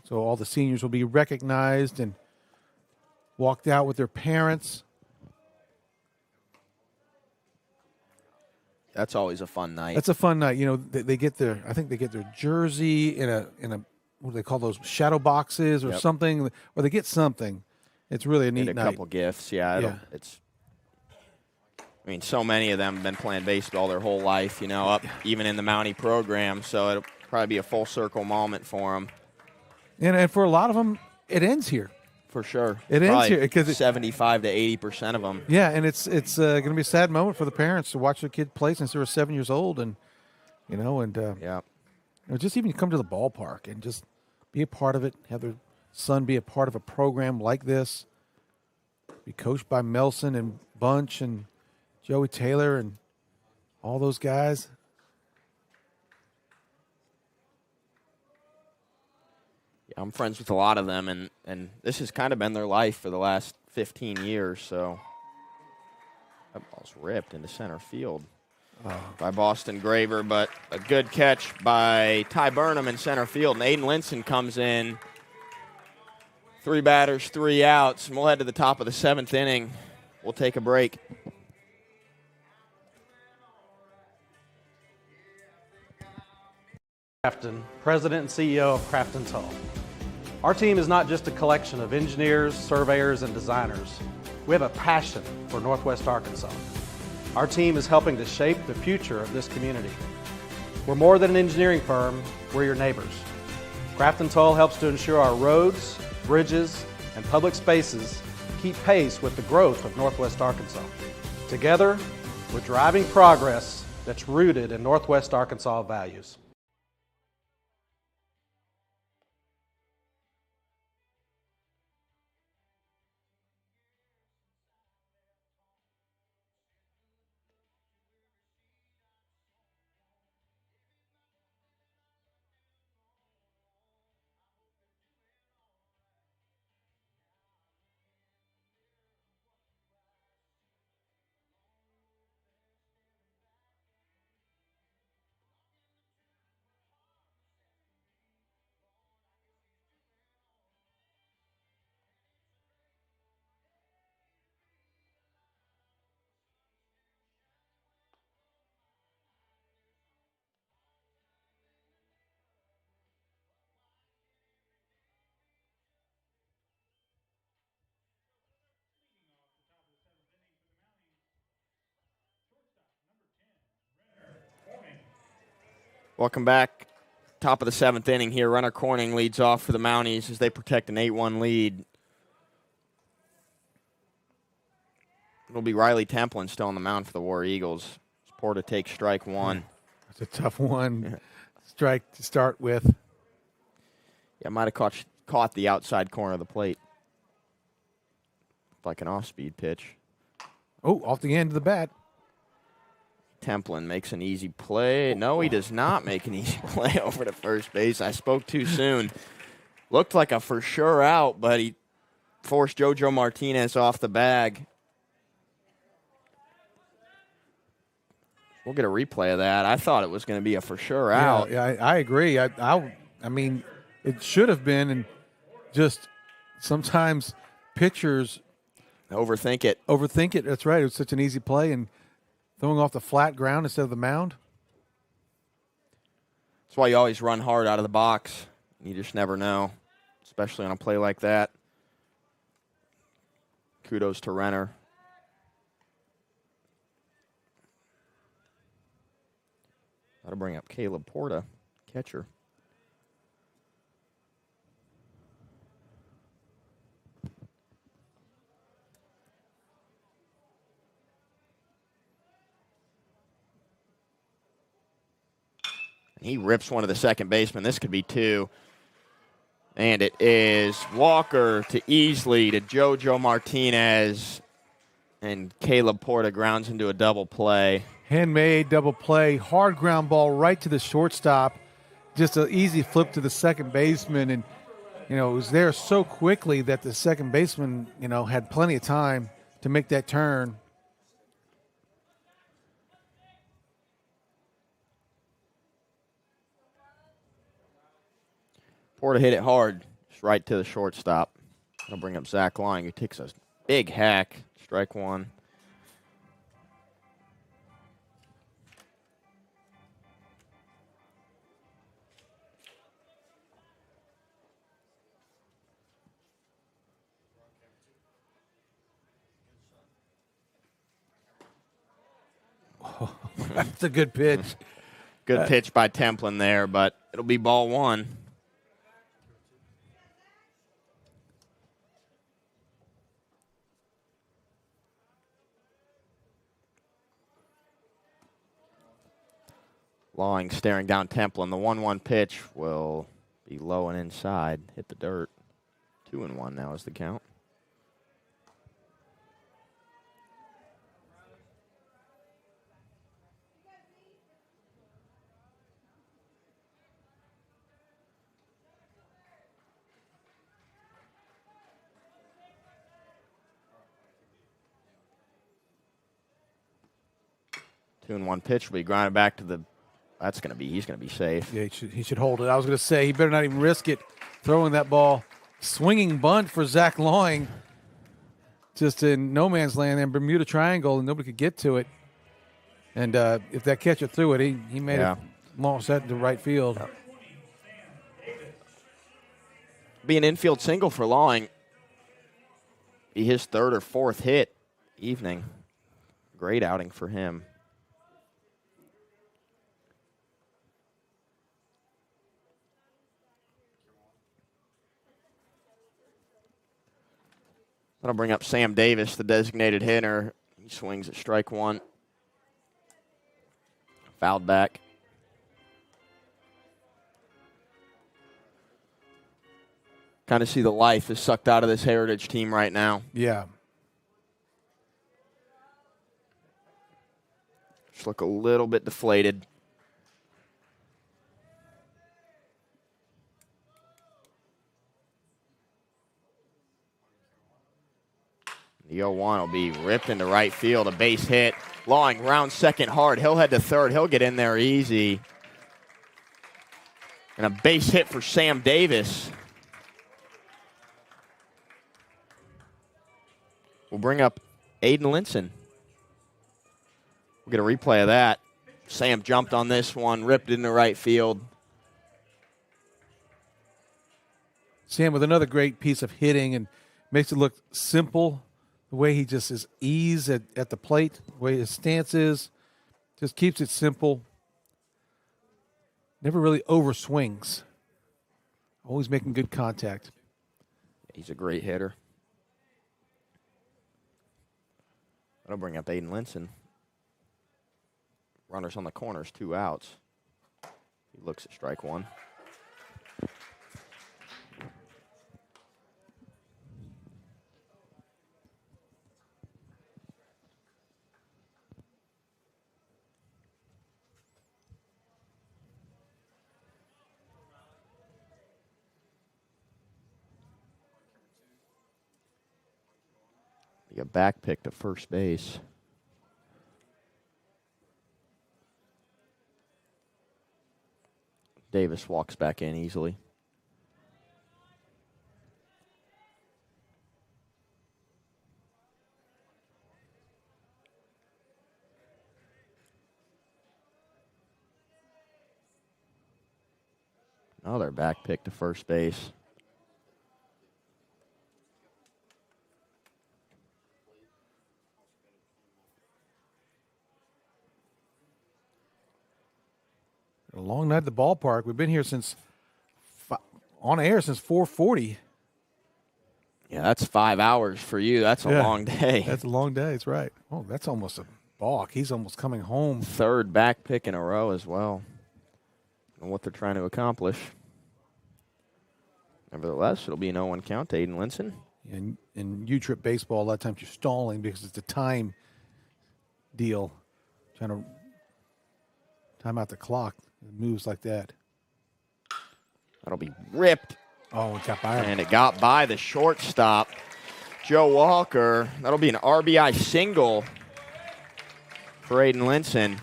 So all the seniors will be recognized and walked out with their parents. That's always a fun night. That's a fun night. You know, they get their, I think they get their jersey in a what do they call those, shadow boxes or something, or they get something. It's really a neat and a night. couple gifts, It's. I mean, so many of them have been playing baseball their whole life, you know, up even in the Mountie program. So it'll probably be a full circle moment for them. And for a lot of them, it ends here. For sure. It ends here because 75 to 80% of them. Yeah, and it's going to be a sad moment for the parents to watch their kid play since they were 7 years old, and you know, just even come to the ballpark and just be a part of it. Have their son be a part of a program like this. Be coached by Melson and Bunch and Joey Taylor and all those guys. Yeah, I'm friends with a lot of them, and this has kind of been their life for the last 15 years. So that ball's ripped into center field by Boston Graver, but a good catch by Ty Burnham in center field. And Aiden Linson comes in. 3 batters, 3 outs, and we'll head to the top of the 7th inning. We'll take a break. Crafton, President and CEO of Crafton Tull. Our team is not just a collection of engineers, surveyors, and designers. We have a passion for Northwest Arkansas. Our team is helping to shape the future of this community. We're more than an engineering firm, we're your neighbors. Crafton Tull helps to ensure our roads, bridges, and public spaces keep pace with the growth of Northwest Arkansas. Together, we're driving progress that's rooted in Northwest Arkansas values. Welcome back. Top of the 7th inning here. Runner Corning leads off for the Mounties as they protect an 8-1 lead. It'll be Riley Templin still on the mound for the War Eagles. Porta takes strike 1. It's a tough one. Strike to start with. Yeah, might have caught the outside corner of the plate. Like an off-speed pitch. Oh, off the end of the bat. Templin makes an easy play. No, he does not make an easy play over to first base. I spoke too soon. Looked like a for sure out, but he forced JoJo Martinez off the bag. We'll get a replay of that. I thought it was going to be a for sure out. Yeah, I agree. I mean, it should have been, and just sometimes pitchers overthink it. Overthink it. That's right. It was such an easy play, and throwing off the flat ground instead of the mound. That's why you always run hard out of the box. You just never know, especially on a play like that. Kudos to Renner. That'll bring up Caleb Porta, catcher. He rips one of the second basemen. This could be 2. And it is Walker to Easley to JoJo Martinez. And Caleb Porta grounds into a double play. Handmade double play. Hard ground ball right to the shortstop. Just an easy flip to the second baseman. And, you know, it was there so quickly that the second baseman, you know, had plenty of time to make that turn. Porta hit it hard Just right to the shortstop. That'll bring up Zach Long, who takes a big hack. Strike one. That's a good pitch. Good pitch by Templin there, but it'll be ball one. Long staring down Templin. The 1-1 pitch will be low and inside, hit the dirt. 2-1 now is the count. Two and one pitch will be grounded back to the. He's going to be safe. Yeah, he should hold it. I was going to say he better not even risk it throwing that ball. Swinging bunt for Zach Loing, just in no man's land and Bermuda Triangle, and nobody could get to it. And if that catcher threw it, he made it launch that to right field. Be an infield single for Loing. Be his third or fourth hit evening. Great outing for him. That'll bring up Sam Davis, the designated hitter. He swings at strike one. Fouled back. Kind of see the life is sucked out of this Heritage team right now. Yeah. Just look a little bit deflated. The 0-1 will be ripped into right field, a base hit. Loing round second hard. He'll head to third. He'll get in there easy. And a base hit for Sam Davis. We'll bring up Aiden Linson. We'll get a replay of that. Sam jumped on this one, ripped into right field. Sam with another great piece of hitting and makes it look simple. The way he just is ease at the plate, the way his stance is, just keeps it simple. Never really overswings. Always making good contact. He's a great hitter. That'll bring up Aiden Linson. Runners on the corners, 2 outs. He looks at strike one. A back pick to first base. Davis walks back in easily. Another back pick to first base. A long night at the ballpark. We've been here on air since 4:40. Yeah, that's 5 hours for you. That's a long day. That's a long day. That's right. Oh, that's almost a balk. He's almost coming home. Third back pick in a row as well. And what they're trying to accomplish. Nevertheless, it'll be an 0-1 count to Aiden Linson. In U-Trip baseball, a lot of times you're stalling because it's a time deal. Trying to time out the clock. It moves like that. That'll be ripped. Oh, it got by him. And it got by the shortstop, Joe Walker. That'll be an RBI single for Aiden Linson.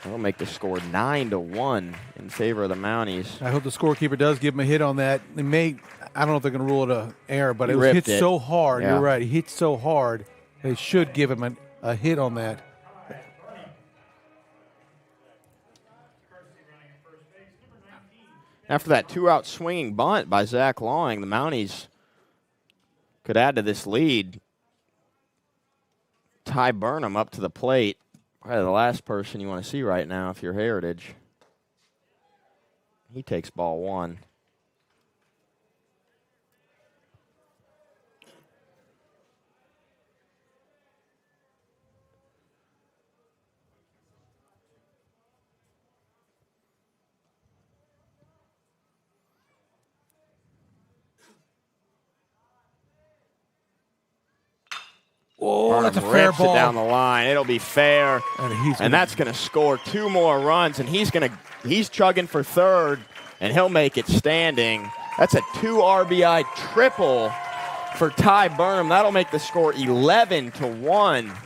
That'll make the score 9-1 in favor of the Mounties. I hope the scorekeeper does give him a hit on that. They may, I don't know if they're going to rule it an error, but it was hit so hard. Yeah. You're right. He hit so hard. They should give him a hit on that. After that 2-out swinging bunt by Zach Long, the Mounties could add to this lead. Ty Burnham up to the plate. Probably the last person you want to see right now if you're Heritage. He takes ball 1. Oh, that's a fair rips ball. It down the line. It'll be fair. And that's going to score 2 more runs, and he's chugging for third, and he'll make it standing. That's a 2 RBI triple for Ty Burnham. That'll make the score 11-1.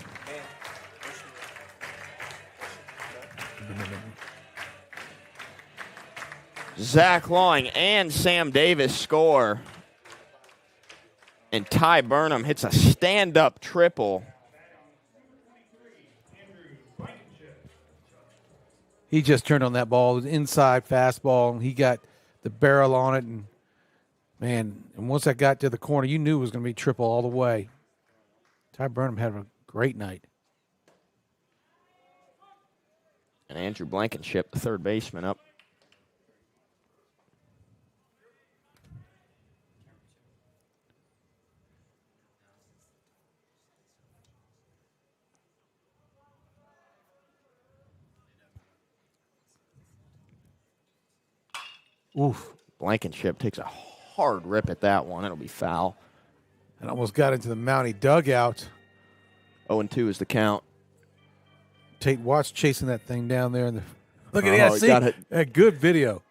Zach Long and Sam Davis score. And Ty Burnham hits a stand-up triple. He just turned on that ball. It was inside fastball, and he got the barrel on it. And, man, and once that got to the corner, you knew it was going to be triple all the way. Ty Burnham had a great night. And Andrew Blankenship, the third baseman, up. Oof. Blankenship takes a hard rip at that one. It'll be foul. And almost got into the Mountie dugout. 0-2 is the count. Tate Watts chasing that thing down there. Look at that. See? Got it. A good video.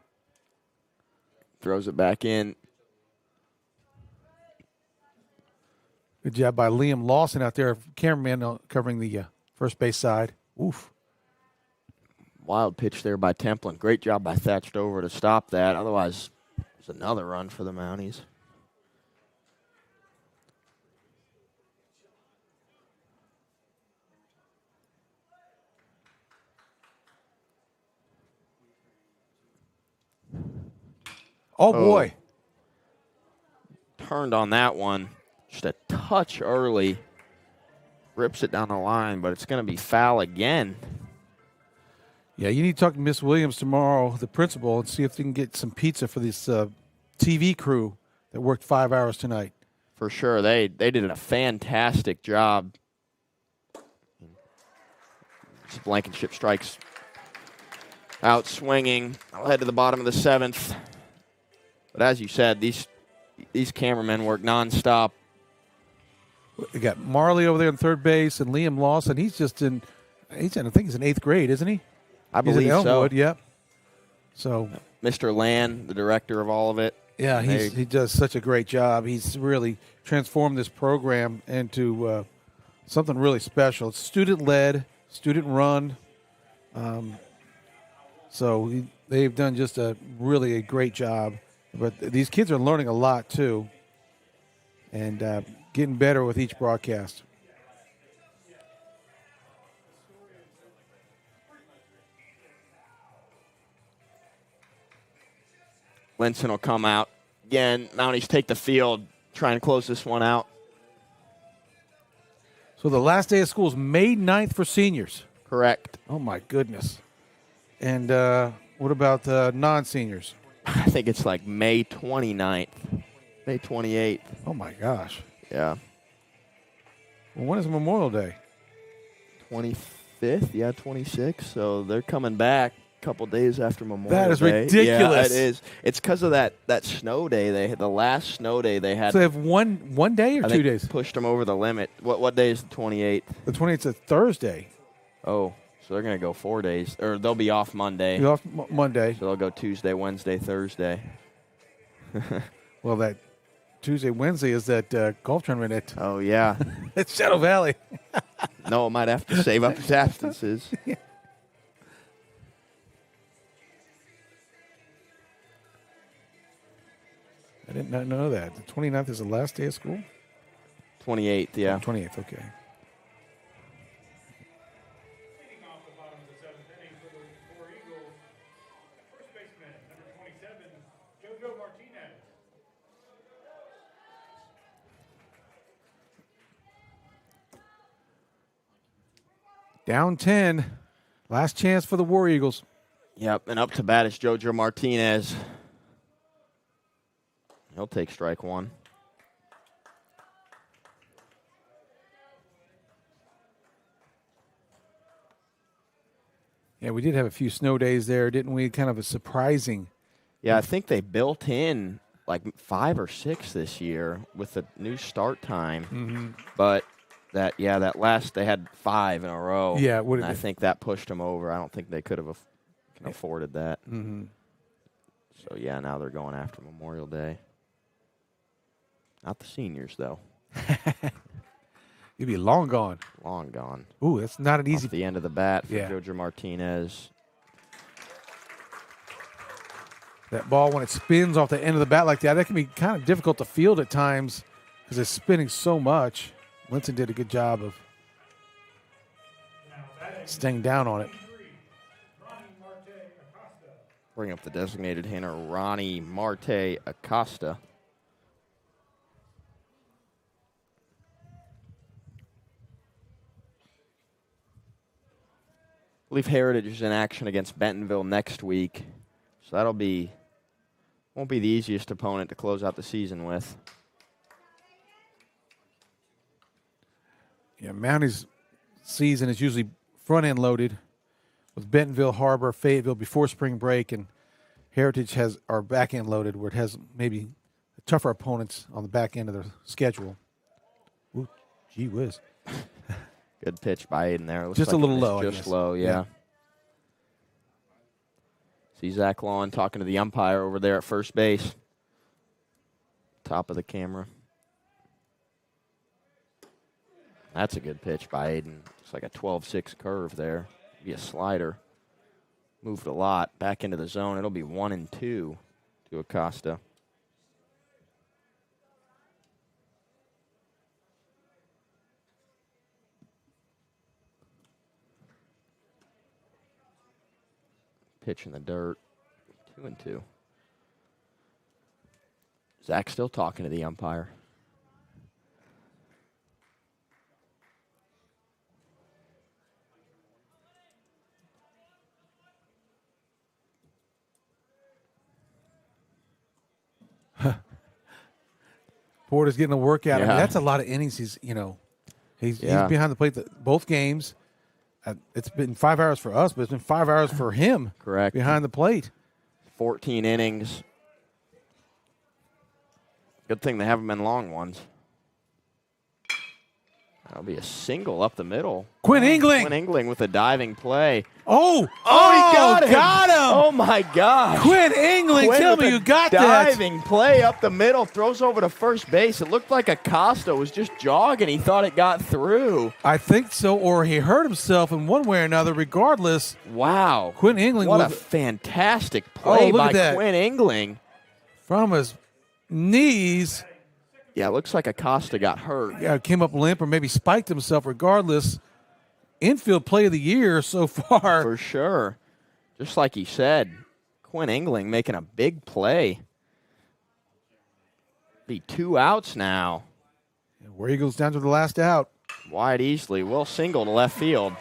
Throws it back in. Good job by Liam Lawson out there, cameraman covering the first base side. Oof. Wild pitch there by Templin. Great job by Thatched Over to stop that. Otherwise, it's another run for the Mounties. Oh, boy. Turned on that one. Just a touch early. Rips it down the line, but it's going to be foul again. Yeah, you need to talk to Miss Williams tomorrow, the principal, and see if they can get some pizza for this TV crew that worked 5 hours tonight. For sure. They did a fantastic job. Blankenship strikes out swinging. I'll head to the bottom of the 7th. But as you said, these cameramen work nonstop. We got Marley over there in third base and Liam Lawson. I think he's in 8th grade, isn't he? I believe so. Elmwood, yep. So Mr. Land, the director of all of it. Yeah, he does such a great job. He's really transformed this program into something really special. It's student-led, student-run. So they've done just a great job. But these kids are learning a lot, too, and getting better with each broadcast. Linson will come out. Again, Mounties take the field, try and close this one out. So the last day of school is May 9th for seniors. Correct. Oh, my goodness. And what about non-seniors? I think it's like May 29th, May 28th. Oh, my gosh. Yeah. Well, when is Memorial Day? 25th, 26th. So they're coming back a couple days after Memorial Day. That is ridiculous. Yeah, it is. It's because of that snow day. The last snow day they had. So they have one day or 2 days? Pushed them over the limit. What day is the 28th? The 28th is a Thursday. Oh, so they're going to go 4 days. Or they'll be off Monday. Be off Monday. So they'll go Tuesday, Wednesday, Thursday. Well, that Tuesday, Wednesday is that golf tournament Oh, yeah. at Shadow Valley. Noah might have to save up his absences. I did not know that. The 29th is the last day of school? 28th, yeah. 28th, okay. Leading off the bottom of the seventh inning for the War Eagles, first baseman, number 27, JoJo Martinez. Down 10. Last chance for the War Eagles. Yep, and up to bat is JoJo Martinez. He'll take strike one. Yeah, we did have a few snow days there, didn't we? Kind of a surprising. Yeah, I think they built in like 5 or 6 this year with the new start time. Mm-hmm. But that last, they had 5 in a row. Yeah, it would and have I been. think that pushed them over. I don't think they could have afforded that. Mm-hmm. So, yeah, now they're going after Memorial Day. Not the seniors, though. You'd be long gone. Long gone. Ooh, that's not an easy. Off the end of the bat for Yeah. JoJo Martinez. That ball, when it spins off the end of the bat like that can be kind of difficult to field at times because it's spinning so much. Linton did a good job of staying down on it. Bring up the designated hitter, Ronnie Marte Acosta. I believe Heritage is in action against Bentonville next week, so won't be the easiest opponent to close out the season with. Yeah, Mounties season is usually front-end loaded with Bentonville, Harbor, Fayetteville before spring break, and Heritage has our back-end loaded where it has maybe tougher opponents on the back end of their schedule. Ooh, gee whiz. Good pitch by Aiden there. Looks Just like a little it missed low, I Just guess. low, yeah. See Zach Lawn talking to the umpire over there at first base. Top of the camera. That's a good pitch by Aiden. It's like a 12-6 curve there. Be a slider. Moved a lot. Back into the zone. It'll be 1-2 to Acosta. Pitch in the dirt. 2-2. Zach still talking to the umpire. Porter's getting a workout. I mean, Yeah. that's a lot of innings. He's behind the plate both games. It's been 5 hours for us, but it's been 5 hours for him. Correct. Behind the plate. 14 innings. Good thing they haven't been long ones. That'll be a single up the middle. Quinn Engling. Quinn Engling with a diving play. Oh, he got him. Got him. Oh, my gosh. Quinn Engling, Quinn tell with me a you got that. diving play up the middle, throws over to first base. It looked like Acosta was just jogging. He thought it got through. I think so, or he hurt himself in one way or another. Regardless, wow. Quinn Engling What a was fantastic play look by at that. Quinn Engling. From his knees. Yeah, it looks like Acosta got hurt. Yeah, came up limp or maybe spiked himself. Regardless, infield play of the year so far. For sure. Just like he said, Quinn Engling making a big play. Be 2 outs now. War Eagles down to the last out. Wide Easley will single to left field.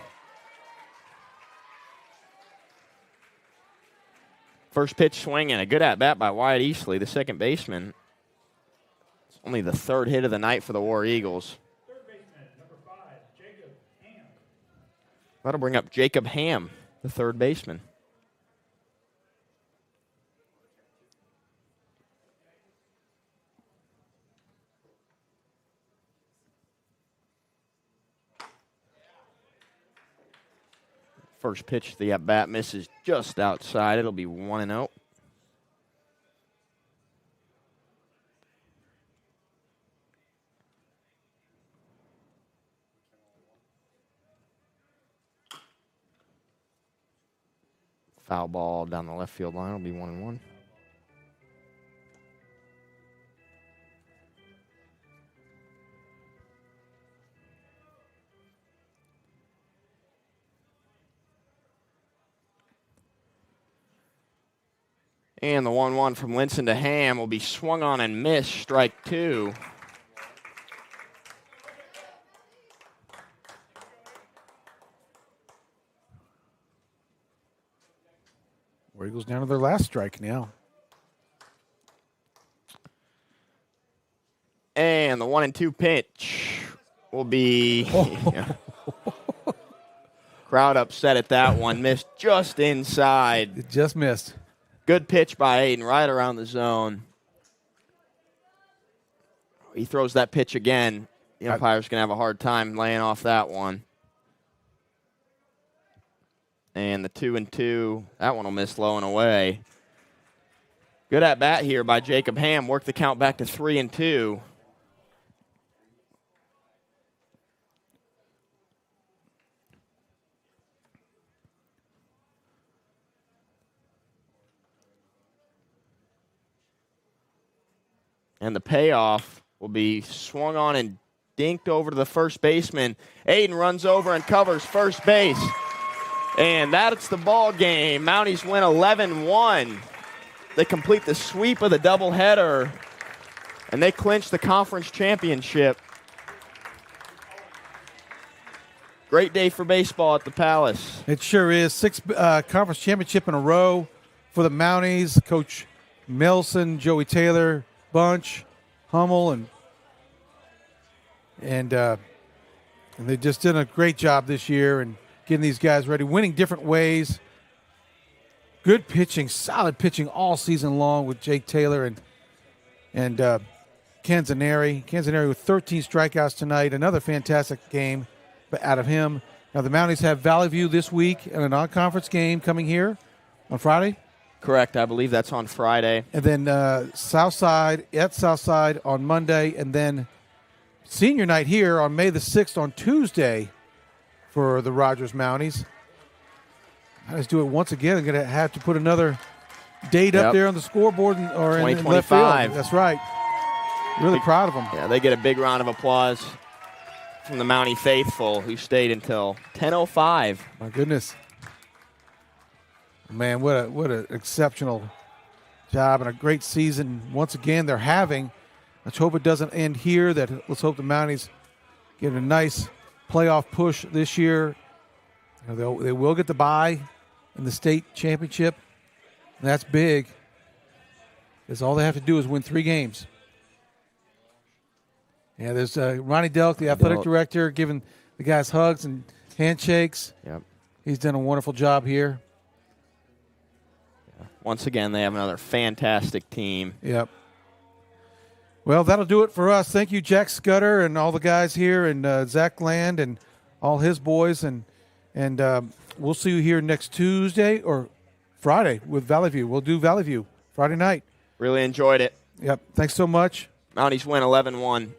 First pitch swinging. A good at-bat by Wyatt Easley, the second baseman. It's only the third hit of the night for the War Eagles. Third baseman, number 5, Jacob Ham. That'll bring up Jacob Ham, the third baseman. First pitch, the at-bat misses just outside. It'll be 1-0. Foul ball down the left field line. It'll be 1-1. And the 1-1 from Linson to Ham will be swung on and missed, strike 2. Where he goes down to their last strike now. And the 1-2 pitch will be crowd upset at that one. Missed just inside. It just missed. Good pitch by Aiden, right around the zone. He throws that pitch again. The umpire's going to have a hard time laying off that one. And the 2-2, that one will miss low and away. Good at bat here by Jacob Ham. Work the count back to 3-2. And the payoff will be swung on and dinked over to the first baseman. Aiden runs over and covers first base. And that's the ball game. Mounties win 11-1. They complete the sweep of the doubleheader, and they clinch the conference championship. Great day for baseball at the Palace. It sure is. 6 conference championship in a row for the Mounties. Coach Melson, Joey Taylor, Bunch, Hummel, and they just did a great job this year and getting these guys ready, winning different ways. Good pitching, solid pitching all season long with Jake Taylor and Canzaneri. Canzaneri with 13 strikeouts tonight. Another fantastic game out of him. Now the Mounties have Valley View this week and a non-conference game coming here on Friday. Correct. I believe that's on Friday. And then Southside on Monday, and then senior night here on May the 6th on Tuesday for the Rogers Mounties. Let's do it once again. I'm going to have to put another date up there on the scoreboard or in left field. That's right. Really proud of them. Yeah, they get a big round of applause from the Mountie faithful who stayed until 10:05. My goodness. Man, what an exceptional job and a great season once again they're having. Let's hope it doesn't end here. Let's hope the Mounties get a nice playoff push this year. You know, they will get the bye in the state championship. And that's big. Because all they have to do is win 3 games. Yeah, there's Ronnie Delk, the athletic director, giving the guys hugs and handshakes. Yep. He's done a wonderful job here. Once again, they have another fantastic team. Yep. Well, that'll do it for us. Thank you, Jack Scudder and all the guys here, and Zach Land and all his boys. And we'll see you here next Tuesday or Friday with Valley View. We'll do Valley View Friday night. Really enjoyed it. Yep. Thanks so much. Mounties win 11-1.